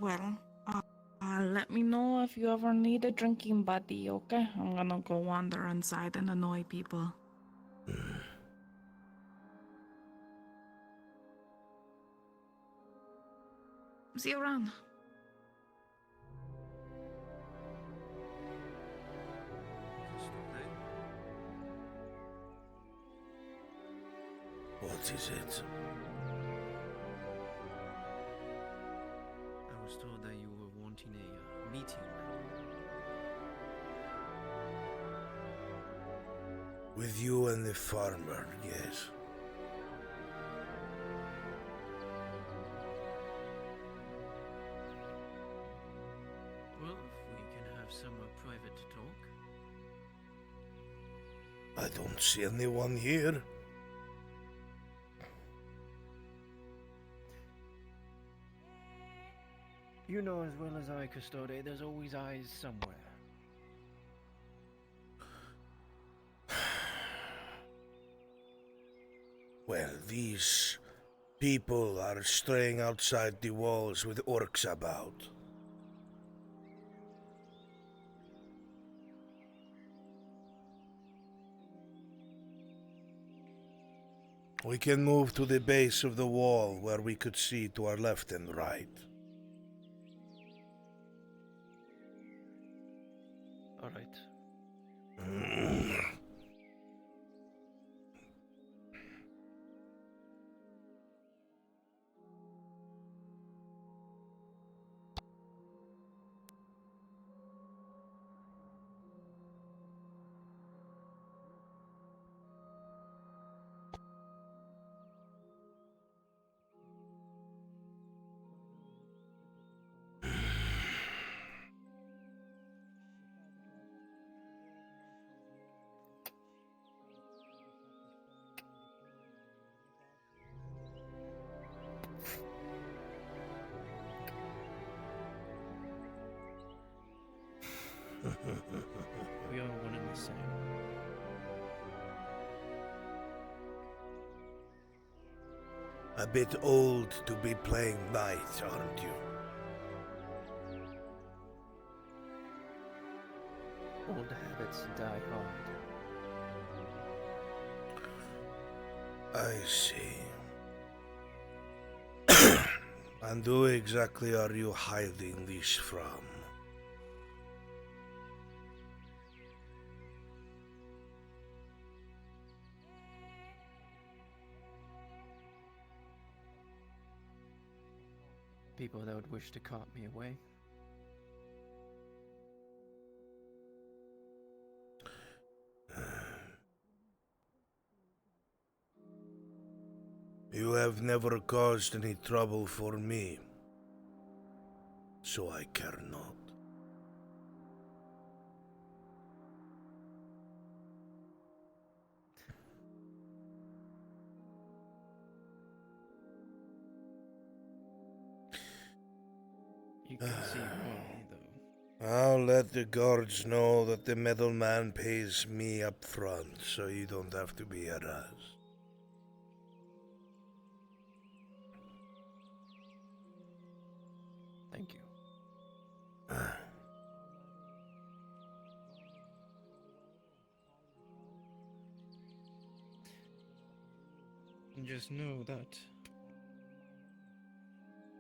Well, let me know if you ever need a drinking buddy, okay? I'm gonna go wander inside and annoy people. See you around. What is it? I was told that you were wanting a meeting. With you and the farmer, yes. Well, if we can have somewhere private to talk. I don't see anyone here. You know as well as I, Custode, there's always eyes somewhere. Well, these people are straying outside the walls with orcs about. We can move to the base of the wall where we could see to our left and right. All right. We are one and the same. A bit old to be playing knight, aren't you? Old habits die hard. I see. And who exactly are you hiding this from? People that would wish to cart me away. You have never caused any trouble for me, so I care not. You can see why, though. I'll let the guards know that the middleman pays me up front, so you don't have to be harassed. Thank you. And just know that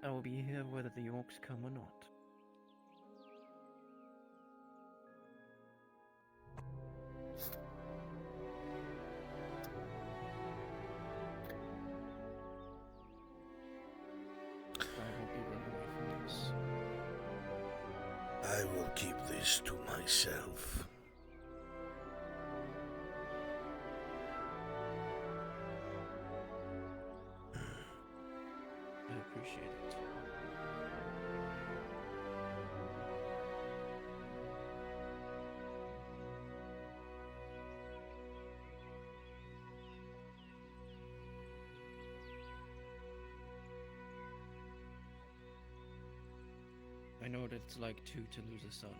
I will be here whether the orcs come or not. I will be running away from this. I will keep this to myself. I appreciate it. I know what it's like too to lose a son.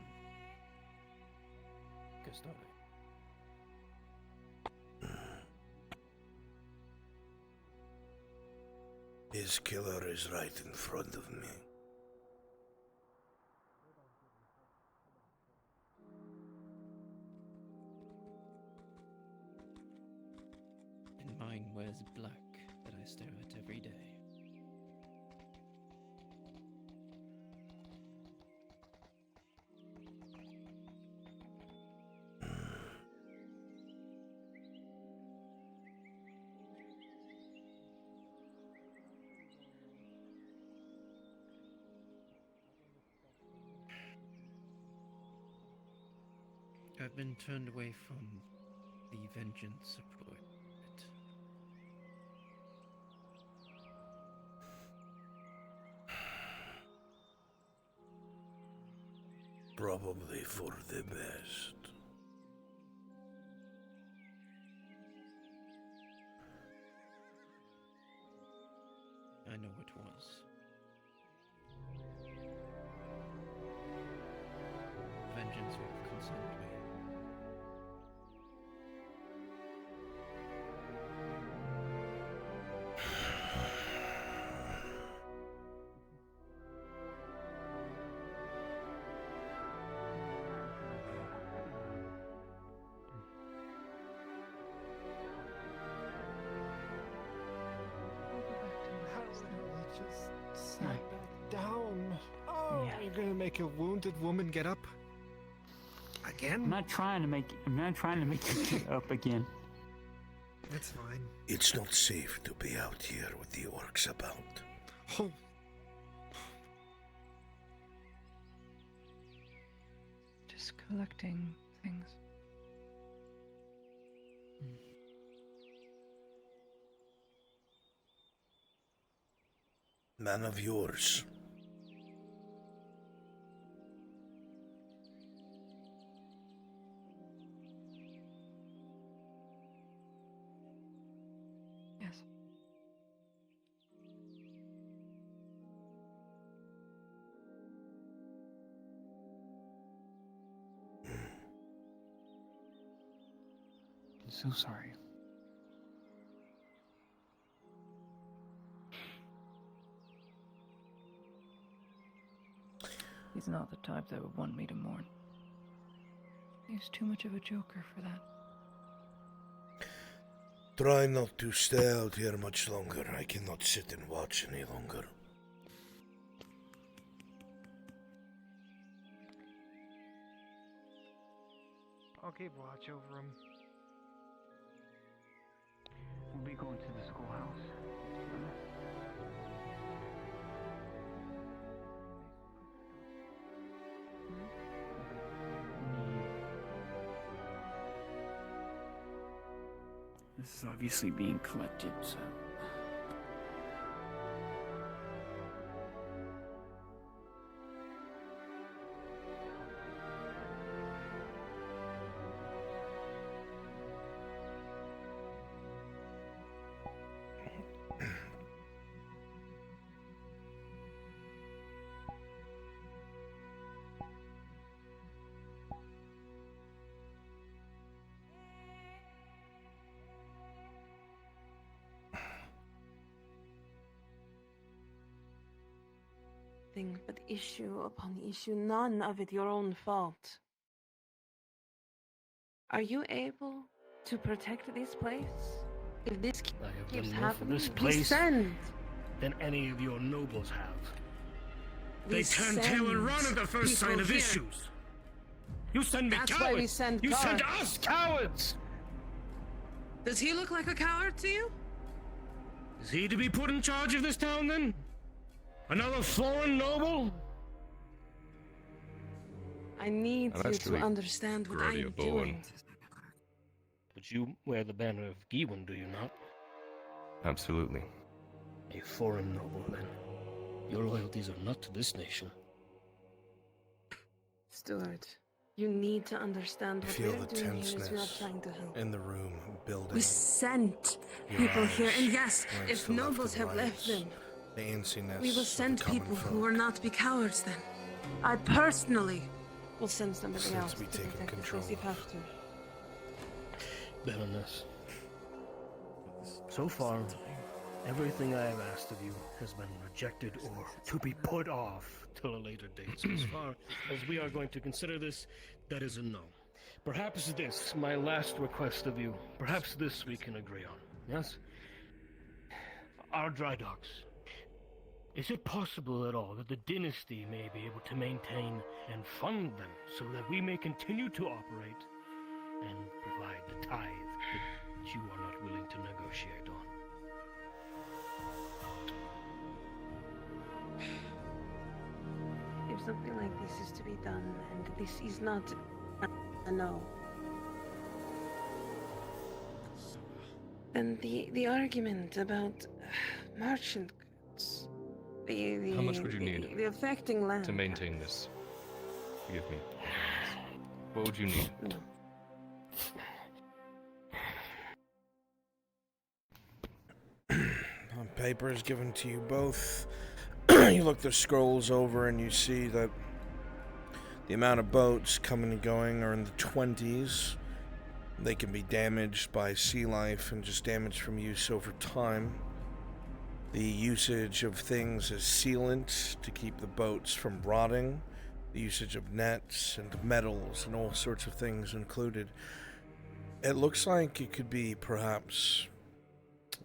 Guess not. His killer is right in front of me. And mine wears black that I stare at every day. I've been turned away from the vengeance of it. Probably for the best. I know it was. Vengeance would have consumed me. Just sit back down. Oh, you're gonna make a wounded woman get up again? I'm not trying to make you get up again. That's fine. It's not safe to be out here with the orcs about. Oh. Just collecting things. Man of yours. Yes. I'm so sorry. He's not the type that would want me to mourn. He's too much of a joker for that. Try not to stay out here much longer. I cannot sit and watch any longer. I'll keep watch over him. We'll be going to the schoolhouse. This is obviously being collected, so nothing but issue upon issue, none of it your own fault. Are you able to protect this place? If this I have keeps done more for happening, this we place send. than any of your nobles have. We They turn tail and run at the first people sign of here. issues. You send me That's cowards. why we send you send guards. us cowards. Does he look like a coward to you? Is he to be put in charge of this town then? Another foreign noble? I need I'm you to actually understand what I am doing. But you wear the banner of Gewin, do you not? Absolutely. A foreign noble, then. Your loyalties are not to this nation. Stuart, you need to understand what Feel we're the doing here is we are tenseness trying to help. in the room building. We sent Your people here, and eyes yes, glance if to left nobles and have right. left them, The antsiness we will of send the common people folk who will not be cowards then. I personally will send somebody seem else to be to taking protect control us if you have to. Baroness. So far, everything I have asked of you has been rejected or to be put off till a later date. So as far as we are going to consider this, that is a no. Perhaps this, my last request of you, perhaps this we can agree on, yes? Our dry docks. Is it possible at all that the dynasty may be able to maintain and fund them so that we may continue to operate and provide the tithe that you are not willing to negotiate on? If something like this is to be done, and this is not a no, then the argument about merchant goods, the How much would you need the affecting land to maintain this? Forgive me. What would you need? No. Paper is given to you both. You look the scrolls over and you see that the amount of boats coming and going are in the 20s. They can be damaged by sea life and just damaged from use over time. The usage of things as sealant to keep the boats from rotting. The usage of nets and metals and all sorts of things included. It looks like it could be perhaps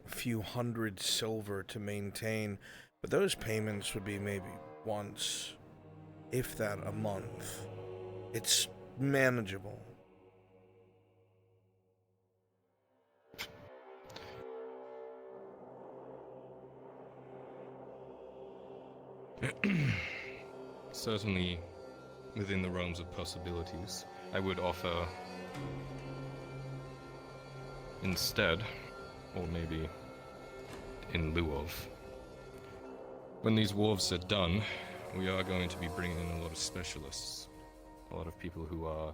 a few hundred silver to maintain, but those payments would be maybe once, if that, a month. It's manageable. Certainly, within the realms of possibilities, I would offer instead, or maybe in lieu of, when these wharves are done, we are going to be bringing in a lot of specialists. A lot of people who are,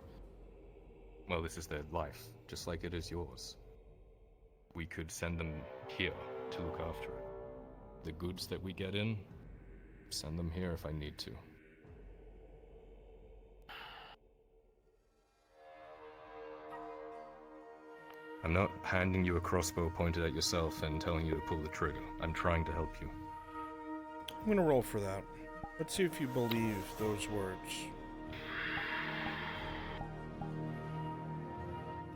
well, this is their life, just like it is yours. We could send them here to look after it. The goods that we get in, send them here if I need to. I'm not handing you a crossbow pointed at yourself and telling you to pull the trigger. I'm trying to help you. I'm gonna roll for that. Let's see if you believe those words.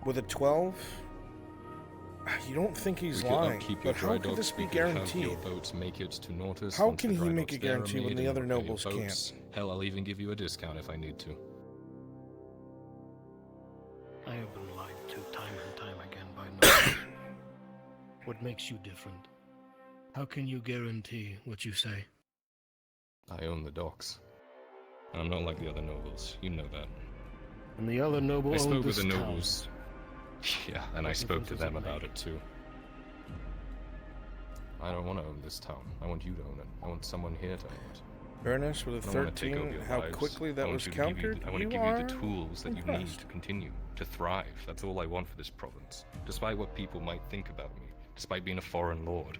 With a 12, you don't think he's We could lying, upkeep your but dry how could docks, this be we could have guaranteed? your boats make it to Nortus. How once can the he dry make a docks there are guarantee when made the and other repair your nobles boats. can't? Hell, I'll even give you a discount if I need to. I have been lied to time and time again by nobles. What makes you different? How can you guarantee what you say? I own the docks. And I'm not like the other nobles. You know that. And the other noble I spoke owned with this the town. nobles. Yeah, and I What spoke to difference them does it about make? it too. I don't want to own this town. I want you to own it. I want someone here to own it. Fairness with a I don't wanna take over 13, your how lives. quickly I that want was you to give you- countered, I want to you give you are the tools that you need impressed. to continue, to thrive. That's all I want for this province. Despite what people might think about me, despite being a foreign lord.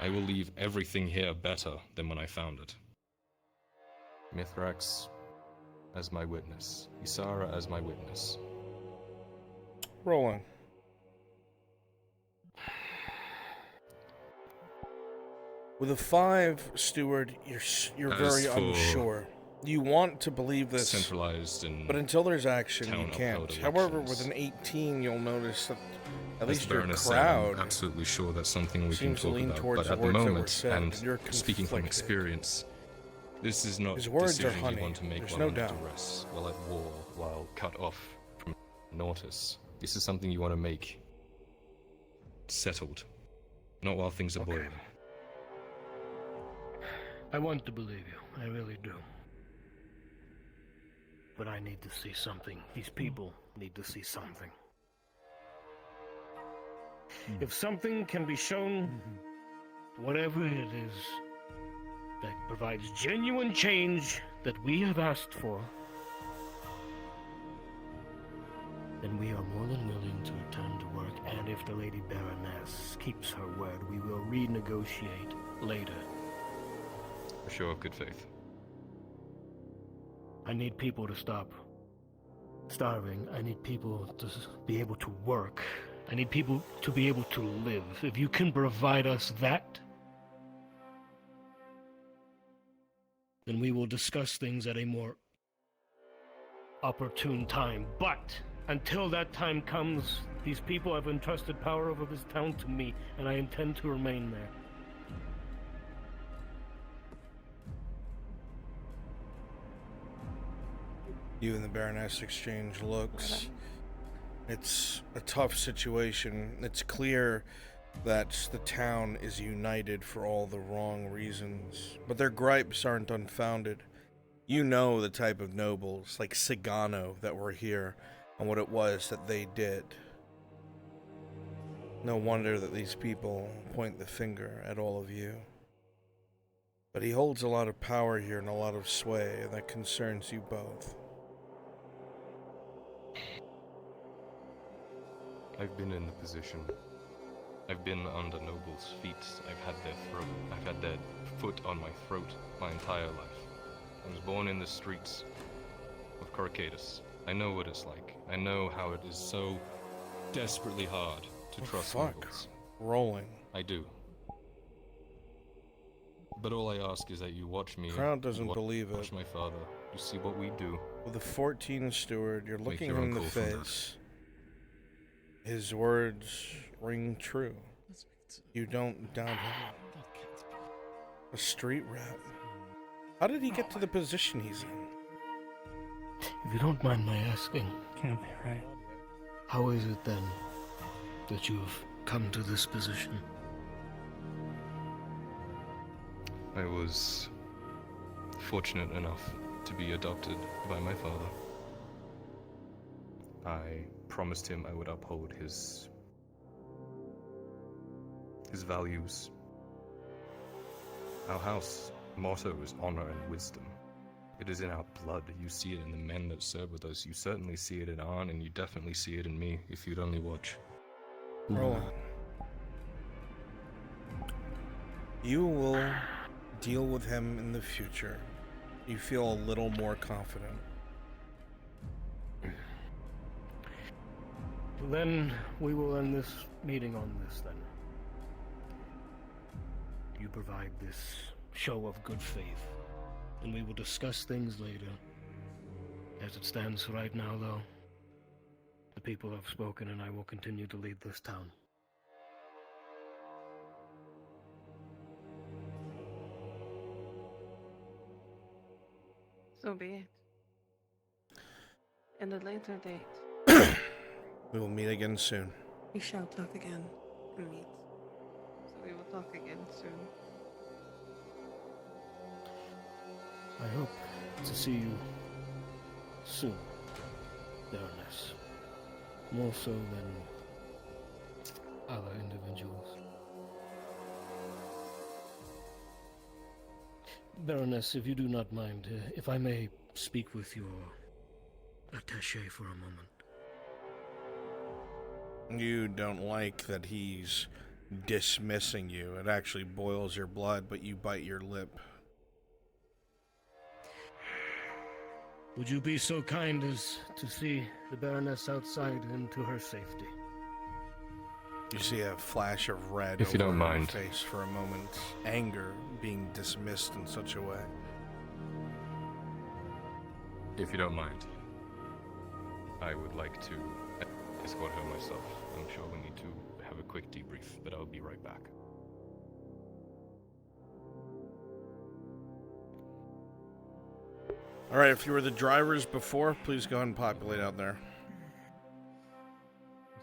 I will leave everything here better than when I found it. Mithrax as my witness. Isara as my witness. Rolling. With a 5, Steward, you're As very for unsure. You want to believe this, centralized and but until there's action, you town can't. upheld However, with elections. an 18, you'll notice that at As least your Baroness said, crowd I'm absolutely sure that's something we can seems to talk lean about. towards But the at the words that were moment, said, and and you're speaking from conflicted. experience, this is not His words are decisions honey, you want to make there's while no under doubt. duress, while at war, while cut off from Nautis. This is something you want to make settled, not while things are boiling. I want to believe you. I really do. But I need to see something. These people need to see something. If something can be shown, whatever it is, that provides genuine change that we have asked for, then we are more than willing to return to work. And if the Lady Baroness keeps her word, we will renegotiate later. For sure, good faith. I need people to stop starving. I need people to be able to work. I need people to be able to live. If you can provide us that, then we will discuss things at a more opportune time. But until that time comes, these people have entrusted power over this town to me, and I intend to remain there. You and the Baroness exchange looks. It's a tough situation. It's clear that the town is united for all the wrong reasons, but their gripes aren't unfounded. You know the type of nobles, like Sagano, that were here, and what it was that they did. No wonder that these people point the finger at all of you. But he holds a lot of power here and a lot of sway, and that concerns you both. I've been in the position. I've been under nobles' feet. I've had their foot on my throat my entire life. I was born in the streets of Coracadus. I know what it's like. I know how it is so desperately hard to trust nobles. Rolling. I do. But all I ask is that you watch me. Crowd doesn't believe it. Watch my father. You see what we do. With a 14 Steward, you're Make looking your him own in the call from that. face. His words ring true. You don't doubt him. A street rat. How did he get to the position he's in? If you don't mind my asking, Can't be right. how is it then that you've come to this position? I was fortunate enough to be adopted by my father. I promised him I would uphold his values. Our house motto is honor and wisdom. It is in our blood. You see it in the men that serve with us. You certainly see it in Arn, and you definitely see it in me if you'd only watch. Roland. You will deal with him in the future. You feel a little more confident. Then we will end this meeting on this then. You provide this show of good faith, and we will discuss things later. As it stands right now, though, the people have spoken, and I will continue to lead this town. So be it. And a later date. We will meet again soon. We shall talk again and meet. So we will talk again soon. I hope to see you soon, Baroness. More so than other individuals. Baroness, if you do not mind, if I may speak with your attaché for a moment. You don't like that he's dismissing you. It actually boils your blood, but you bite your lip. Would you be so kind as to see the Baroness outside and to her safety? You see a flash of red If you over don't her mind. face for a moment, anger being dismissed in such a way. If you don't mind, I would like to escort her myself. I'm sure we need to have a quick debrief, but I'll be right back. Alright, if you were the drivers before, please go ahead and populate out there.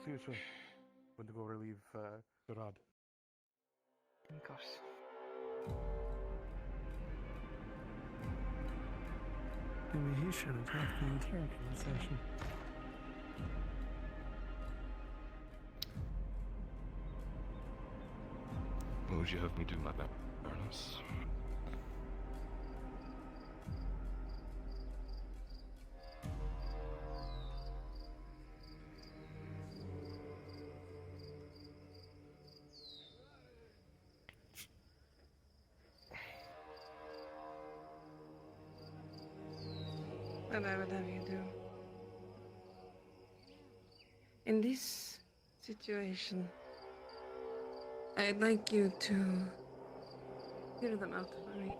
See you soon. Going to go relieve Gerard. Of course. Maybe he should have left the entire conversation. What would you have me do, my Baroness? What I would have you do. In this situation, I'd like you to hear them out for me.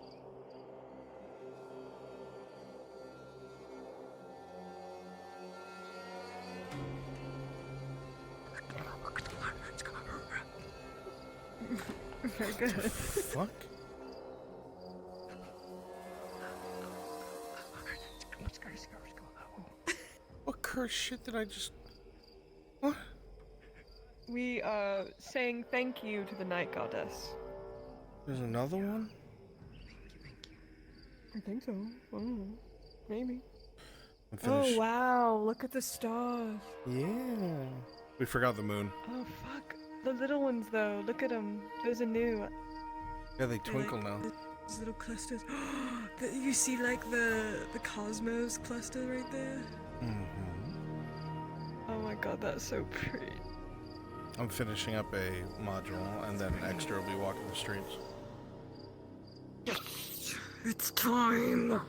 Very good. Fuck? What curse shit did I just... What? We are saying thank you to the night goddess. There's another one? I think so. Oh, maybe. I'm Oh finished. wow! Look at the stars. Yeah. We forgot the moon. Oh fuck! The little ones though. Look at them. Those are new. Yeah, they twinkle now. These little clusters. You see, like the cosmos cluster right there. Oh my god, that's so pretty. I'm finishing up a module, and then Extra will be walking the streets. Yes, it's time.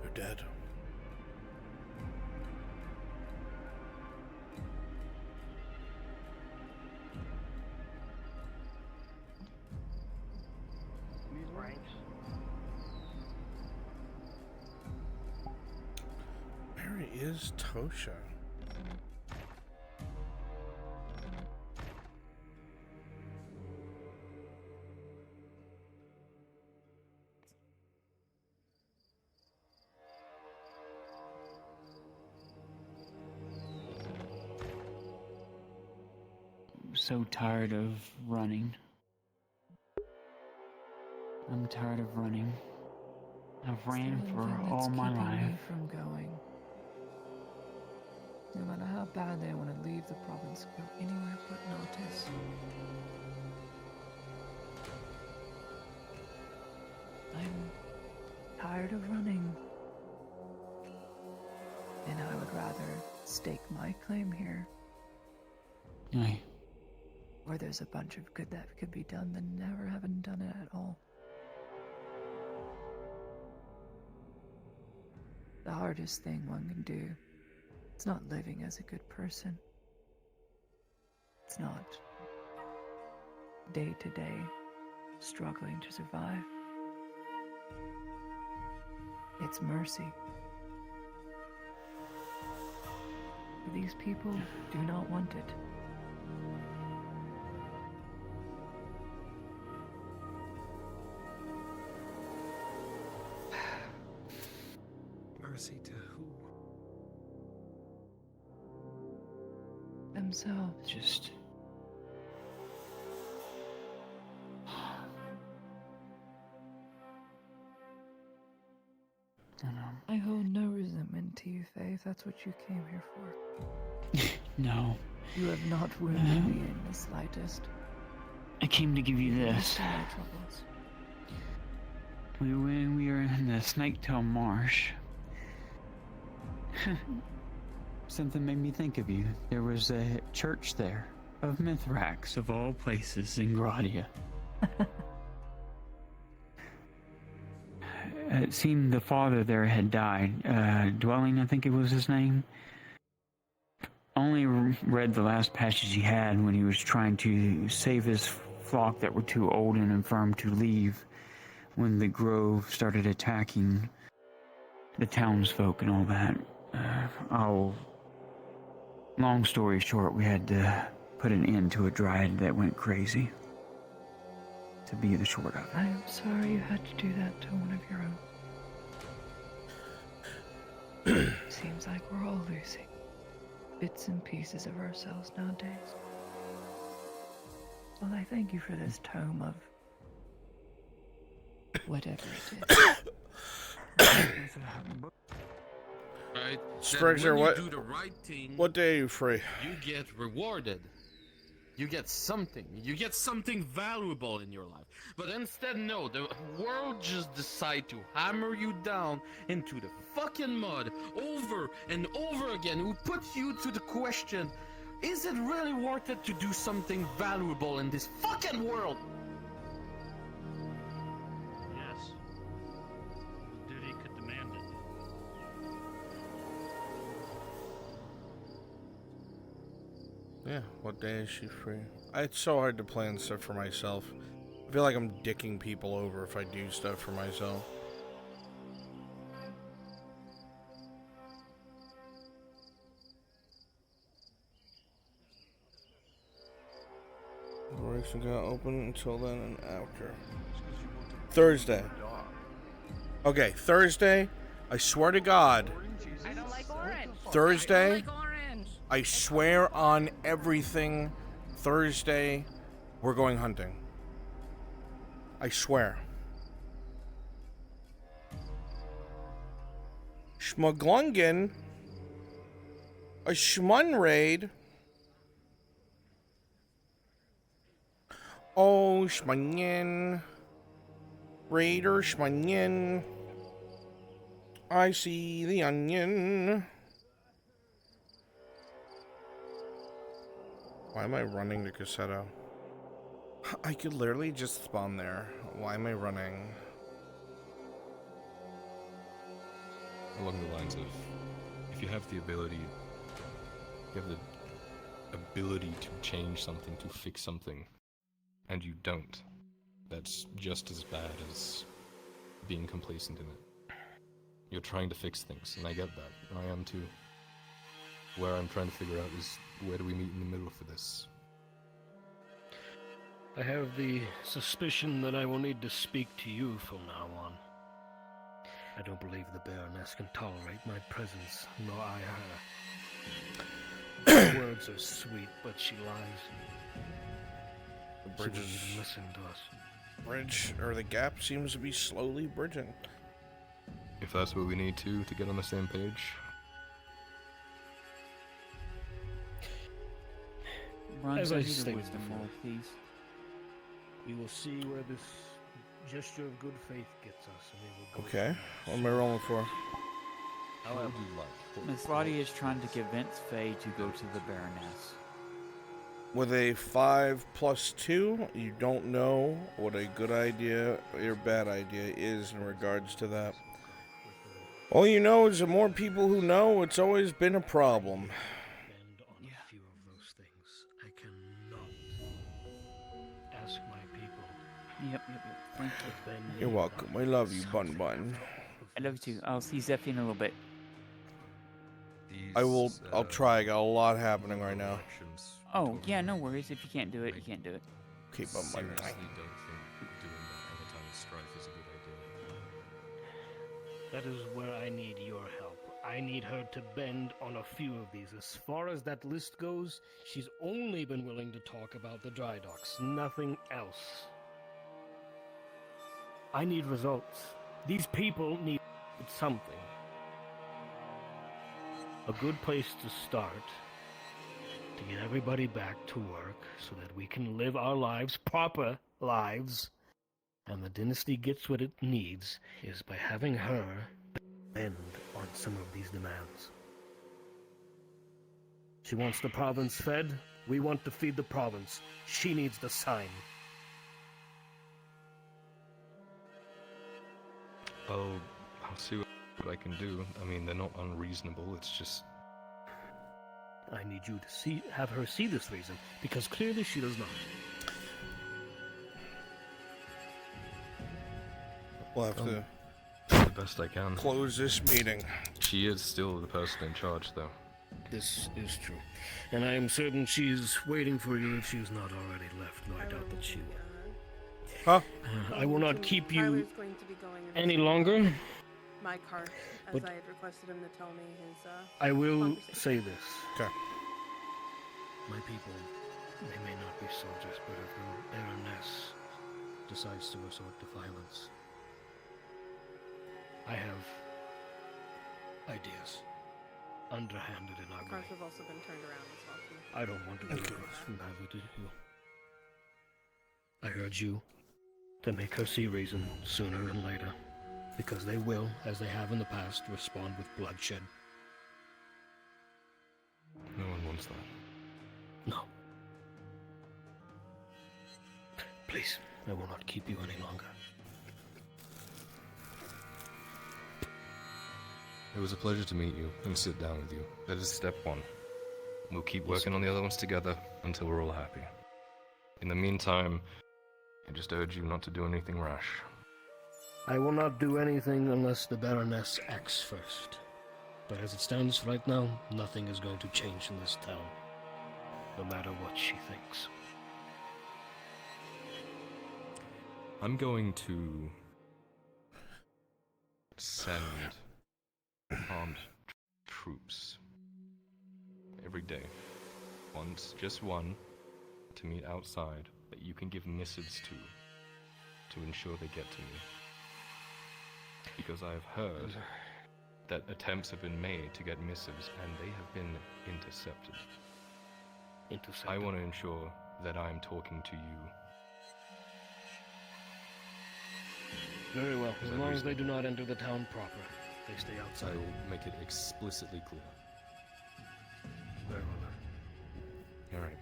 They're dead. Where is Tosha? I'm so tired of running. I'm tired of running. I've ran for all my life. From going. No matter how bad they want to leave the province, go anywhere but Nautis. I'm tired of running. And I would rather stake my claim here, Aye. where there's a bunch of good that could be done, than never having done it at all. The hardest thing one can do, it's not living as a good person. It's not day to day struggling to survive. It's mercy. These people do not want it. Mercy to who? Themselves. Just... I hold no resentment to you, Faye, if that's what you came here for. No. You have not wounded me in the slightest. I came to give you this. My troubles. We were in the Snaketail Marsh. Something made me think of you. There was a church there of Mithrax, of all places, in Gradia. It seemed the father there had died. Dwelling, I think it was his name. Only read the last passage he had when he was trying to save his flock that were too old and infirm to leave when the grove started attacking the townsfolk and all that. Long story short, we had to put an end to a dryad that went crazy. To be the short of it. I am sorry you had to do that to one of your own. Seems like we're all losing bits and pieces of ourselves nowadays. Well, I thank you for this tome of whatever it is. Right? Sprigster, what? Do the right thing, What day are you free? you get rewarded. You get something. You get something valuable in your life. But instead, no, the world just decide to hammer you down into the fucking mud over and over again. Who puts you to the question, is it really worth it to do something valuable in this fucking world? Yes. Duty could demand it. Yeah, what day is she free? It's so hard to plan stuff for myself. I feel like I'm dicking people over if I do stuff for myself. Works are gonna open until then and after. Thursday. Okay, Thursday. I swear to God. I don't like orange. Thursday. I don't like orange. I swear on everything. Thursday, we're going hunting. I swear. Schmuglungen. A Schmun raid. Oh, Schmunyen. Raider Schmunyen. I see the onion. Why am I running to Cassetto? I could literally just spawn there. Why am I running? Along the lines of, if you have the ability, to change something, to fix something, and you don't, that's just as bad as being complacent in it. You're trying to fix things, and I get that, and I am too. Where I'm trying to figure out is, where do we meet in the middle for this? I have the suspicion that I will need to speak to you from now on. I don't believe the Baroness can tolerate my presence, nor I her. Her words are sweet, but she lies. The She bridge wouldn't is... even listen to us. Bridge, or the gap seems to be slowly bridging. If that's what we need to get on the same page. As I need a stated wisdom before, roll, please. we will see where this gesture of good faith gets us, and we will go. Okay, what am I rolling for? However, Miss Lottie is trying to convince Faye to go to the Baroness. With a 5+2, you don't know what a good idea or bad idea is in regards to that. All you know is the more people who know, it's always been a problem. ask my people. Yep. Thank you. You're welcome. I love you, Bun Bun. I love you too. I'll see Zephy in a little bit. I'll try. I got a lot happening right now. Oh, yeah, no worries. If you can't do it, you can't do it. Keep Bun Bun. Seriously don't think doing that at a time of strife is a good idea. That is where I need your help. I need her to bend on a few of these. As far as that list goes, she's only been willing to talk about the dry docks, nothing else. I need results. These people need something. A good place to start, to get everybody back to work so that we can live our lives, proper lives, and the dynasty gets what it needs, is by having her bend on some of these demands. She wants the province fed. We want to feed the province. She needs the sign. I'll see what I can do. I mean, they're not unreasonable. It's just I need you to have her see this reason, because clearly she does not. We'll have to do the best I can. close this meeting. She is still the person in charge, though. This is true. And I am certain she's waiting for you if she's not already left. No, I doubt that she will. Huh? I will not keep you Tyler's going to be going in any longer. my cart, as But I had requested him to tell me his. I will say this. Okay. My people, they may not be soldiers, but if the Baroness decides to resort to violence, I have ideas. Underhanded in our way. Carts have also been turned around as well. Too. I don't want to do this. Neither do you. I urge you to make her see reason sooner than later, because they will, as they have in the past, respond with bloodshed. No one wants that. No. Please, I will not keep you any longer. It was a pleasure to meet you and sit down with you. That is step one. We'll keep working on the other ones together until we're all happy. In the meantime, I just urge you not to do anything rash. I will not do anything unless the Baroness acts first. But as it stands right now, nothing is going to change in this town, no matter what she thinks. I'm going to send armed troops every day. Just one, to meet outside that you can give missives to ensure they get to me. Because I have heard that attempts have been made to get missives and they have been intercepted. I want to ensure that I am talking to you. Very well, as long as they do not enter the town proper. They stay outside. I will make it explicitly clear. Very well. Alright.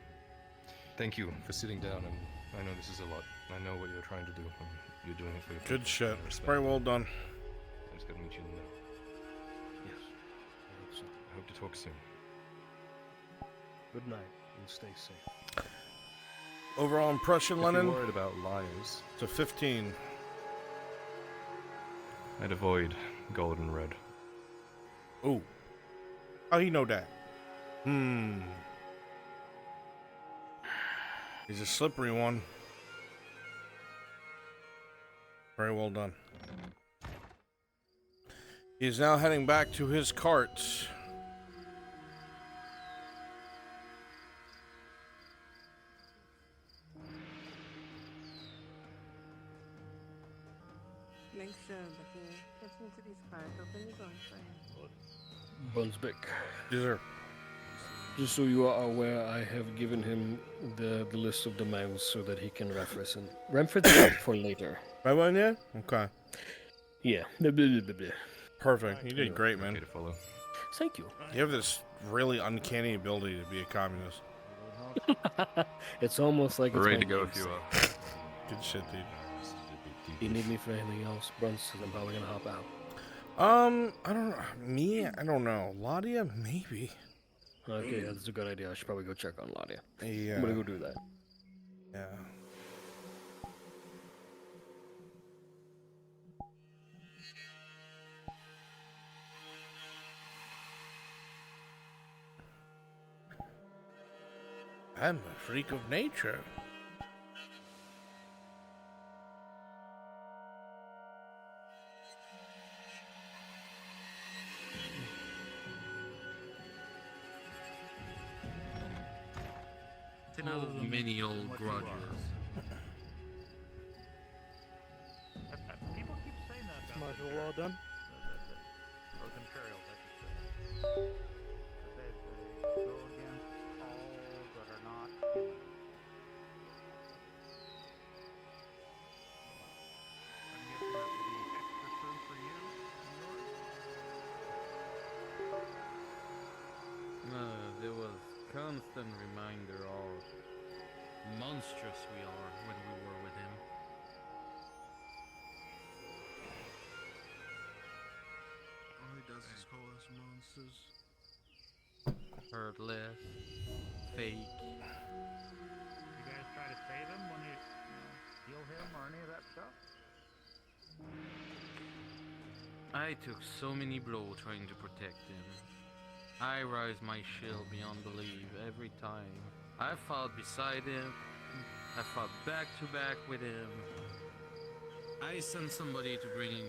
Thank you for sitting down, and I know this is a lot. I know what you're trying to do, and you're doing it for your Good shit. respect. Very well done. I just gotta meet you in the middle. Yes, I hope so. I hope to talk soon. Good night, and stay safe. Overall impression, If Lennon? you're worried about liars, it's a 15. I'd avoid gold and red. Ooh. How you know that? He's a slippery one. Very well done. He is now heading back to his cart. Make sure that you listen to these cards. Open your doors for him. Brunswick. Yes, sir. Just so you are aware, I have given him the list of demands so that he can reference it for later. Right one, yeah? Okay. Yeah. Perfect. You did great, man. Thank you. You have this really uncanny ability to be a communist. It's almost like We're it's ready my to go genes. if you are. Good shit, dude. You need me for anything else, Bruns? I'm probably gonna hop out. I don't know. Me? I don't know. Ladia? Maybe. Okay, that's a good idea. I should probably go check on Ladia. Yeah. I'm gonna go do that. Yeah. I'm a freak of nature. Oh, many old grudges. People keep saying that. Module all done? Those Imperials, I should say. They go against all that are not human. I'm guessing that would be extra true for you and yours? There was constant reminder how monstrous we are when we were with him. All he does is call us monsters. Heartless, fake. You guys try to save him when you heal him or any of that stuff? I took so many blows trying to protect him. I raised my shield beyond belief every time. I fought beside him. I fought back to back with him. I sent somebody to bring him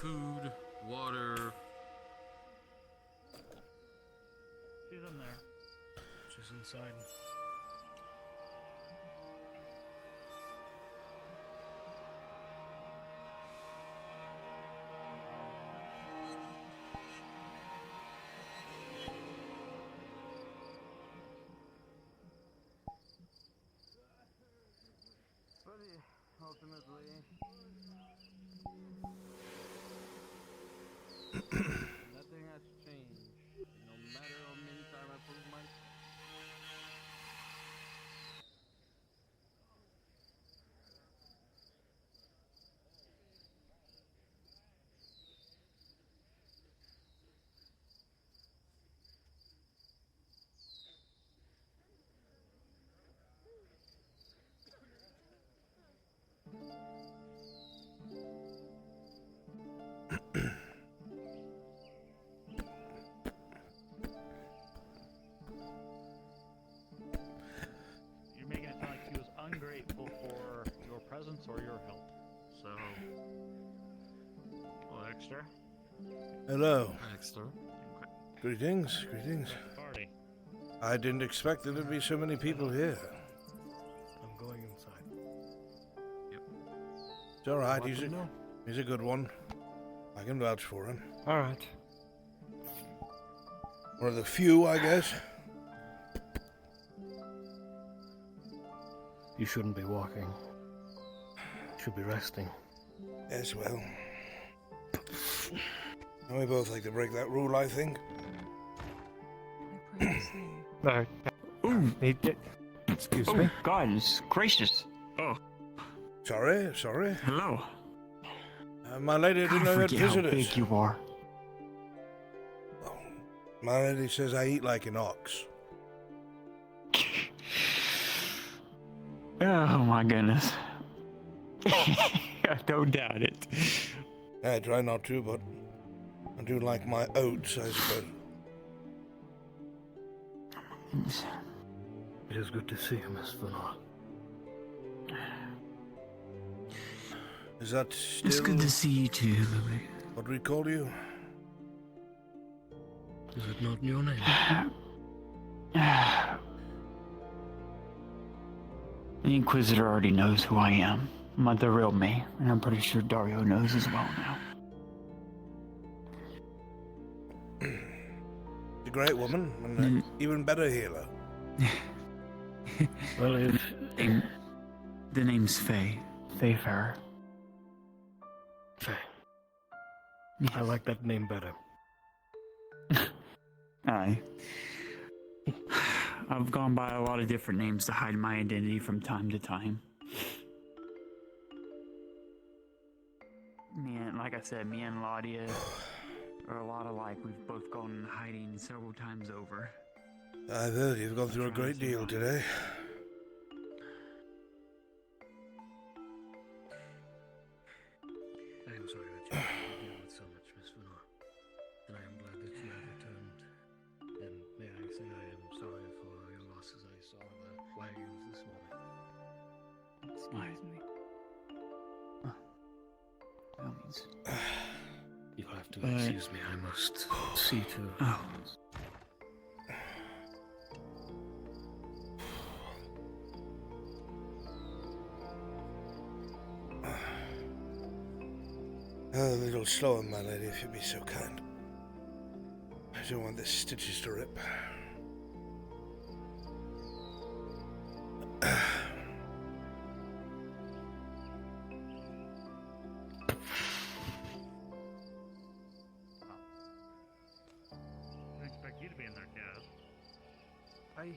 food, water. She's in there. She's inside. But ultimately, Nothing has changed. No matter how many times I prove myself. you're making it sound like he was ungrateful for your presence or your help. So, well, Extra. Hello. Extra. Greetings, greetings. Party. I didn't expect there to be so many people here. I'm going inside. It's alright, Want he's to know? a good one. I can vouch for him. Alright. One of the few, I guess. You shouldn't be walking. You should be resting. Yes, well. We both like to break that rule, I think. No. Ooh, excuse me. Guys, gracious. Oh. Sorry. Hello. My lady didn't know you had forget how visitors. big you are. My lady says I eat like an ox. Oh my goodness. I don't doubt it. I try not to, but I do like my oats, I suppose. It is good to see you, Miss Venor. Is that still... It's good to see you too, Louis. What do we call you? Is it not your name? The Inquisitor already knows who I am. I'm not the real me, and I'm pretty sure Dario knows as well now. A great woman, and an even better healer. Well, if... The name's Faye. Fayefarer. Faye. I like that name better. Aye. I've gone by a lot of different names to hide my identity from time to time. Like I said, me and Laudia are a lot alike. We've both gone in hiding several times over. I've heard you've gone through a great deal today. I am sorry that you have to deal with so much, Miss Venor. And I am glad that you have returned. And may I say I am sorry for your losses. I saw the wagons this morning. Excuse me. By all means. You'll have to excuse me. I must see to... Oh. A little slower, my lady, if you'd be so kind. I don't want the stitches to rip. Didn't expect you to be in there, Kaz. Hi.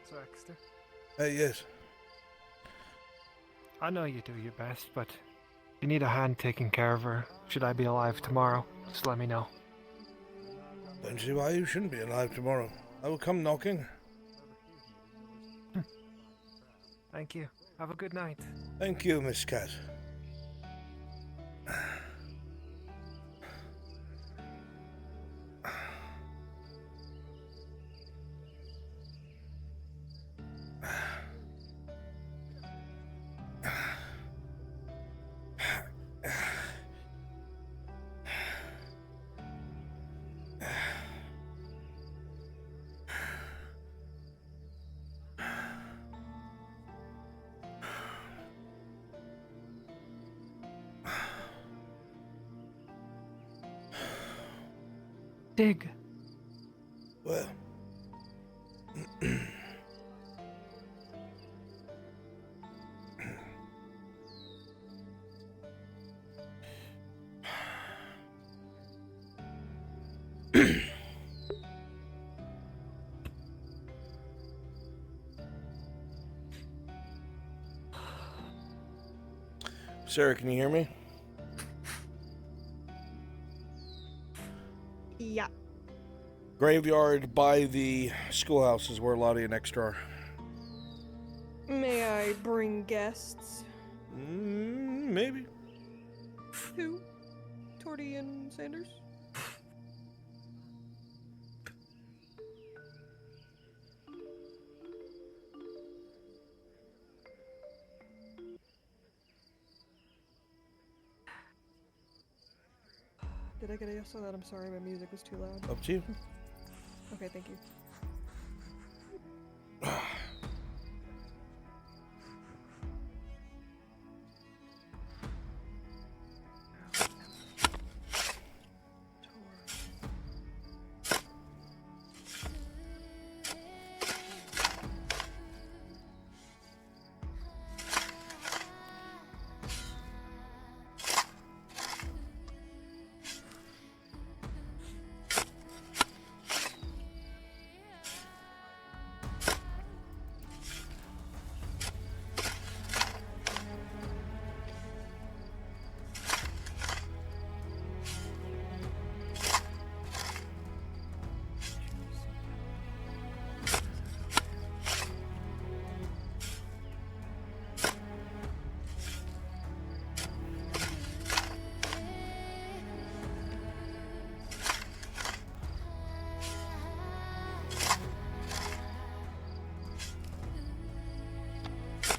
So, Exeter. Yes. I know you do your best, but you need a hand taking care of her. Should I be alive tomorrow, just let me know. Don't see why you shouldn't be alive tomorrow. I will come knocking. Thank you. Have a good night. Thank you, Miss Cat. Dig. Well. Sarah, can you hear me? Yeah. Graveyard by the schoolhouse is where Lottie and Extra are. May I bring guests? Maybe. Who? Torty and Sanders? Did I get a yes on that? I'm sorry, my music was too loud. Up to you. Okay, thank you.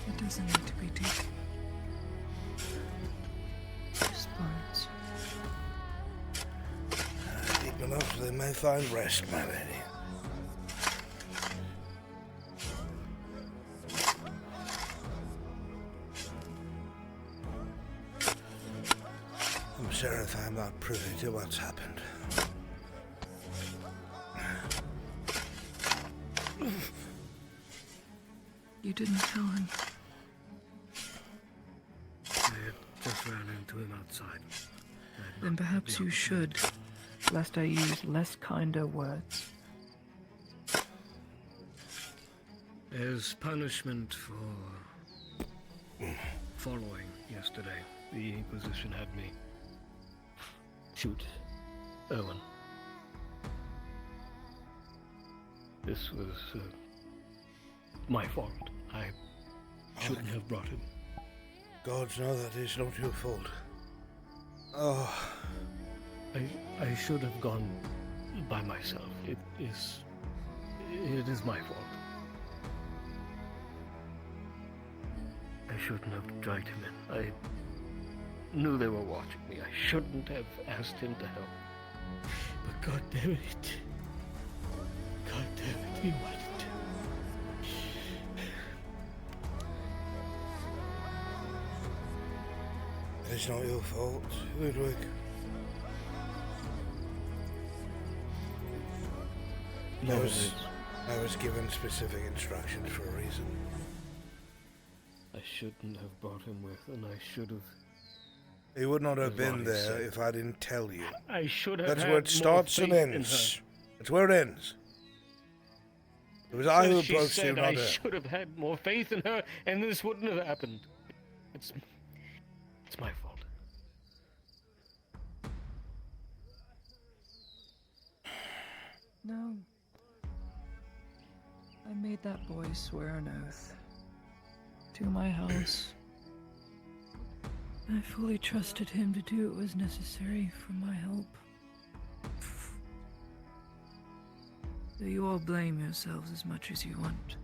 It doesn't need to be deep. Just birds. Deep enough so they may find rest, my lady. I'm sorry if I'm not privy to what's happened. You didn't tell him. I had just ran into him outside. Then perhaps you should, lest I use less kinder words. As punishment for following yesterday, the Inquisition had me shoot Owen. This was my fault. I shouldn't have brought him. Gods know that is not your fault. Oh. I should have gone by myself. It is my fault. I shouldn't have dragged him in. I knew they were watching me. I shouldn't have asked him to help. But God damn it. God damn it, he wanted to. It is not your fault, Ludwig. No, I was given specific instructions for a reason. I shouldn't have brought him with, and I should have. He would not have As been Lonnie there said. if I didn't tell you. I should have That's had where it more starts and faith in ends. her. That's where it ends. It was I who She approached you, said not I her. should have had more faith in her, and this wouldn't have happened. It's my fault. No. I made that boy swear an oath. To my house. I fully trusted him to do what was necessary for my help. So you all blame yourselves as much as you want.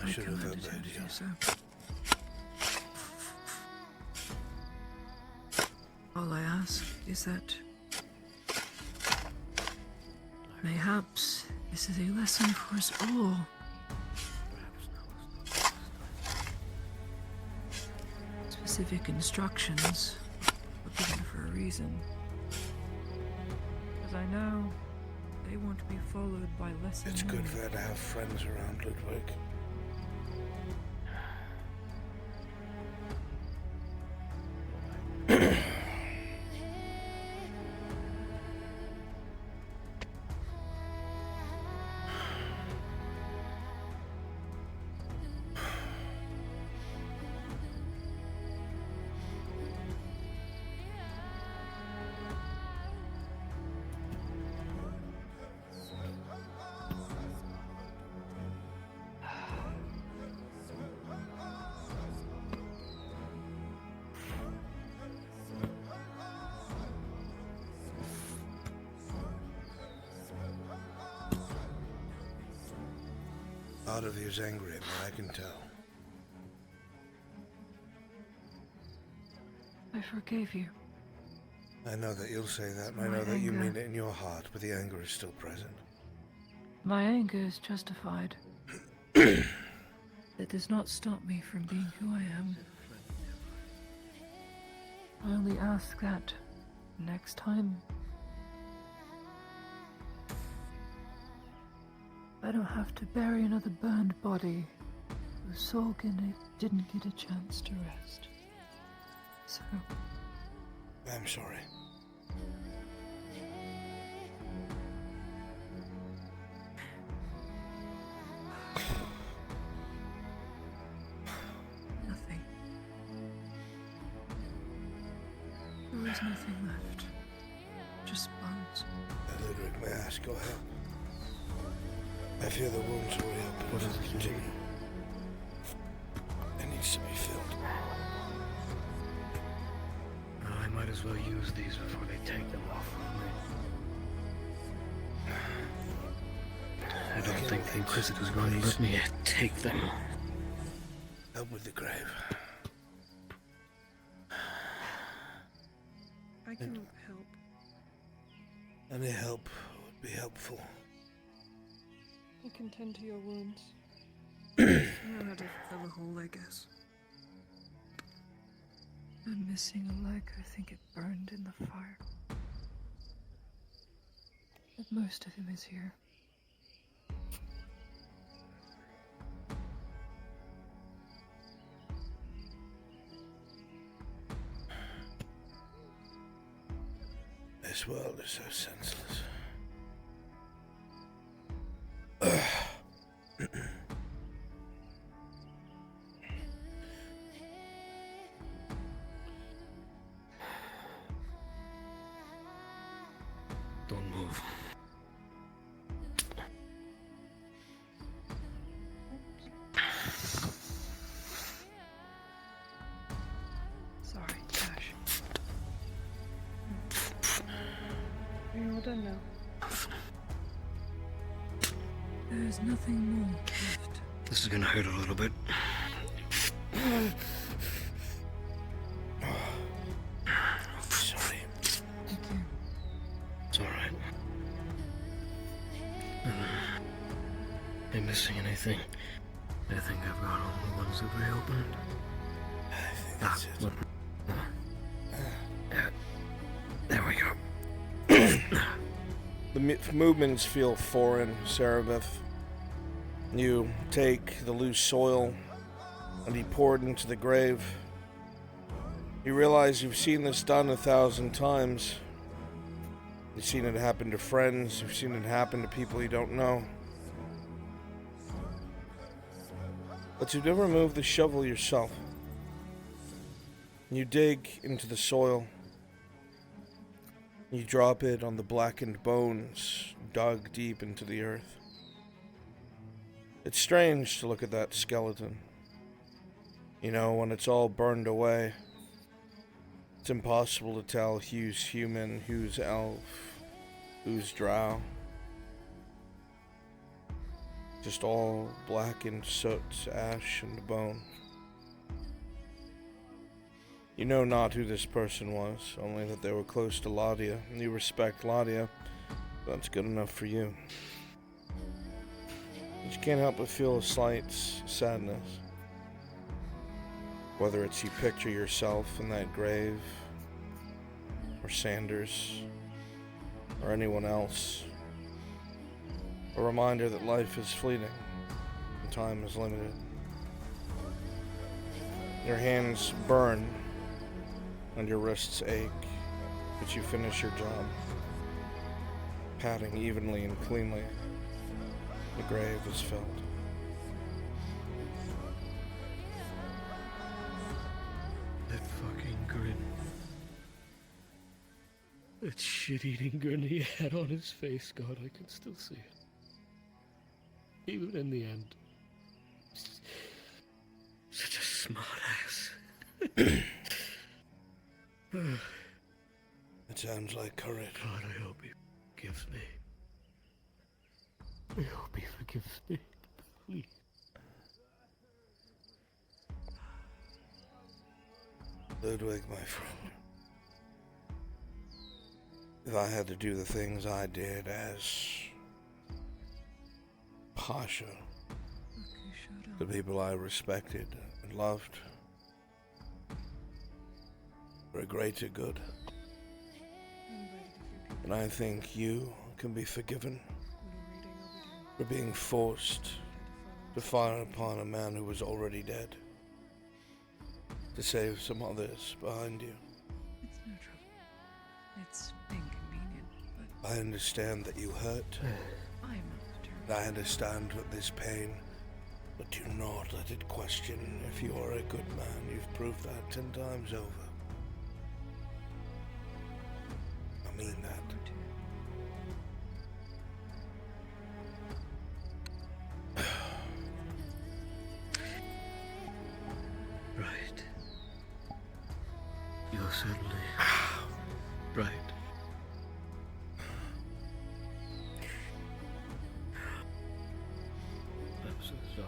I should have commanded obeyed him to you. do so. All I ask is that mayhaps this is a lesson for us all. Specific instructions were given for a reason. Because I know they won't be followed by less than It's good me. for her to have friends around, Ludwig. Part of you's angry at me, I can tell. I forgave you. I know that you'll say that, and I My know that you anger. mean it in your heart, but the anger is still present. My anger is justified. That does not stop me from being who I am. I only ask that next time I don't have to bury another burned body whose soul didn't get a chance to rest. So, I'm sorry. nothing. There is nothing left. Just bones. Ludwig, may I ask your help? I fear the wounds will reopen if we continue. It needs to be filled. I might as well use these before they take them off of me. I don't think the Inquisitor's going to let me take them. Help with the grave. I can help. Any help would be helpful. I can tend to your wounds. I know how to fill a hole, I guess. I'm missing a leg. I think it burned in the fire. But most of him is here. This world is so senseless. Don't move. Sorry, Josh. You're all done now. There's nothing more left. This is gonna hurt a little bit. Sorry. Thank you. It's alright. Am I missing anything? I think I've got all the ones that we opened. I think that's it. Look. There we go. The movements feel foreign, Cerebeth. You take the loose soil and you pour it into the grave. You realize you've seen this done 1,000 times. You've seen it happen to friends, you've seen it happen to people you don't know. But you've never moved the shovel yourself. You dig into the soil. You drop it on the blackened bones dug deep into the earth. It's strange to look at that skeleton. You know, when it's all burned away, it's impossible to tell who's human, who's elf, who's drow. Just all blackened soot, ash, and bone. You know not who this person was, only that they were close to Ladia, and you respect Ladia. That's good enough for you. But you can't help but feel a slight sadness. Whether it's you picture yourself in that grave, or Sanders, or anyone else. A reminder that life is fleeting, and time is limited. Your hands burn, and your wrists ache, but you finish your job. Patting evenly and cleanly, the grave is filled. That fucking grin. That shit-eating grin he had on his face, God, I can still see it. Even in the end. Such a smart ass. It sounds like courage. God, I hope he forgives me. I hope he forgives me. Please. Ludwig, my friend. If I had to do the things I did as Pasha, the people I respected and loved, for a greater good. And I think you can be forgiven for being forced to fire upon a man who was already dead, to save some others behind you. It's no trouble. It's inconvenient, but I understand that you hurt. I'm not determined. I understand this pain, but do not let it question if you are a good man. You've proved that 10 times over. I mean that. Right. You're certainly right. I'm so sorry.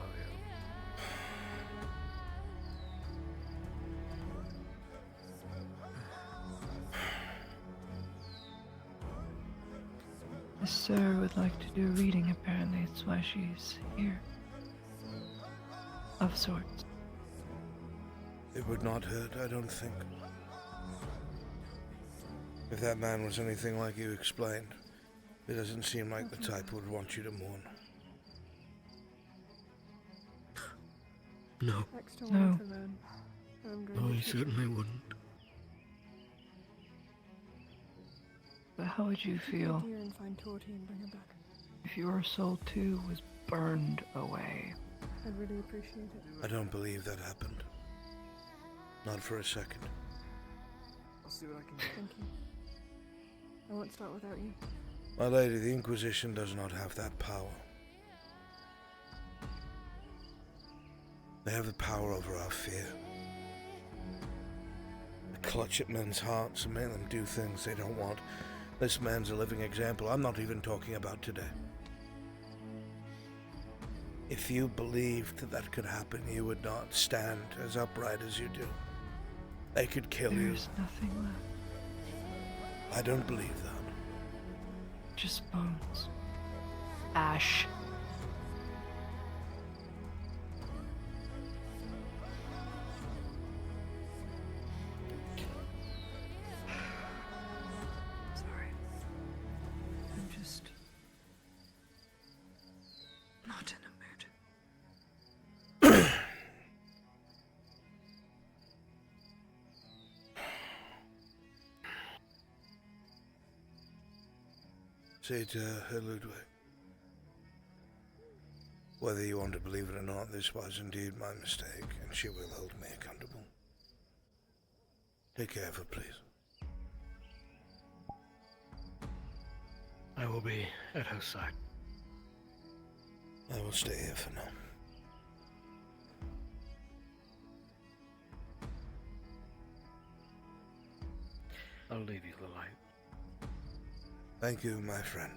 The sir would like to do a reading, apparently. That's why she's here. Of sorts. It would not hurt, I don't think. If that man was anything like you explained, it doesn't seem like the type who would want you to mourn. No. No. No, he certainly wouldn't. But how would you feel if your soul too was burned away? I'd really appreciate it. I don't believe that happened. Not for a second. I'll see what I can do. Thank you. I won't start without you. My lady, the Inquisition does not have that power. They have the power over our fear. They clutch at men's hearts and make them do things they don't want. This man's a living example. I'm not even talking about today. If you believed that that could happen, you would not stand as upright as you do. They could kill you. There's nothing left. I don't believe that. Just bones. Ash. Sorry. I'm just not in a mood. Say to her, Ludwig. Whether you want to believe it or not, this was indeed my mistake, and she will hold me accountable. Take care of her, please. I will be at her side. I will stay here for now. I'll leave you the light. Thank you, my friend.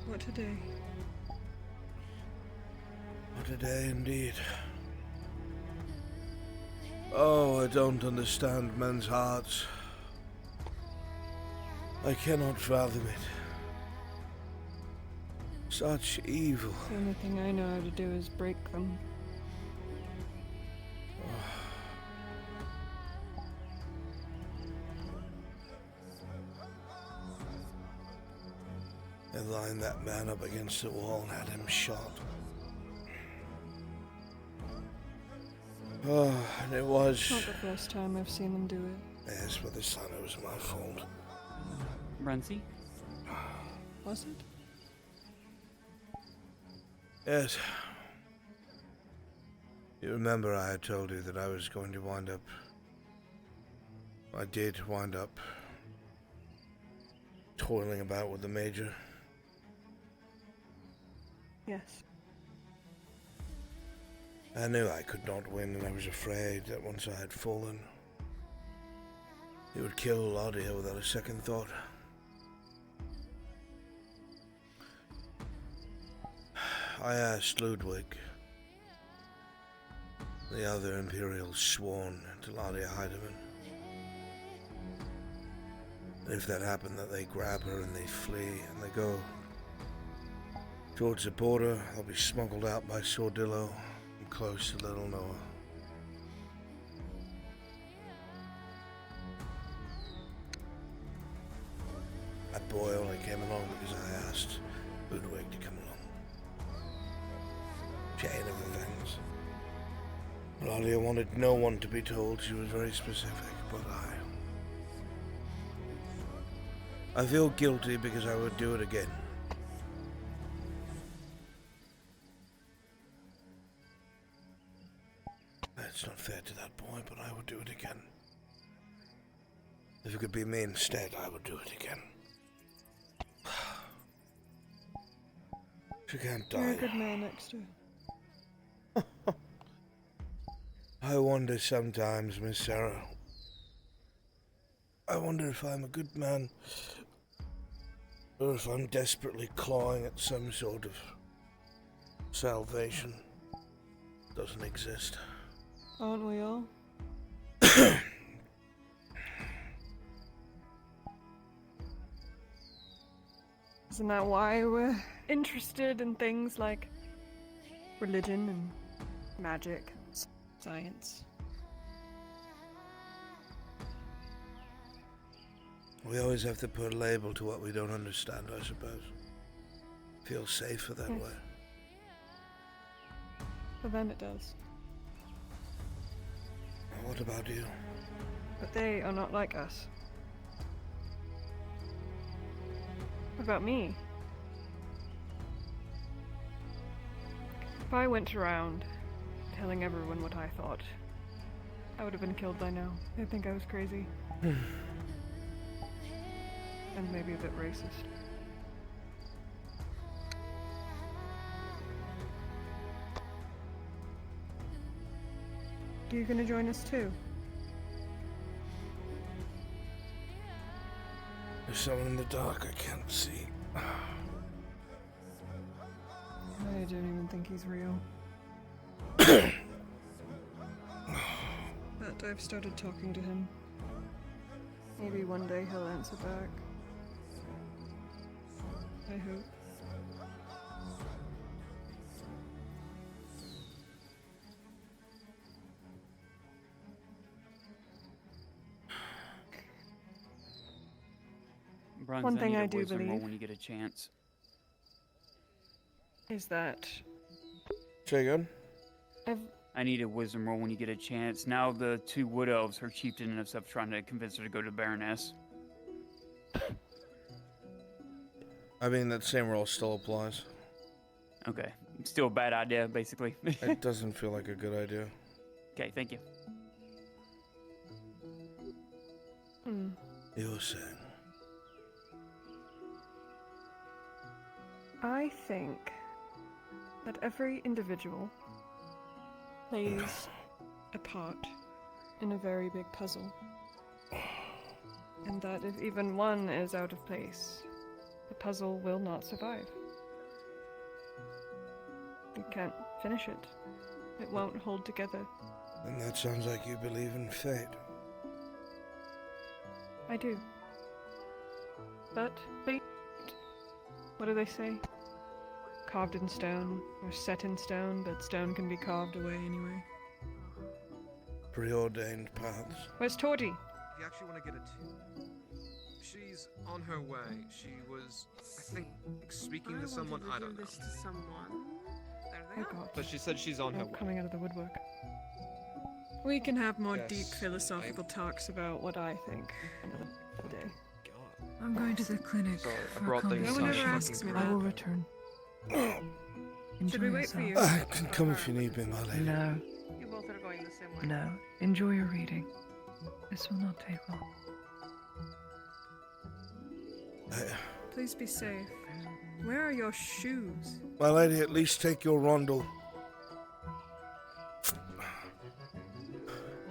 What a day. What a day indeed. Oh, I don't understand men's hearts. I cannot fathom it. Such evil. The only thing I know how to do is break them. They lined that man up against the wall and had him shot. Oh, and it was... Not the first time I've seen them do it. Yes, but this time it was my fault. Brunswick? Was it? Yes. You remember I had told you that I was going to wind up... I did wind up... toiling about with the Major. Yes. I knew I could not win, and I was afraid that once I had fallen, he would kill Laudia without a second thought. I asked Ludwig, the other Imperial sworn to Laudia Heidemann, and if that happened, that they grab her and they flee and they go towards the border, they'll be smuggled out by Sordillo and close to Little Noah. That boy only came along because I asked Ludwig to come along. Chain of events. Laudia wanted no one to be told. She was very specific, but I feel guilty because I would do it again. It's not fair to that boy, but I would do it again. If it could be me instead, I would do it again. She can't die. You're a good man, Extra. I wonder sometimes, Miss Sarah. I wonder if I'm a good man, or if I'm desperately clawing at some sort of salvation. Doesn't exist. Aren't we all? Isn't that why we're interested in things like religion and magic and science? We always have to put a label to what we don't understand, I suppose. Feel safer that way. For them it does. What about you? But they are not like us. What about me? If I went around telling everyone what I thought, I would have been killed by now. They'd think I was crazy. And maybe a bit racist. You gonna join us too? There's someone in the dark I can't see. I don't even think he's real. But I've started talking to him. Maybe one day he'll answer back. I hope. Bruns, One thing need a I do wisdom roll believe when you get a chance. is that Say again? I need a wisdom roll when you get a chance. Now the two wood elves, her chieftain and stuff, trying to convince her to go to Baroness. I mean, that same rule still applies. Okay, still a bad idea, basically. It doesn't feel like a good idea. Okay, thank you. You were saying? I think that every individual plays a part in a very big puzzle. And that if even one is out of place, the puzzle will not survive. You can't finish it. It won't hold together. And that sounds like you believe in fate. I do. But fate, what do they say? Carved in stone, or set in stone, but stone can be carved away anyway. Preordained paths. Where's Torty? If you actually want to get a two, she's on her way. She was, I think, speaking to someone. I don't know. To someone. There Oh they are. god. But she said she's on her way. Coming out of the woodwork. We can have more Yes, deep philosophical talks about what I think another day. I'm going to the clinic. Sorry, I for brought things No one such ever asks me fucking that. I will return. Should we wait for you? I can come if you need me, my lady. No, You both are going the same way. no. Enjoy your reading. This will not take long. Please be safe. Where are your shoes? My lady, at least take your rondel.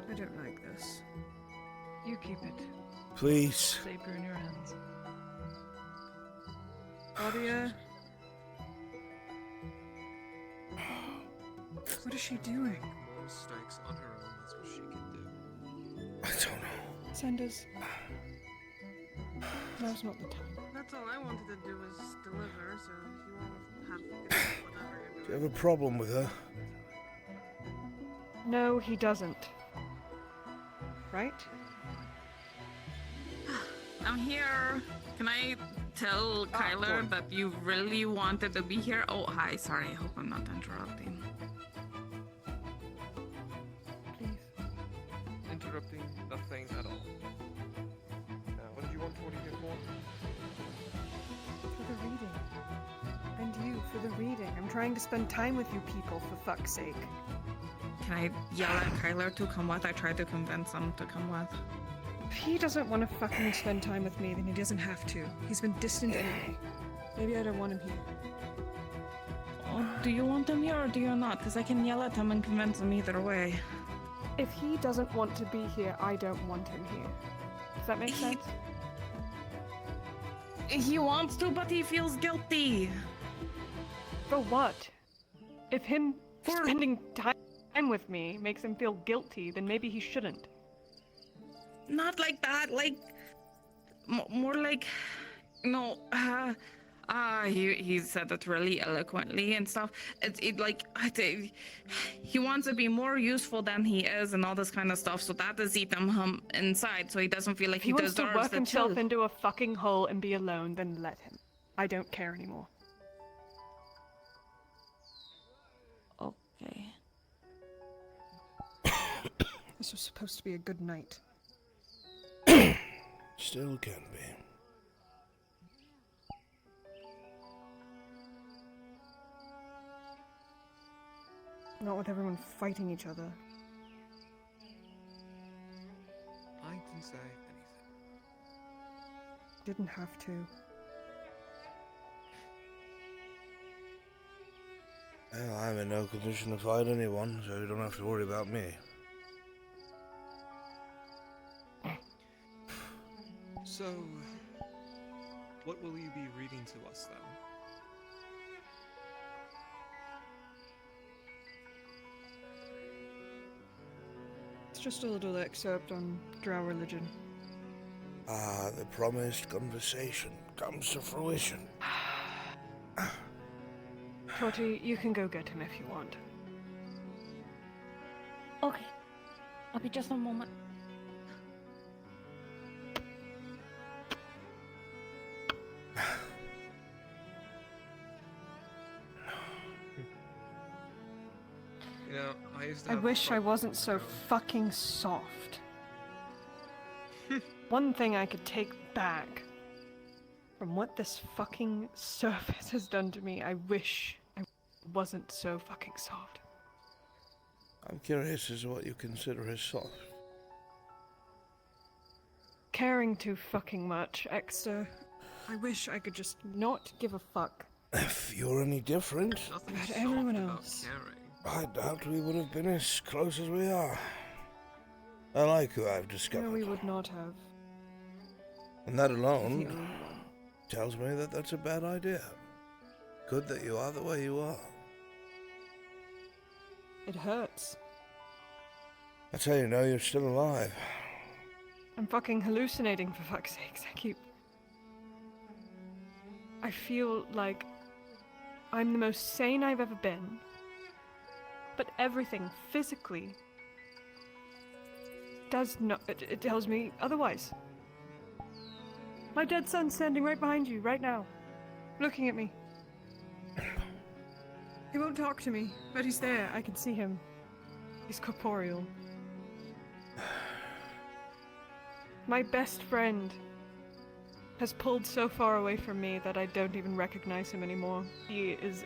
I don't like this. You keep it. Please. Safer in your hands. Claudia? What is she doing? More mistakes on her own. That's what she can do. I don't know. Sanders. Now's not the time. That's all I wanted to do was deliver, so you won't have to do whatever you're Do you have a problem with her? No, he doesn't. Right? I'm here. Can I tell Kyler that you really wanted to be here? Oh, hi. Sorry. I hope I'm not interrupting. Please. Interrupting nothing at all. What did you want? What do you get for? For the reading. And you, for the reading. I'm trying to spend time with you people, for fuck's sake. Can I yell at Kyler to come with? I tried to convince him to come with. If he doesn't want to fucking spend time with me, then he doesn't have to. He's been distant anyway. Maybe I don't want him here. Oh, do you want him here or do you not? Because I can yell at him and convince him either way. If he doesn't want to be here, I don't want him here. Does that make sense? He wants to, but he feels guilty. For what? If him spending time with me makes him feel guilty, then maybe he shouldn't. Not like that, like more like, no. He said it really eloquently and stuff. He wants to be more useful than he is and all this kind of stuff. So that is eating him inside, so he doesn't feel like If he wants to deserves work the himself chill. into a fucking hole and be alone, then let him. I don't care anymore. Okay. This was supposed to be a good night. Still can be. Not with everyone fighting each other. I didn't say anything. Didn't have to. Well, I'm in no condition to fight anyone, so you don't have to worry about me. So, what will you be reading to us then? It's just a little excerpt on drow religion. Ah, the promised conversation comes to fruition. Shorty, you can go get him if you want. Okay. I'll be just a moment. You know, I used to I have wish I wasn't so fucking soft. One thing I could take back from what this fucking surface has done to me, I wish I wasn't so fucking soft. I'm curious as to what you consider as soft. Caring too fucking much, Exter. I wish I could just not give a fuck. If you're any different, About everyone else. I doubt we would have been as close as we are. I like who I've discovered. No, we would not have. And that The alone only one. tells me that that's a bad idea. Good that you are the way you are. It hurts. That's how you know you're still alive. I'm fucking hallucinating, for fuck's sakes. I feel like I'm the most sane I've ever been. But everything physically does not. It tells me otherwise. My dead son's standing right behind you, right now. Looking at me. He won't talk to me, but he's there. I can see him. He's corporeal. My best friend has pulled so far away from me that I don't even recognize him anymore. He is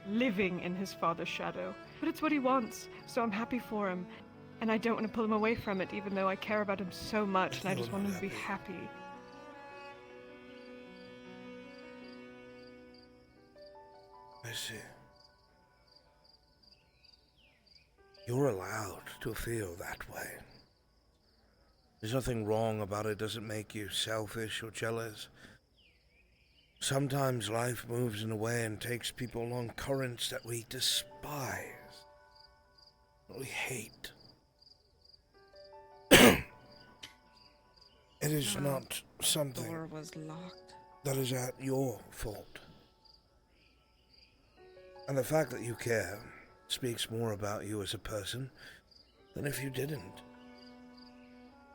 living in his father's shadow. But it's what he wants, so I'm happy for him. And I don't want to pull him away from it, even though I care about him so much, and I just want him to be happy. I see. You're allowed to feel that way. There's nothing wrong about it. It doesn't make you selfish or jealous. Sometimes life moves in a way and takes people along currents that we despise, that we hate. It is not something Door was locked. that is at your fault. And the fact that you care speaks more about you as a person than if you didn't.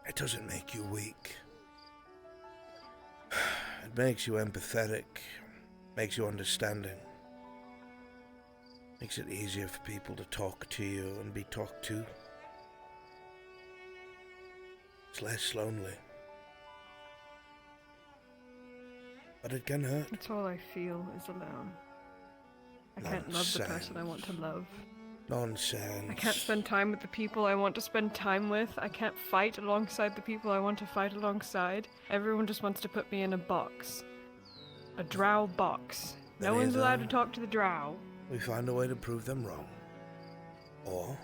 It doesn't make you weak. It makes you empathetic, makes you understanding, makes it easier for people to talk to you and be talked to. It's less lonely. But it can hurt. That's all I feel is alone. I can't love the person I want to love. Nonsense. I can't spend time with the people I want to spend time with. I can't fight alongside the people I want to fight alongside. Everyone just wants to put me in a box. A drow box. No one's allowed to talk to the drow. We find a way to prove them wrong. Or,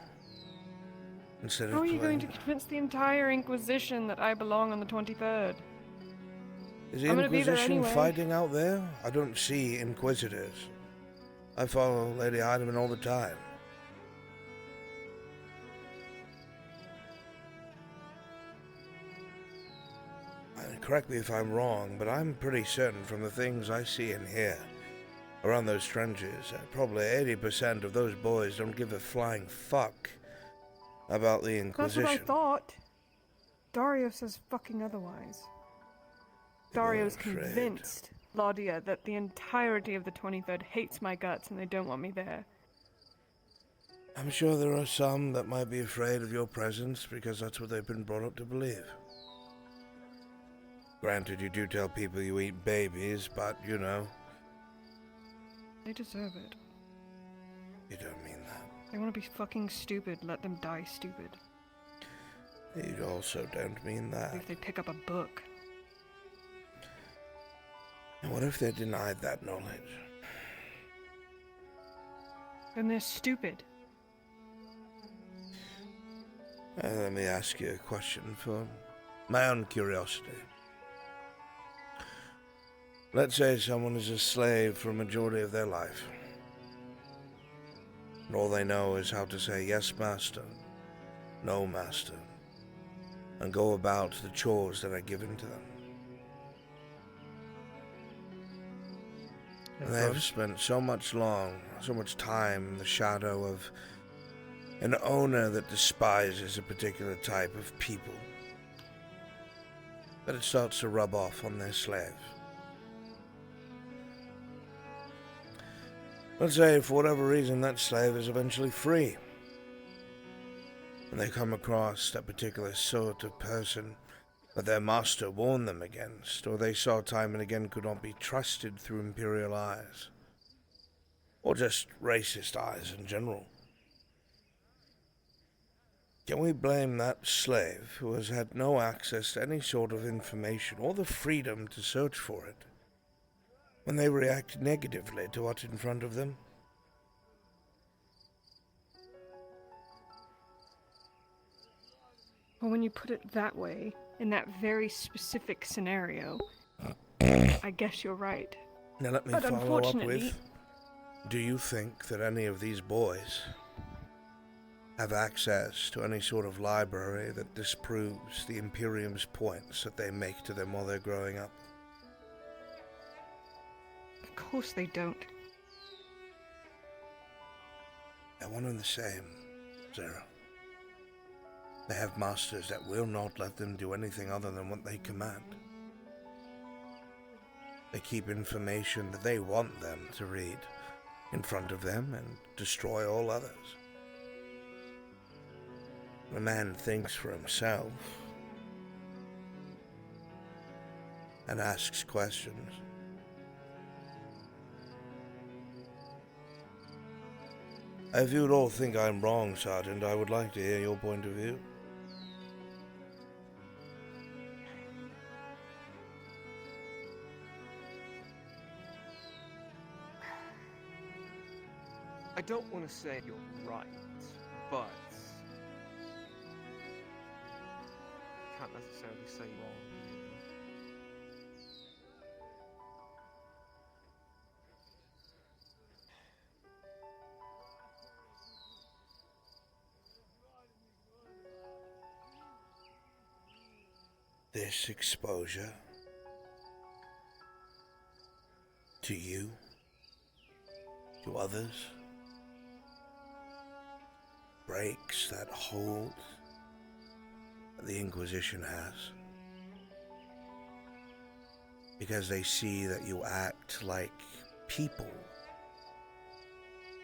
instead How of are you going playing... to convince the entire Inquisition that I belong on the 23rd? Is the I'm gonna be there Inquisition anyway. fighting out there? I don't see Inquisitors. I follow Lady Heidemann all the time. Correct me if I'm wrong, but I'm pretty certain from the things I see and hear around those trenches, probably 80% of those boys don't give a flying fuck about the That's Inquisition. what I thought. Dario says fucking otherwise. Dario's afraid. convinced Laudia that the entirety of the 23rd hates my guts and they don't want me there. I'm sure there are some that might be afraid of your presence because that's what they've been brought up to believe. Granted, you do tell people you eat babies, but, you know, They deserve it. you don't mean that. They want to be fucking stupid, let them die stupid. You also don't mean that. If they pick up a book. And what if they're denied that knowledge? Then they're stupid. Let me ask you a question for my own curiosity. Let's say someone is a slave for a majority of their life. And all they know is how to say, yes, master, no, master, and go about the chores that are given to them. They've spent so much time in the shadow of an owner that despises a particular type of people, that it starts to rub off on their slaves. Let's say, for whatever reason, that slave is eventually free, and they come across that particular sort of person that their master warned them against, or they saw time and again could not be trusted through imperial eyes, or just racist eyes in general. Can we blame that slave who has had no access to any sort of information or the freedom to search for it when they react negatively to what's in front of them? Well, when you put it that way, in that very specific scenario, I guess you're right. Now let me But follow up unfortunately- with, do you think that any of these boys have access to any sort of library that disproves the Imperium's points that they make to them while they're growing up? Of course they don't. They're one and the same, Zero. They have masters that will not let them do anything other than what they command. They keep information that they want them to read in front of them and destroy all others. When a man thinks for himself and asks questions, if you would all think I'm wrong, Sergeant, I would like to hear your point of view. I don't want to say you're right, but can't necessarily say wrong. This exposure to you, to others, breaks that hold that the Inquisition has, because they see that you act like people,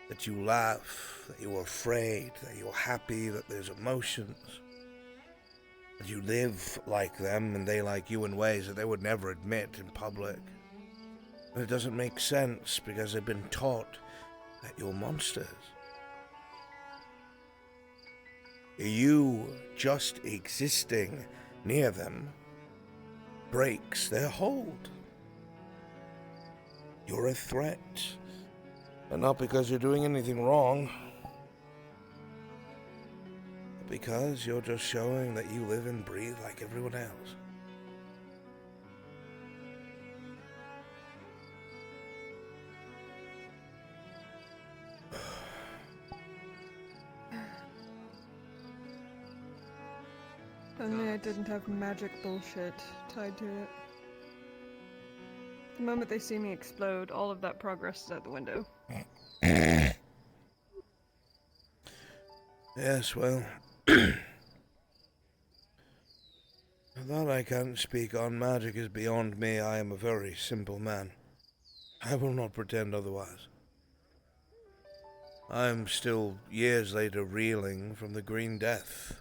that you laugh, that you're afraid, that you're happy, that there's emotions, that you live like them and they like you in ways that they would never admit in public. And it doesn't make sense because they've been taught that you're monsters. You just existing near them breaks their hold. You're a threat. And not because you're doing anything wrong, but because you're just showing that you live and breathe like everyone else. Only I didn't have magic bullshit tied to it. The moment they see me explode, all of that progress is out the window. Yes, well, that I can't speak on magic is beyond me. I am a very simple man. I will not pretend otherwise. I am still years later reeling from the Green Death.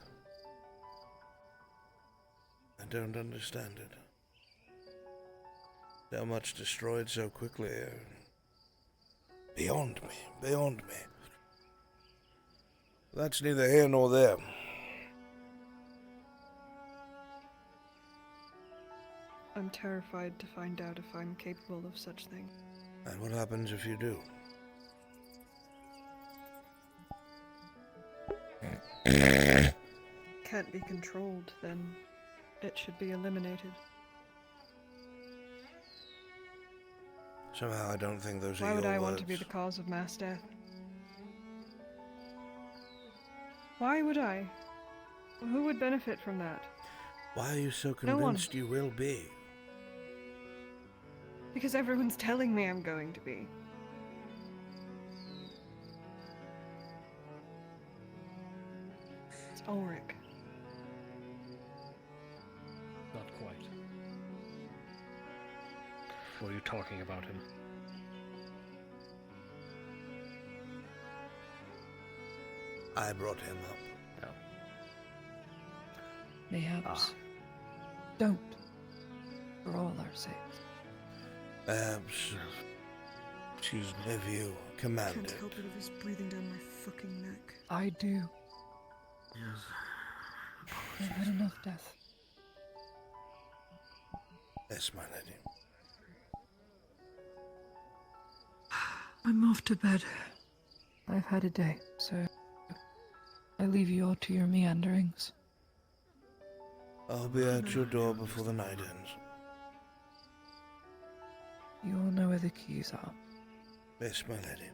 I don't understand it. So much destroyed so quickly. Beyond me, beyond me. That's neither here nor there. I'm terrified to find out if I'm capable of such things. And what happens if you do? Can't be controlled, then it should be eliminated. Somehow I don't think those are Why your would I words. want to be the cause of mass death? Why would I? Who would benefit from that? Why are you so No one. convinced you will be? Because everyone's telling me I'm going to be. It's Ulrich. Not quite. Were you talking about him? I brought him up. Mayhaps. Don't. For all our sakes. Perhaps she's nephew, Commander. Can't help it if he's breathing down my fucking neck. I do. Yes. I've had enough death. Yes, my lady. I'm off to bed. I've had a day, so I leave you all to your meanderings. I'll be at your door before the night ends. You all know where the keys are. Yes, my lady.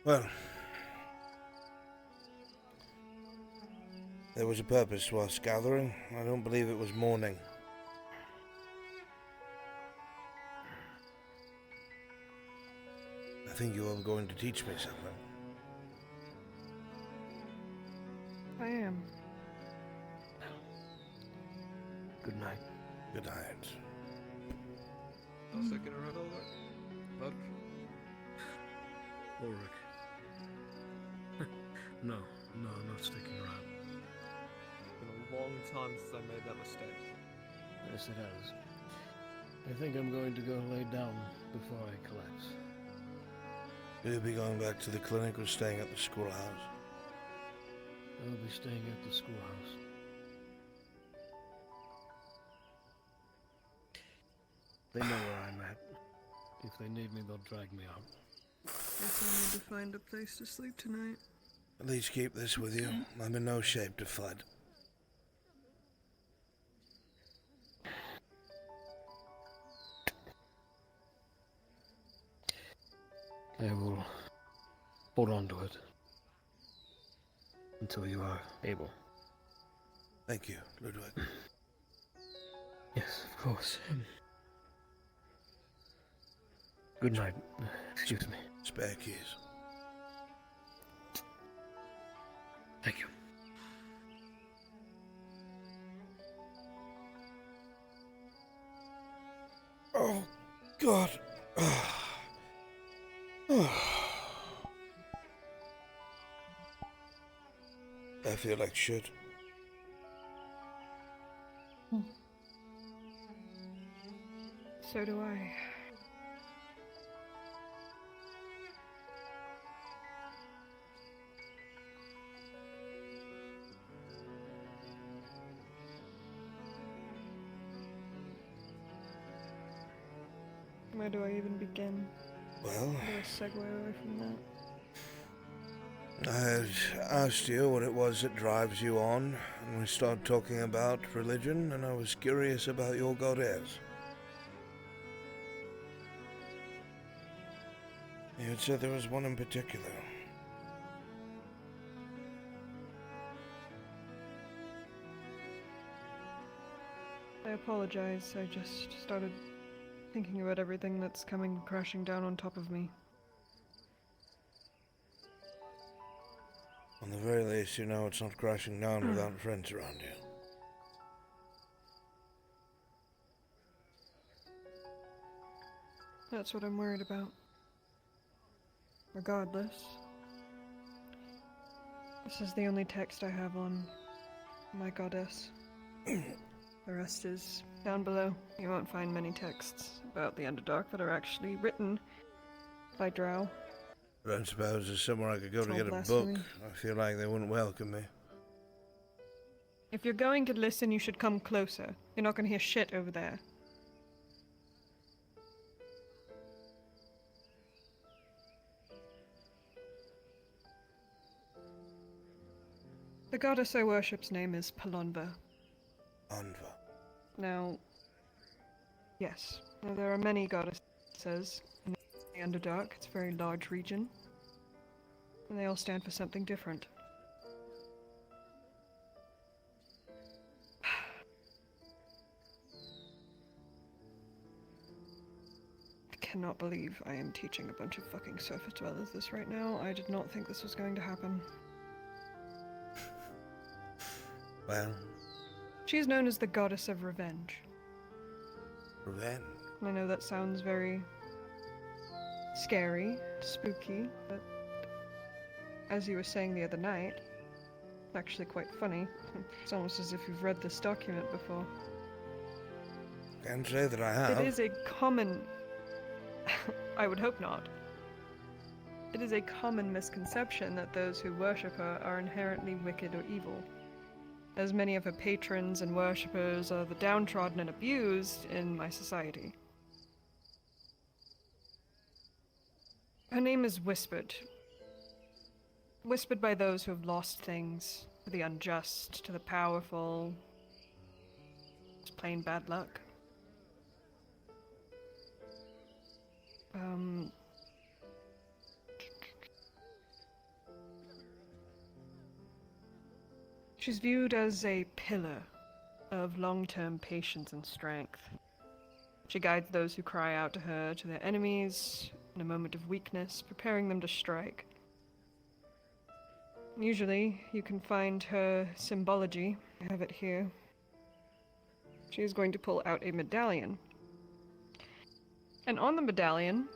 Well, there was a purpose to us gathering. I don't believe it was mourning. I think you are going to teach me something. I am. Good night. Good night. Not sticking around all that? Look. Ulrich. No, not sticking around. It's been a long time since I made that mistake. Yes, it has. I think I'm going to go lay down before I collapse. Will you be going back to the clinic or staying at the schoolhouse? I'll be staying at the schoolhouse. They know where I'm at. If they need me, they'll drag me out. Guess I need to find a place to sleep tonight. At least keep this with you. I'm in no shape to fight. I will hold on to it until you are able. Thank you, Ludwig. Yes, of course. Good night. Excuse me. Spare keys. Thank you. Oh, God. I feel like shit. So do I. Where do I even begin? Well, How do I segue away from that? I had asked you what it was that drives you on, and we started talking about religion, and I was curious about your goddess. You had said there was one in particular. I apologize. I just started thinking about everything that's coming crashing down on top of me. On the very least, you know it's not crashing down without friends around you. That's what I'm worried about. Regardless, this is the only text I have on my goddess. The rest is down below. You won't find many texts about the Underdark that are actually written by Drow. I don't suppose there's somewhere I could go to All get a blasphemy. book. I feel like they wouldn't welcome me. If you're going to listen, you should come closer. You're not going to hear shit over there. The goddess I worship's name is Palonva. Anva. Now, yes, now there are many goddesses in the Underdark. It's a very large region. And they all stand for something different. I cannot believe I am teaching a bunch of fucking surface dwellers this right now. I did not think this was going to happen. Well... She is known as the Goddess of Revenge. Revenge? I know that sounds very... scary, spooky, but... as you were saying the other night, it's actually quite funny. It's almost as if you've read this document before. Can't say that I have. It is a common... I would hope not. It is a common misconception that those who worship her are inherently wicked or evil, as many of her patrons and worshippers are the downtrodden and abused in my society. Her name is Whispered. Whispered by those who have lost things, to the unjust, to the powerful. It's plain bad luck. She's viewed as a pillar of long-term patience and strength. She guides those who cry out to her to their enemies in a moment of weakness, preparing them to strike. Usually, you can find her symbology. I have it here. She is going to pull out a medallion. And on the medallion,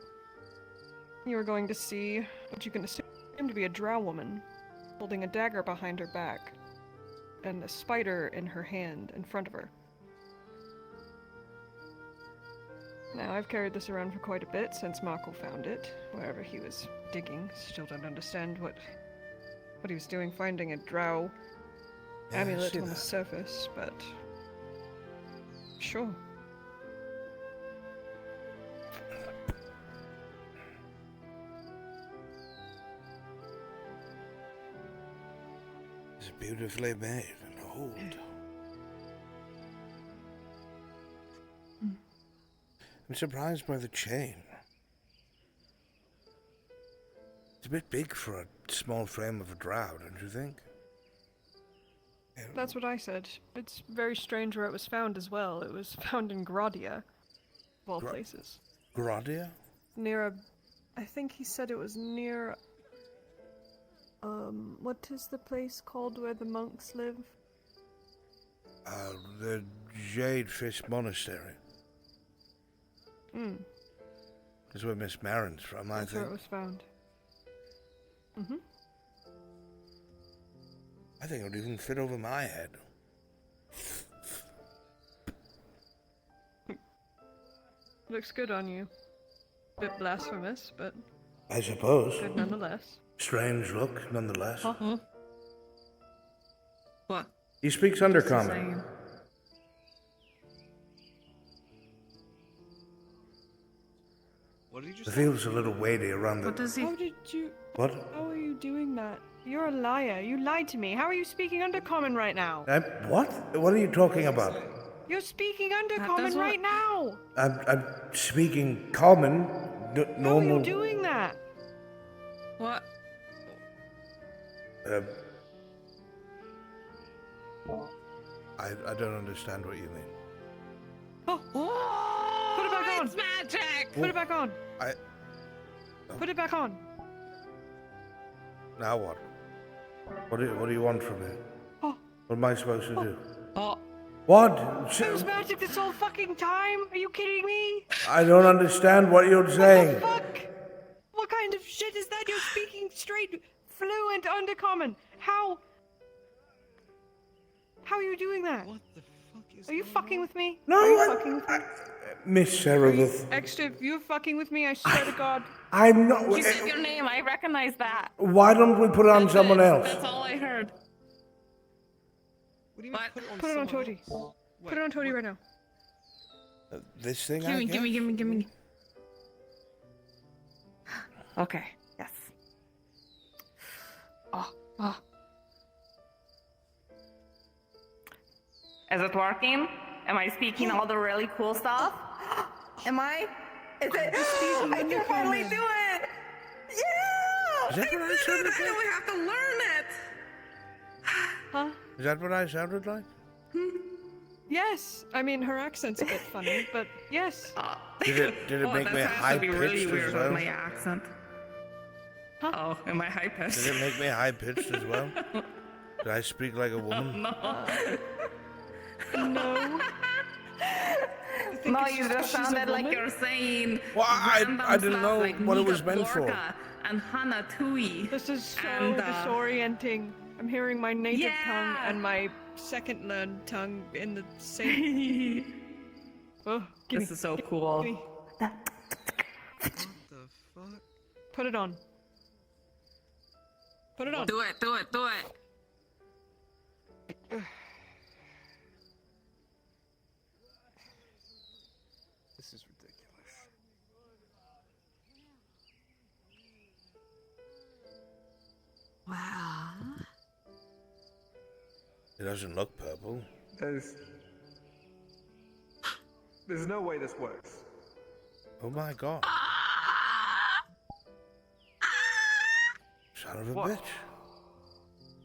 you are going to see what you can assume to be a drow woman, holding a dagger behind her back, and a spider in her hand in front of her. Now, I've carried this around for quite a bit since Markle found it, wherever he was digging. Still don't understand what he was doing finding a drow amulet on the surface, but sure. It's beautifully made and old. I'm surprised by the chain. It's a bit big for a small frame of a drow, don't you think? That's what I said. It's very strange where it was found as well. It was found in Grodia, of all places. Grodia? Near a... I think he said it was near... what is the place called where the monks live? The Jadefish Monastery. That's where Miss Marin's from, I think. That's where it was found. Mm-hmm. I think it would even fit over my head. Looks good on you. Bit blasphemous, but... I suppose. Good nonetheless. Strange look, nonetheless. Uh-huh. What? He speaks Undercommon. What did you It just feels a little weighty around the... What does he... How did you... What? How are you doing that? You're a liar. You lied to me. How are you speaking Undercommon right now? What? What are you talking about? You're speaking Undercommon right now! I'm speaking common, normal... How are you doing that? What? I don't understand what you mean. Oh! Put it back on! It's magic! Put it back on! I... Put it back on! Now what? What do you want from me? Oh. What am I supposed to do? Oh. What? It was magic this whole fucking time? Are you kidding me? I don't understand what you're saying. What the fuck? What kind of shit is that? You're speaking straight, fluent Undercommon. How are you doing that? What the fuck is Are you fucking with me? No, Are you fucking with me? Miss Seraph. Extra, if you're fucking with me, I swear to God. I'm not... You said your name, I recognize that. Why don't we put it on someone else? That's all I heard. What do you mean Put it on Todi. Put it on Todi right now. This thing, Give me. Okay, yes. Oh. Is it working? Am I speaking all the really cool stuff? Am I Is it? I can finally do it! Yeah! Is that what I sounded I like? don't have to learn it! Huh? Is that what I sounded like? Yes. I mean, her accent's a bit funny, but yes. Did it make me high pitched really as weird well? with my accent. Oh, am I high pitched? Did it make me high pitched as well? Did I speak like a woman? No. No. No, you just sounded like you're saying. Well, I didn't know like what it was Nika meant for. Lorca and Hana Tui. This is so And, disorienting. I'm hearing my native tongue Yeah. and my second learned tongue in the same. Oh, This is so cool. gimme. What the fuck? Put it on. Put it on. Do it, do it, do it. This is ridiculous. Wow. It doesn't look purple. There's no way this works. Oh my god. Son of a What? bitch.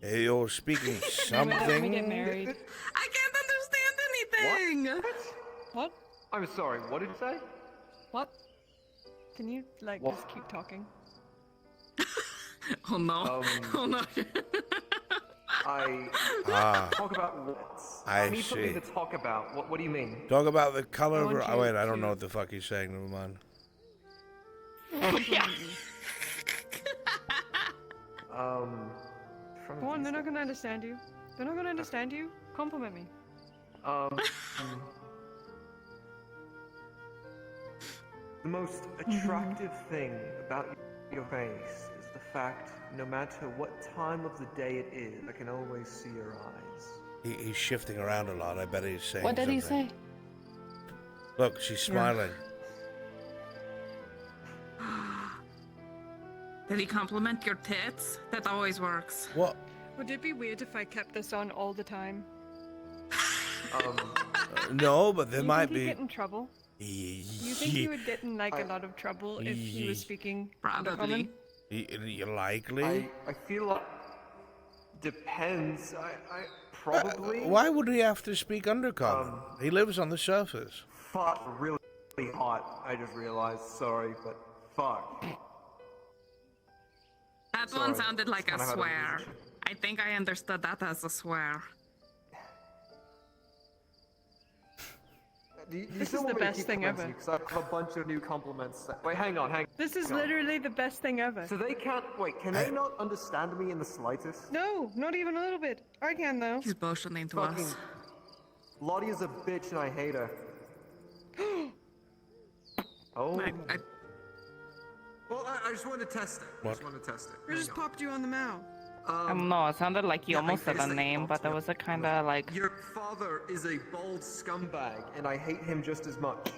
Hey, you're speaking We get something. married. I can't understand anything. What? I'm sorry, what did you say? What? Can you, like, What? just keep talking? Oh no. Oh no. Ah. Talk about what? I need something see. to talk about. What do you mean? Talk about the color I of want her. Oh, you wait, I don't to- know what the fuck he's saying. Never mind. From Come on, they're not gonna understand you. They're not gonna understand you. Compliment me. The most attractive thing about your face is the fact, no matter what time of the day it is, I can always see your eyes. He's shifting around a lot. I bet he's saying What did he something. say? Look, she's smiling. Did he compliment your tits? That always works. What? Would it be weird if I kept this on all the time? No, but there Do you might think he'd be. get in trouble? Do you think he would get in, like, a lot of trouble if he was speaking Probably. Likely. I feel like depends. I probably Why would he have to speak undercommon? He lives on the surface. fought really hot. I just realized. Sorry, but fuck. That Sorry, one sounded like a kinda had a swear. reason. I think I understood that as a swear. This is the best thing ever. Because I have a bunch of new compliments. Wait, hang on. This is hang on. literally the best thing ever. So they can't. Wait, can they not understand me in the slightest? No, not even a little bit. I can, though. He's motioning to Fucking us. Lottie is a bitch and I hate her. Oh. Well, I just wanted to test it. I just wanted to test it. I just popped you on the mouth. No, it sounded like you yeah, almost I said a guess they name, but there was a kind of like. Your father is a bald scumbag, and I hate him just as much.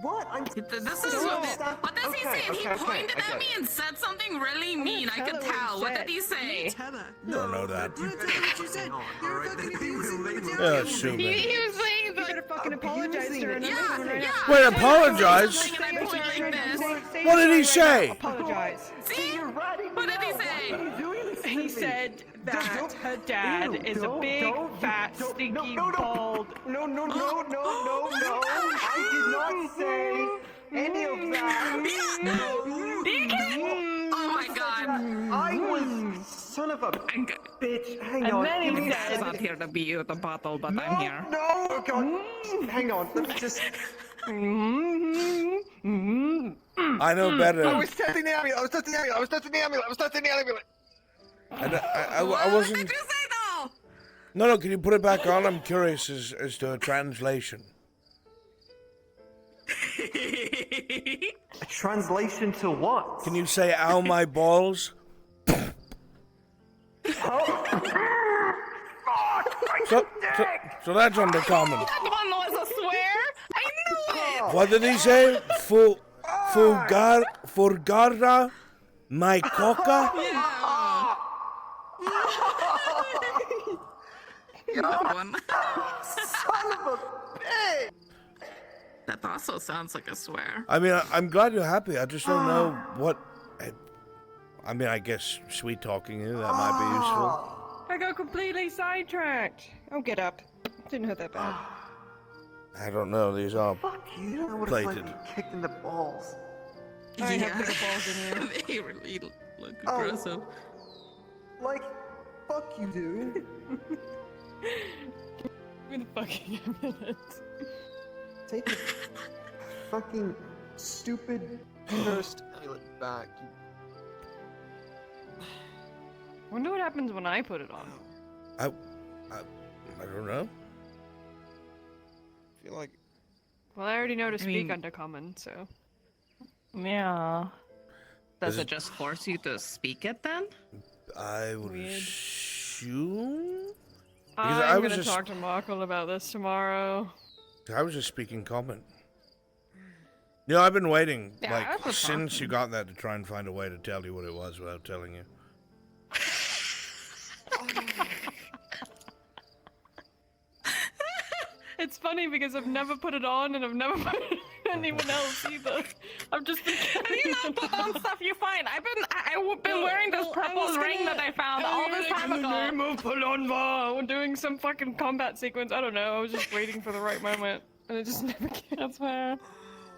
What? This is what does he say? He pointed at me and said something really mean. I could tell. What did he say? Don't know that. What you said? You're fucking abusing me. Yeah, assuming. He was saying You better fucking apologize to her. Yeah. Wait, apologize? What did he say? Apologize. See? What did he say? He said that her dad is a big, fat, stinky, bald. No. I did not say any of that. No. Oh my god. I was son of a bitch. Hang And on. then give he me a says, second. I'm here to be you with a bottle, but I'm here. No, God. Hang on. Let me just. I know better. I was testing the amulet. I was testing the amulet. I What wasn't. did you say though? No, can you put it back on? I'm curious as to a translation. A translation to what? Can you say "ow my balls"? So that's undercommon. That one was a swear. I knew it. What did he say? Furgara, my coca. That one. Son of a bitch! That also sounds like a swear. I mean, I'm glad you're happy. I just don't know what. I mean, I guess sweet talking you, that might be useful. I got completely sidetracked. Oh, get up. Didn't hurt that bad. I don't know. These are Fuck you. You don't know what it's plated. like to be kicked in the balls. I have bigger balls than you. They really look aggressive. Like, fuck you, dude. Who the fucking minute? Take the fucking stupid cursed amulet back. Wonder what happens when I put it on. I don't know. I feel like. Well, I already know to speak mean- Undercommon, so. Yeah. Does Is it it- just force you to speak it then? I would Weird. assume. I'm gonna talk to Markle about this tomorrow. I was just speaking common. You know, I've been waiting, Yeah, I was since talking. you got that to try and find a way to tell you what it was without telling you. It's funny because I've never put it on and I've never put it on anyone else either. I've just been. Have you not put on stuff you find? I've been wearing this purple ring that I found all this time In the ago. name of Palonva, we're doing some fucking combat sequence. I don't know. I was just waiting for the right moment, and it just never came. That's fair.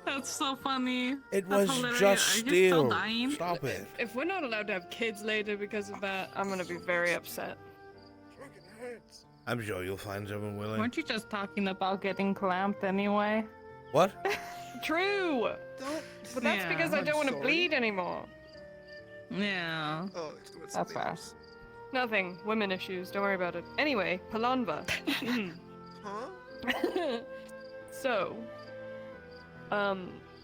That's so funny. It That's was hilarious. just Are you still steel. dying? Stop it. If we're not allowed to have kids later because of that, I'm gonna be very upset. I'm sure you'll find someone willing. Weren't you just talking about getting clamped anyway? What? True. But that's Yeah, because I I'm don't want to sorry. bleed anymore. Yeah. Oh, That's fair. Nothing. Women issues. Don't worry about it. Anyway, Palanva. So,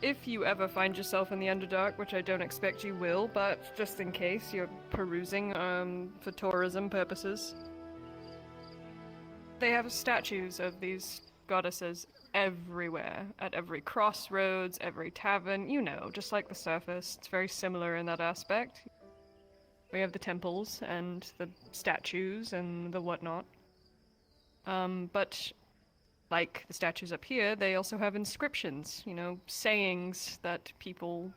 if you ever find yourself in the Underdark, which I don't expect you will, but just in case you're perusing for tourism purposes, they have statues of these goddesses everywhere, at every crossroads, every tavern, you know, just like the surface. It's very similar in that aspect. We have the temples and the statues and the whatnot. But like the statues up here, they also have inscriptions, you know, sayings that people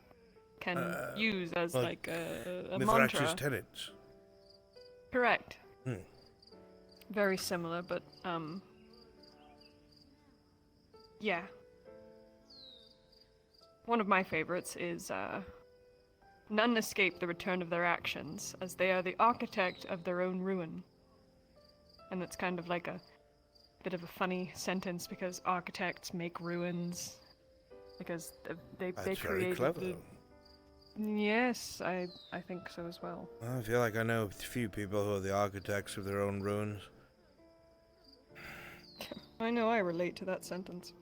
can use as like a Mithrach's mantra. tenets. Correct. Hmm. Very similar, but yeah. One of my favorites is none escape the return of their actions, as they are the architect of their own ruin. And it's kind of like a bit of a funny sentence because architects make ruins because they That's very created clever. the. Yes, I think so as well. I feel like I know a few people who are the architects of their own ruins. I know I relate to that sentence.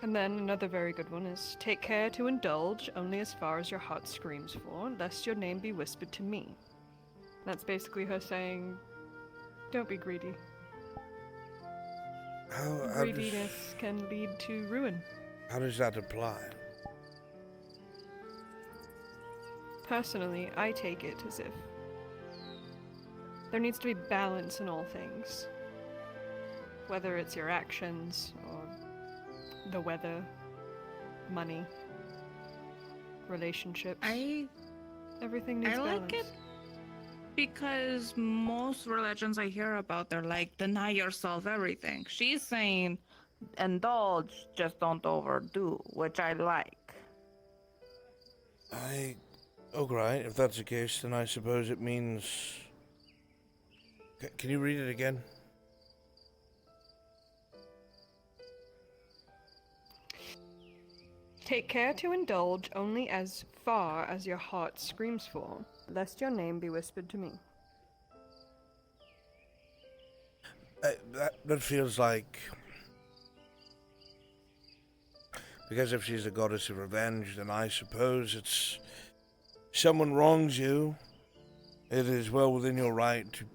And then another very good one is, take care to indulge only as far as your heart screams for, lest your name be whispered to me. That's basically her saying, don't be greedy. Greediness can lead to ruin. How does that apply? Personally, I take it as if there needs to be balance in all things. Whether it's your actions, or the weather, money, relationships. Everything needs I balance. like it because most religions I hear about, they're like, deny yourself everything. She's saying, indulge, just don't overdo, which I like. Oh, right. If that's the case, then I suppose it means. Can you read it again? Take care to indulge only as far as your heart screams for, lest your name be whispered to me. That feels like. Because if she's the goddess of revenge, then I suppose it's. Someone wrongs you. It is well within your right to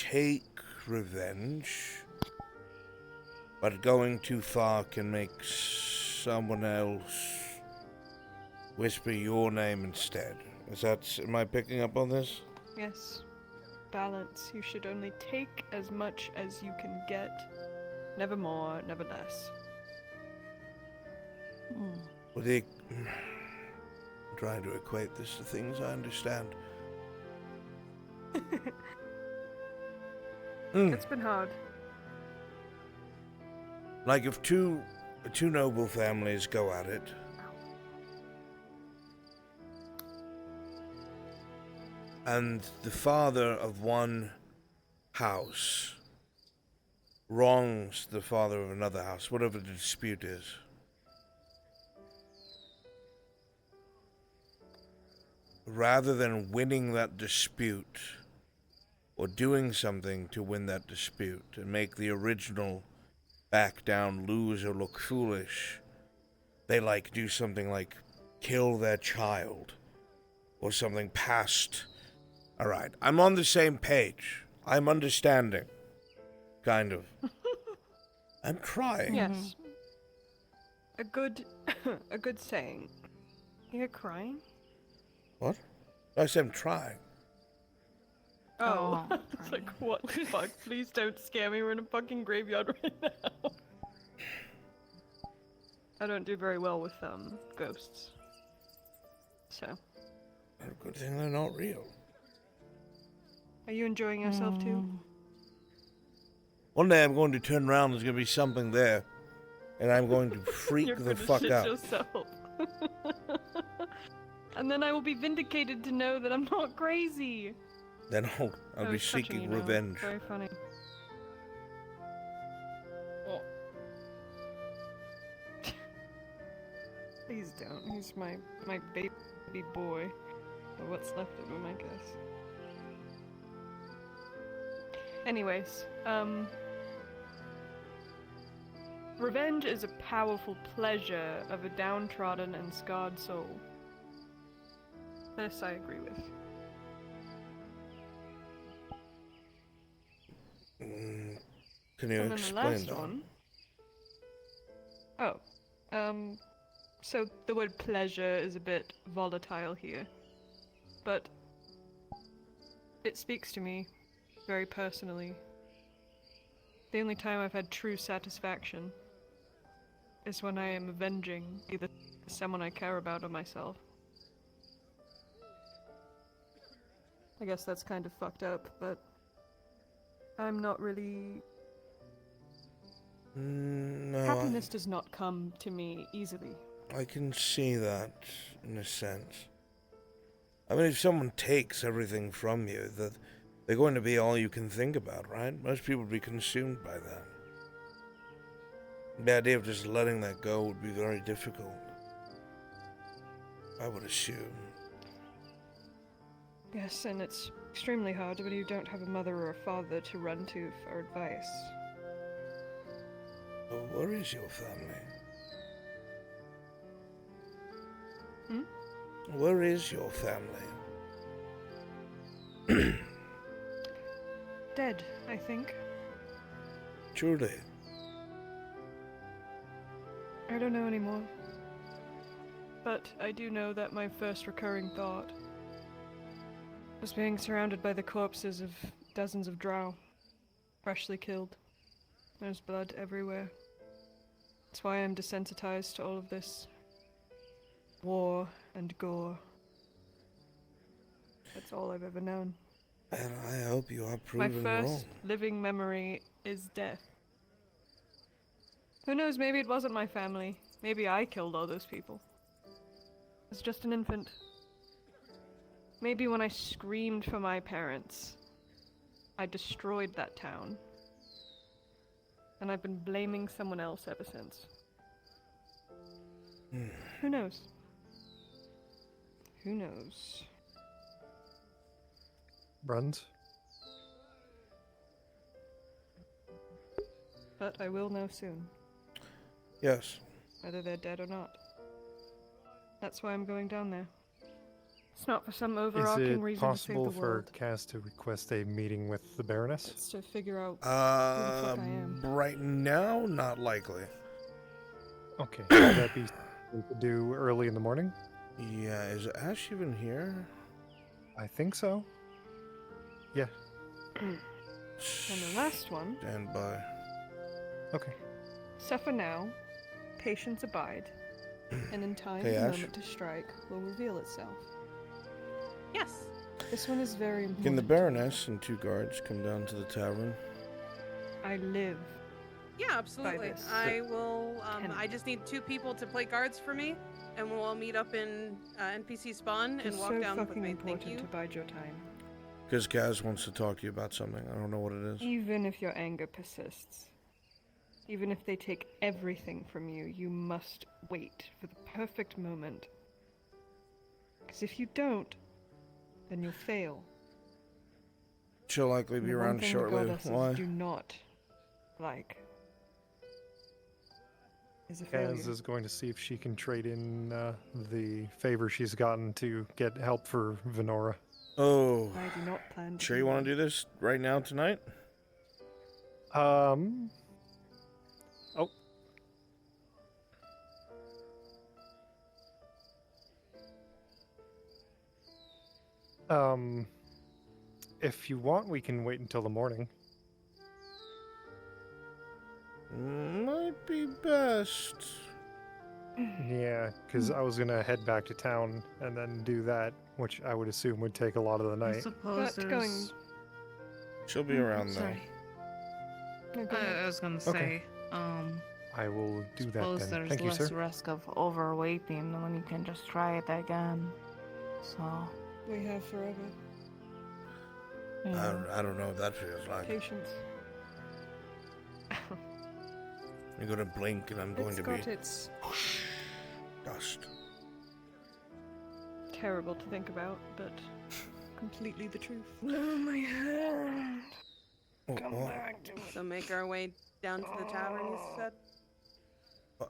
take revenge. But going too far can make someone else whisper your name instead. Am I picking up on this? Yes. balance. You should only take as much as you can get. Never more, never less. Well, I'm trying to equate this to things I understand. It's been hard. Like if two noble families go at it, and the father of one house wrongs the father of another house, whatever the dispute is, rather than winning that dispute or doing something to win that dispute and make the original back down loser look foolish, they do something like kill their child or something past. All right, I'm on the same page. I'm understanding. Kind of. I'm trying. Yes. A good saying. You're crying? What? I said I'm trying. Oh. It's like, what the fuck? Please don't scare me. We're in a fucking graveyard right now. I don't do very well with, ghosts. So. Good thing they're not real. Are you enjoying yourself too? One day I'm going to turn around, there's going to be something there, and I'm going to freak You're the gonna fuck shit out. yourself. And then I will be vindicated to know that I'm not crazy. Then I'll That be was touching, seeking you know. revenge. Very funny. Please don't. He's my baby boy. Or what's left of him, I guess. Anyways, revenge is a powerful pleasure of a downtrodden and scarred soul. This I agree with. Can you And then the explain last that? one. So the word pleasure is a bit volatile here, but it speaks to me very personally. The only time I've had true satisfaction is when I am avenging either someone I care about or myself. I guess that's kind of fucked up, but I'm not really... No, Happiness does not come to me easily. I can see that in a sense. I mean, if someone takes everything from you, that they're going to be all you can think about, right? Most people would be consumed by that. The idea of just letting that go would be very difficult, I would assume. Yes, and it's extremely hard when you don't have a mother or a father to run to for advice. Well, where is your family? Where is your family? Dead, I think. Truly. I don't know anymore. But I do know that my first recurring thought was being surrounded by the corpses of dozens of drow, freshly killed. There's blood everywhere. That's why I'm desensitized to all of this war and gore. That's all I've ever known. And I hope you are My proven first wrong. living memory is death. Who knows, maybe it wasn't my family. Maybe I killed all those people. I was just an infant. Maybe when I screamed for my parents, I destroyed that town. And I've been blaming someone else ever since. Who knows? Who knows? Bruns? But I will know soon. Yes. Whether they're dead or not. That's why I'm going down there. It's not for some overarching Is it reason possible to save the for world. Cass to request a meeting with the Baroness? It's to figure out who the fuck I am. Right now, not likely. Okay, would that be something we could do early in the morning? Yeah, is Ash even here? I think so. Yeah. And the last one. Stand by. Okay. Suffer now, patience abide, and in time Hey, the Ash. moment to strike will reveal itself. Yes. This one is very important. Can the Baroness and 2 guards come down to the tavern? I live. Yeah, absolutely. this. I will. I just need 2 people to play guards for me, and we'll all meet up in NPC spawn and It's walk so down with fucking me. important Thank you. to bide your time. Because Kaz wants to talk to you about something. I don't know what it is. Even if your anger persists, even if they take everything from you, you must wait for the perfect moment. Because if you don't, then you'll fail. She'll likely be And the one around thing shortly. the goddesses Why? do not like is a failure. Kaz is going to see if she can trade in the favor she's gotten to get help for Venora. Oh. I do not plan to Sure do you want to do this right now tonight? Oh. If you want, we can wait until the morning. Might be best. Yeah, because I was gonna head back to town and then do that, which I would assume would take a lot of the I night. suppose there's... She'll be around though. Sorry. I was gonna say, Okay. I will do that suppose then. there's Thank you, less sir. risk of overweighting when you can just try it again. So... We have forever. I don't know what that feels like. Patience. You're gonna blink and I'm going It's to got be its dust. terrible to think about, but completely the truth. Oh, my hand. Come back to me. So make our way down to the tavern, you said?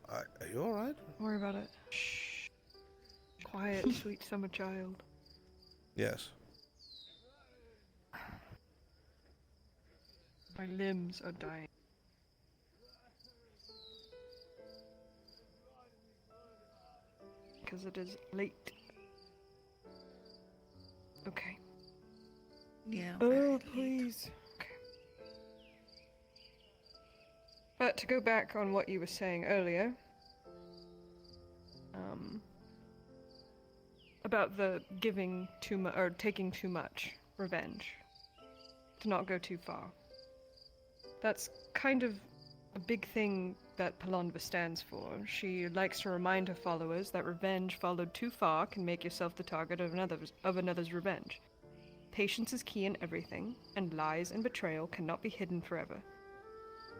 Are you alright? Don't worry about it. Shh. Quiet, sweet summer child. Yes. My limbs are dying. Because it is late. Okay. Yeah. Oh, please. Okay. But to go back on what you were saying earlier, about the giving too much or taking too much revenge, to not go too far. That's kind of a big thing that Palanva stands for. She likes to remind her followers that revenge followed too far can make yourself the target of another's revenge. Patience is key in everything, and lies and betrayal cannot be hidden forever.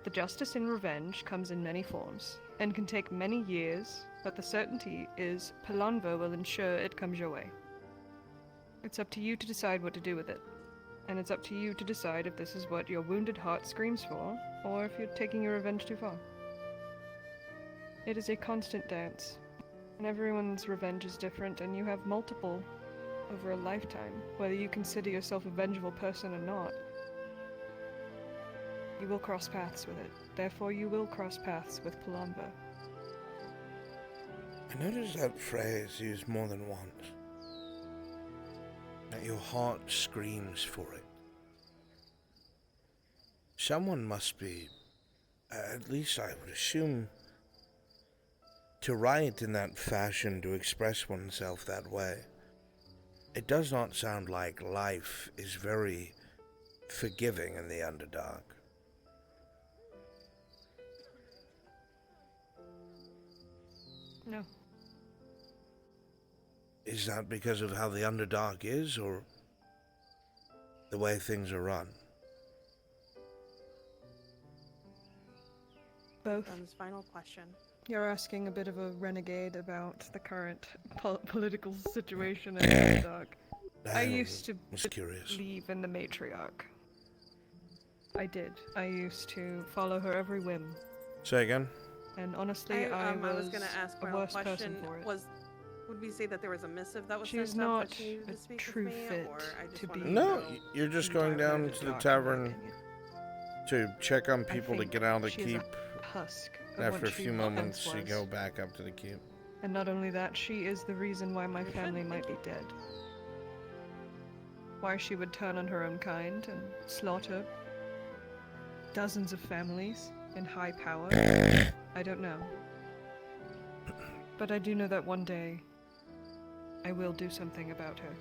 The justice in revenge comes in many forms, and can take many years, but the certainty is Palanva will ensure it comes your way. It's up to you to decide what to do with it, and it's up to you to decide if this is what your wounded heart screams for, or if you're taking your revenge too far. It is a constant dance, and everyone's revenge is different, and you have multiple over a lifetime, whether you consider yourself a vengeful person or not. You will cross paths with it. Therefore, you will cross paths with Palanva. I noticed that phrase used more than once. That your heart screams for it. Someone must be, at least I would assume, to write in that fashion, to express oneself that way. It does not sound like life is very forgiving in the Underdark. No. Is that because of how the Underdark is, or the way things are run? Both. Ben's final question. You're asking a bit of a renegade about the current political situation in the Underdark. I used to believe in the matriarch. I did. I used to follow her every whim. Say again? And honestly, I was gonna ask a final worse person question. for it. Would we say that there was a missive that was She's sent out not that she needed to a speak true with me, fit or I just to wanted be- to No, know? you're just going down to the tavern to check on people to get out of the she is a keep. husk of After a what she few moments, once you was. go back up to the keep. And not only that, she is the reason why my family might be dead. why she would turn on her own kind and slaughter dozens of families in high power. I don't know. But I do know that one day I will do something about her.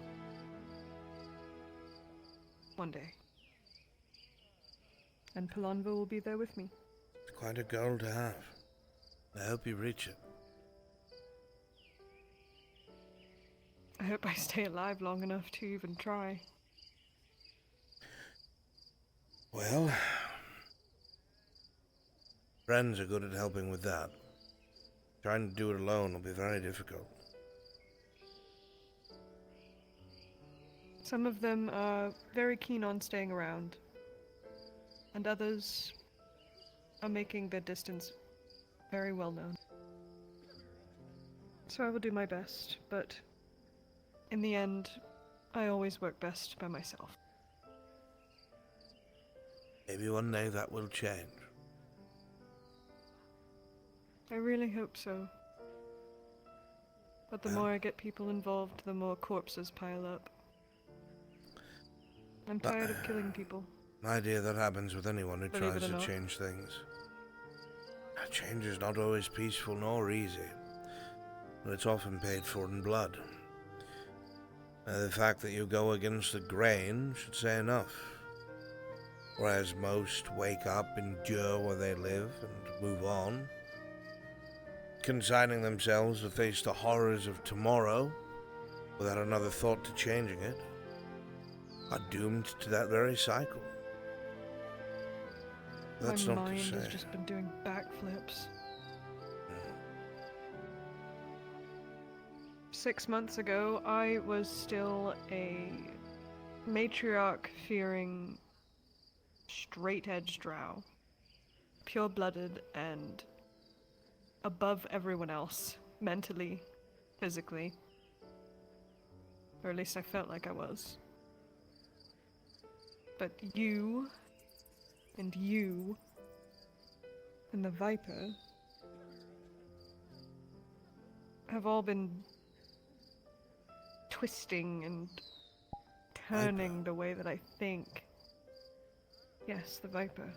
One day. And Palonva will be there with me. It's quite a goal to have. I hope you reach it. I hope I stay alive long enough to even try. Well, friends are good at helping with that. Trying to do it alone will be very difficult. Some of them are very keen on staying around, and others are making their distance very well known. So I will do my best, but in the end, I always work best by myself. Maybe one day that will change. I really hope so. But the more I get people involved, the more corpses pile up. I'm tired of killing people. My dear, that happens with anyone who Believe tries it or to not. change things. Change is not always peaceful nor easy, but it's often paid for in blood. The fact that you go against the grain should say enough. Whereas most wake up, endure where they live, and move on, consigning themselves to face the horrors of tomorrow without another thought to changing it, are doomed to that very cycle. That's My not to mind say. has just been doing backflips. 6 months ago, I was still a matriarch-fearing, straight-edged drow. Pure-blooded and above everyone else, mentally, physically. Or at least I felt like I was. But you, and the Viper, have all been twisting and turning the way that I think. Yes, the Viper.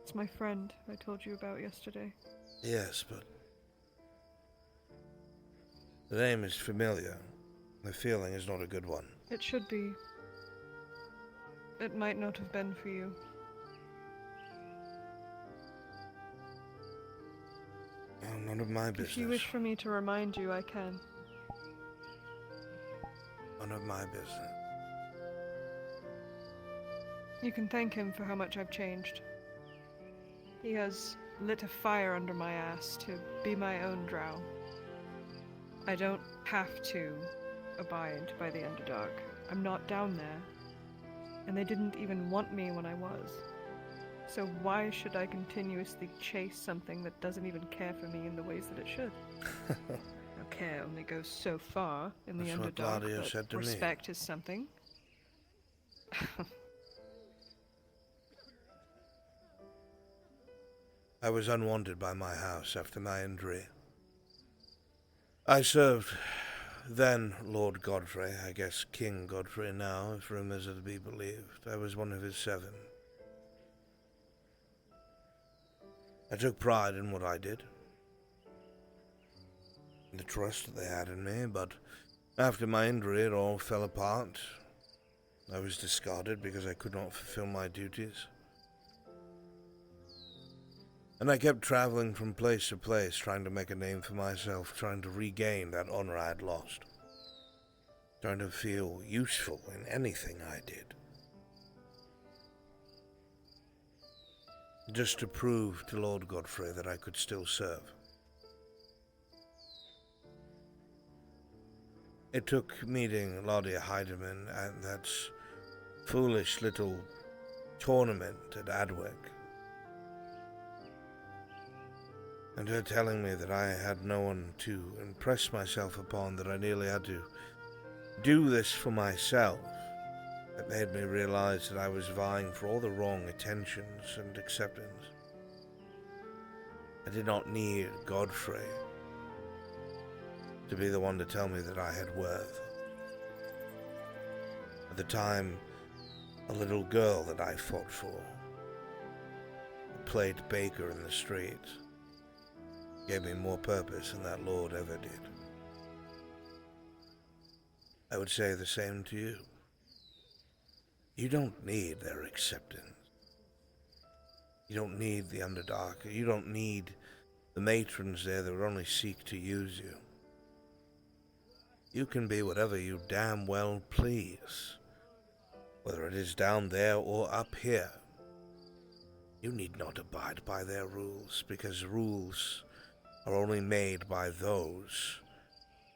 It's my friend I told you about yesterday. Yes, but the name is familiar. The feeling is not a good one. It should be. It might not have been for you. Oh, none of my business. If you wish for me to remind you, I can. None of my business. You can thank him for how much I've changed. He has lit a fire under my ass to be my own drow. I don't have to abide by the Underdark. I'm not down there. And they didn't even want me when I was. So why should I continuously chase something that doesn't even care for me in the ways that it should? Now, care only goes so far in the That's what Underdark, Gladio but said to me. respect is something. I was unwanted by my house after my injury. I served then Lord Godfrey, I guess King Godfrey now, if rumors are to be believed. I was one of his 7. I took pride in what I did, the trust that they had in me, but after my injury it all fell apart. I was discarded because I could not fulfill my duties. And I kept traveling from place to place, trying to make a name for myself, trying to regain that honor I had lost. Trying to feel useful in anything I did. Just to prove to Lord Godfrey that I could still serve. It took meeting Laudia Heidemann at that foolish little tournament at Adwick, and her telling me that I had no one to impress myself upon, that I nearly had to do this for myself. It made me realize that I was vying for all the wrong attentions and acceptance. I did not need Godfrey. to be the one to tell me that I had worth. At the time, a little girl that I fought for, who played baker in the street, gave me more purpose than that lord ever did. I would say the same to you. You don't need their acceptance. You don't need the Underdark. You don't need the matrons there that would only seek to use you. You can be whatever you damn well please, whether it is down there or up here. You need not abide by their rules, because rules are only made by those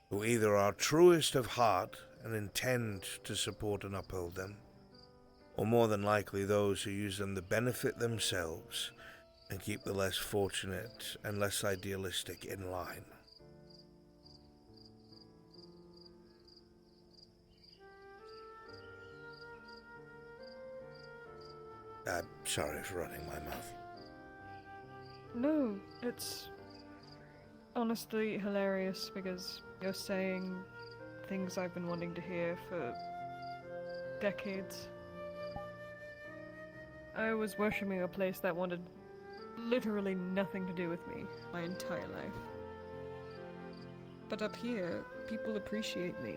who either are truest of heart and intend to support and uphold them, or more than likely those who use them to benefit themselves and keep the less fortunate and less idealistic in line. I'm sorry for running my mouth. No, it's honestly hilarious because you're saying things I've been wanting to hear for decades. I was worshipping a place that wanted literally nothing to do with me my entire life. But up here, people appreciate me.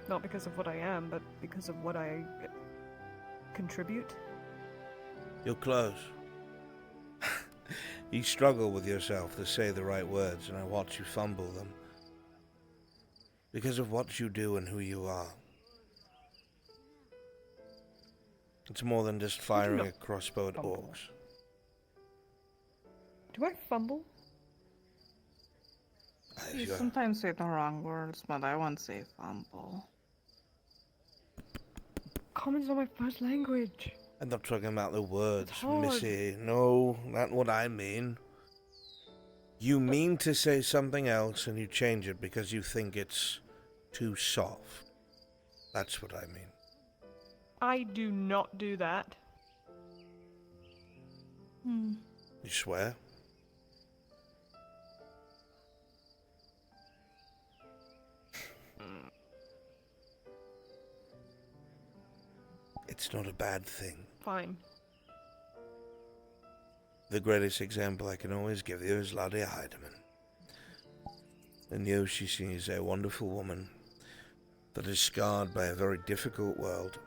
Not because of what I am, but because of what I contribute. You're close. You struggle with yourself to say the right words, and I watch you fumble them. Because of what you do and who you are. It's more than just firing a crossbow at orcs. Do I fumble? You sometimes say the wrong words, but I won't say fumble. Common's not my first language. I'm not talking about the words, It's hard. Missy. No, not what I mean. You mean to say something else and you change it because you think it's too soft. That's what I mean. I do not do that. You swear? It's not a bad thing. Fine. The greatest example I can always give you is Lottie Heidemann. In you, she sees a wonderful woman that is scarred by a very difficult world.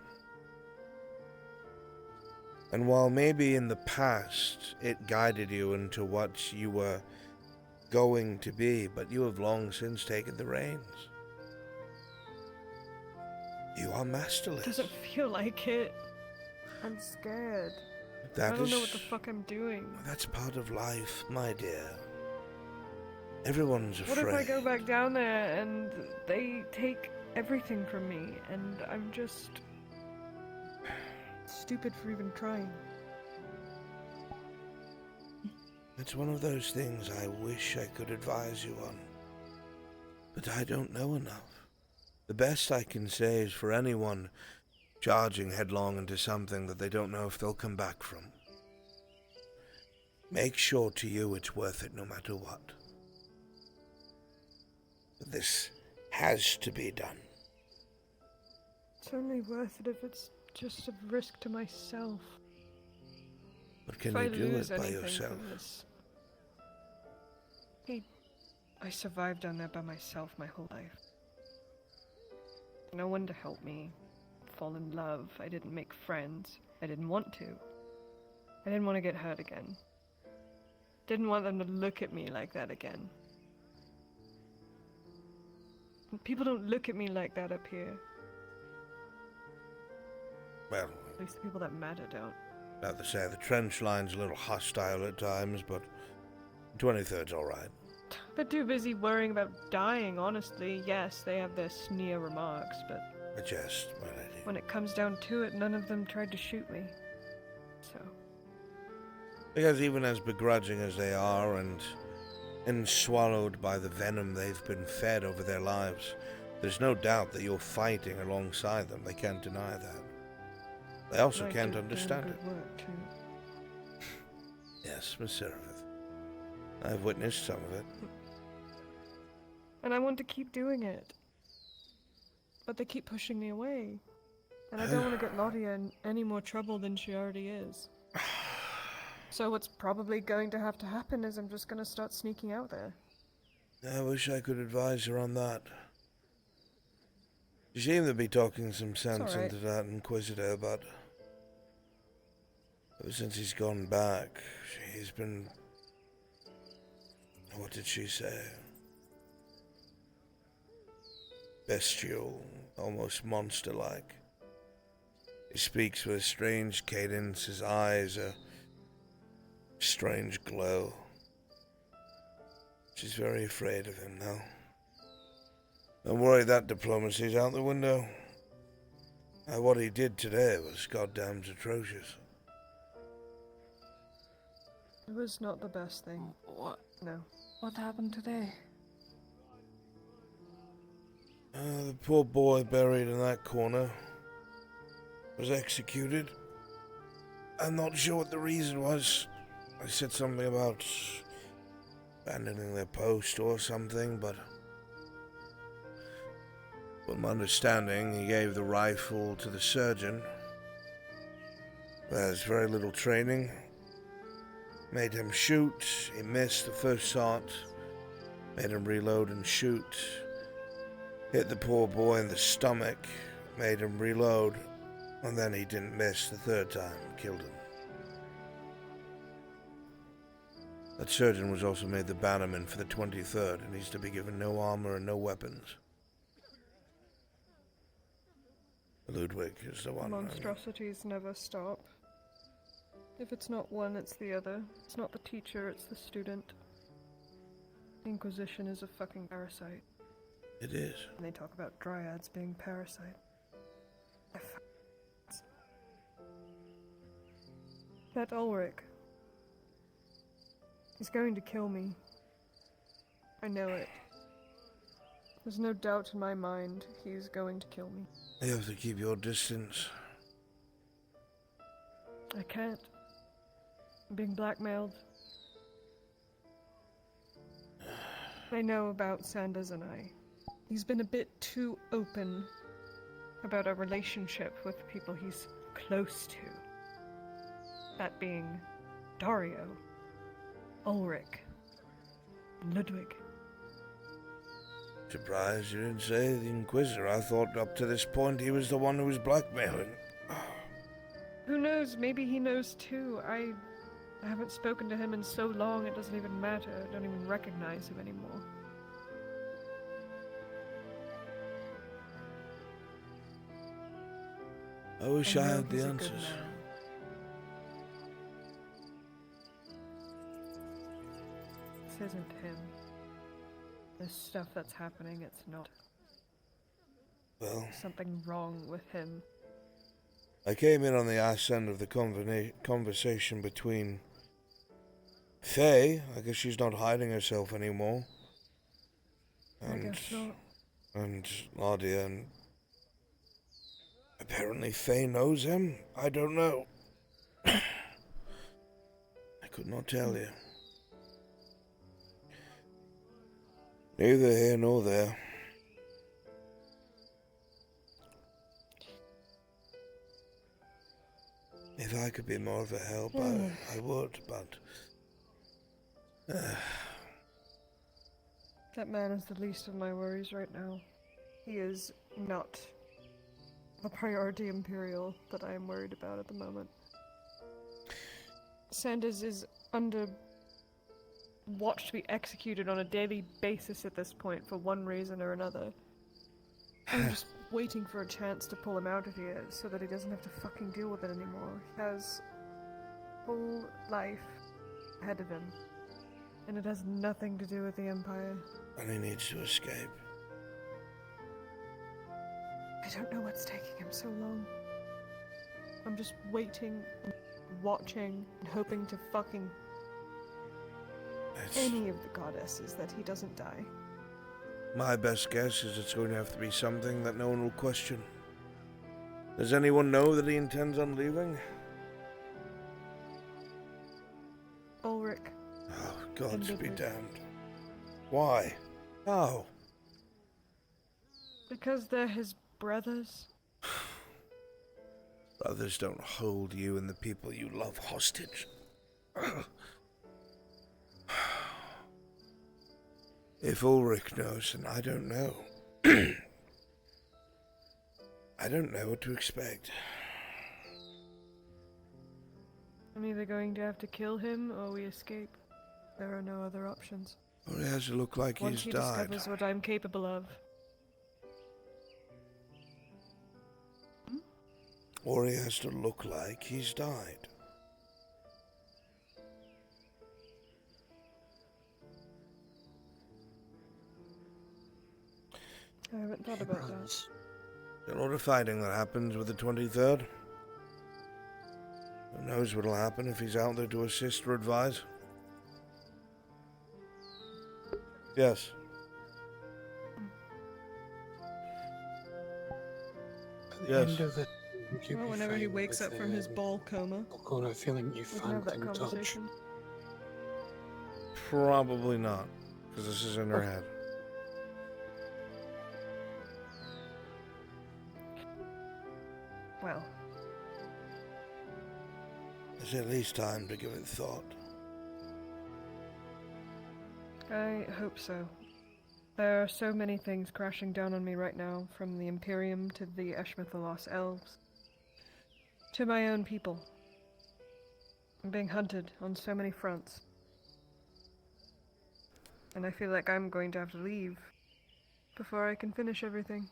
And while maybe in the past it guided you into what you were going to be, but you have long since taken the reins. You are masterless. Doesn't feel like it. I'm scared. I don't know what the fuck I'm doing. That's part of life, my dear. Everyone's What afraid. if I go back down there and they take everything from me and I'm just stupid for even trying? It's one of those things I wish I could advise you on. But I don't know enough. The best I can say is for anyone charging headlong into something that they don't know if they'll come back from. Make sure to you it's worth it no matter what. But this has to be done. It's only worth it if it's just a risk to myself. But can If you I do lose it by anything yourself? from this- I survived down there by myself my whole life. No one to help me fall in love. I didn't make friends. I didn't want to. I didn't want to get hurt again. Didn't want them to look at me like that again. People don't look at me like that up here. Well, At least the people that matter don't. about to say the trench line's a little hostile at times, but 23rd's all right. They're too busy worrying about dying, honestly. Yes, they have their sneer remarks, but A jest, my lady. when it comes down to it, none of them tried to shoot me. So, Because even as begrudging as they are and swallowed by the venom they've been fed over their lives, there's no doubt that you're fighting alongside them. They can't deny that. They also I can't do understand damn it. good work, too. Yes, Miss Seraph. I've witnessed some of it. And I want to keep doing it. But they keep pushing me away. And I don't want to get Lottie in any more trouble than she already is. So what's probably going to have to happen is I'm just going to start sneaking out there. I wish I could advise her on that. She seemed to be talking some sense into that Inquisitor, but ever since he's gone back, she's been... What did she say? Bestial, almost monster-like. He speaks with a strange cadence, his eyes a strange glow. She's very afraid of him now. Don't worry, that diplomacy's out the window. What he did today was goddamn atrocious. It was not the best thing. What? No. What happened today? The poor boy buried in that corner was executed. I'm not sure what the reason was. I said something about abandoning their post or something, but from my understanding, he gave the rifle to the surgeon. There's very little training. Made him shoot. He missed the first shot. Made him reload and shoot. Hit the poor boy in the stomach. Made him reload. And then he didn't miss the third time. Killed him. That surgeon was also made the bannerman for the 23rd and he's to be given no armor and no weapons. Ludwig is the one. Monstrosities never stop. If it's not one, it's the other. It's not the teacher, it's the student. The Inquisition is a fucking parasite. It is. And they talk about dryads being parasite. That Ulrich. He's going to kill me. I know it. There's no doubt in my mind he's going to kill me. You have to keep your distance. I can't. I'm being blackmailed. I know about Sanders and I. He's been a bit too open about our relationship with people he's close to. That being Dario, Ulrich, and Ludwig. Surprised you didn't say the Inquisitor. I thought up to this point he was the one who was blackmailing. Who knows? Maybe he knows too. I haven't spoken to him in so long it doesn't even matter. I don't even recognize him anymore. I wish I had the answers. This isn't him. This stuff that's happening, it's not. Well, there's something wrong with him. I came in on the ass end of the conversation between Faye, I guess she's not hiding herself anymore, and, I guess not. And Nadia, and apparently Faye knows him. I don't know. I could not tell you. Neither here nor there. If I could be more of a help, I would, but... That man is the least of my worries right now. He is not the priority Imperial that I am worried about at the moment. Sanders is under watch to be executed on a daily basis at this point for one reason or another. I'm just waiting for a chance to pull him out of here so that he doesn't have to fucking deal with it anymore. He has whole life ahead of him, and it has nothing to do with the Empire. And he needs to escape. I don't know what's taking him so long. I'm just waiting, watching, and hoping to fucking any of the goddesses that he doesn't die. My best guess is it's going to have to be something that no one will question. Does anyone know that he intends on leaving? Ulrich. Oh, gods be damned. Why? How? Because they're his brothers? Brothers don't hold you and the people you love hostage. If Ulrich knows, then I don't know. I don't know what to expect. I'm either going to have to kill him or we escape. There are no other options. Well, it has to look like Once he's he died. discovers what I'm capable of. Or he has to look like he's died. I haven't thought about that. There's a lot of fighting that happens with the 23rd. Who knows what'll happen if he's out there to assist or advise? Yes. At the Yes. end of it, you'll Well, be whenever he fine wakes with up from his ball coma, Corner feeling you we can found have that in touch. conversation. Probably not, because this is in her head. Well, There's at least time to give it thought. I hope so. There are so many things crashing down on me right now, from the Imperium to the Eshmethalos elves, to my own people. I'm being hunted on so many fronts. And I feel like I'm going to have to leave before I can finish everything.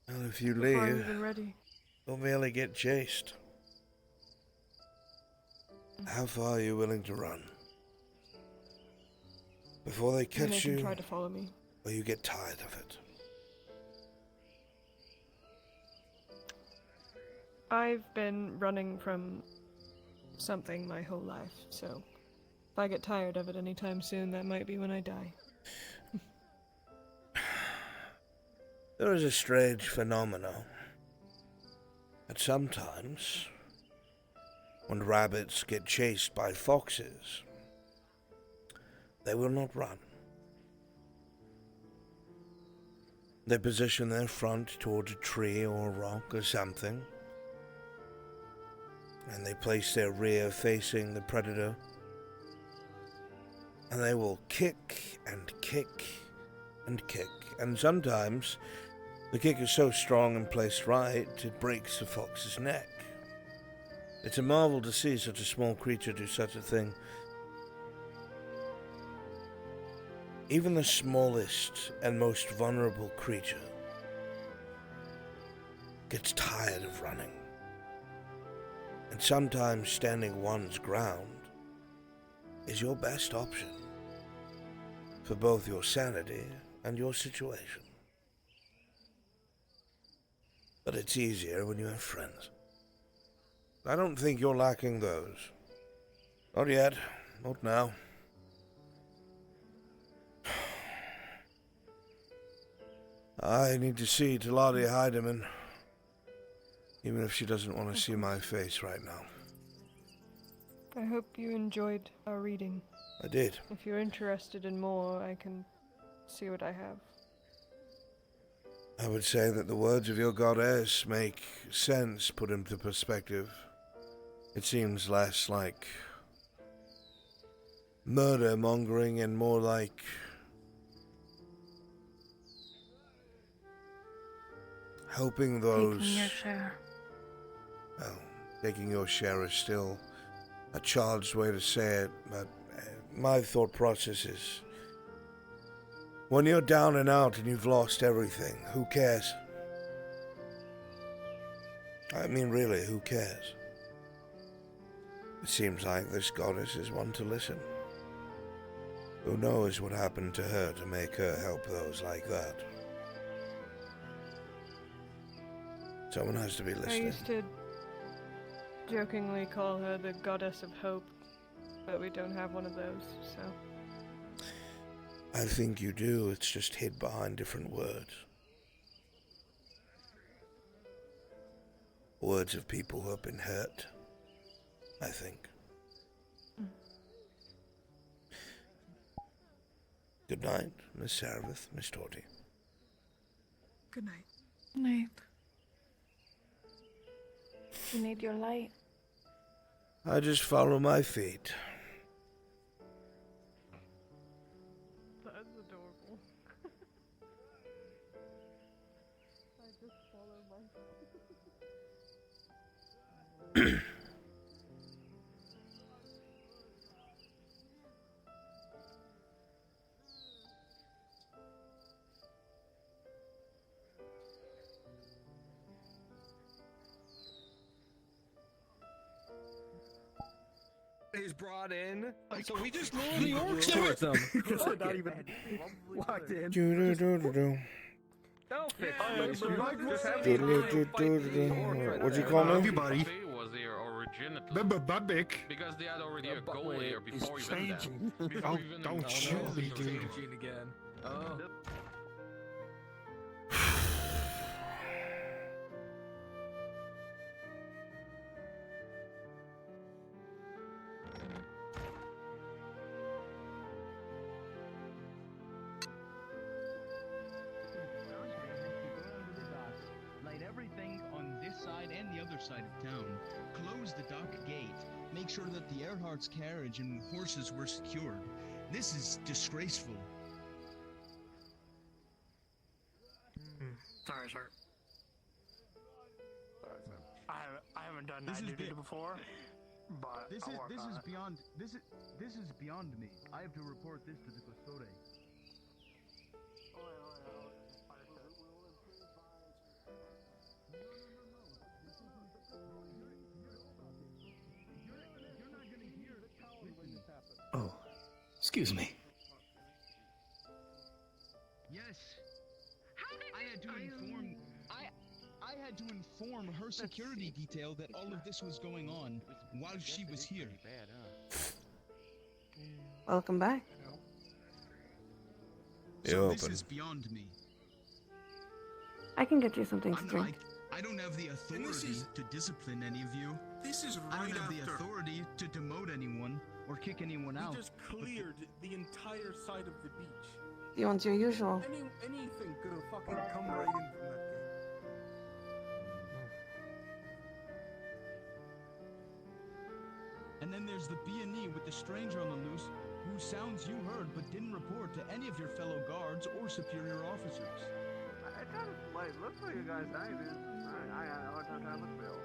Well, if you Before I'm leave, even ready. you'll merely get chased. How far are you willing to run? Before they And they catch can you, try to follow me. or you get tired of it? I've been running from something my whole life, so if I get tired of it anytime soon, that might be when I die. There is a strange phenomenon that sometimes, when rabbits get chased by foxes, they will not run. They position their front towards a tree or a rock or something, and they place their rear facing the predator, and they will kick and kick and kick, and sometimes the kick is so strong and placed right, it breaks the fox's neck. It's a marvel to see such a small creature do such a thing. Even the smallest and most vulnerable creature gets tired of running. And sometimes standing one's ground is your best option for both your sanity and your situation. But it's easier when you have friends. I don't think you're lacking those. Not yet. Not now. I need to see Taladi Heidemann, even if she doesn't want to see my face right now. I hope you enjoyed our reading. I did. If you're interested in more, I can see what I have. I would say that the words of your goddess make sense put into perspective. It seems less like murder-mongering and more like helping those... Taking your share. Well, taking your share is still a child's way to say it, but my thought process is, when you're down and out and you've lost everything, who cares? I mean, really, who cares? It seems like this goddess is one to listen. Who knows what happened to her to make her help those like that? Someone has to be I listening. used to jokingly call her the goddess of hope, but we don't have one of those, so... I think you do, it's just hid behind different words. Words of people who have been hurt, I think. Good night, Miss Sarabeth, Miss Torty. Good night. Night. You need your light. I just follow my fate. That's adorable. I just follow my. Is brought in, so we just lure the orcs towards them. Because they're not even walked in. They'll fix What'd you call me? Everybody. Was here originally. Babik. Because they had already a goal here before even changing. them. Before Oh, even don't them. shoot me, dude. again. Oh. Light everything on this side and the other side of town. Close the dock gate. Make sure that the Earhart's carriage and horses were secured. This is disgraceful. Sorry, sir. I haven't done night duty before, but This I'll is work this on is it. beyond this is beyond me. I have to report this to the custode. Oh, excuse me. Yes. I had to inform her security detail that all of this was going on while she was here. Welcome back. So this is beyond me. I can get you something to drink. I don't have the authority to discipline any of you. This is I right don't have the after. authority to demote anyone or kick anyone out. We just cleared the entire side of the beach. You want your usual? Anything could have fucking come right in from that gate. And then there's the B&E with the stranger on the loose, whose sounds you heard but didn't report to any of your fellow guards or superior officers. It kind of like looks like you guys acted. I had a hard time with Bill.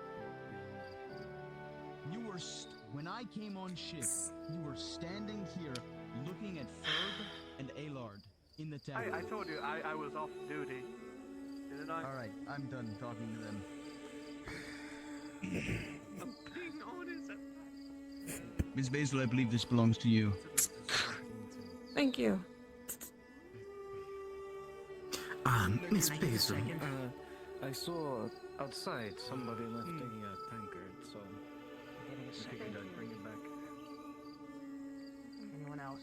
You were when I came on ship, you were standing here looking at Ferb and Alard in the tavern. I told you I was off duty, didn't I? All right, I'm done talking to them. I'm being honest. Ms. Basil, I believe this belongs to you. Thank you. Miss Basil. I saw outside somebody left a tankard, so I figured I'd bring it back. Anyone else?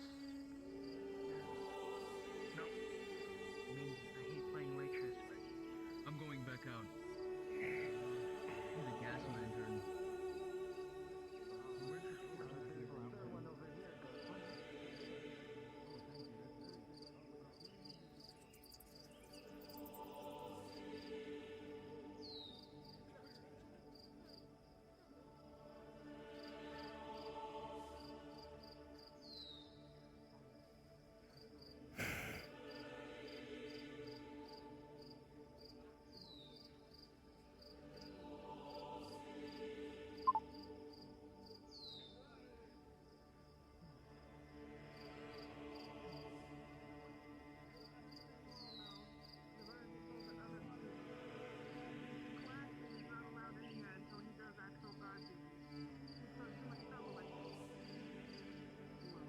No. I mean, I hate playing waitress, but I'm going back out. The gas lantern.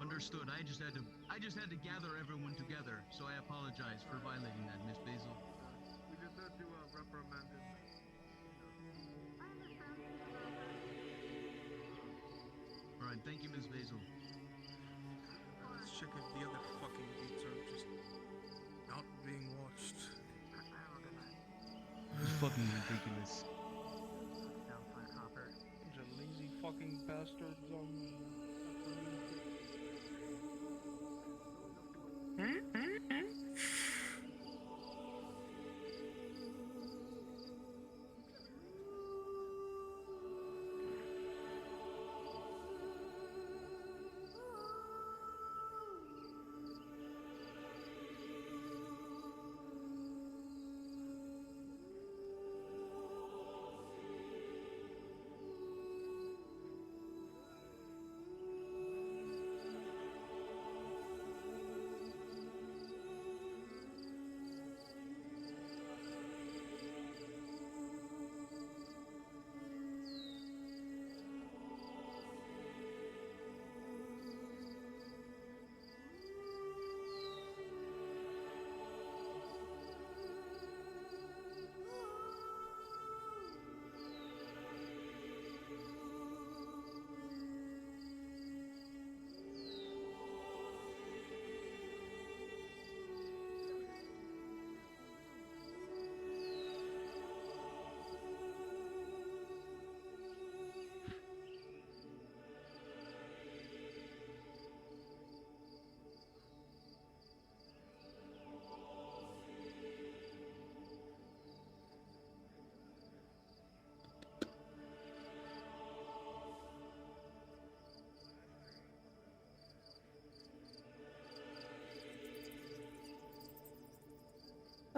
Understood. I just had to gather everyone together, so I apologize for violating that, Miss Basil. We just had to reprimand him. All right, thank you, Miss Basil. Let's check if the other fucking gates are just not being watched. This is fucking ridiculous. Bunch of lazy fucking bastards on me.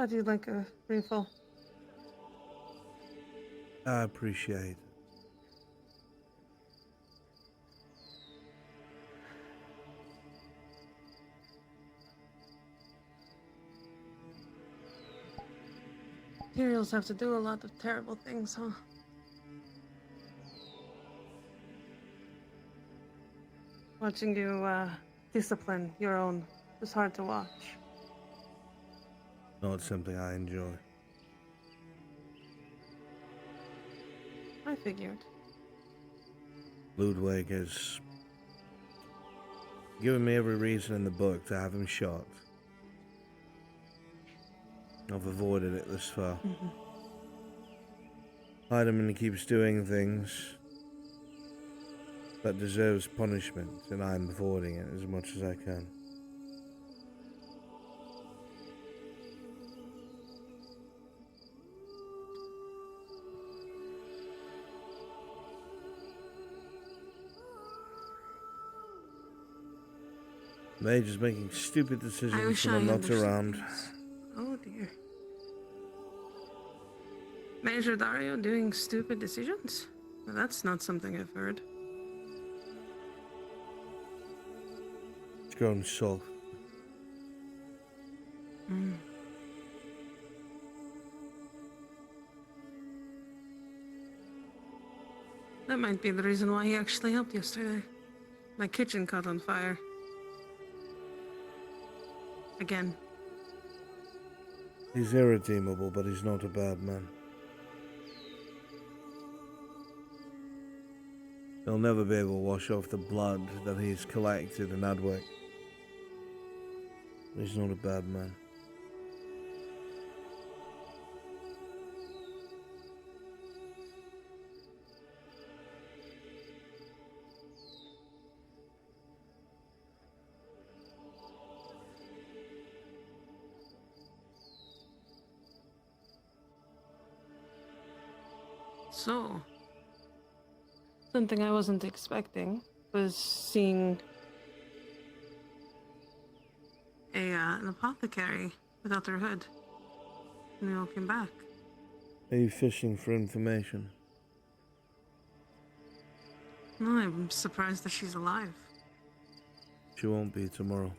How'd you like a refill? I appreciate it. Imperials have to do a lot of terrible things, huh? Watching you, discipline your own was hard to watch. Not something I enjoy. I figured. Ludwig has given me every reason in the book to have him shot. I've avoided it this far. Heidemann keeps doing things that deserves punishment, and I'm avoiding it as much as I can. Mage is making stupid decisions when I'm not around. Oh dear. Major Dario doing stupid decisions? Well, that's not something I've heard. It's grown soft. That might be the reason why he actually helped yesterday. My kitchen caught on fire. Again. He's irredeemable, but he's not a bad man. He'll never be able to wash off the blood that he's collected in Adwick. He's not a bad man. So, something I wasn't expecting was seeing an apothecary without their hood when we all came back. Are you fishing for information? No, I'm surprised that she's alive. She won't be tomorrow.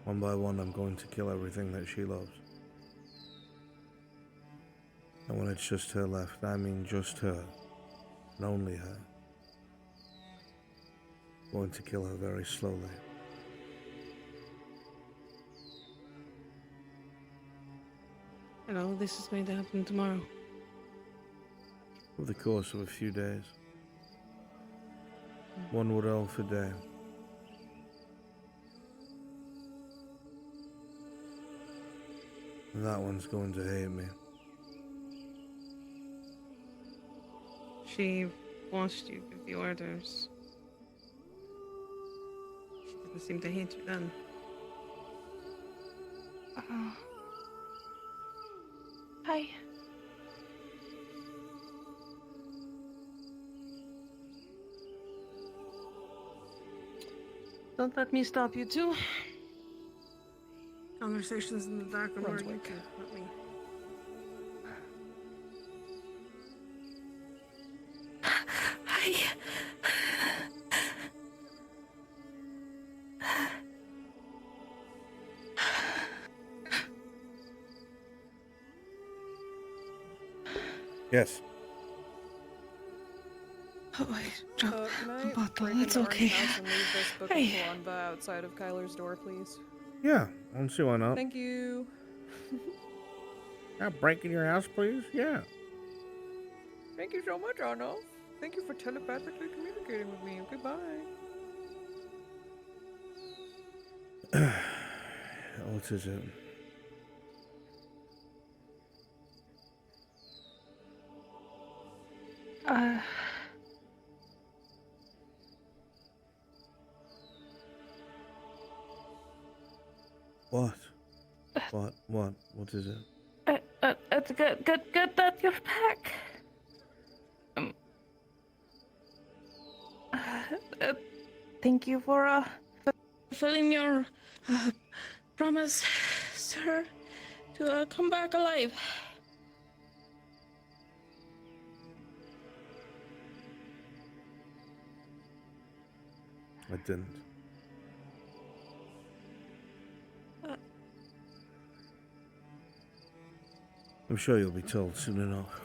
One by one, I'm going to kill everything that she loves. And when it's just her left, I mean just her, and only her. I'm going to kill her very slowly. And all of this is going to happen tomorrow. Over the course of a few days. One wood elf a day. That one's going to hate me. She watched you give the orders. She didn't seem to hate you then. Hi. Don't let me stop you too. Conversations in the dark are more you two, not me. Hi. Yes. Oh, I dropped Can I a bottle. break It's into okay. Orange House and leave this book Hey. of Kalanda outside of Kyler's door, please? Yeah, I don't see why not. Thank you. Can I break in your house, please? Yeah. Thank you so much, Arno. Thank you for telepathically communicating with me. Okay, bye. What is it? What? What is it? It's good that you're back. thank you for fulfilling your promise, sir, to come back alive. I didn't. I'm sure you'll be told soon enough.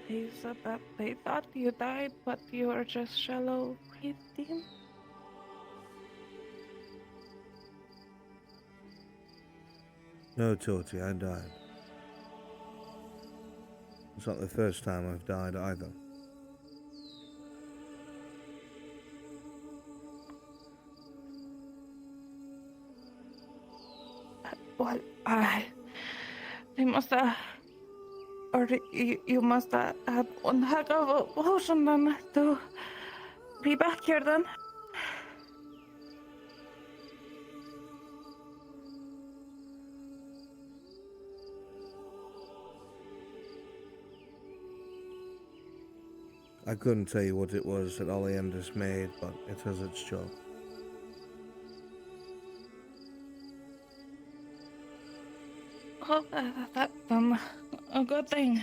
They said that they thought you died, but you were just shallow breathing. No, Torty, I died. It's not the first time I've died either. Well, they must have, or you must have had one heck of a potion then to be back here then. I couldn't tell you what it was that Oleander's made, but it has its job. Oh, that's a good thing.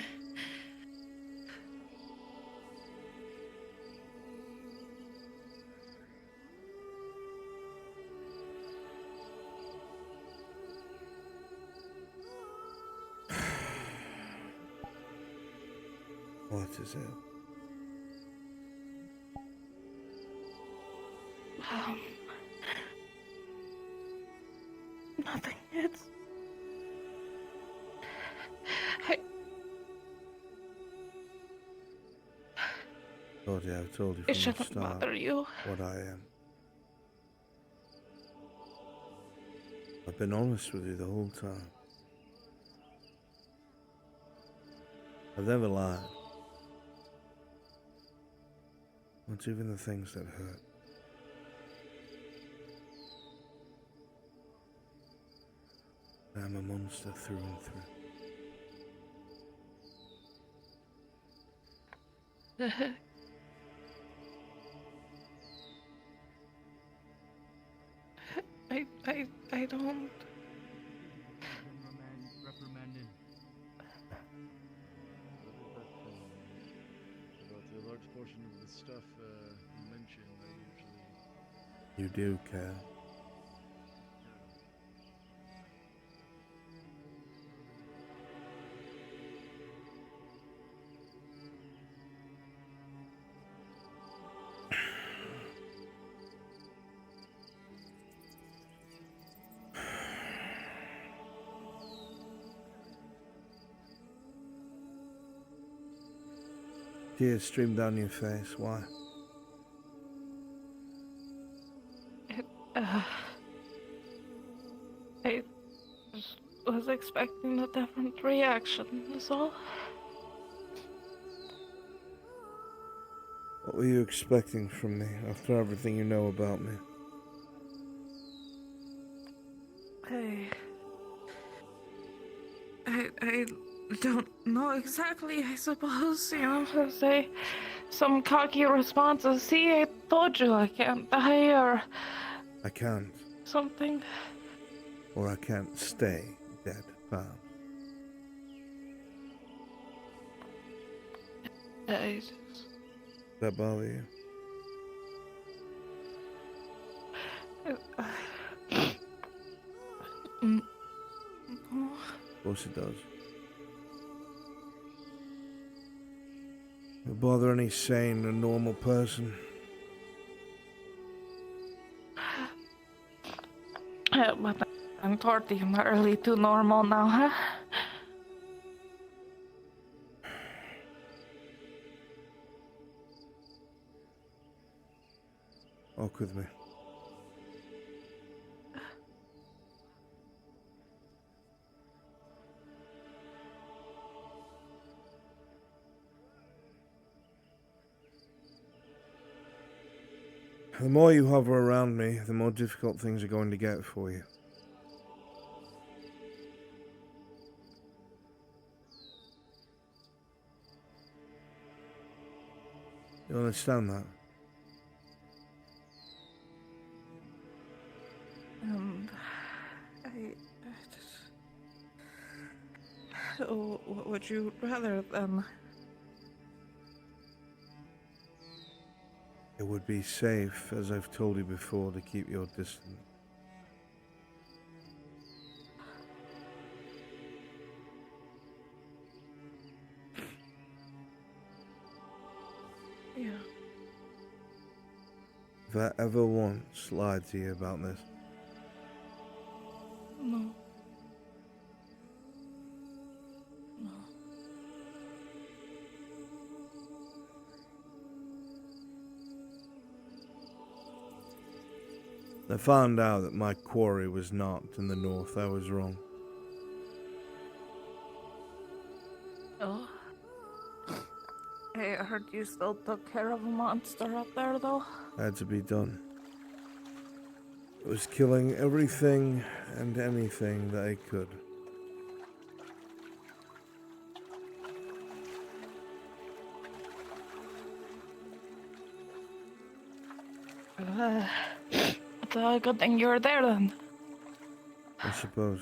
What is it? Nothing. It's. Torty, I've told you It from the shouldn't start bother you. what I am. I've been honest with you the whole time. I've never lied. Not even the things that hurt. I'm a monster through and through. I don't. Reprimanded. About the large portion of the stuff you mentioned, I usually... You do care. Tears stream down your face. Why? I just was expecting a different reaction, is all. What were you expecting from me after everything you know about me? I don't know exactly, I suppose, you know, say some cocky responses. See, I told you I can't die, or I can't. something. Or I can't stay dead, pal. I Does that bother you? Of course it does. It'll bother any sane and normal person. But I'm Torty, I'm not really too normal now, huh? Walk with me. The more you hover around me, the more difficult things are going to get for you. You understand that? So, what would you rather then? It would be safe, as I've told you before, to keep your distance. Yeah. If I ever once lied to you about this, No. No. I found out that my quarry was not in the north. I was wrong. Oh. Hey, I heard you still took care of a monster up there, though. Had to be done. It was killing everything and anything that I could. It's a good thing you were there then. I suppose.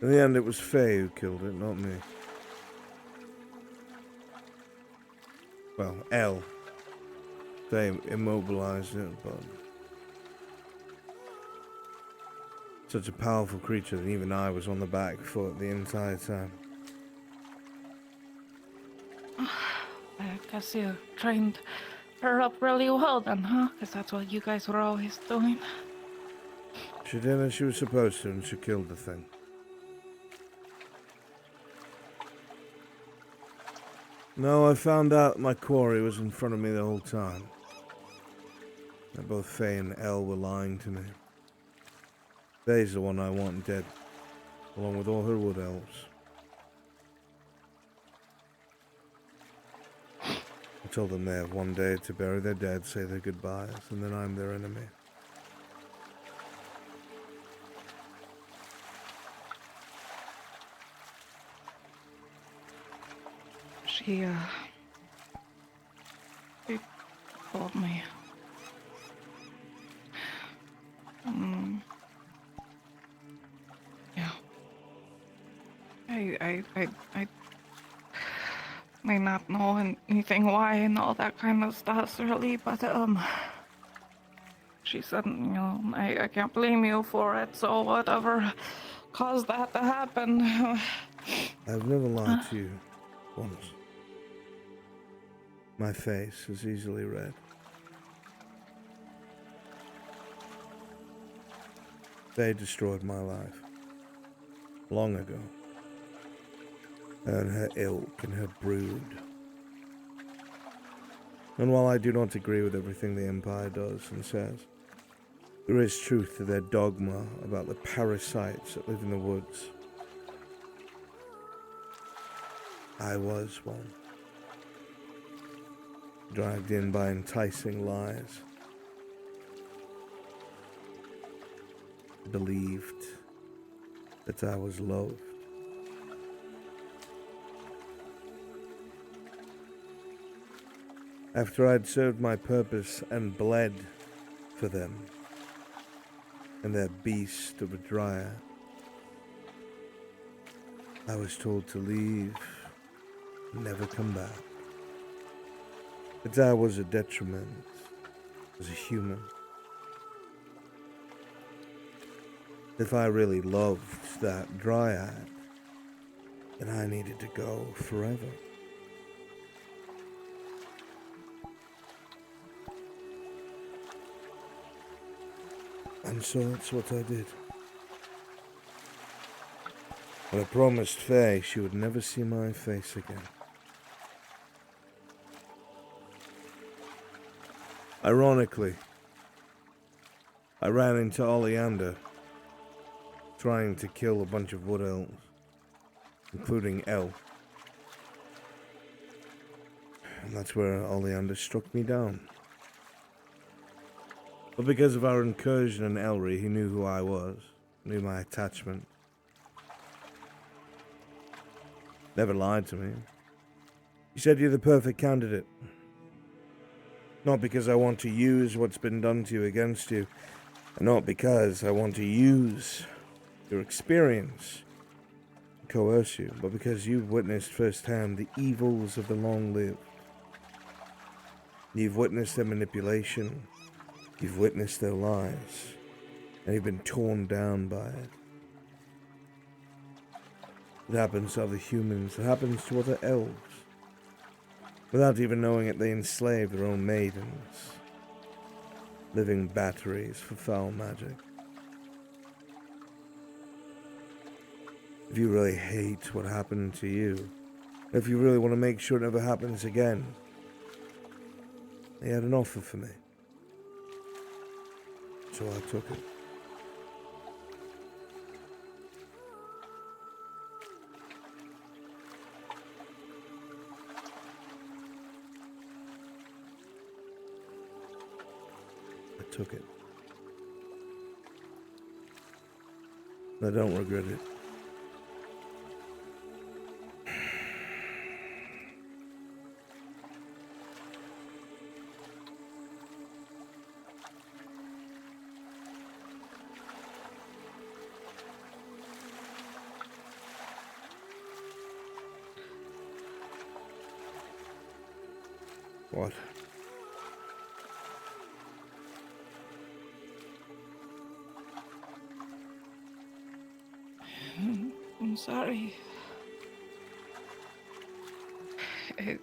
In the end, it was Faye who killed it, not me. Well, Elle. They immobilized it, but... Such a powerful creature that even I was on the back foot the entire time. I guess you trained her up really well then, huh? Because that's what you guys were always doing. She did as she was supposed to, and she killed the thing. No, I found out my quarry was in front of me the whole time. That both Faye and Elle were lying to me. Faye's the one I want dead, along with all her wood elves. I told them they have one day to bury their dead, say their goodbyes, and then I'm their enemy. She told me. Yeah. I may not know anything why and all that kind of stuff, really, but, she said, you know, I can't blame you for it, so whatever caused that to happen. I've never lied to you once. My face is easily read. They destroyed my life long ago, and her ilk and her brood. And while I do not agree with everything the Empire does and says, there is truth to their dogma about the parasites that live in the woods. I was one. Dragged in by enticing lies. Believed that I was loathed. After I'd served my purpose and bled for them and their beast of a dryad, I was told to leave and never come back. That I was a detriment as a human. If I really loved that dryad, then I needed to go forever. And so that's what I did. But I promised Faye she would never see my face again. Ironically, I ran into Oleander trying to kill a bunch of wood elves, including Elle. And that's where Oleander struck me down. But because of our incursion in Elry, he knew who I was, knew my attachment. Never lied to me. He said, "You're the perfect candidate." Not because I want to use what's been done to you against you, and not because I want to use your experience to coerce you, but because you've witnessed firsthand the evils of the long-lived. You've witnessed their manipulation, you've witnessed their lies, and you've been torn down by it. It happens to other humans, it happens to other elves. Without even knowing it, they enslave their own maidens, living batteries for foul magic. If you really hate what happened to you, if you really want to make sure it never happens again, they had an offer for me. So I took it. I took it. I don't regret it. What? I'm sorry. To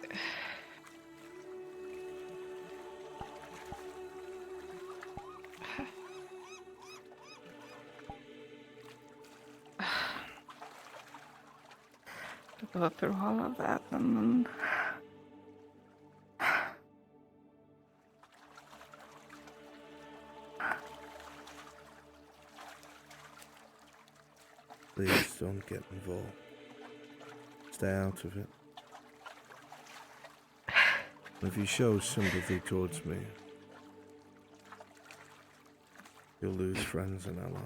go through all of that and then... Please don't get involved. Stay out of it. And if you show sympathy towards me, you'll lose friends in our life.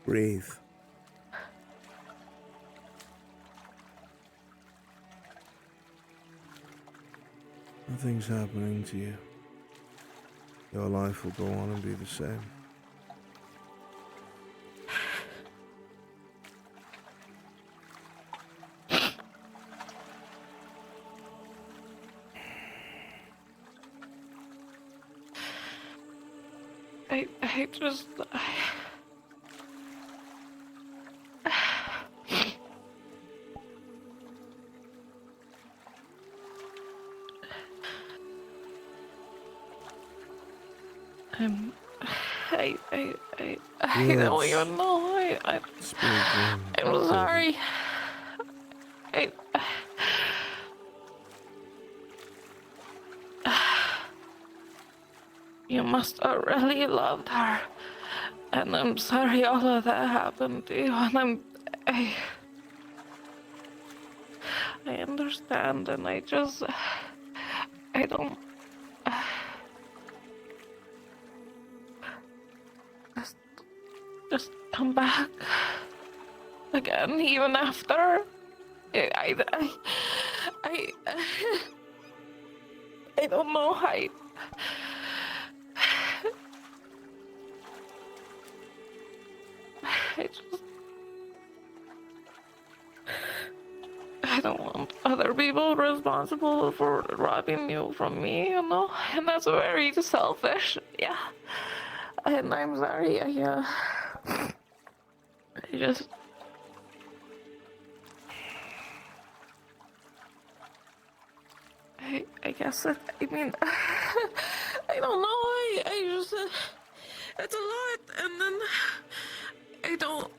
Breathe. Nothing's happening to you. Your life will go on and be the same. I just... I don't even know. I'm sorry. You must have really loved her. And I'm sorry all of that happened to you. And I understand, and I don't... Just come back again, even after. I don't know. I don't want other people responsible for robbing you from me, you know? And that's very selfish, yeah. And I'm sorry, I guess I mean, I don't know, I just, it's a lot, and then, I don't,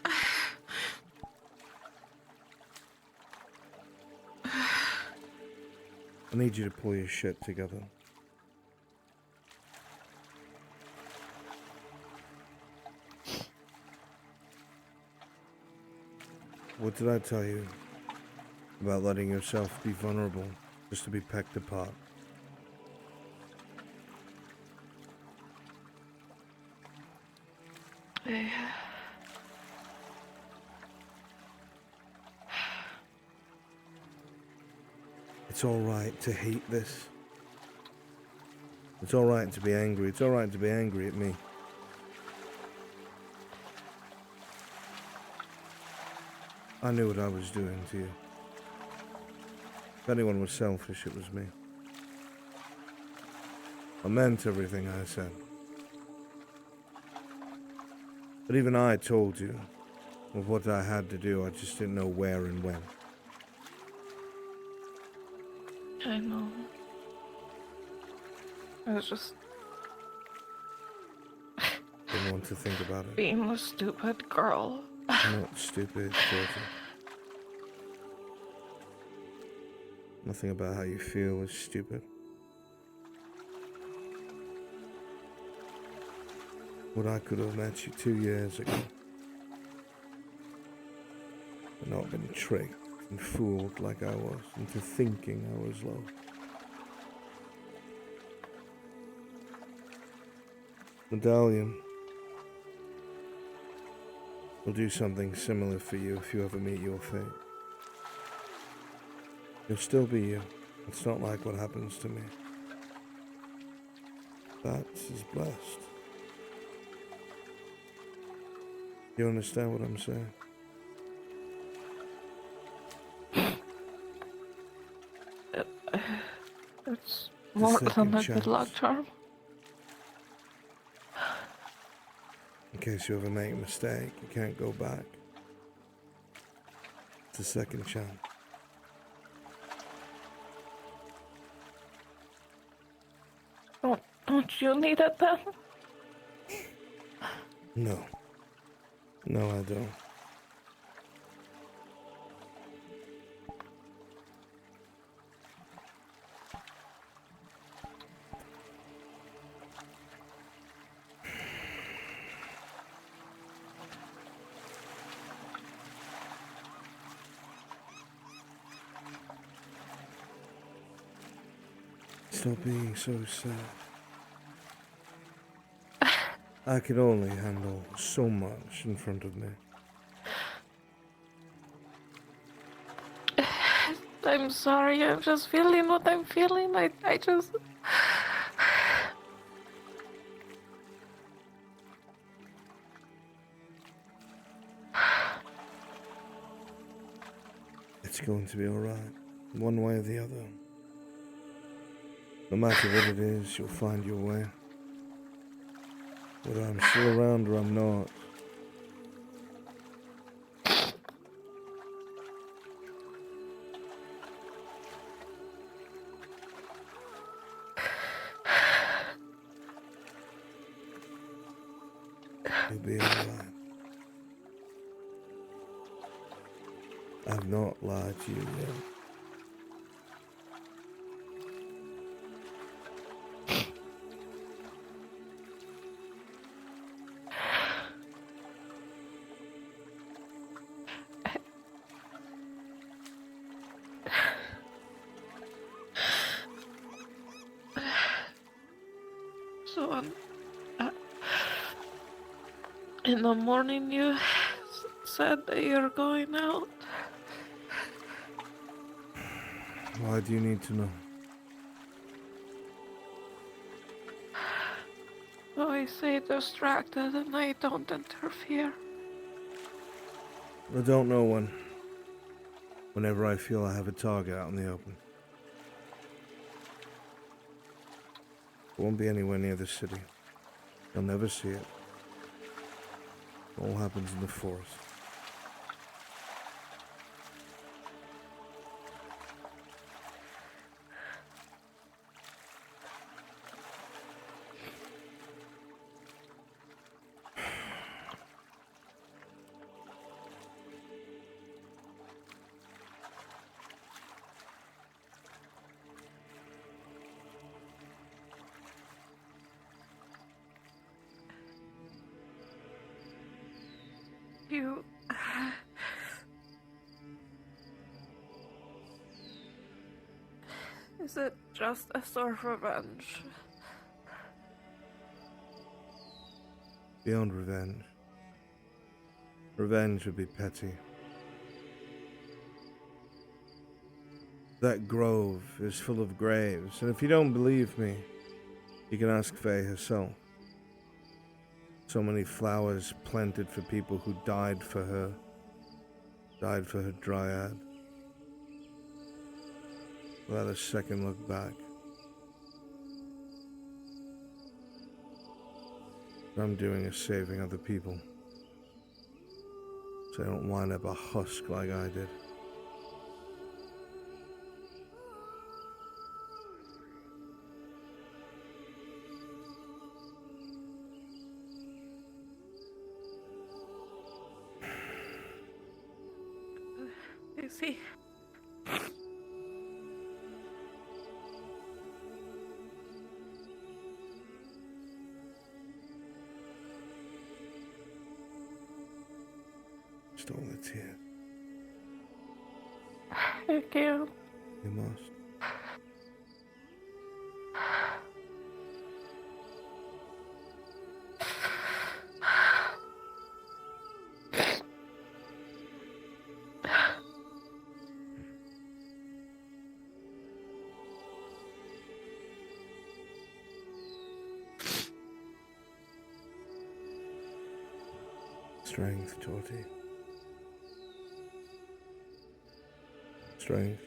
I need you to pull your shit together. What did I tell you about letting yourself be vulnerable just to be pecked apart? It's alright to hate this. It's alright to be angry. It's alright to be angry at me. I knew what I was doing to you. If anyone was selfish, it was me. I meant everything I said. But even I told you of what I had to do, I just didn't know where and when. I know. I was just Didn't want to think about it. being a stupid girl. I'm not stupid, Georgie. Nothing about how you feel is stupid. What I could have met you 2 years ago. And not been tricked and fooled like I was into thinking I was loved. Medallion will do something similar for you if you ever meet your fate. You'll still be you. It's not like what happens to me. That is blessed. You understand what I'm saying? It's more than a good luck charm. In case you ever make a mistake, you can't go back. It's a second chance. Don't you need it then? No. No, I don't. Stop being so sad. I can only handle so much in front of me. I'm sorry, I'm just feeling what I'm feeling. I just... It's going to be alright, one way or the other. No matter what it is, you'll find your way. Whether I'm still around or I'm not. You'll be alright. I've not lied to you yet. So, in the morning you said that you're going out. Why do you need to know? So I stay distracted and I don't interfere. I don't know when. Whenever I feel I have a target out in the open. It won't be anywhere near the city. You'll never see it. It all happens in the forest. You... Is it just a sort of revenge? Beyond revenge, Revenge would be petty. That grove is full of graves, and if you don't believe me, you can ask Faye herself. So many flowers planted for people who died for her dryad. Without a second look back. What I'm doing is saving other people. So I don't wind up a husk like I did. Lucy. Stole the tears. Thank you. You must. Strength, Jordy. Strength.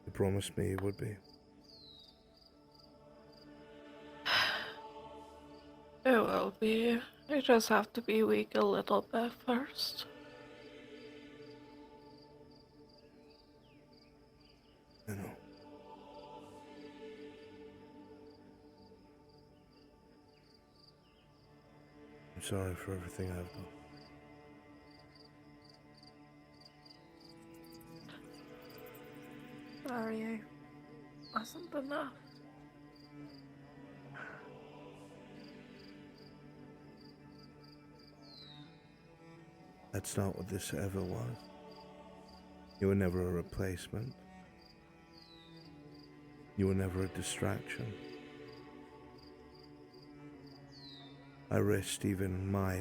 You promised me you would be. It will be. I just have to be weak a little bit first. I know. I'm sorry for everything I've done. Sorry, I wasn't enough. That's not what this ever was. You were never a replacement. You were never a distraction. I risked even my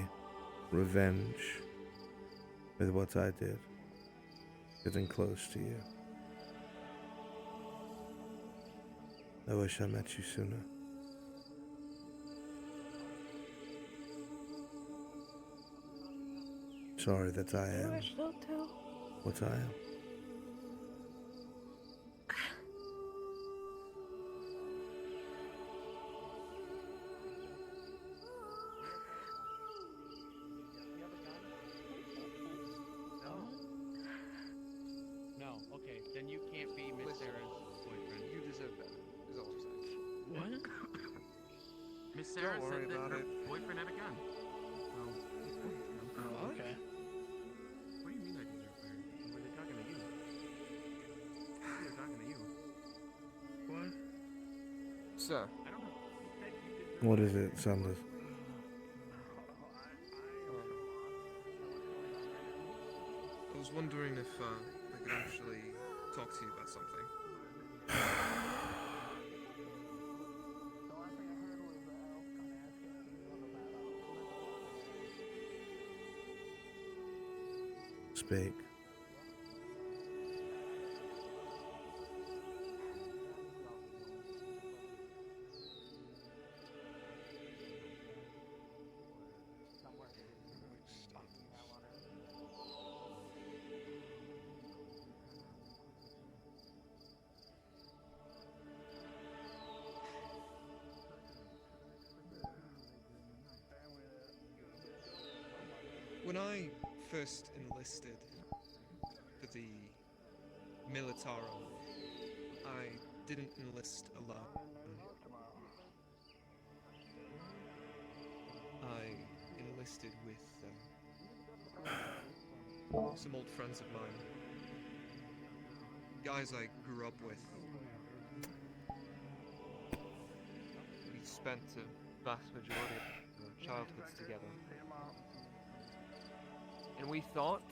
revenge with what I did, getting close to you. I wish I met you sooner. Sorry that I am I wish so too. what I am. No, okay, then you can't be Miss Sarah's boyfriend. You deserve better, is all I'm saying. What? Miss Sarah Don't worry said that about her it. boyfriend had a gun. Oh, Okay. What do you mean I deserve better? Were they talking to you? They're talking to you. What? Sir. I don't know. What is it, Sanders? I was wondering if I could actually talk to you about something. Speak. When I first enlisted for the Militarum, I didn't enlist alone. I enlisted with some old friends of mine. Guys I grew up with. We spent a vast majority of our childhoods together. And we thought,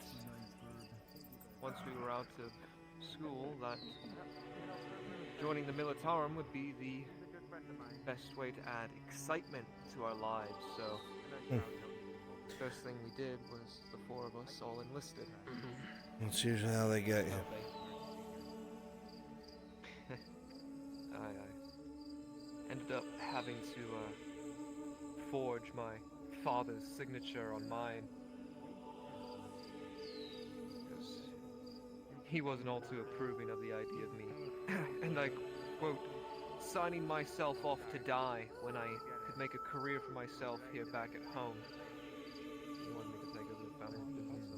once we were out of school, that joining the Militarum would be the best way to add excitement to our lives, so first thing we did was the four of us all enlisted. That's usually how they get you. I ended up having to forge my father's signature on mine, because he wasn't all too approving of the idea of me, and I quote, signing myself off to die when I could make a career for myself here back at home. He wanted me to take over the family business.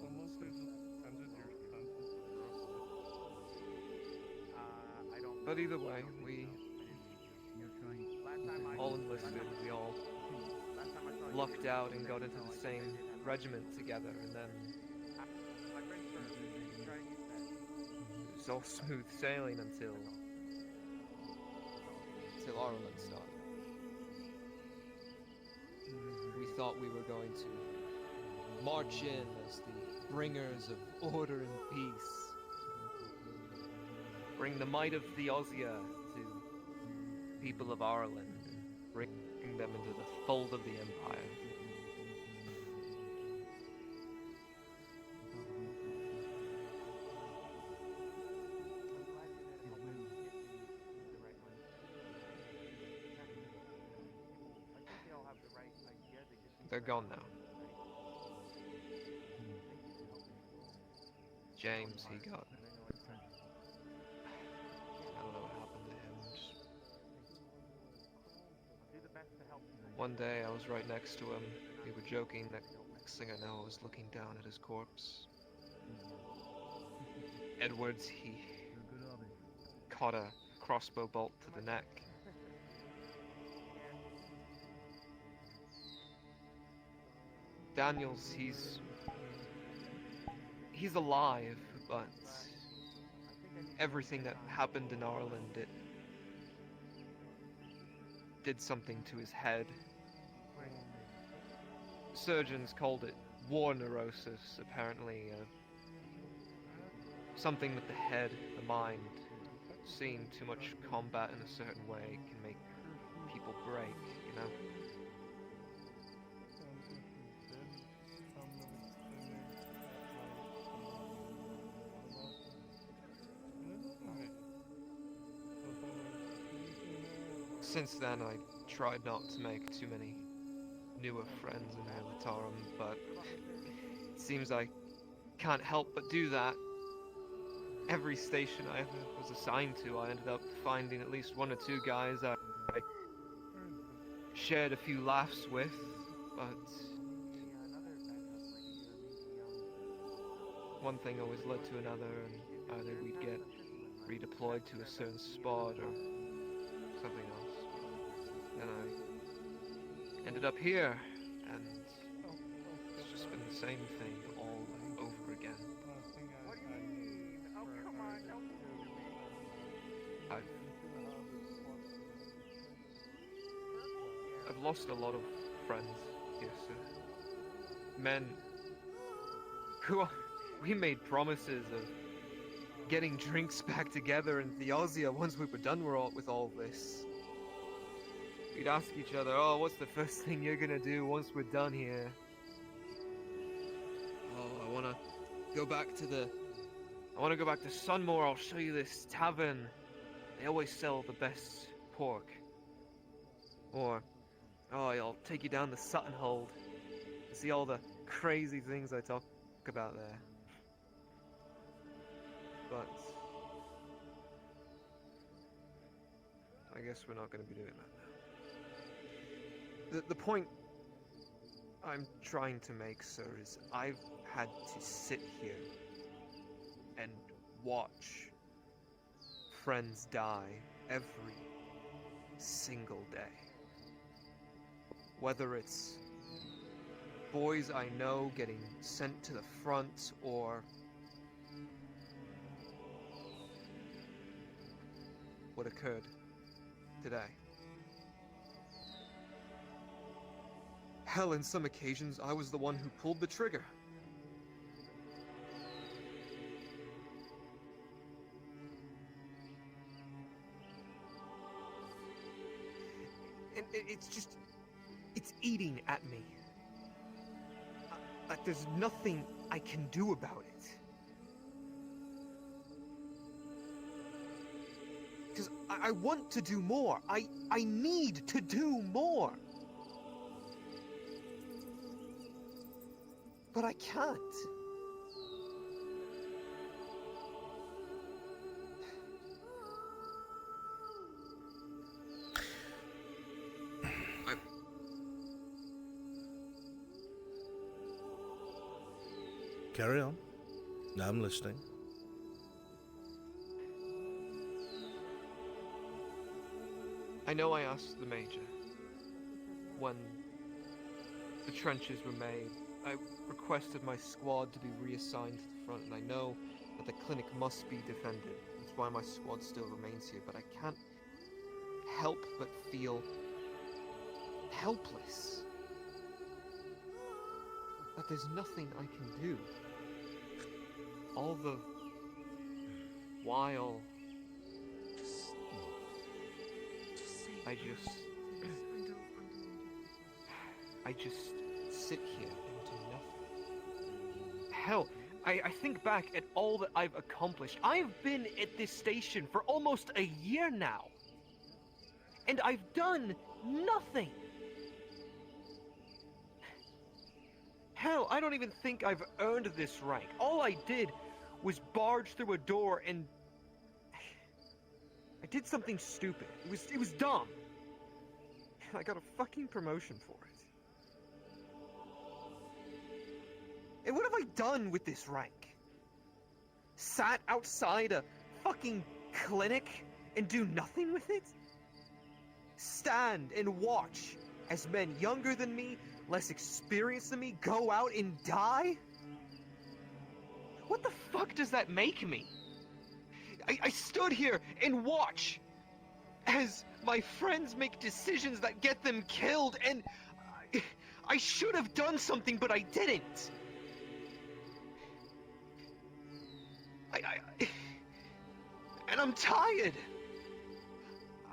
But either way, we all enlisted, we all lucked out and got into the same regiment together, and then it was all smooth sailing until Ireland started. We thought we were going to march in as the bringers of order and peace, bring the might of Theosia to people of Ireland, and bring them into the fold of the Empire. They're gone now. James, he got... I don't know what happened to him. One day I was right next to him. We were joking. Next thing I know, I was looking down at his corpse. Edwards, he caught a crossbow bolt to the neck. Daniels, he's alive, but everything that happened in Ireland, it did something to his head. Surgeons called it war neurosis, apparently. Something with the head, the mind. Seeing too much combat in a certain way can make people break, you know? Since then, I tried not to make too many newer friends in Helitarum, but it seems I can't help but do that. Every station I was assigned to, I ended up finding at least one or two guys I shared a few laughs with, but one thing always led to another, and either we'd get redeployed to a certain spot or something else. And I ended up here, and it's just been the same thing all over again. I've lost a lot of friends here, sir. Men who we made promises of getting drinks back together in Theosia once we were done with all this. We'd ask each other, oh, what's the first thing you're gonna do once we're done here? Oh, I wanna go back to Sunmore, I'll show you this tavern. They always sell the best pork. Or, oh, I'll take you down to Sutton Hold to see all the crazy things I talk about there. But I guess we're not gonna be doing that now. The point I'm trying to make, sir, is I've had to sit here and watch friends die every single day. Whether it's boys I know getting sent to the front, or what occurred today. Hell, in some occasions, I was the one who pulled the trigger. And it's just... it's eating at me. Like there's nothing I can do about it. Because I want to do more. I need to do more. But I can't. Carry on. I'm listening. I know I asked the Major when the trenches were made. I requested my squad to be reassigned to the front, and I know that the clinic must be defended. That's why my squad still remains here, but I can't help but feel helpless. That there's nothing I can do. All the while I just sit here and do nothing. Hell, I think back at all that I've accomplished. I've been at this station for almost a year now. And I've done nothing. Hell, I don't even think I've earned this rank. All I did was barge through a door and... I did something stupid. It was dumb. And I got a fucking promotion for it. And what have I done with this rank? Sat outside a fucking clinic and do nothing with it? Stand and watch as men younger than me, less experienced than me, go out and die? What the fuck does that make me? I stood here and watch as my friends make decisions that get them killed, and I should have done something, but I didn't. And I'm tired.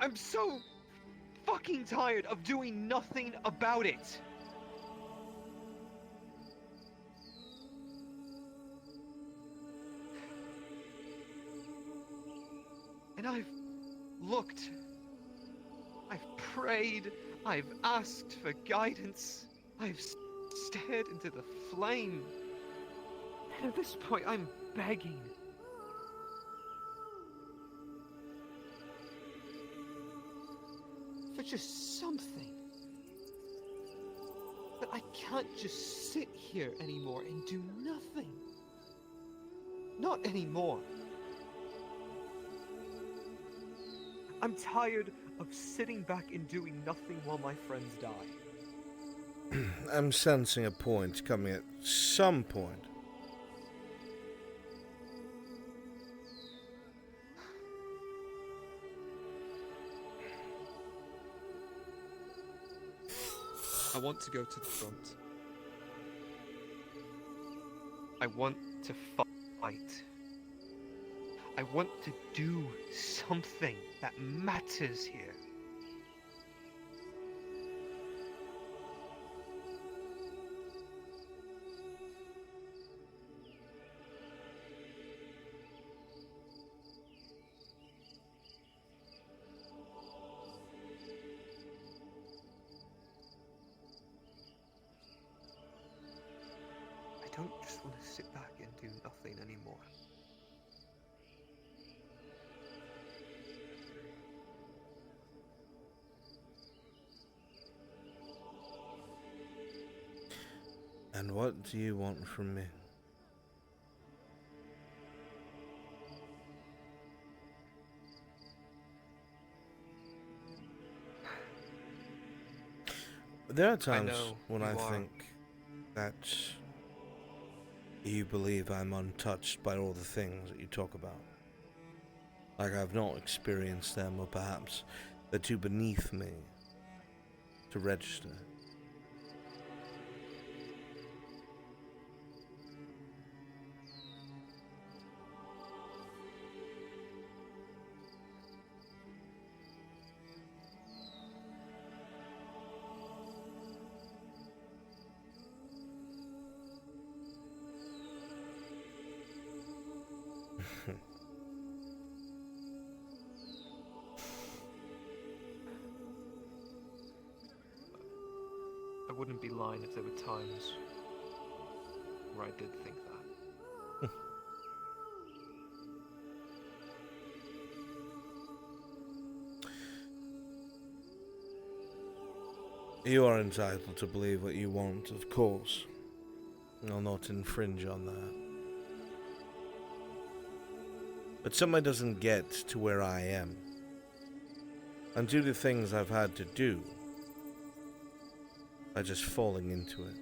I'm so fucking tired of doing nothing about it. And I've looked, I've prayed, I've asked for guidance, I've stared into the flame. And at this point, I'm begging. For just something. But I can't just sit here anymore and do nothing. Not anymore. I'm tired of sitting back and doing nothing while my friends die. I'm sensing a point coming at some point. I want to go to the front. I want to fight. I want to do something that matters here. I don't just want to sit back and do nothing anymore. And what do you want from me? There are times when I think that you believe I'm untouched by all the things that you talk about. Like I've not experienced them, or perhaps they're too beneath me to register. I wouldn't be lying if there were times where I did think that. You are entitled to believe what you want, of course. I'll not infringe on that. But somebody doesn't get to where I am. And due to things I've had to do, by just falling into it.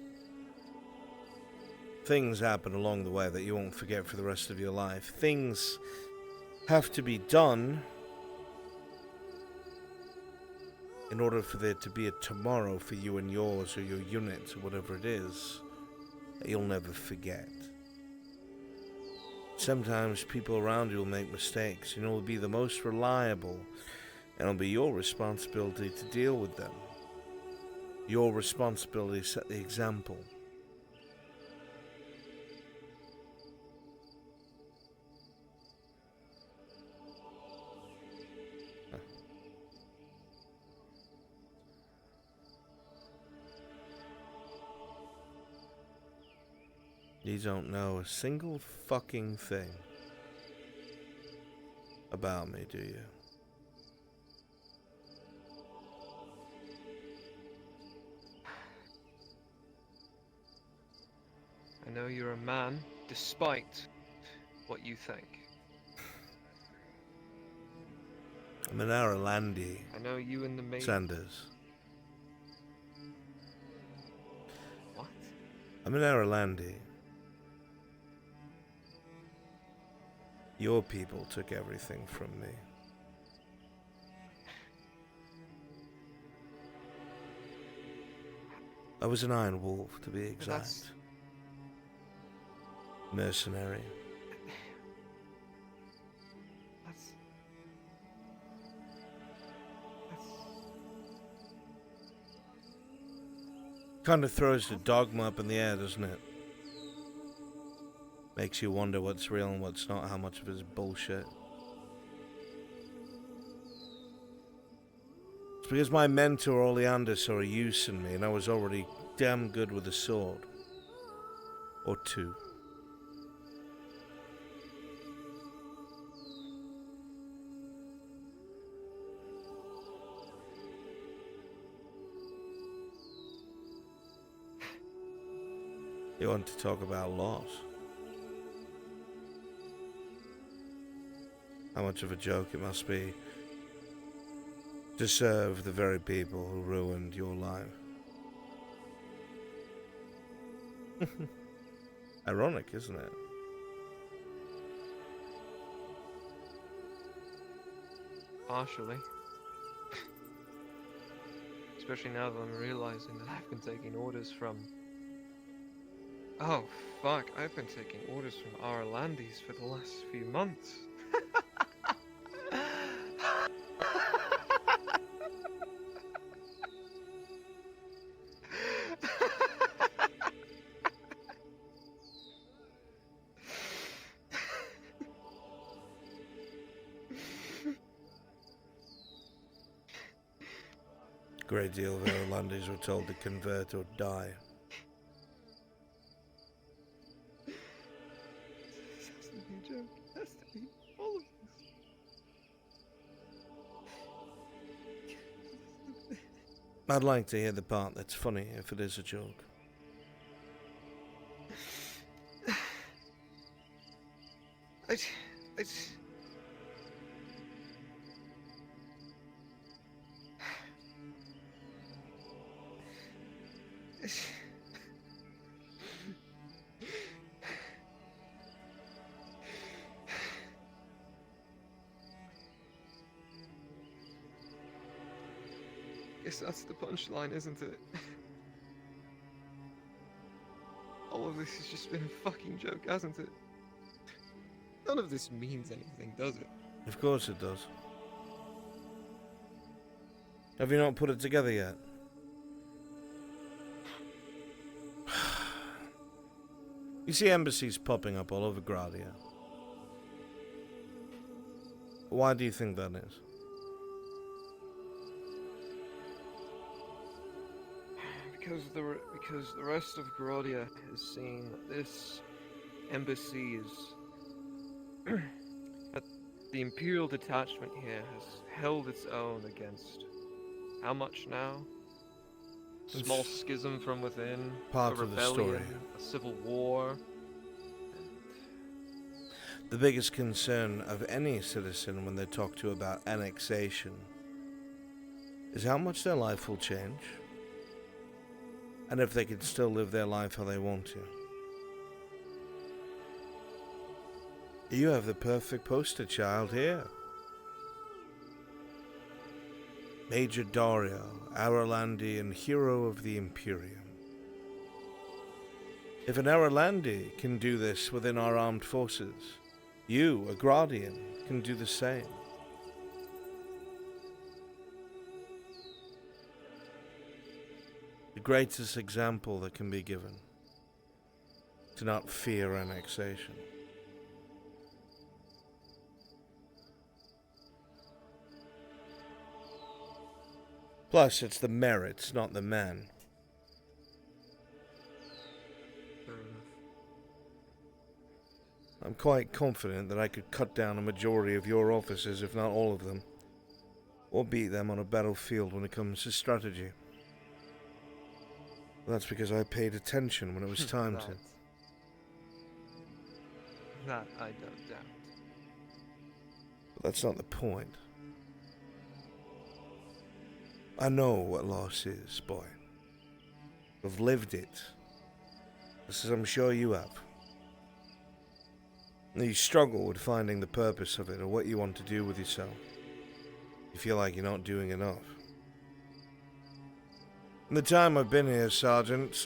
Things happen along the way that you won't forget for the rest of your life. Things have to be done in order for there to be a tomorrow for you and yours, or your unit, or whatever it is, that you'll never forget. Sometimes people around you will make mistakes, and you'll be the most reliable, and it'll be your responsibility to deal with them. Your responsibility to set the example. You don't know a single fucking thing about me, do you? I know you're a man, despite what you think. I'm an Aralandi. I know you and the maid. Sanders. What? I'm an Aralandi. Your people took everything from me. I was an Iron Wolf, to be exact. Mercenary. Kind of throws the dogma up in the air, doesn't it? Makes you wonder what's real and what's not, how much of it is bullshit. It's because my mentor Oleander saw a use in me, and I was already damn good with a sword. Or two. You want to talk about loss? How much of a joke it must be to serve the very people who ruined your life. Ironic, isn't it? Partially. Especially now that I'm realizing that I've been taking orders from... Oh, fuck, I've been taking orders from Aralandis for the last few months. A great deal of Aralandis were told to convert or die. This has to be a joke. It has to be all of this. I'd like to hear the part that's funny, if it is a joke. Guess that's the punchline, isn't it? All of this has just been a fucking joke, hasn't it? None of this means anything, does it? Of course it does. Have you not put it together yet? You see embassies popping up all over Gradia. Why do you think that is? because the rest of Grodia is seeing that this embassy is that the Imperial detachment here has held its own against how much now? A small schism from within, Part a of the rebellion, story. a civil war. The biggest concern of any citizen when they talk to you about annexation is how much their life will change, and if they can still live their life how they want to. You have the perfect poster child here. Major Dario, Aralandian hero of the Imperium. If an Aralandi can do this within our armed forces, you, a Gradian, can do the same. The greatest example that can be given. To not fear annexation. Plus, it's the merits, not the man. Fair enough. I'm quite confident that I could cut down a majority of your officers, if not all of them, or beat them on a battlefield when it comes to strategy. That's because I paid attention when it was time to. That I don't doubt. But that's not the point. I know what loss is, boy. I've lived it. Just as I'm sure you have. You struggle with finding the purpose of it or what you want to do with yourself. You feel like you're not doing enough. In the time I've been here, Sergeant,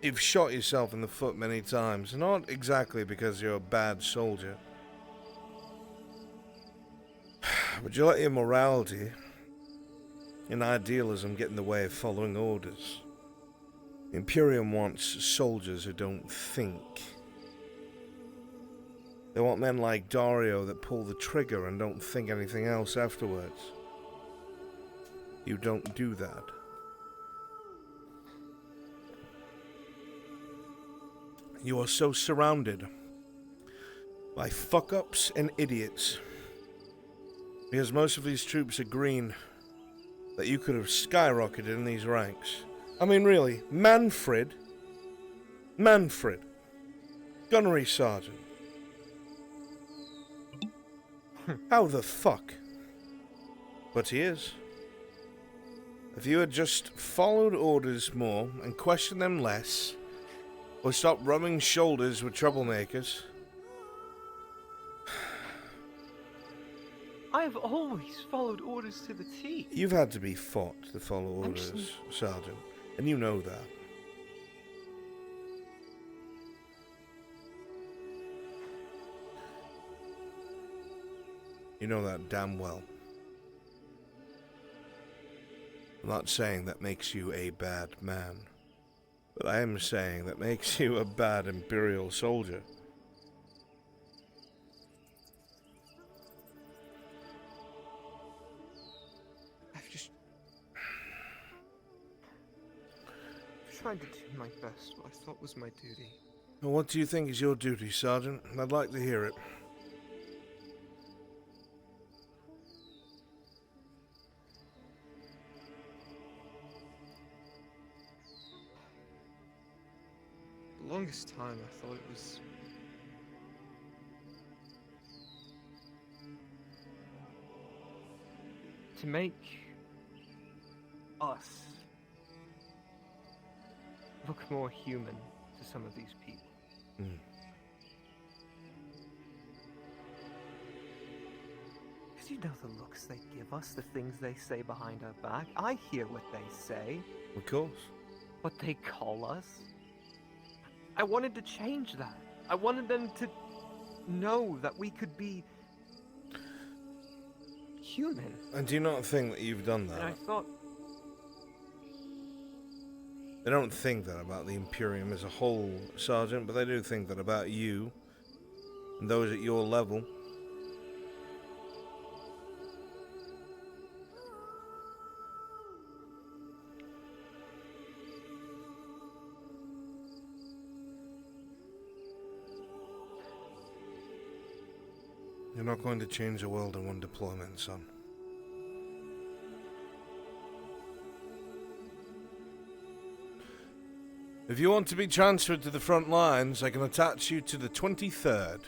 you've shot yourself in the foot many times. Not exactly because you're a bad soldier. But you let your morality and idealism get in the way of following orders. The Imperium wants soldiers who don't think. They want men like Dario that pull the trigger and don't think anything else afterwards. You don't do that. You are so surrounded by fuck-ups and idiots. Because most of these troops are green, that you could have skyrocketed in these ranks. I mean, really, Manfred, gunnery sergeant. How the fuck? But he is. If you had just followed orders more and questioned them less, or stopped rubbing shoulders with troublemakers. I have always followed orders to the T. You've had to be fought to follow orders, Sergeant, and you know that. You know that damn well. I'm not saying that makes you a bad man, but I am saying that makes you a bad Imperial soldier. I've just tried to do my best, what I thought was my duty. Well, what do you think is your duty, Sergeant? I'd like to hear it. The longest time I thought it was to make us look more human to some of these people. Because you know the looks they give us, the things they say behind our back. I hear what they say. Of course. What they call us. I wanted to change that. I wanted them to know that we could be human. And do you not think that you've done that? And I thought... They don't think that about the Imperium as a whole, Sergeant, but they do think that about you and those at your level. You're not going to change the world in one deployment, son. If you want to be transferred to the front lines, I can attach you to the 23rd.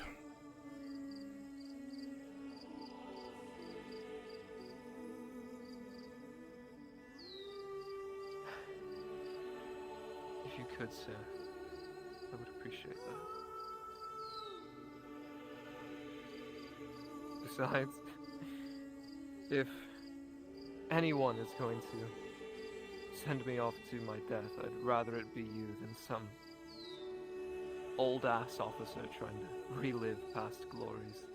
If you could, sir, I would appreciate that. Besides, if anyone is going to send me off to my death, I'd rather it be you than some old-ass officer trying to relive past glories.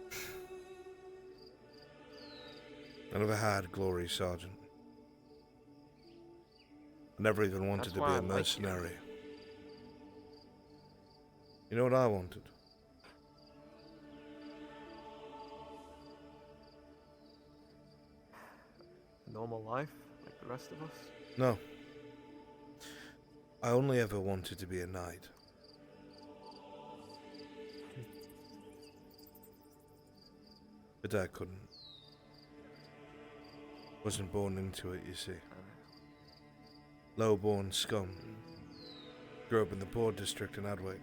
I never had glory, Sergeant. I never even wanted to be a mercenary. You know what I wanted? A normal life, like the rest of us? No. I only ever wanted to be a knight. But Dad couldn't. Wasn't born into it, you see. Low-born scum. Grew up in the poor district in Adwick.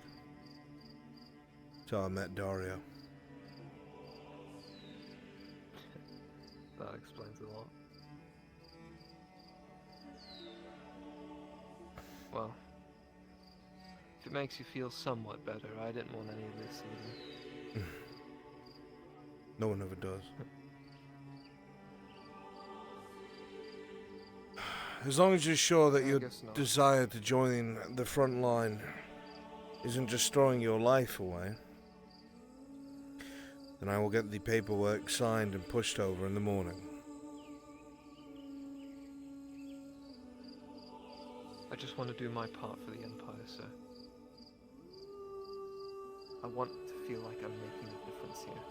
Till I met Dario. That explains a lot. Well, if it makes you feel somewhat better, I didn't want any of this either. No one ever does. As long as you're sure that your desire to join the front line isn't just throwing your life away, then I will get the paperwork signed and pushed over in the morning. I just want to do my part for the Empire, sir. I want to feel like I'm making a difference here.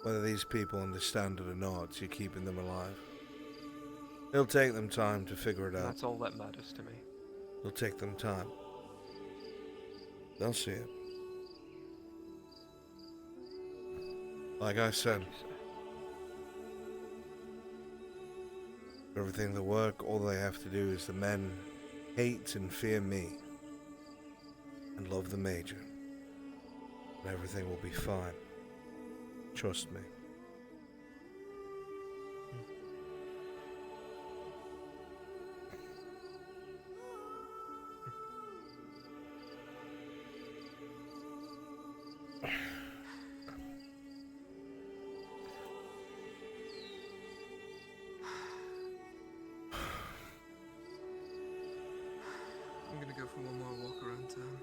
Whether these people understand it or not, you're keeping them alive. It'll take them time to figure it out. That's all that matters to me. It'll take them time. They'll see it. Like I said, for everything to work, all they have to do is the men hate and fear me and love the Major. And everything will be fine. Trust me. I'm gonna go for one more walk around town.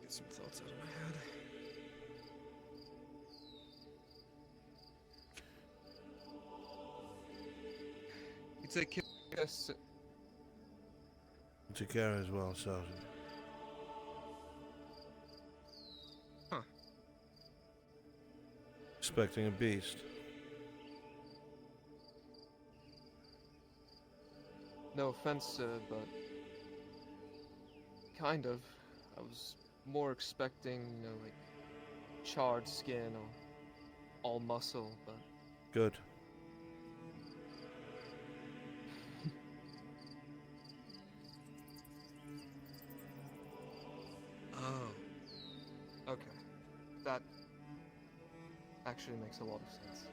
Get some thoughts out of my head. You take care. Yes. Take care as well, Sergeant. Huh. Expecting a beast. No offense, sir, but kind of. I was more expecting, you know, like charred skin or all muscle, but Good. oh, okay. That actually makes a lot of sense.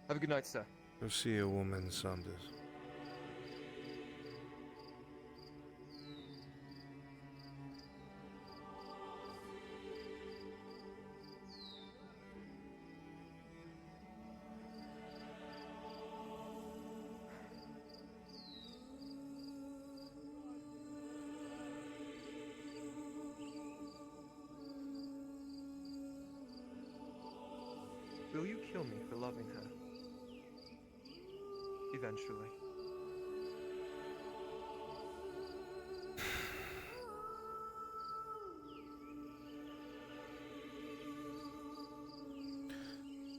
Have a good night, sir. Go see a woman, Saunders. Will you kill me for loving her? Eventually.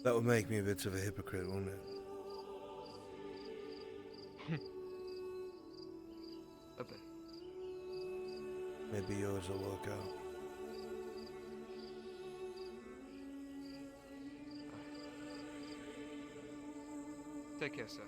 That would make me a bit of a hypocrite, wouldn't it? A bit. Maybe yours will work out. Take care, sir.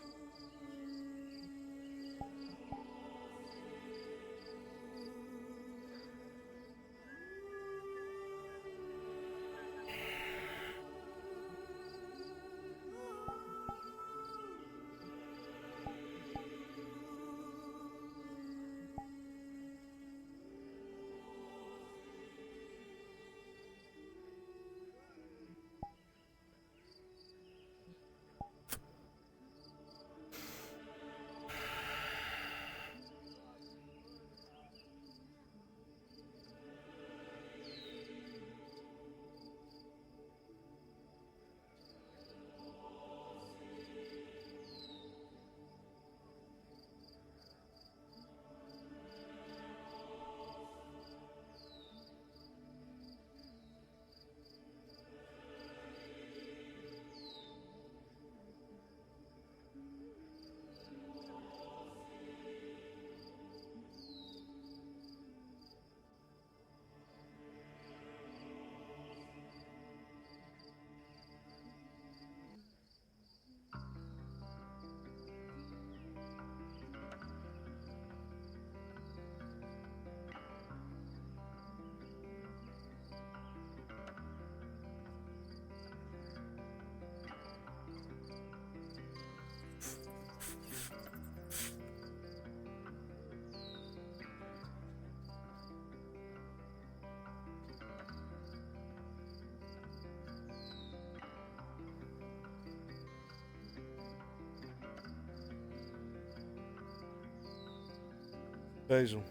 Basil.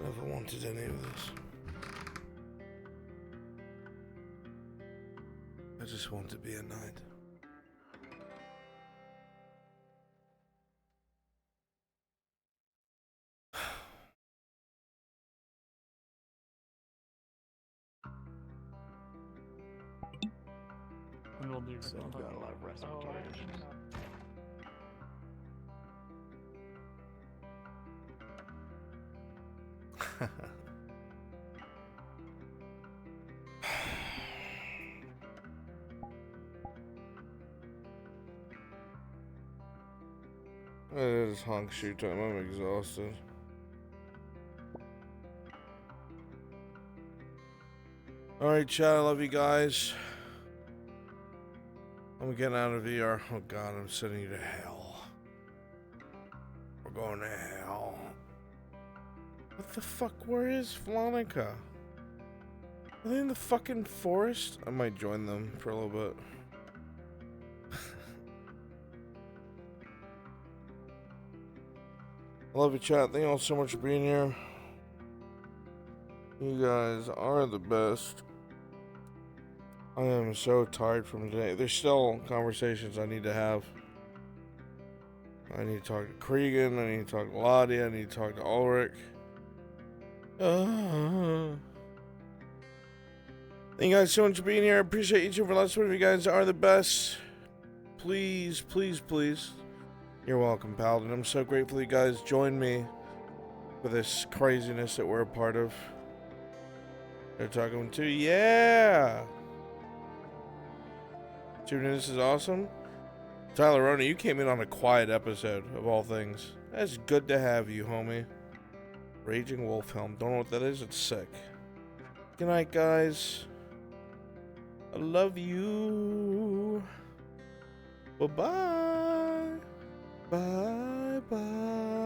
Never wanted any of this. I just want to be a knight. And we'll do so. Got a lot of rest on target. It is honk shoot time. I'm exhausted. Alright, chat. I love you guys. I'm getting out of VR. Oh god, I'm sending you to hell. We're going to hell. What the fuck? Where is Flonica? Are they in the fucking forest? I might join them for a little bit. I love you, chat. Thank you all so much for being here. You guys are the best. I am so tired from today. There's still conversations I need to have. I need to talk to Cregan. I need to talk to Lottie. I need to talk to Ulrich. Thank you guys so much for being here. I appreciate each and every last one of you guys are the best. Please, please, please. You're welcome, Paladin. I'm so grateful you guys joined me for this craziness that we're a part of. They're talking to, yeah! This is awesome. Tyler Rona, you came in on a quiet episode, of all things. That's good to have you, homie. Raging Wolf Helm. Don't know what that is. It's sick. Good night, guys. I love you. Bye-bye. Bye-bye.